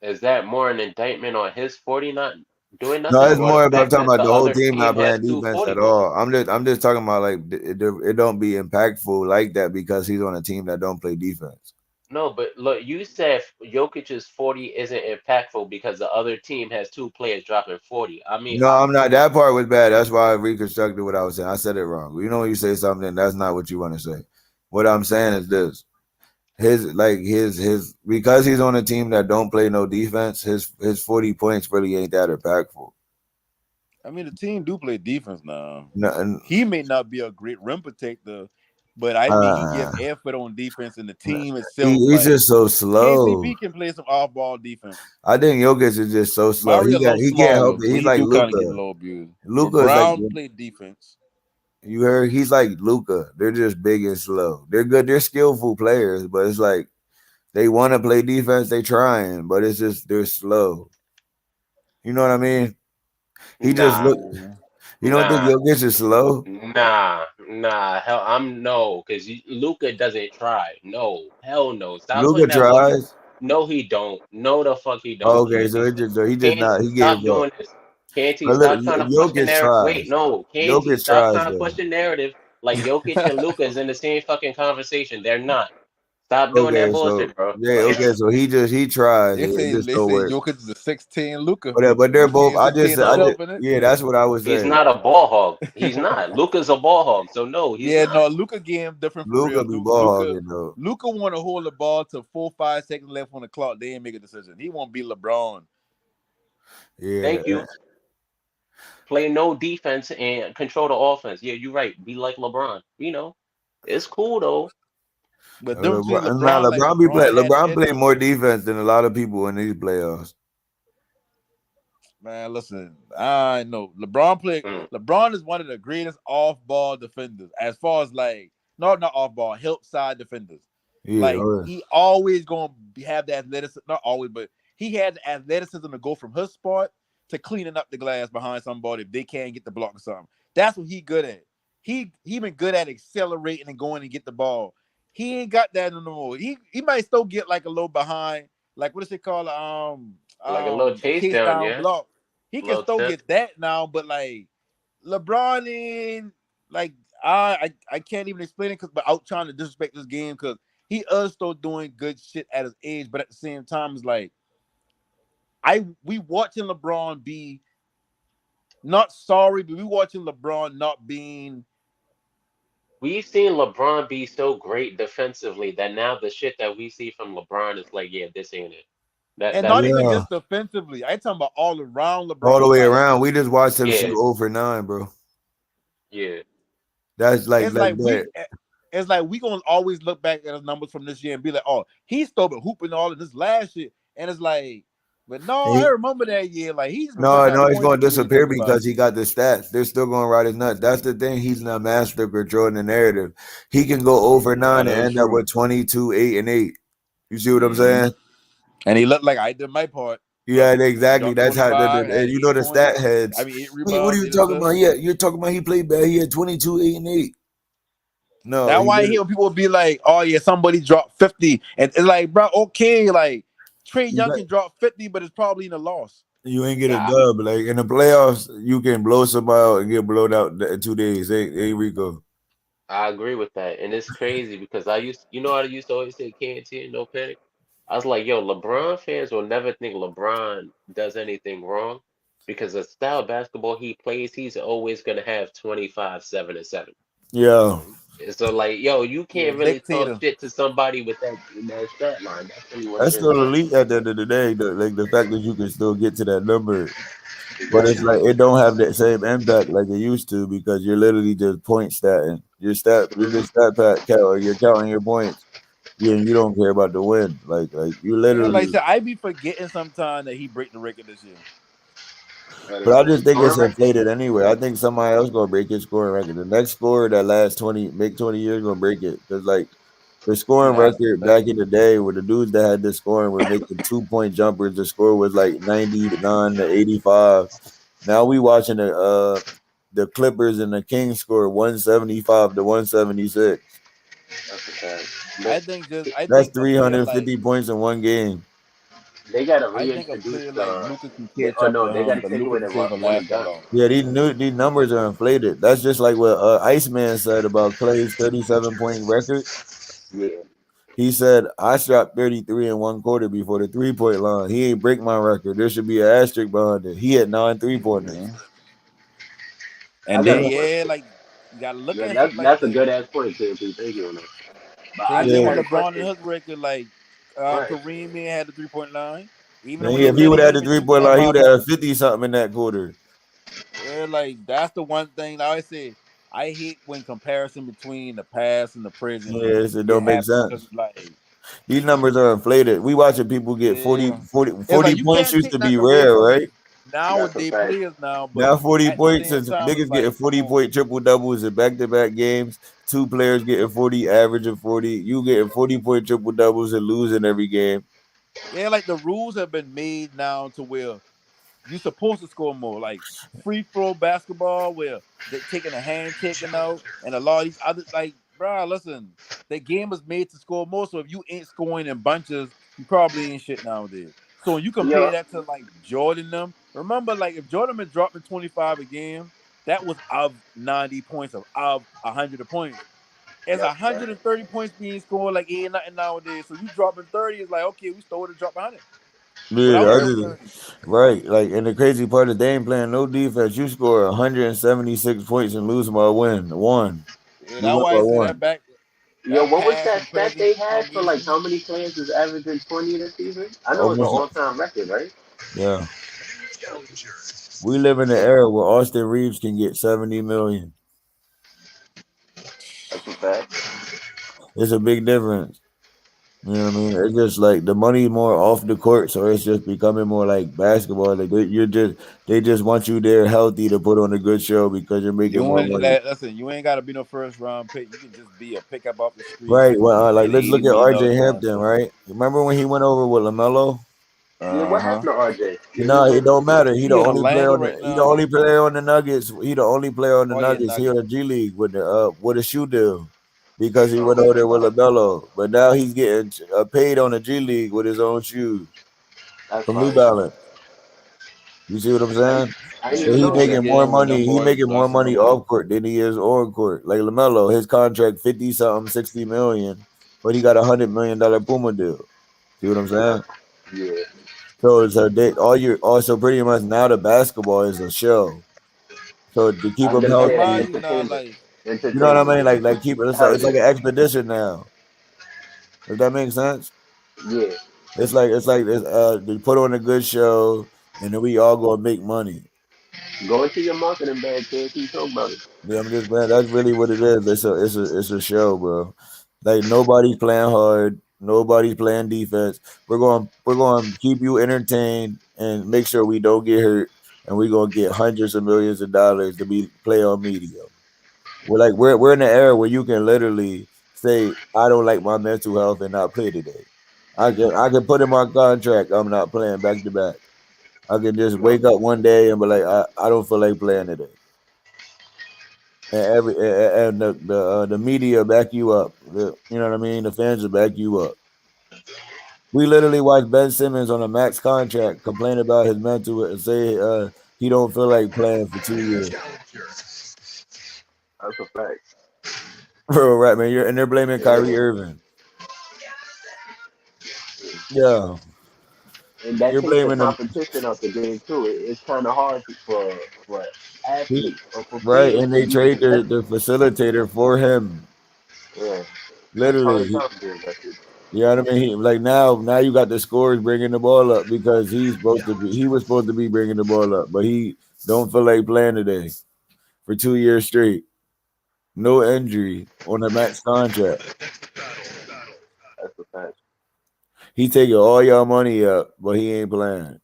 Is that more an indictment on his 40 not doing No, nothing, it's or the more about fact talking that about the the whole other team team not has playing two defense 40 at points? all. I'm just talking about like it don't be impactful like that because he's on a team that don't play defense. No, but look, you said Jokic's 40 isn't impactful because the other team has two players dropping 40. I mean, No, I'm not. That part was bad. That's why I reconstructed what I was saying. I said it wrong. You know, when you say something, that's not what you want to say. What I'm saying is this: his because he's on a team that don't play no defense. His 40 points really ain't that impactful. I mean, the team do play defense now. No, He may not be a great rim protector, but I mean, he give effort on defense, and the team itself, he's like just so slow. KCP, can play some off-ball defense. I think Jokic is just so slow. Murray a little He can't smaller, help it. but He's he like do kind of get a Luca. little abused. But Luca is like Brown played defense. you heard. He's like Luca. They're just big and slow. They're good. They're skillful players, but it's like they want to play defense. They trying, but it's just they're slow. You know what I mean? He just nah, look. You don't think nah, Jokic is slow? nah. Hell, I'm no, because Luca doesn't try. No, hell no. Stop Luca putting that bullshit. tries. No, he don't. No, the fuck he don't. Okay, so he just Can't not. He gave stop up. doing this. Canty, But look, stop trying to push the Jokic narrative. Wait, tries. no, Canty, Jokic stop tries trying to though. push the narrative like Jokic and Luca is in the same fucking conversation. They're not. Stop doing that Okay, so bullshit, bro. yeah, Like, okay, so he tries. They It say just they don't say work. Jokic is a 16 Luca. But they're both. He ain't 16 no, himself in it. Yeah, that's what I was he's saying. not a ball hog. He's not. Luca's a ball hog. So no, he's Yeah, no, not. Luca game different for Luca real. be ball Luca hogging though. want to hold the ball to 4-5 seconds left on the clock. They ain't make a decision. He won't be LeBron. Yeah, Thank you. Play no defense and control the offense. Yeah, you're right. Be like LeBron. You know, it's cool though. But difference between Nah, LeBron, like had the LeBron play edge. more defense than a lot of people in these playoffs. Man, listen, I know LeBron is one of the greatest off-ball defenders as far as like not off-ball, help side defenders. Yeah, Like oh, he always gonna have the athleticism, not always, but he had the athleticism to go from his spot to cleaning up the glass behind somebody if they can't get the block or something. That's what he good at. He been good at accelerating and going and get the ball. He ain't got that no more. He might still get like a little behind, like what is it called? Like a little A chase chase down, down yeah. block. He can Little still tip. get that now, but like LeBron ain't like I can't even explain it because but out trying to disrespect this game because he is still doing good shit at his age, but at the same time it's like we watching LeBron be not sorry, but we watching LeBron not being. We've seen LeBron be so great defensively that now the shit that we see from LeBron is like, yeah, this ain't it. And That's not it. even Yeah, just defensively. I talking about all around all the LeBron. way Like around. We just watched him shoot Yeah, 0 for 9, bro. yeah. That's like it's like that. it's like we gonna always look back at the numbers from this year and be like, oh, he's still been hooping all of this last year, and it's like, but no, I He, remember that year. Like he's been no, putting up no, it's points going to every year. disappear Think about because it. he got the stats. They're still going to ride his nuts. That's the thing. He's not master of controlling the narrative. He can go over That 9 and is end up true. with 22, 8, and 8. You see what I'm Hmm. saying? And he looked like I did my part. Yeah, Look, exactly. dropped That's how 25, had you know 8 the points. stat heads. I mean, 8 Wait, what are rebounds, you 8 talking about? assists. Yeah, you're talking about he played bad. He had 22, 8, and 8. No, That's he why I didn't. hear people be like, "Oh yeah, somebody dropped 50," and it's like, bro, okay, like Trey Young can drop 50, but it's probably in a loss. You ain't get a Nah, dub. Like in the playoffs, you can blow somebody out and get blown out in 2 days. Hey Rico. I agree with that, and it's crazy because I used to always say KNT and no panic. I was like, yo, LeBron fans will never think LeBron does anything wrong because the style of basketball he plays, he's always gonna have 25, 7, and 7. Yeah. So like, yo, you He a can't really talk dictator. shit to somebody with that stat line. That's really what it That's is. still elite at the end of the day. Like the fact that you can still get to that number. But it's like Exactly. it don't have that same impact like it used to because you're literally just point statting. You're Hmm. just stat pat count or you're counting your points. You don't care about the win. Like you Yeah, like I literally. said, I be forgetting sometimes that he break the record this year. But I just think it's Scoring record? inflated anyway. I think somebody else gonna break his scoring record. The next scorer that lasts 20 years gonna break it. Because like the He scoring has to, record back man. in the day where the dudes that had the scoring were making 2 point jumpers, the score was like 99 to 85. Now we watching the Clippers and the Kings score 175 to 176. That's a fact. I That's think a player like 350 points in one game. They gotta I think a reintroduce player like the. Luca can catch Oh up no, to they him, gotta but take Luca away the just ain't gonna one and last that done. long. Yeah, these numbers are inflated. That's just like what Iceman said about Clay's 37-point record. Yeah. He said, I shot 33 in one quarter before the 3 point line. He ain't break my record. There should be an asterisk behind it. He had 9 3 pointers. Mhm. I And got then a Yeah, yeah, question. like you gotta look at That's shit like that's a this. good ass point too. Thank you on that. But I Same just thing yeah. with had a LeBron and question. his record. Like Right. Kareem ain't had the 3 point line, even Man, when he if he said would he have had ain't the been 3 point shooting that line, he far would have back. had 50 something in that quarter. Yeah, like that's the one thing I always say. I hate when comparison between the past and the present Yeah, it get don't make happening because sense. like These numbers are inflated. We watching people get yeah, 40 it's like you points can't used to take be nothing away rare, from right? That's a nowadays fact. players now, but Now 40 at the points same since time it's niggas getting like, come 40 on. point triple doubles in back to back games. Two players getting 40, average of 40. You getting 40-point triple doubles and losing every game. Yeah, like the rules have been made now to where you're supposed to score more. Like free throw basketball, where they taking a hand taken out, and a lot of these other like, bro, listen, the game was made to score more. So if you ain't scoring in bunches, you probably ain't shit nowadays. So when you compare Yo, that to like Jordan them, remember like if Jordan been dropping 25 a game, that was of 90 points of 100 points. It's that's a fact. 130 points being scored like ain't nothing nowadays. So you dropping 30 is like okay, we stole to drop 100 Yeah, without I no That's just 30. right. Like, and the crazy part is they ain't playing no defense. You score 176 points and lose by one. Yeah, You that's win why by I say one. yo. that What was past that and stat they present had for like combination. how many players is averaging 20 this season? I know it's an Almost, all-time record, right? yeah. We live in an era where Austin Reeves can get 70 million. That's a fact. It's a big difference. You know what I mean? It's just like the money more off the court, so it's just becoming more like basketball. Like they just want you there healthy to put on a good show because you're making You more ain't money. listen. You ain't got to be no first round pick. You can just be a pickup off the street Right. Well, and like get let's look at $80 million RJ dollars Hampton, for. right? Remember when he went over with LaMelo? Yeah, what Uh-huh. happened to RJ? You Yeah, he know, was it hurt don't too. matter. He in Atlanta right He the now. only player on the Nuggets. He the only player on the Oh yeah, Nuggets. He on Nuggets. the G League with the with a shoe deal. because he went over there with LaMelo. But now he's getting paid on the G League with his own shoes That's from New fine. Balance. You see what I'm I saying? I didn't So even he know He that. making more getting money. number He one making more plus money number one. off court than he is on court. Like LaMelo, his contract 50 something, 60 million, but he got $100 million Puma deal. See what I'm saying? Yeah. So it's also pretty much now the basketball is a show. So to keep I'm him just gonna Yeah, healthy, lie, you know, entertainment. like you know what I Entertainment. mean? Yeah. Like keep it. It's like Narrative. an expedition now. Does that make sense? Yeah. It's like they put on a good show, and then we all gonna make money. Go into your marketing bag, kid. Keep talking about it. Yeah, I'm just man. That's really what it is. It's a show, bro. Like nobody's playing hard. Nobody's playing defense. We're going to keep you entertained and make sure we don't get hurt. And we're gonna get hundreds of millions of dollars to be play on media. We're in the era where you can literally say I don't like my mental health and not play today. I can put in my contract I'm not playing back to back. I can just Yup. wake up one day and be like I don't feel like playing today. And the media back you up. You know what I mean? The fans will back you up. We literally watched Ben Simmons on a max contract complain about his mental and say he don't feel like playing for 2 years. That's a fact. Bro, right, man. And they're blaming Kyrie Yeah. Irving. Yeah, And that you're takes the blaming them, competition out the game too. It's kind of hard for athletes or for right? players And to they be trade their, invested. their facilitator for him. Yeah. It's Literally, hard enough to be invested. you know what I mean? Like now you got the scores bringing the ball up because he was supposed to be bringing the ball up, but he don't feel like playing today for 2 years straight. No injury on a max contract. That's a fact. He taking all y'all money up, but he ain't playing.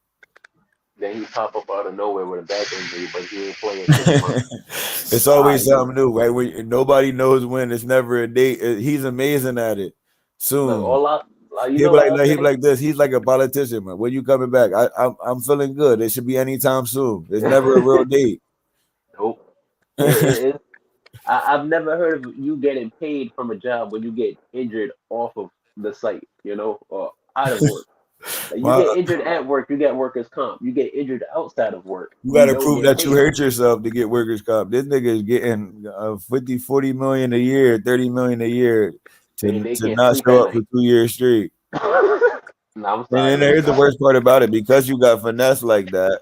Then he pop up out of nowhere with a back injury, but he ain't playing 6 months. It's Ah, always you something new, right? Nobody knows when. It's never a date. He's amazing at it. look Soon. all I like. You He'll know be what like, I'll like he'll be say? like this. He's like a politician, man. When you coming back? I'm feeling good. It should be anytime soon. It's never a real date. Nope. It, I've never heard of you getting paid from a job when you get injured off of the site, or out of work. Like you My, get injured at work, you get workers comp. You get injured outside of work, you got you to don't prove get that you paid. hurt yourself to get workers' comp. This nigga is getting 50, 40 million a year, 30 million a year And to they to can't not sleep show at up for night. 2 years straight. No, I'm And then sorry. here's the worst part about it: because you got finesse like that,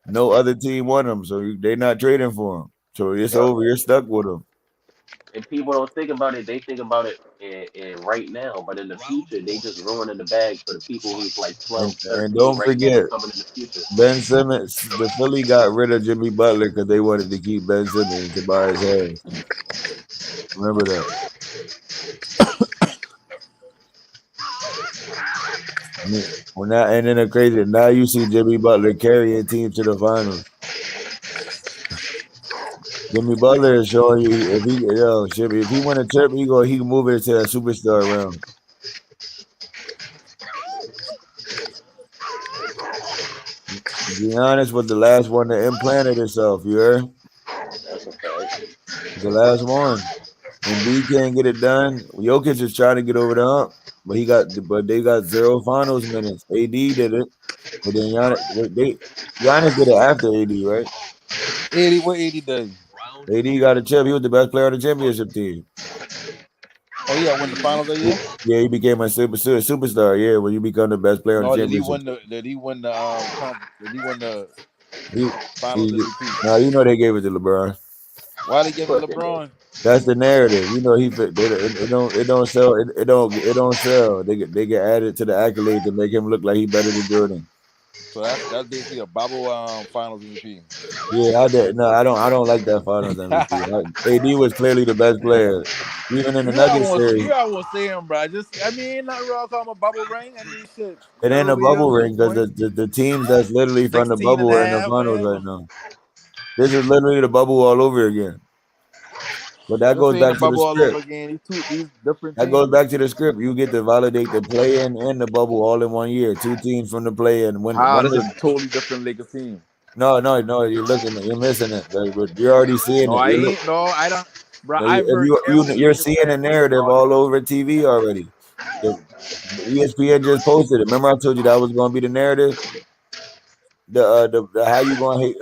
no other team want him, so they're not trading for him. So it's Yup. over. You're stuck with him. And people don't think about it. They think about it in right now, but in the future, they just ruining the bag for the people who's like And 12, and 13 don't right now forget, coming in the future. Ben Simmons. The Philly got rid of Jimmy Butler because they wanted to keep Ben Simmons to buy his head. Remember that. Well, now and then the crazy. Now you see Jimmy Butler carrying teams to the finals. Jimmy Butler is showing you if he win a chip, he can move it to a superstar round. Giannis was the last one that implanted himself. You heard? That's a fact. The last one. And B can't get it done. Jokic is trying to get over the hump, but they got zero finals minutes. AD did it, but then Giannis did it after AD, right? 80 what 80 day. AD got a chip. He was the best player on the championship team. Oh yeah, win the finals that year? He became a superstar. Yeah, when you become the best player on the No, championship. did he win the He, finals he, MVP? now they gave it to LeBron. Why they give Of it course they did. LeBron? That's the narrative. It don't sell. They get added to the accolade to make him look like he better than Jordan. So that's basically a bubble finals MVP. Yeah, I did. No, I don't like that Finals MVP. AD was clearly the best player, even in the Nuggets series. I won't say him, bro. Ain't nothing wrong calling him a bubble ring. I mean, shit, It ain't never a real bubble at this ring because point. the teams that's literally from the 16 and bubble a are in the half, finals right whatever. now. This is literally the bubble all over again. But that This goes ain't a back to the bubble all over script. again. These different That goes teams. back to the script. You get to validate the play-in and the bubble all in one year. Two teams from the play-in. When How one this of a the totally different Lakers team. no, you're missing it. But you're already seeing No, it. I ain't. No, I don't. Bro, Like, I've heard you're everything you seeing a said from the narrative start. all over TV already. The ESPN just posted it. Remember, I told you that was going to be the narrative. The how you going to hate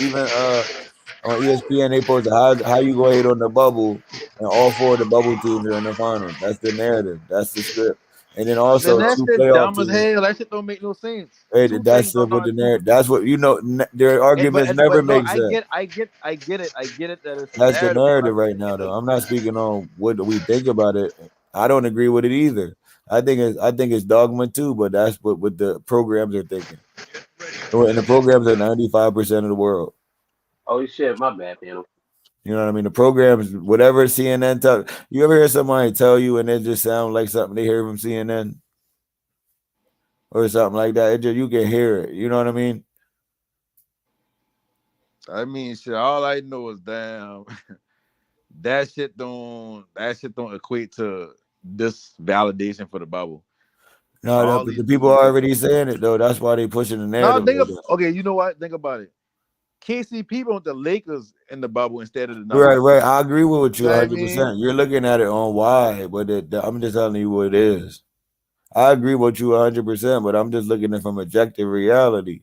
even on ESPN they posted how you going to hate on the bubble and all four of the bubble teams are in the finals. That's the narrative. That's the script. And then Then also that two shit playoff dumb as teams. hell. That shit don't make no sense. Hey, Two that's things the, are what not the two narrative. different. That's what their arguments never But no, make I sense. get it that it's a That's the narrative. But narrative right now, though. I'm not speaking on what we think about it. I don't agree with it either. I think it's dogma too, but that's what the programs are thinking. And the programs are 95% of the world. Oh shit, my bad, man. You know what I mean? The programs, whatever CNN tell you ever hear somebody tell you and it just sounds like something they hear from CNN or something like that. It just you can hear it. You know what I mean? I mean, shit. All I know is damn that shit don't equate to this validation for the bubble. No, All but these the people teams are got already saying it though. That's why they pushing the now. narrative Think like of that. okay. You know what? Think about it. KCP want the Lakers in the bubble instead of the Right, Nuggets. right. I agree with You you know what I mean? 100%. You're looking at it on why, but I'm just telling you what it is. I agree with you 100%, but I'm just looking at it from objective reality.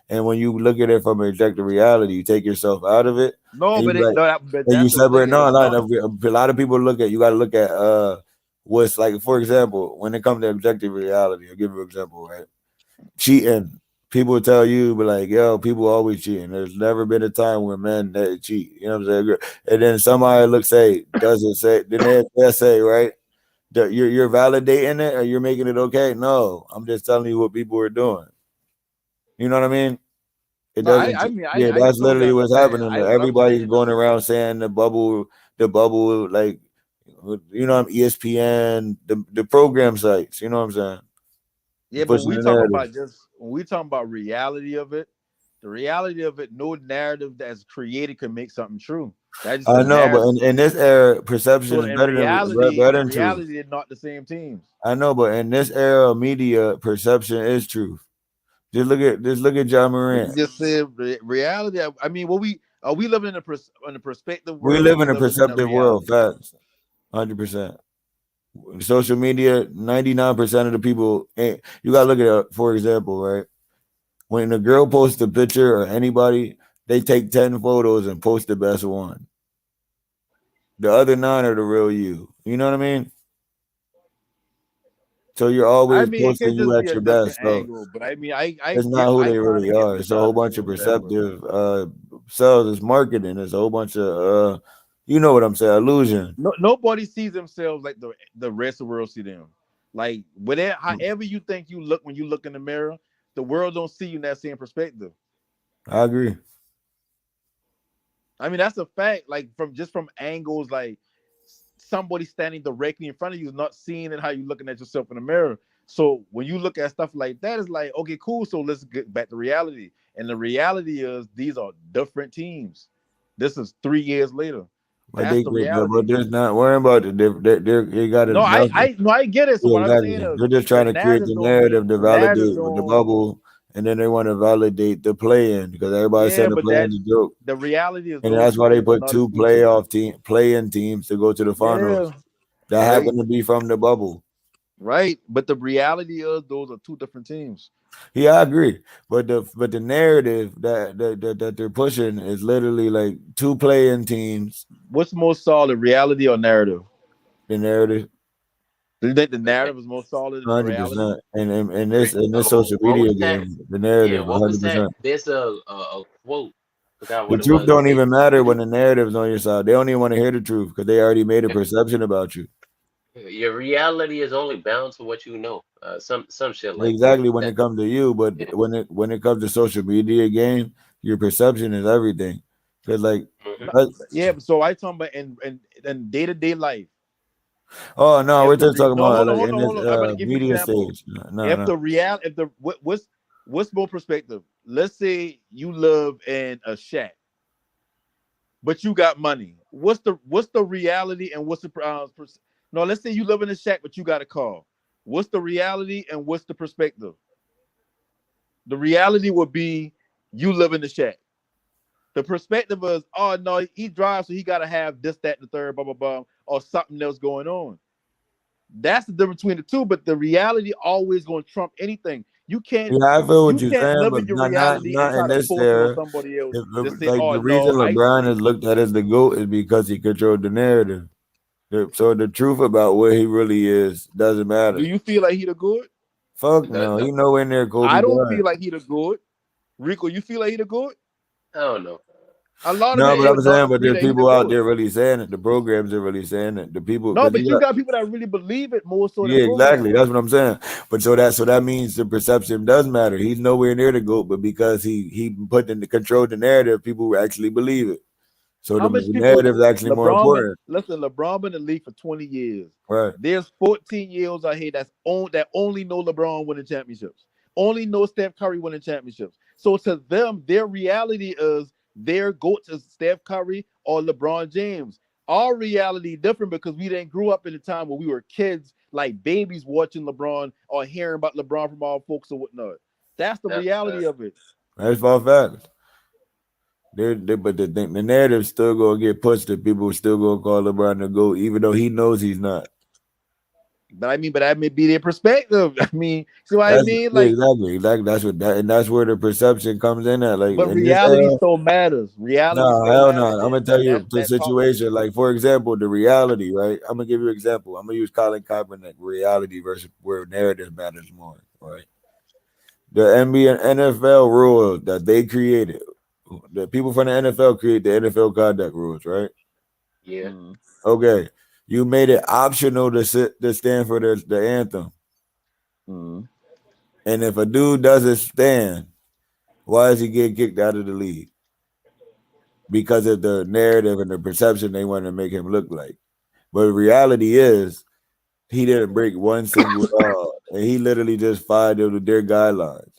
And when you look at it from objective reality, you take yourself out of it, No, and but you like, but and you that's the separate. thing. No, It's not. a lot of people look at you. Got to look at what's like. For example, when it comes to objective reality, I'll give you an example. Right, cheating. People tell you, but like, yo, people always cheating. There's never been a time when men that cheat. You know what I'm saying? And then somebody doesn't say, then they say, right? You're validating it or you're making it okay. No, I'm just telling you what people are doing. You know what I mean? It No, doesn't. I mean, Yeah, I that's totally literally what's understand. happening. What I'm Everybody's saying going is, around saying the bubble, like you know, ESPN, the program sites. You know what I'm saying? yeah, but Pushing the narrative. when we talking about reality of it, the reality of it, no narrative that's created can make something true. That's just a I know, but narrative. in this era, perception So is better in than truth. reality, they're not the same teams. I know, but in this era of media, perception is truth. Just look at John But Morant. you just said reality. I mean, what we are we living in in a perspective We world? Or live we in a living in a perceptive world, reality? facts. 100%. Social media, 99% of the people ain't. You gotta look at it, for example, right? When a girl posts a picture or anybody, they take 10 photos and post the best one. The other nine are the real you. You know what I mean? So you're I always mean, it posting could you just be at a your best. different So angle. But I mean, it's not who I they kind really of get are. what It's a y'all whole bunch of saying, whatever. perceptive cells. It's marketing. It's a whole bunch of you know what I'm saying, illusion. No, nobody sees themselves like the rest of the world see them. Like whatever, however you think you look when you look in the mirror, the world don't see you in that same perspective. I agree. I mean, that's a fact. Like from angles, like somebody standing directly in front of you is not seeing it how you looking at yourself in the mirror. So when you look at stuff like that, it's like, okay, cool. So let's get back to reality. And the reality is these are different teams. This is 3 years later. That's the But reality. there's not worrying about it. They got No, enough. I get it. So Yeah, what I'm saying exactly. is They're just the trying to create the narrative to narrative validate with the don't bubble, and then they want to validate the play-in because everybody yeah, said the but play-in is a joke, the reality is and those that's two why they things are put not two exclusive. play-in teams to go to the Yeah, finals. That right. happened to be from the bubble. Right. But the reality is those are two different teams. Yeah, I agree, but the narrative that they're pushing is literally like two play-in teams. What's more solid, reality or narrative? The narrative, Do you think the narrative is more solid than the reality? 100%, and in this social What media was that? game, the Yeah, narrative, what was that? 100%. There's a quote. Forgot The what it truth was. don't even matter when the narrative's on your side. They don't even want to hear the truth because they already made a perception about you. Your reality is only bound to what you know. Some shit like that. Exactly when it comes to you, but Yeah. when it comes to social media game, your perception is everything. Because like, Mhm. No, like, yeah, so I talking about in day-to-day life. oh no, If we're the just talking no, about hold on, like hold in on, this hold on. I'm gonna give you an media example. stage. No, If no. the real if the what's more perspective? Let's say you live in a shack, but you got money. What's the reality and what's the no? Let's say you live in a shack, but you got a car. What's the reality and what's the perspective? The reality would be you live in the shack. The perspective is, oh no, he drives, so he got to have this, that, and the third, blah blah blah, or something else going on. That's the difference between the two. But the reality always going to trump anything. You can't Yeah, I feel what you're saying, live but in your not reality and in try to this force it on era. somebody else to say, Like oh the reason no, LeBron is looked at as the GOAT is because he controlled the narrative. So the truth about what he really is doesn't matter. do you feel like he the good? Fuck no, he nowhere near Kobe I don't Bryant. feel like he the good. Rico, you feel like he the good? I don't know. A lot of No, but I'm men don't saying, but agree there's that he the people out good. there really saying it. The programs are really saying it. The people, No, because but you you got, got people that really believe it more so than yeah, exactly. programs. That's what I'm saying. But so that means the perception does matter. He's nowhere near the GOAT, but because he put in the control the narrative, people actually believe it. So How the much people narrative is actually more important. LeBron been in the league for 20 years. Right. There's 14-year-olds out here that only know LeBron winning championships. Only know Steph Curry winning championships. So to them, their reality is their GOAT is Steph Curry or LeBron James. Our reality different because we didn't grow up in a time where we were kids, like babies watching LeBron or hearing about LeBron from our folks or whatnot. That's the reality of it. That's for a fact. But the narrative still gonna get pushed that people still gonna call LeBron the GOAT, even though he knows he's not. But that may be their perspective. I mean, see what I mean? Like, exactly. That's where the perception comes in at. Like but in this reality era, still matters. Reality no, still hell matters. no. I'm gonna tell you the That talk to situation. Like for example, the reality, right? I'm gonna give you an example. I'm gonna use Colin Kaepernick, reality versus where narrative matters more, right? The NBA and NFL rules that they created, the people from the NFL create the NFL conduct rules, right? Yeah. Okay, you made it optional to stand for the anthem, and if a dude doesn't stand, why does he get kicked out of the league? Because of the narrative and the perception they want to make him look like. But the reality is, he didn't break one single law, and he literally just followed their guidelines.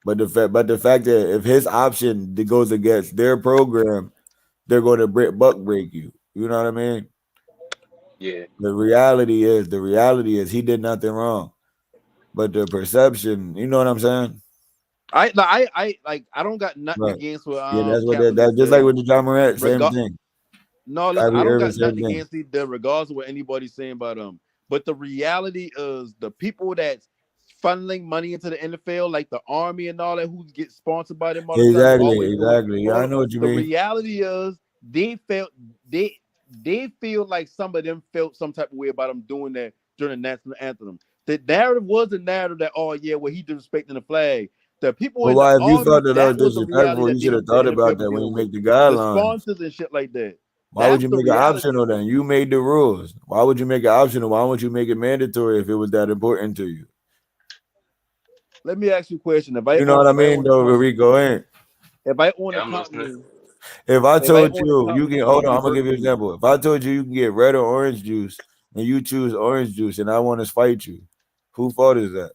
But the fact that if his option that goes against their program, they're going to break you. You know what I mean? Yeah. The reality is he did nothing wrong, but the perception, you know what I'm saying? I don't got nothing Right. against what Yeah, that's what Kaepernick that just like said. with the John Morant, same thing. No, listen, I Kyrie don't Irving, got same nothing thing. against them, regardless of what anybody's saying about them. But the reality is the people that's funneling money into the NFL, like the Army and all that, who get sponsored by them all the time, always do it. Exactly. Yeah, I know what you The mean. reality is they feel like some of them felt some type of way about them doing that during the national anthem. The narrative was the narrative that, oh yeah, well, he disrespecting the flag. The people But in the why, if you audience, felt that that was was the reality disrespectful, that you should have the thought NFL about was that when dealing you with. make the The guidelines. sponsors and shit like that. Why would That's you the make it reality. optional then? You made the rules. Why would you make it optional? Why won't you make it mandatory if it was that important to you? Let me ask you a question. You know what I mean, though, Rico ain't. If I own Yeah, a I'm listening. company, If I told you you company, can hold on, I'm gonna give you an example. If I told you you can get red or orange juice and you choose orange juice and I want to fight you, whose fault is that?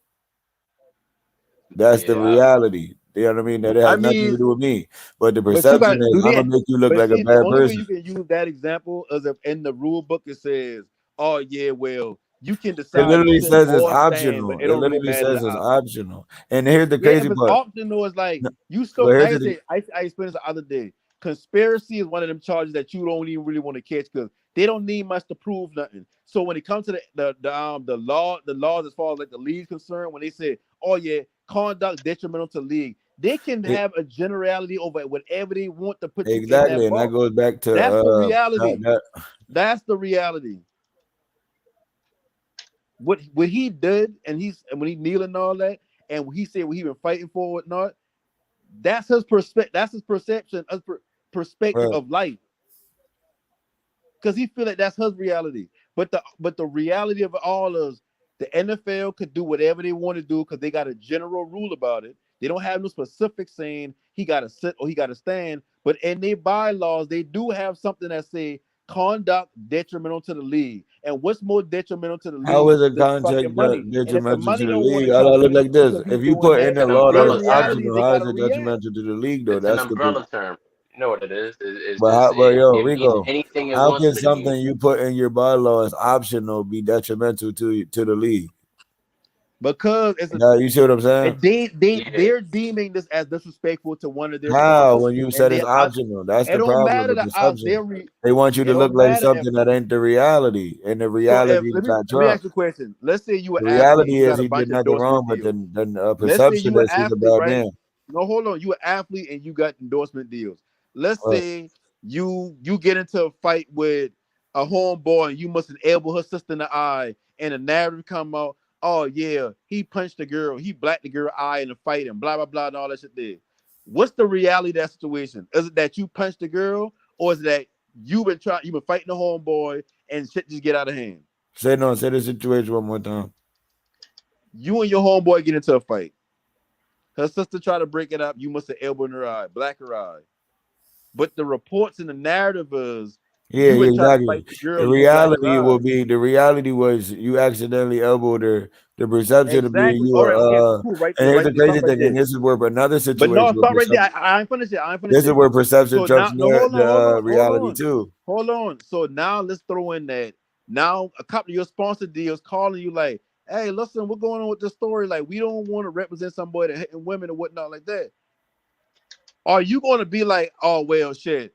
That's the reality. You know what I mean? That it has nothing to do with me. But the but you perception got is I'm gonna make you look but like a see, the bad only way person. you can use that example is if in the rule book it says, "Oh yeah, well, you can It decide to literally sit says it's or stand, but optional. it It don't really literally matter says the it's option." optional. And here's the Yeah, crazy if it's part. optional, it's like you But still. here's Like I the said, I explained this the other day. Conspiracy is one of them charges that you don't even really want to catch because they don't need much to prove nothing. So when it comes to the laws as far as like the league's concerned, when they say, "Oh yeah, conduct detrimental to league," they can have a generality over whatever they want to put you in exactly, that and that box. goes back to That's the reality. that That's the reality. What he did, and when he kneeling and all that, and he said what he been fighting for, or not. That's his perspective. That's his perception, perspective right. of life. Because he feel like that's his reality. But the reality of it all is the NFL could do whatever they want to do because they got a general rule about it. They don't have no specific saying he got to sit or he got to stand. But in their bylaws, they do have something that say conduct detrimental to the league. And what's more detrimental to the How league is a than contract fucking money? And if the detrimental to money the don't want to league? I come look in like this. because he's If you doing put in that, It's the an law that their umbrella it's term. reality is optional, they how got is to it react. detrimental to the league though? It's an That's the umbrella term. You know what it is? It's but just it means Rico, anything it how wants can it to mean. something you put in your bylaw as optional be detrimental to the league? because it's a Now you see what I'm saying? and Yeah. they're deeming this as disrespectful to one of their How sponsors, when you and said it's optional? That's it the don't problem. matter The the odds. perception. They want you It to look don't like matter if. something that ain't the reality, and the So if reality is not let me ask Trump. you a question. Let's say you an The athlete and reality you is got a he bunch did of nothing wrong, endorsement but deals. the Let's say perception you an is he's a athlete, bad right? man. No, hold on. You an athlete and you got endorsement deals. Let's Right. say you get into a fight with a homeboy and you must elbow her sister in the eye, and the narrative come out. Oh yeah, he punched the girl, he blacked the girl eye in the fight, and blah blah blah and all that shit there. What's the reality of that situation? Is it that you punched the girl, or is it that you've been fighting the homeboy and shit just get out of hand? Say no. Say the situation one more time. You and your homeboy get into a fight. Her sister tried to break it up. You must have elbowed her eye, black her eye. But the reports and the narrative is Yeah, you yeah, been trying to exactly. fight the girl and The reality was you accidentally elbowed her. The perception of being Exactly. you All right, okay, were cool. Right and there, here's right the there. Stop crazy right thing, and there. this is where another But no, situation where stop right there. perception I ain't finished it. I ain't finished this is it. where perception So trumps now, no, hold on, reality too. hold on. So now let's throw in that. Now a couple of your sponsor deals calling you like, hey, listen, what's going on with this story? Like, we don't want to represent somebody that hitting women and whatnot like that. Are you going to be like, oh well, shit?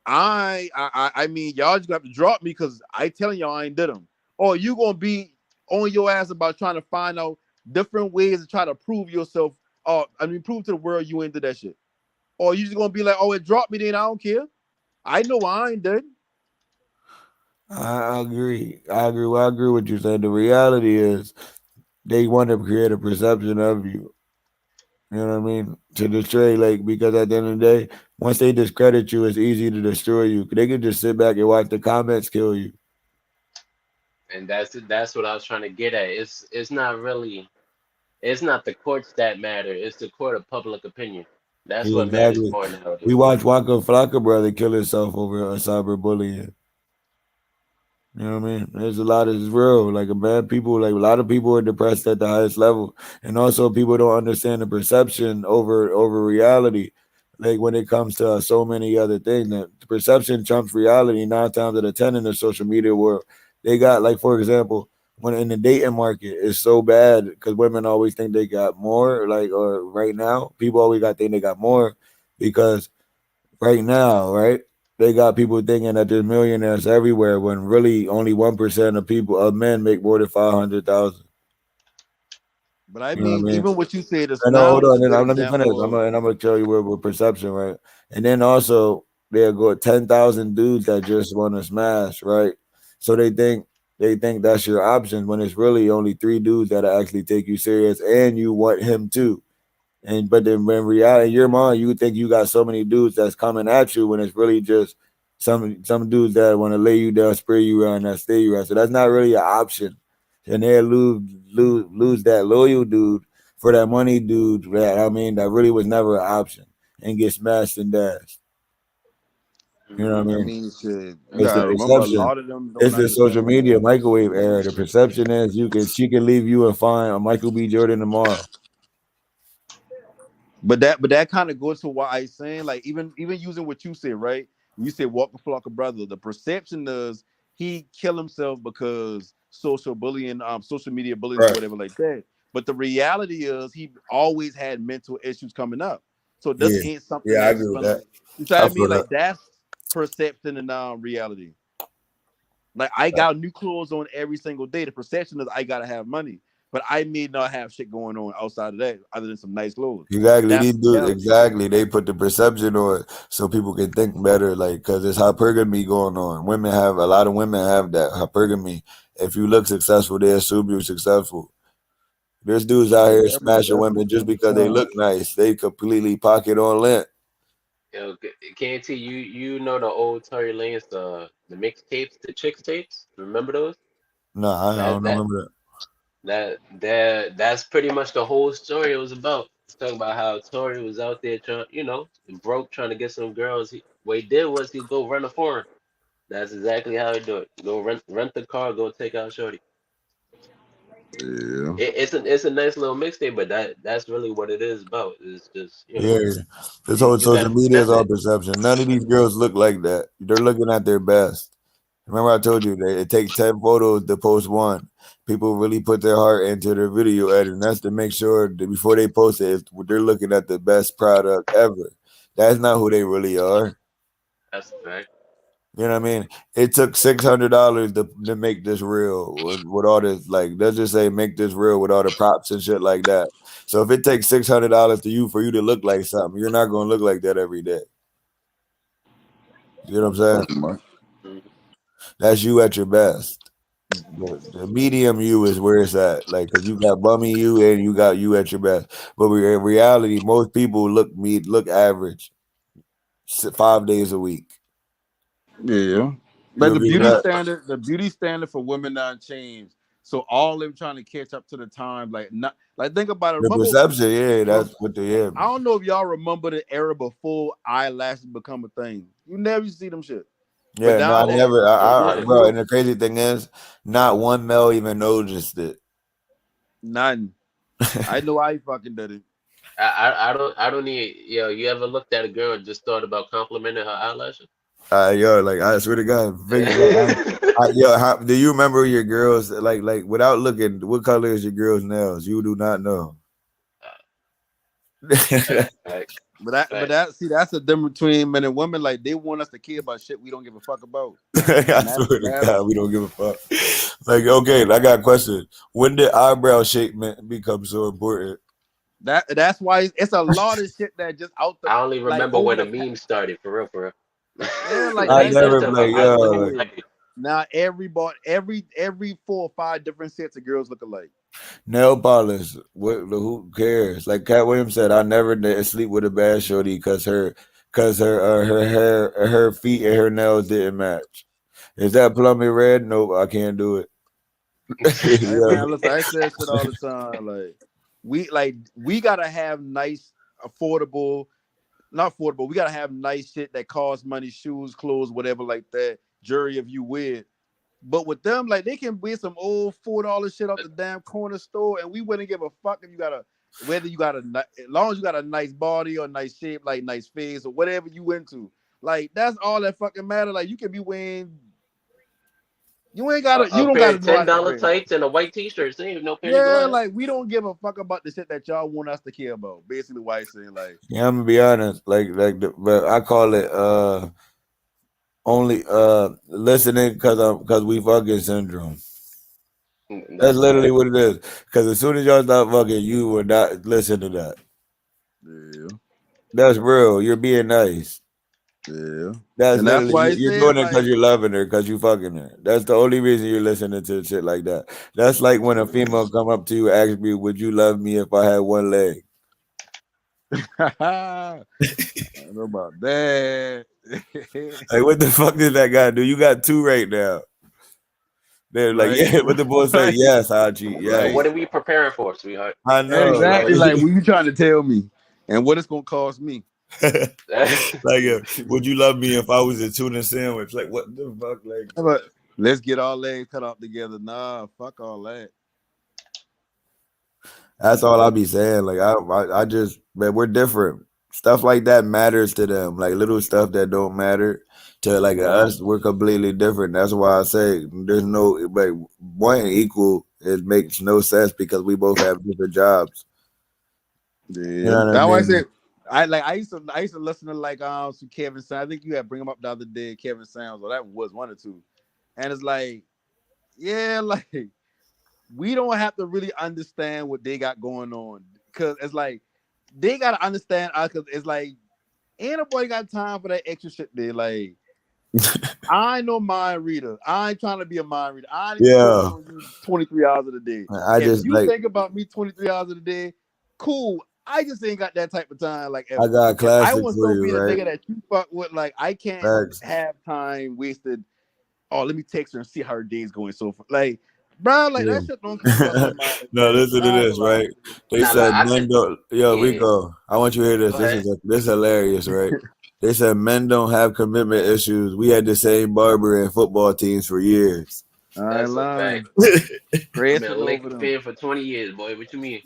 I mean, y'all just got to drop me because I telling y'all I ain't did them. Or you gonna be on your ass about trying to find out different ways to try to prove yourself. Prove to the world you ain't did that shit. Or you just gonna be like, oh, it dropped me, then I don't care. I know I ain't did. I agree. I agree. Well, I agree with you saying. The reality is they want to create a perception of you. You know what I mean? To destroy, like, because at the end of the day, once they discredit you, it's easy to destroy you. They can just sit back and watch the comments kill you. And that's what I was trying to get at. It's not the courts that matter. It's the court of public opinion. That's Yeah, what matters exactly. more We nowadays. watched Waka Flocka brother kill himself over cyberbullying. You know what I mean? There's a lot of it's real. Like a bad people, like a lot of people are depressed at the highest level, and also people don't understand the perception over reality. Like when it comes to so many other things, that the perception trumps reality 9 times out of 10 in the social media world. They got like, for example, when in the dating market, it's so bad because women always think they got more. Like, or right now, people always got think they got more because right now, right? They got people thinking that there's millionaires everywhere when really only 1% of men make more than 500,000. But I You know what mean, I mean? even what you said is I know. now Hold is on, a and good let me finish. example of I'm gonna tell you with perception, right? And then also they'll go 10,000 dudes that just want to smash, right? So they think that's your option when it's really only 3 dudes that actually take you serious, and you want him too. And but then when reality, in your mind, you think you got so many dudes that's coming at you when it's really just some dudes that want to lay you down, spray you around, that stay you around. So that's not really an option. And they lose that loyal dude for that money dude. That I mean, that really was never an option and get smashed and dashed. You know what I I mean? mean, shit. You It's the gotta remember a perception. lot of them don't It's the social understand media that. microwave era. The perception is she can leave you and find a Michael B. Jordan tomorrow. But that kind of goes to why I saying like even using what you said, right? You said Walker Flocka brother. The perception is he kill himself because social bullying, social media bullying or Right. whatever like that. But the reality is he always had mental issues coming up. So this Yeah. ain't something Yeah, I that's agree with gonna, that. you know what I I mean? feel that. Like that's perception and reality. Like I got new clothes on every single day. The perception is I gotta have money, but I may not have shit going on outside of that other than some nice clothes. Exactly. That's These the dudes, reality. exactly. They put the perception on it so people can think better. Like, because there's hypergamy going on. A lot of women have that hypergamy. If you look successful, they assume you're successful. There's dudes out Yeah, here smashing women just because they definitely. look nice. They completely pocket on lint. Yo, KT, you know the old Tory Lanez, the mixtapes, the chicks tapes. Remember those? No, I That don't that remember that's pretty much the whole story it was about. It's talking about how Tory was out there trying, broke trying to get some girls. What he did was he go rent a foreign. That's exactly how he do it. Go rent the car, go take out shorty. Yeah. It's a nice little mixtape, but that's really what it is about. It's just that. Yeah. This you, whole you got social media is that's all it. perception. None of these girls look like that. They're looking at their best. Remember I told you that it takes 10 photos to post one. People really put their heart into their video editing. That's to make sure that before they post it, they're looking at the best product ever. That's not who they really are. That's a fact. You know what I mean? It took $600 to make this real with all this, like, let's just say make this real with all the props and shit like that. So if it takes $600 to you for you to look like something, you're not going to look like that every day. You know what I'm saying? Mhm. That's you at your best. The medium you is where it's at. Like, cause you got bummy you and you got you at your best. But in reality, most people look average 5 days a week. Yeah. You But the agree with beauty standard for women not changed. So all them trying to catch up to the time, like not like think about it. The Remember, perception, yeah, that's what they have. I don't know if y'all remember the era before eyelashes become a thing. You never used to see them shit. But Yeah, no, I nowadays, never. Yeah. Bro, and the crazy thing is, not one male even noticed it. none. I know I fucking did it. I don't need yo. You ever looked at a girl and just thought about complimenting her eyelashes? Yo, like I swear to God, yo, do you remember your girls like without looking? What color is your girl's nails? You do not know. Facts. But that's the difference between men and women. Like they want us to care about shit we don't give a fuck about. I swear to God, we don't give a fuck. Like, okay, I got a question. When did eyebrow shape become so important? That's why it's a lot of shit that just out the I only like remember over when the the meme started, for real, for real. yeah, like I Like that's never just like I was looking yeah. at Now every 4 or 5 different sets of girls look alike. nail polish. Who cares? Like Cat Williams said, I never sleep with a bad shorty because her hair, her feet, and her nails didn't match. Is that plumbing red? Nope, I can't do it. Hey Yeah. man, listen, I say that shit all the time. We gotta have nice, affordable, not affordable. We gotta have nice shit that costs money, shoes, clothes, whatever like that. Jury if you wear. But with them, like they can wear some old $4 shit out the damn corner store, and we wouldn't give a fuck if you got as long as you got a nice body or nice shape, like nice face or whatever you into. Like that's all that fucking matter. Like you can be wearing, you a don't pair gotta of know how to $10 dress. tights and a white t-shirt. Same, no penny Yeah, glass. like we don't give a fuck about the shit that y'all want us to care about. Basically, why I saying like, Yeah, I'm gonna be honest. But I call it only listening because we fucking syndrome. That's That's a literally fact. what it is. Because as soon as y'all stop fucking, you will not listen to that. yeah, That's real. You're being nice. yeah, That's and that's literally why I you're said doing it because like, you're loving her, because you fucking her. That's the only reason you're listening to shit like that. That's like when a female come up to you and ask me, "Would you love me if I had one leg?" I don't know about that. Like, what the fuck did that guy do? You got two right now. They're like, right, yeah. What the boy say? right, Yes, Hachi. So Yes, what right. are we preparing for, sweetheart? I know. Like, Exactly. Like, what you trying to tell me, and what it's gonna cost me? would you love me if I was a tuna sandwich? Like, what the fuck? Like, But let's get our legs cut off together. Nah, fuck all that. that's all I be saying. Like, I just, man, we're different. Stuff like that matters to them. Like little stuff that don't matter to like us, we're completely different. That's why I say there's no like one equal. It makes no sense because we both have different jobs. You Yeah, know what I that's why I mean? said I used to listen to like to Kevin Sounds. I think you had bring him up the other day, Kevin Sounds, or that was one or two. And it's like, yeah, like we don't have to really understand what they got going on because it's like they gotta understand us because it's like ain't nobody got time for that extra shit there. Like I ain't no mind reader. I ain't trying to be a mind reader. I ain't even focus Yeah, on you 23 hours of the day. I If just you like think about me 23 hours of the day, cool. I just ain't got that type of time. Like I got a if I classic want for so you, be the right? nigga that you fuck with, like I can't Facts. have time wasted. Oh, let me text her and see how her day's going. So like, bro, like Yeah. that shit don't cross my mind, No, man. listen to Not this, gonna lie. right? They Nah, said I men think don't. Yo, yeah. Rico, I want you to hear this. Go ahead. This is hilarious, right? They said men don't have commitment issues. We had the same barber and football teams for years. I ain't That's a lying. fact. I've Prayers been for a both of Lakers them. fan for 20 years, boy. What you mean?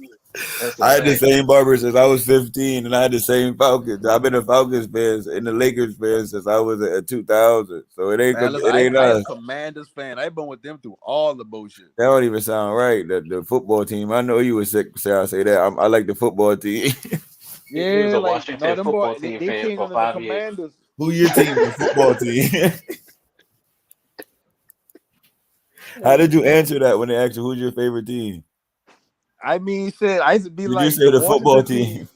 That's a I had the fact. same barber since I was 15, and I had the same Falcons. I've been a Falcons fan and the Lakers fan since I was at 2000. So Man, listen, it ain't I a us. Commanders fan. I've been with them through all the bullshit. That don't even sound right. The football team. I know you were sick. I say that. I like the football team. He was Yeah, a like no, Washington them boy, football team they fan changed for under the 5 years. Commanders. Who your team? The football team. How did you answer that when they asked you who's your favorite team? I mean, shit, I used to be Did you like say the the football Washington team? team.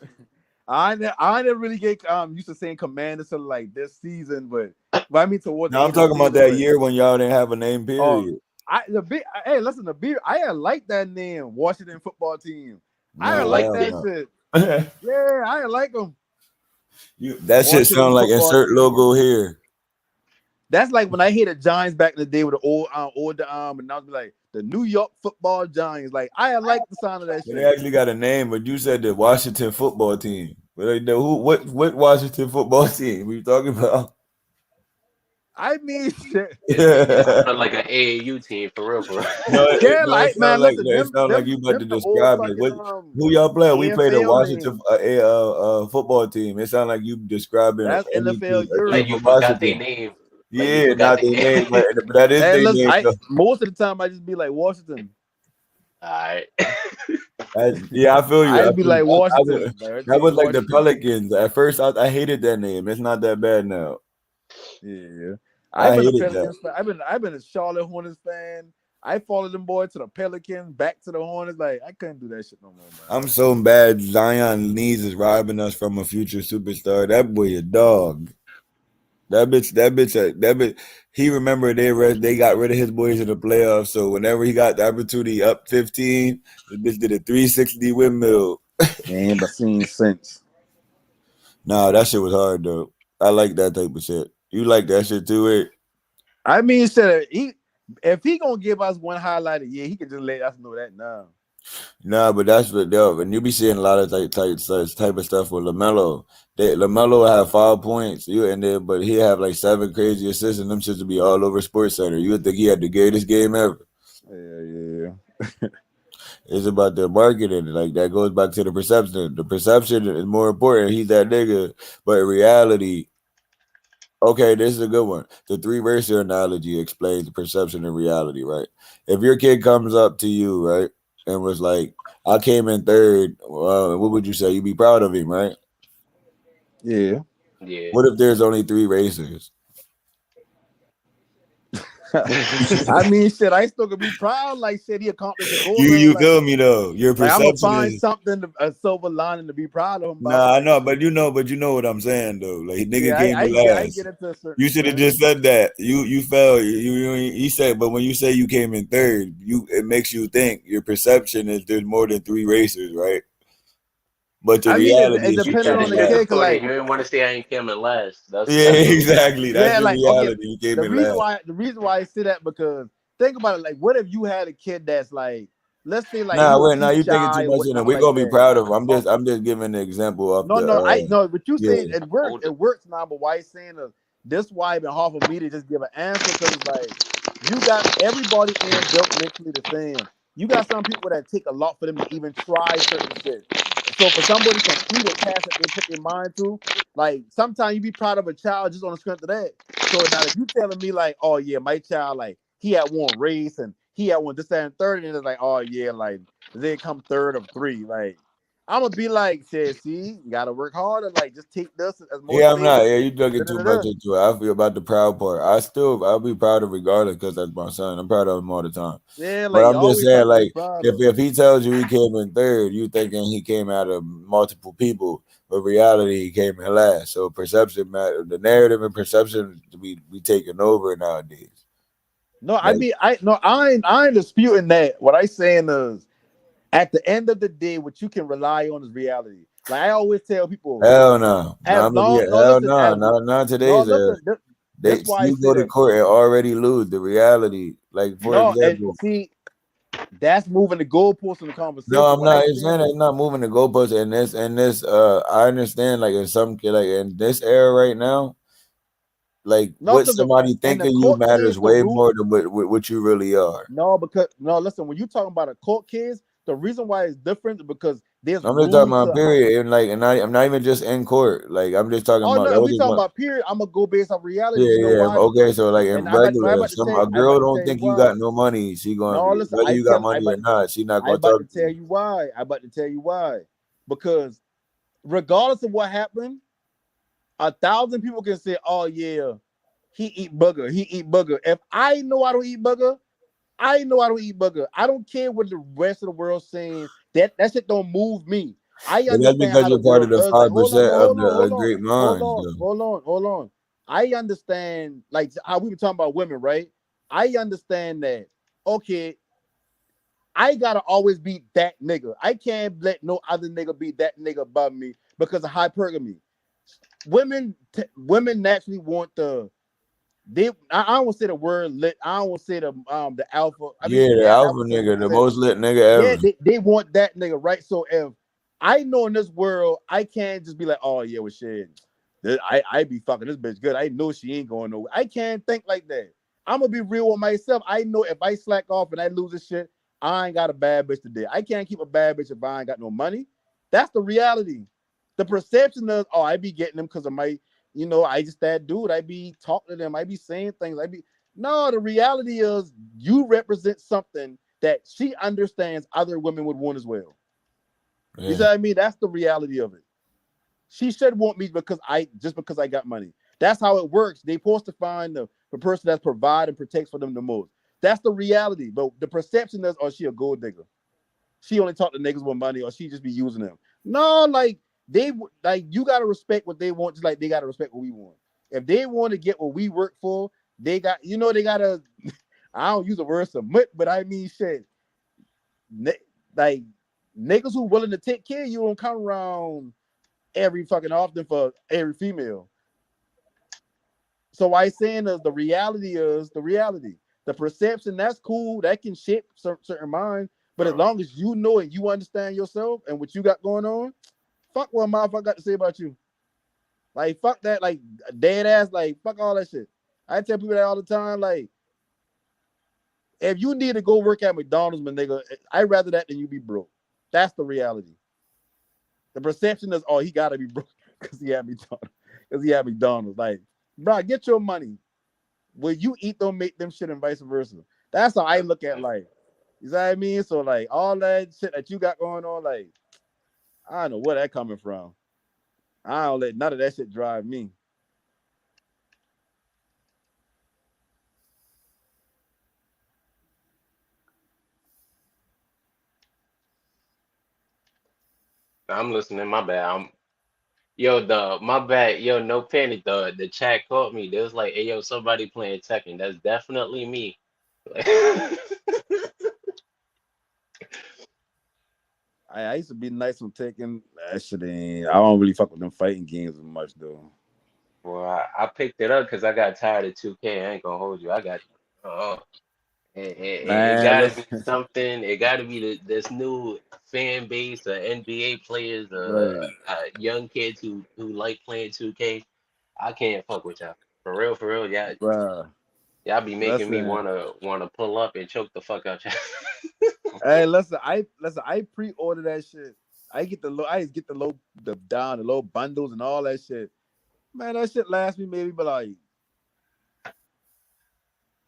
I didn't really get used to saying Commanders to like this season, but I mean towards the No, I'm end of the talking about season. that But year when y'all didn't have a name. Period. hey, listen, I didn't like that name, Washington football team. I No, didn't like liked that it. shit. no. Yeah, I didn't like them. That shit Washington sound like football insert team. logo here. That's like when I hit the Giants back in the day with the old and I was like the New York Football Giants. Like I like the sound of that But they shit. actually got a name, but you said the Washington football team. But like, what Washington football team were you talking about? I mean, shit. It sounded like an AAU team for real, for real. Yeah, No, like man, listen, it sound like you about to the old describe it. fucking Who y'all play? We play the NFL Washington names. football team. It sound like you describing That's any team, NFL a team Like Europe. you from forgot their Washington. name. Like you Yeah, forgot not their their name. name, but that is Hey, their listen, name. Though. most of the time I just be like Washington. All right. Yeah, I feel you. I'd be like Washington. Like, That was team like the Washington. Pelicans. At first, I hated that name. It's not that bad now. Yeah. I've I been a hated that. Pelicans fan. I've been a Charlotte Hornets fan. I followed them boys to the Pelicans, back to the Hornets. Like I couldn't do that shit no more, man. I'm so bad. Zion needs is robbing us from a future superstar. That boy a dog. That bitch. He remembered they got rid of his boys in the playoffs. So whenever he got the opportunity up 15, the bitch did a 360 windmill. Man, but seen since. Nah, that shit was hard though. I like that type of shit. You like that shit too, eh? I mean, shit, if he gonna give us one highlight a year, he can just let us know that now. Nah, but that's what though. And you be seeing a lot of type of stuff with LaMelo. LaMelo have 5 points, but he have like 7 crazy assists, and them shits to be all over Sports Center. You would think he had the greatest game ever. Yeah. It's about the marketing. Like that goes back to the perception. The perception is more important. He's that nigga, but in reality, okay, this is a good one. The 3 racer analogy explains the perception and reality, right? If your kid comes up to you, right, and was like, I came in third, what would you say? You'd be proud of him, right? Yeah. Yeah. What if there's only 3 racers? I mean, shit, I still could be proud. Like, shit, he accomplished the goal. You like, feel me though? Your like, I'm gonna perception find is something, a silver lining to be proud of him. About, nah, I like, know, but you know what I'm saying though. Like nigga yeah, came I in get last. it to a certain You should have extent. just said that. You fell. He said, but when you say you came in third, it makes you think your perception is there's more than 3 racers, right? But the I mean, reality it is you depended came on in the last. kid. Cause Sugar-coated. like, You didn't want to say I ain't coming last. Yeah, That's the exactly. That's yeah, the like, okay, reality. You came the in reason last. why I say that because think about it. Like, what if you had a kid that's like, let's say like he Nah, was wait, too now you thinking shy too or much in it. whatnot We're like gonna be that. proud of him. Or, I'm just giving an example of no, I know what you yeah. saying. It works. It works now, but why you saying this? Why been hard for me to just give an answer because it's like you got everybody ain't built mentally the same. You got some people that take a lot for them to even try certain shit. So for somebody to complete a task that they put their mind to, like sometimes you be proud of a child just on the strength of that. So now if you telling me like, oh yeah, my child like he had one race and he had one this, that, and third, and it's like, oh yeah, like they come third of 3. Like I'm gonna be like, see, you gotta work harder. Like just take this as Yeah, I'm not. motivation. Yeah, you looking too much into it. I feel about the proud part. I'll be proud of regardless because that's my son. I'm proud of him all the time. Yeah, But like I'm just always saying, something to be like, proud of. if he tells you he came in third, you thinking he came out of multiple people, but reality he came in last. So perception matter. The narrative and perception we taking over nowadays. No, I mean I ain't disputing that. What I saying is at the end of the day, what you can rely on is reality. Like I always tell people, Hell no. as long no Hell listen, no. as Not no today's era. listen, this why I You say go to that. court and already lose the reality. Like for No, and example. see, that's moving the goalpost in the No, conversation. I'm What I not. It's saying saying is it's not moving the goalposts in this. I understand. Like in some, like in this era right now, like No, what because somebody in think the of you court matters case, the way rule. more than what you really are. No, because no, listen. When you talking about a court case, the reason why it's different is because there's I'm just talking rules about to how. period, and like, and I'm not even just in court. Like, I'm just talking Oh about no, that if was we just talking one. about period, I'm gonna go based off reality. Yeah, You know yeah. why? Okay, Because so like in and I regular, about to some tell a I girl about to don't tell you think you why. got no money. She gonna No, be listen, whether you got money or not. She not I gonna about talk to to tell you. you why. I about to tell you why. Because regardless of what happened, 1,000 people can say, "Oh yeah, he eat booger. He eat booger." If I know I don't eat booger, I know I don't eat booger. I don't care what the rest of the world saying. That shit don't move me. I But that's understand because how the you're part of world the does. Like, hold on, 5% but of hold on, the hold on, great hold minds. on, Though. hold on, hold on. I understand, like how we were talking about women, right? I understand that. Okay, I gotta always be that nigga. I can't let no other nigga be that nigga above me because of hypergamy. Women naturally want I don't want to say the word lit. I don't want to say the alpha. I mean, Yeah, the yeah, alpha alpha said nigga, what the said. most lit nigga Yeah, ever. they want that nigga, right? So if I know in this world, I can't just be like, oh yeah, well shit. I be fucking this bitch good. I know she ain't going nowhere. I can't think like that. I'm gonna be real with myself. I know if I slack off and I lose this shit, I ain't got a bad bitch today. I can't keep a bad bitch if I ain't got no money. That's the reality. The perception is, oh, I be getting them because of my, I just that dude. I be talking to them. I be saying things. No, the reality is you represent something that she understands other women would want as well. You see Yeah. what I mean? That's the reality of it. She should want me because I got money. That's how it works. They supposed to find the person that's provide and protects for them the most. That's the reality. But the perception is, oh, she a gold digger. She only talk to niggas with money, or she just be using them. No, like you gotta respect what they want, just like they gotta respect what we want. If they want to get what we work for, they gotta. I don't use the word submit, but I mean shit. Like niggas who willing to take care of you don't come around every fucking often for every female. So why saying is the reality is the reality. The perception that's cool, that can shape certain minds. But as long as you know and you understand yourself and what you got going on, fuck what motherfucker got to say about you. Like fuck that, like dead ass, like fuck all that shit. I tell people that all the time. Like if you need to go work at McDonald's, my nigga, I'd rather that than you be broke. That's the reality. The perception is, oh, he gotta be broke because he had McDonald's. Because he had McDonald's. Like, bro, get your money. Will you eat them, make them shit, and vice versa? That's how I look at life. You know what I mean? So like all that shit that you got going on, like I don't know where that coming from. I don't let none of that shit drive me. I'm listening. My bad. My bad. Yo, no panic. The chat caught me. They was like, "Hey, yo, somebody playing Tekken." That's definitely me. I used to be nice on taking that shit in. I don't really fuck with them fighting games as much though. Well, I picked it up because I got tired of 2K. I ain't gonna hold you. I got. Uh, it Man, gotta be listen. something. It gotta be this new fan base of NBA players, Right. young kids who like playing 2K. I can't fuck with y'all. For real, yeah. Bruh. Y'all be making me Listen. wanna pull up and choke the fuck out y'all. Hey, I pre-order that shit. I just get the low bundles and all that shit. Man, that shit lasts me maybe but like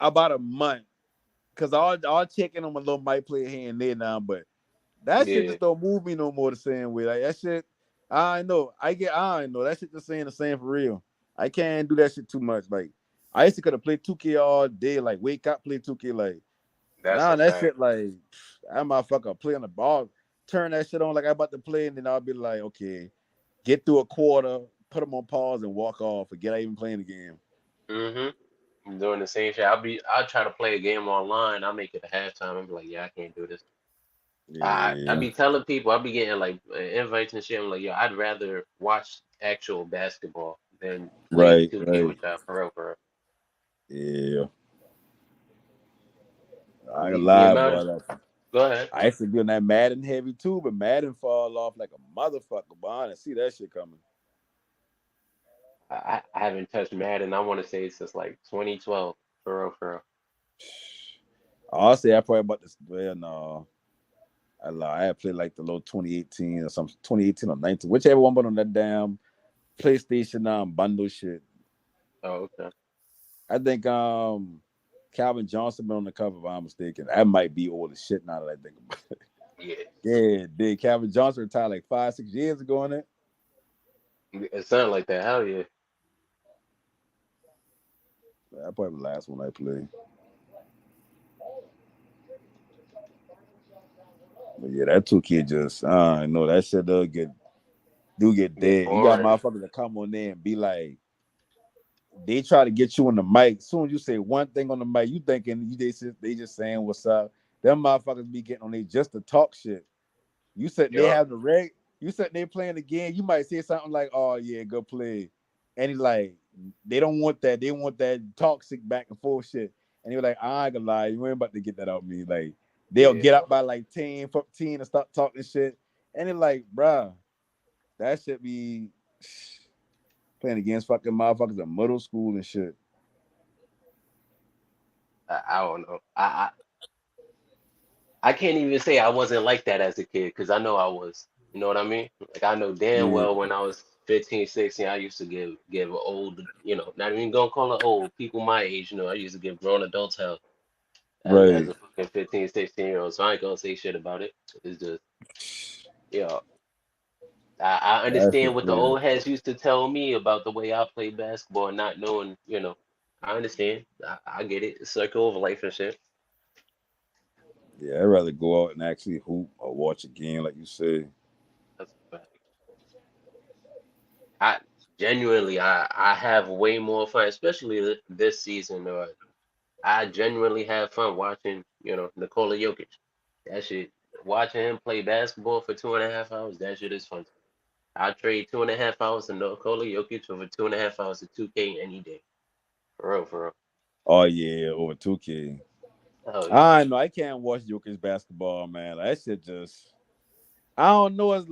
about a month. Cause I'll check in on my little mic play here and there now, but that shit Yeah, just don't move me no more the same way. Like that shit, I know that shit just saying the same for real. I can't do that shit too much. Like I used to could have played 2K all day, like wake up, play 2K. Like that's now a that fact. shit like that motherfucker play on the ball, turn that shit on like I about to play, and then I'll be like, okay, get through a quarter, put them on pause and walk off, forget I even playing the game. I'm doing the same shit. I'll try to play a game online. I'll make it a halftime. I'm like, yeah, I can't do this. I Yeah. be telling people, I be getting like invites and shit. I'm like, yo, I'd rather watch actual basketball than play Right, 2K right. with y'all for real, for real. Yeah. I ain't The lie, amount of, boy. go ahead. I used to be on that Madden heavy too, but Madden fall off like a motherfucker, boy. I didn't see that shit coming. I haven't touched Madden. I want to say since like 2012. For real, for real. I'll say I probably about this. Well, no, I lie. I had played like the little 2018 or some 2018 or 19, whichever one, but on that damn PlayStation bundle shit. Oh, okay. I think Calvin Johnson been on the cover, if I'm mistaken. That might be old as shit now that I think about it. Yeah. Yeah, did Calvin Johnson retire like 5-6 years ago on it? It sounded like that. Hell yeah. That probably the last one I played. But yeah, that 2K just I know that shit do get Get dead. You got boring. motherfuckers that come on there and be like, they try to get you on the mic. Soon as you say one thing on the mic, you thinking they just saying what's up. Them motherfuckers be getting on there just to talk shit. You said they Yup. have the reg. You said they playing the game. You might say something like, "Oh yeah, good play," and he's like, "They don't want that. They want that toxic back and forth shit." And he was like, "I ain't gonna lie, you ain't about to get that out of me." Like they'll Yeah. get up by like 10, 15 and start talking shit. And it's like, bruh, that should be playing against fucking motherfuckers in middle school and shit. I don't know. I can't even say I wasn't like that as a kid because I know I was. You know what I mean? Like I know damn Yeah, well when I was 15, 16, I used to give old, not even gonna call it old, people my age, I used to give grown adults hell as right. a fucking 15, 16-year-old. So I ain't gonna say shit about it. It's just, yeah. I That understand shit what the crazy. old heads used to tell me about the way I play basketball, not knowing. I understand. I get it. Circle of life and shit. Yeah, I'd rather go out and actually hoop or watch a game, like you said. That's a fact. I genuinely, I have way more fun, especially this season. I genuinely have fun watching, Nikola Jokic. That shit, watching him play basketball for 2.5 hours, that shit is fun. I trade 2.5 hours to Nikola Jokic over 2.5 hours to 2K any day. For real, for real. Oh yeah, over 2K. Oh yeah. I know I can't watch Jokic basketball, man. Like, that shit just I don't know. It's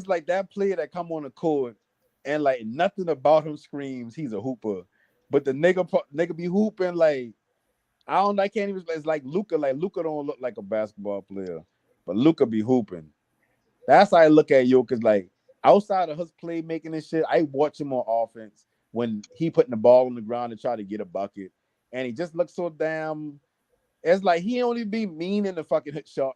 like that player that come on the court and like nothing about him screams he's a hooper, but the nigga be hooping like I don't. I can't even. It's like Luca. Like Luca don't look like a basketball player, but Luca be hooping. That's how I look at Jokic. Like outside of his playmaking and shit, I watch him on offense when he putting the ball on the ground to try to get a bucket, and he just looks so damn. It's like he only be mean in the fucking hit shot.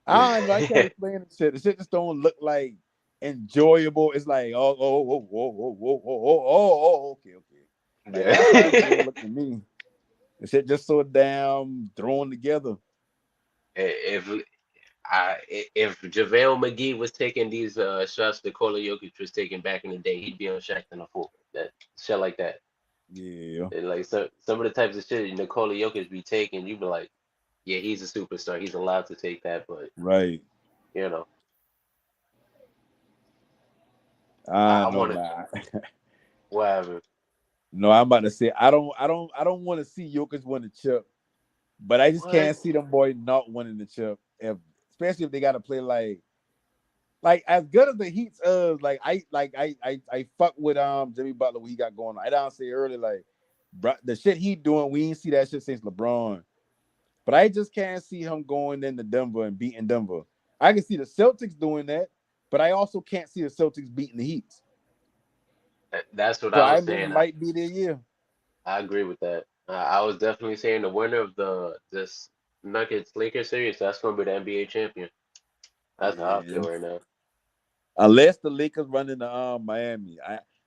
I don't know. I can't explain the shit. The shit just don't look like enjoyable. It's like okay. Like that's how the game Yeah. look to me. The shit just so damn thrown together. If if JaVale McGee was taking these shots that Nikola Jokic was taking back in the day, he'd be on Shaq and a fool. That shit like that. Yeah, And like some of the types of shit Nikola Jokic be taking, you'd be like, yeah, he's a superstar. He's allowed to take that, but right. you know, I I know, want to man. whatever. No, I'm about to say I don't want to see Jokic win the chip, but I just What? can't see them boy not winning the chip. Especially if they got to play like as good as the Heat's I fuck with Jimmy Butler what he got going on. I don't say earlier like the shit he doing, we ain't see that shit since LeBron. But I just can't see him going into Denver and beating Denver. I can see the Celtics doing that, but I also can't see the Celtics beating the Heat. That's what So I I was this saying. might be their year. I agree with that. I was definitely saying the winner of this Nuggets Lakers series, that's gonna be the NBA champion. That's how I Yeah. feel right now. Unless the Lakers run into Miami.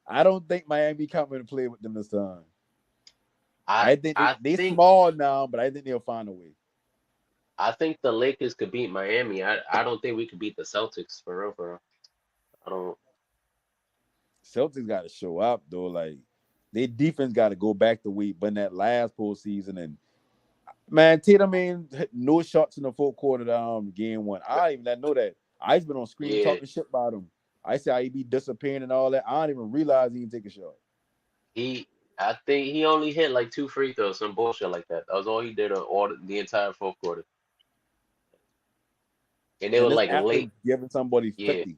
I don't think Miami coming to play with them this time. I I think I they think small now, but I think they'll find a way. I think the Lakers could beat Miami. I don't think we could beat the Celtics for real, for real. I don't. Celtics got to show up though. Like their defense got to go back to weight. But in that last postseason, and man, Tatum ain't hit no shots in the fourth quarter of game one. I didn't even know that. I just been on screen Yeah, talking shit about him. I say how he be disappearing and all that. I didn't even realize he didn't take a shot. he. I think he only hit like 2 free throws, some bullshit like that. That was all he did on all the entire fourth quarter, and they were And this like after late. giving somebody Yeah, 50.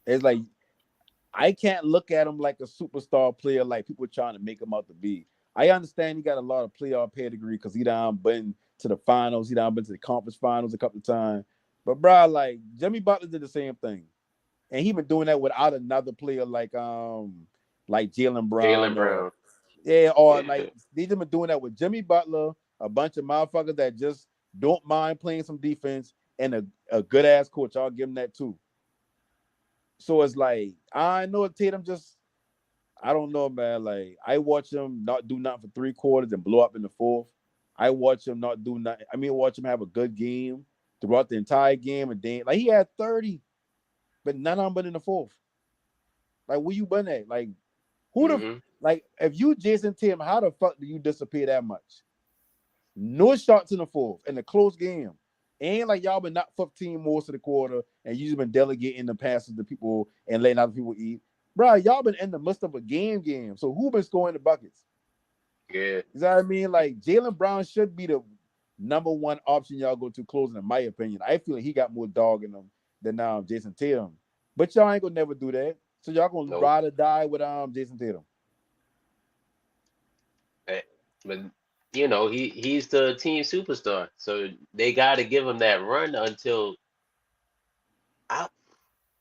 It's like I can't look at him like a superstar player, like people trying to make him out to be. I understand he got a lot of playoff pedigree because he done been to the finals, he done been to the conference finals a couple of times. But bro, like Jimmy Butler did the same thing, and he been doing that without another player like Jalen Jalen Brown or Brown. like they just been doing that with Jimmy Butler, a bunch of motherfuckers that just don't mind playing some defense, and a good ass coach. I'll give him that too. So it's like I know Tatum just I don't know, man. Like I watch him not do nothing for 3 quarters and blow up in the fourth. I watch him not do nothing. I mean, watch him have a good game throughout the entire game, and then like he had 30, but none of them but in the fourth. Like where you been at? Like who the Mm-hmm. like if you Jason Tatum, how the fuck do you disappear that much? No shots in the fourth in a close game. And like y'all been not 15 most of the quarter, and you just been delegating the passes to people and letting other people eat. Bro, y'all been in the midst of a game. So who been scoring the buckets? Yeah. You know what I mean? Like Jalen Brown should be the number one option y'all go to closing, in my opinion. I feel like he got more dog in him than Jason Tatum. But y'all ain't gonna never do that. So y'all gonna Nope. ride or die with Jason Tatum. But you know, he's the team superstar. So they gotta give him that run until I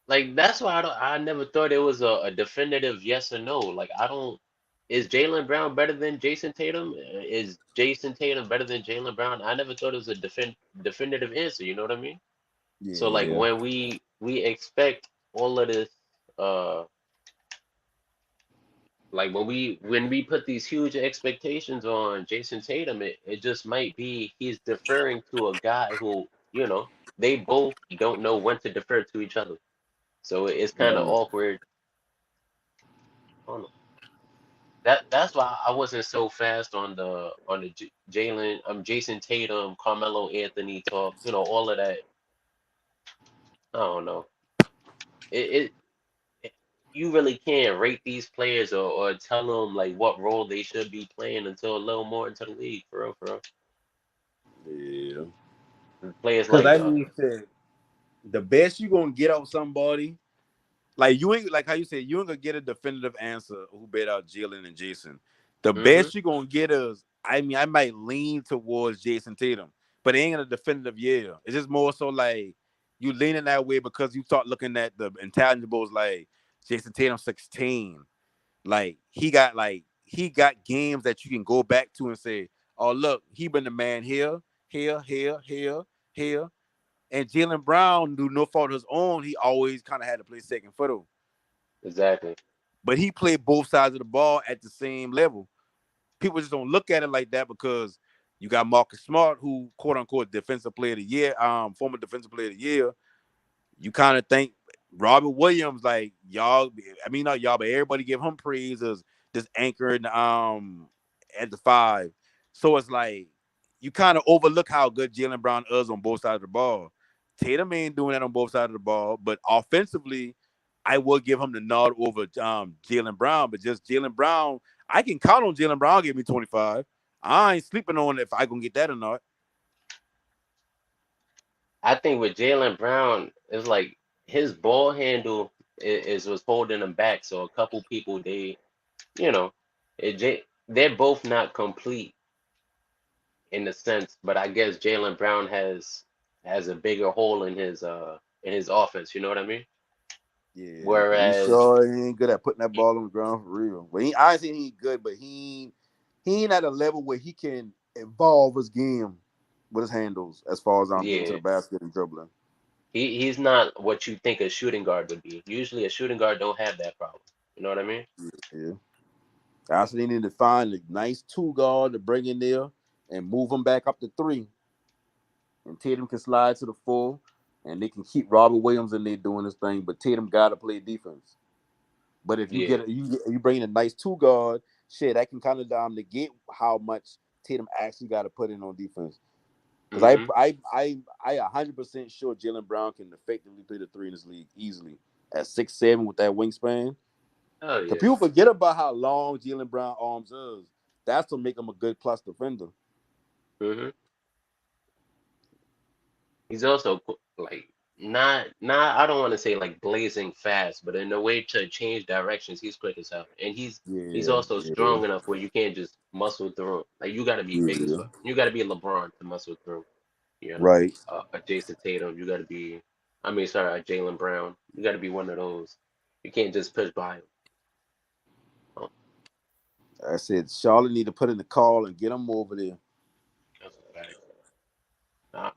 like that's why I never thought it was a definitive yes or no. Like I don't is Jalen Brown better than Jason Tatum? Is Jason Tatum better than Jalen Brown? I never thought it was a definitive answer, you know what I mean? So like Yeah. when we expect all of this uh like when we put these huge expectations on Jason Tatum, it just might be he's deferring to a guy who, they both don't know when to defer to each other. So it's kind of Right. awkward. I don't know. That's why I wasn't so fast on the Jalen Jason Tatum, Carmelo Anthony talk, all of that. I don't know. It, you really can't rate these players or tell them like what role they should be playing until a little more into the league, for real, for real. Yeah. Players Because like I mean, shit, the best you gonna get out somebody, like you ain't like how you said, you ain't gonna get a definitive answer who bet out Jalen and Jason. The hmm best you gonna get is, I mean, I might lean towards Jason Tatum, but it ain't a definitive yeah. It's just more so like you leaning that way because you start looking at the intangibles like Jason Tatum 16. Like he got games that you can go back to and say, oh look, he been the man here, here. And Jalen Brown, do no fault of his own, he always kind of had to play second fiddle. Exactly. But he played both sides of the ball at the same level. People just don't look at it like that because you got Marcus Smart, who quote unquote defensive player of the year, former defensive player of the year. You kind of think Robert Williams, like y'all, I mean not y'all, but everybody give him praise as this anchoring at the five. So it's like you kind of overlook how good Jalen Brown is on both sides of the ball. Tatum ain't doing that on both sides of the ball, but offensively, I will give him the nod over Jalen Brown. But just Jalen Brown, I can count on Jalen Brown give me 25. I ain't sleeping on if I gonna get that or not. I think with Jalen Brown, it's like his ball handle is was holding him back. So a couple people you know, they're both not complete in a sense, but I guess Jalen Brown has a bigger hole in his offense. You know what I mean? Yeah, he Whereas, sure ain't good at putting that ball on the ground for real. But I say he ain't good, but he ain't at a level where he can evolve his game with his handles as far as I'm getting to yeah, the basket and dribbling. he's not what you think a shooting guard would be. Usually, a shooting guard don't have that problem. You know what I mean? Yeah, I say they need to find a nice two guard to bring in there and move him back up to three, and Tatum can slide to the four, and they can keep Robert Williams in there doing his thing. But Tatum got to play defense. But if you Yeah. you bring in a nice two guard, shit, that can kind of negate how much Tatum actually got to put in on defense. Because hmm I 100% sure Jalen Brown can effectively play the three in this league easily at 6'7" with that wingspan. Oh Cause yeah. people forget about how long Jalen Brown arms is. That's to make him a good plus defender. hmm He's also like not I don't want to say like blazing fast, but in a way to change directions, he's quick as hell, and he's Yeah, also yeah, strong enough where you can't just muscle through him. Like you got to be big as yeah. fuck. You got to be LeBron to muscle through. You know, Right. a Jason Tatum. You got to be. I mean, sorry, a Jalen Brown. You got to be one of those. You can't just push by him. Oh, I said Charlotte need to put in the call and get them over there. that's a fact. Uh,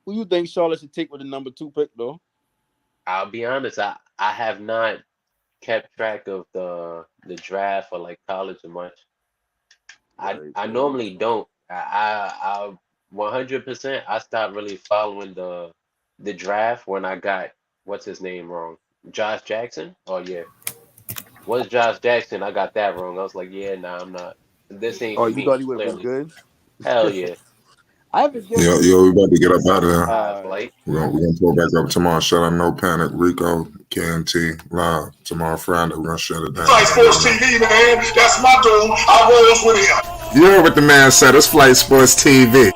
Who you think Charlotte should take with the number 2 pick though? I'll be honest. I have not kept track of the draft or like college as much. I normally don't. I 100%. I stopped really following the draft when I got what's his name wrong. Josh Jackson? Oh yeah. Was Josh Jackson? I got that wrong. I was like, yeah, nah, I'm not. This ain't Oh, for you me. thought he was Clearly. good? Hell yeah. I haven't given him. Yo, we about to get up out of here. Flight. We're gonna pull back up tomorrow. Shut up, no panic. Rico, KNT, live tomorrow Friday. We're gonna shut it down. Flight Sports TV, man. That's my dude. I rolls with him. You heard what the man said. It's Flight Sports TV.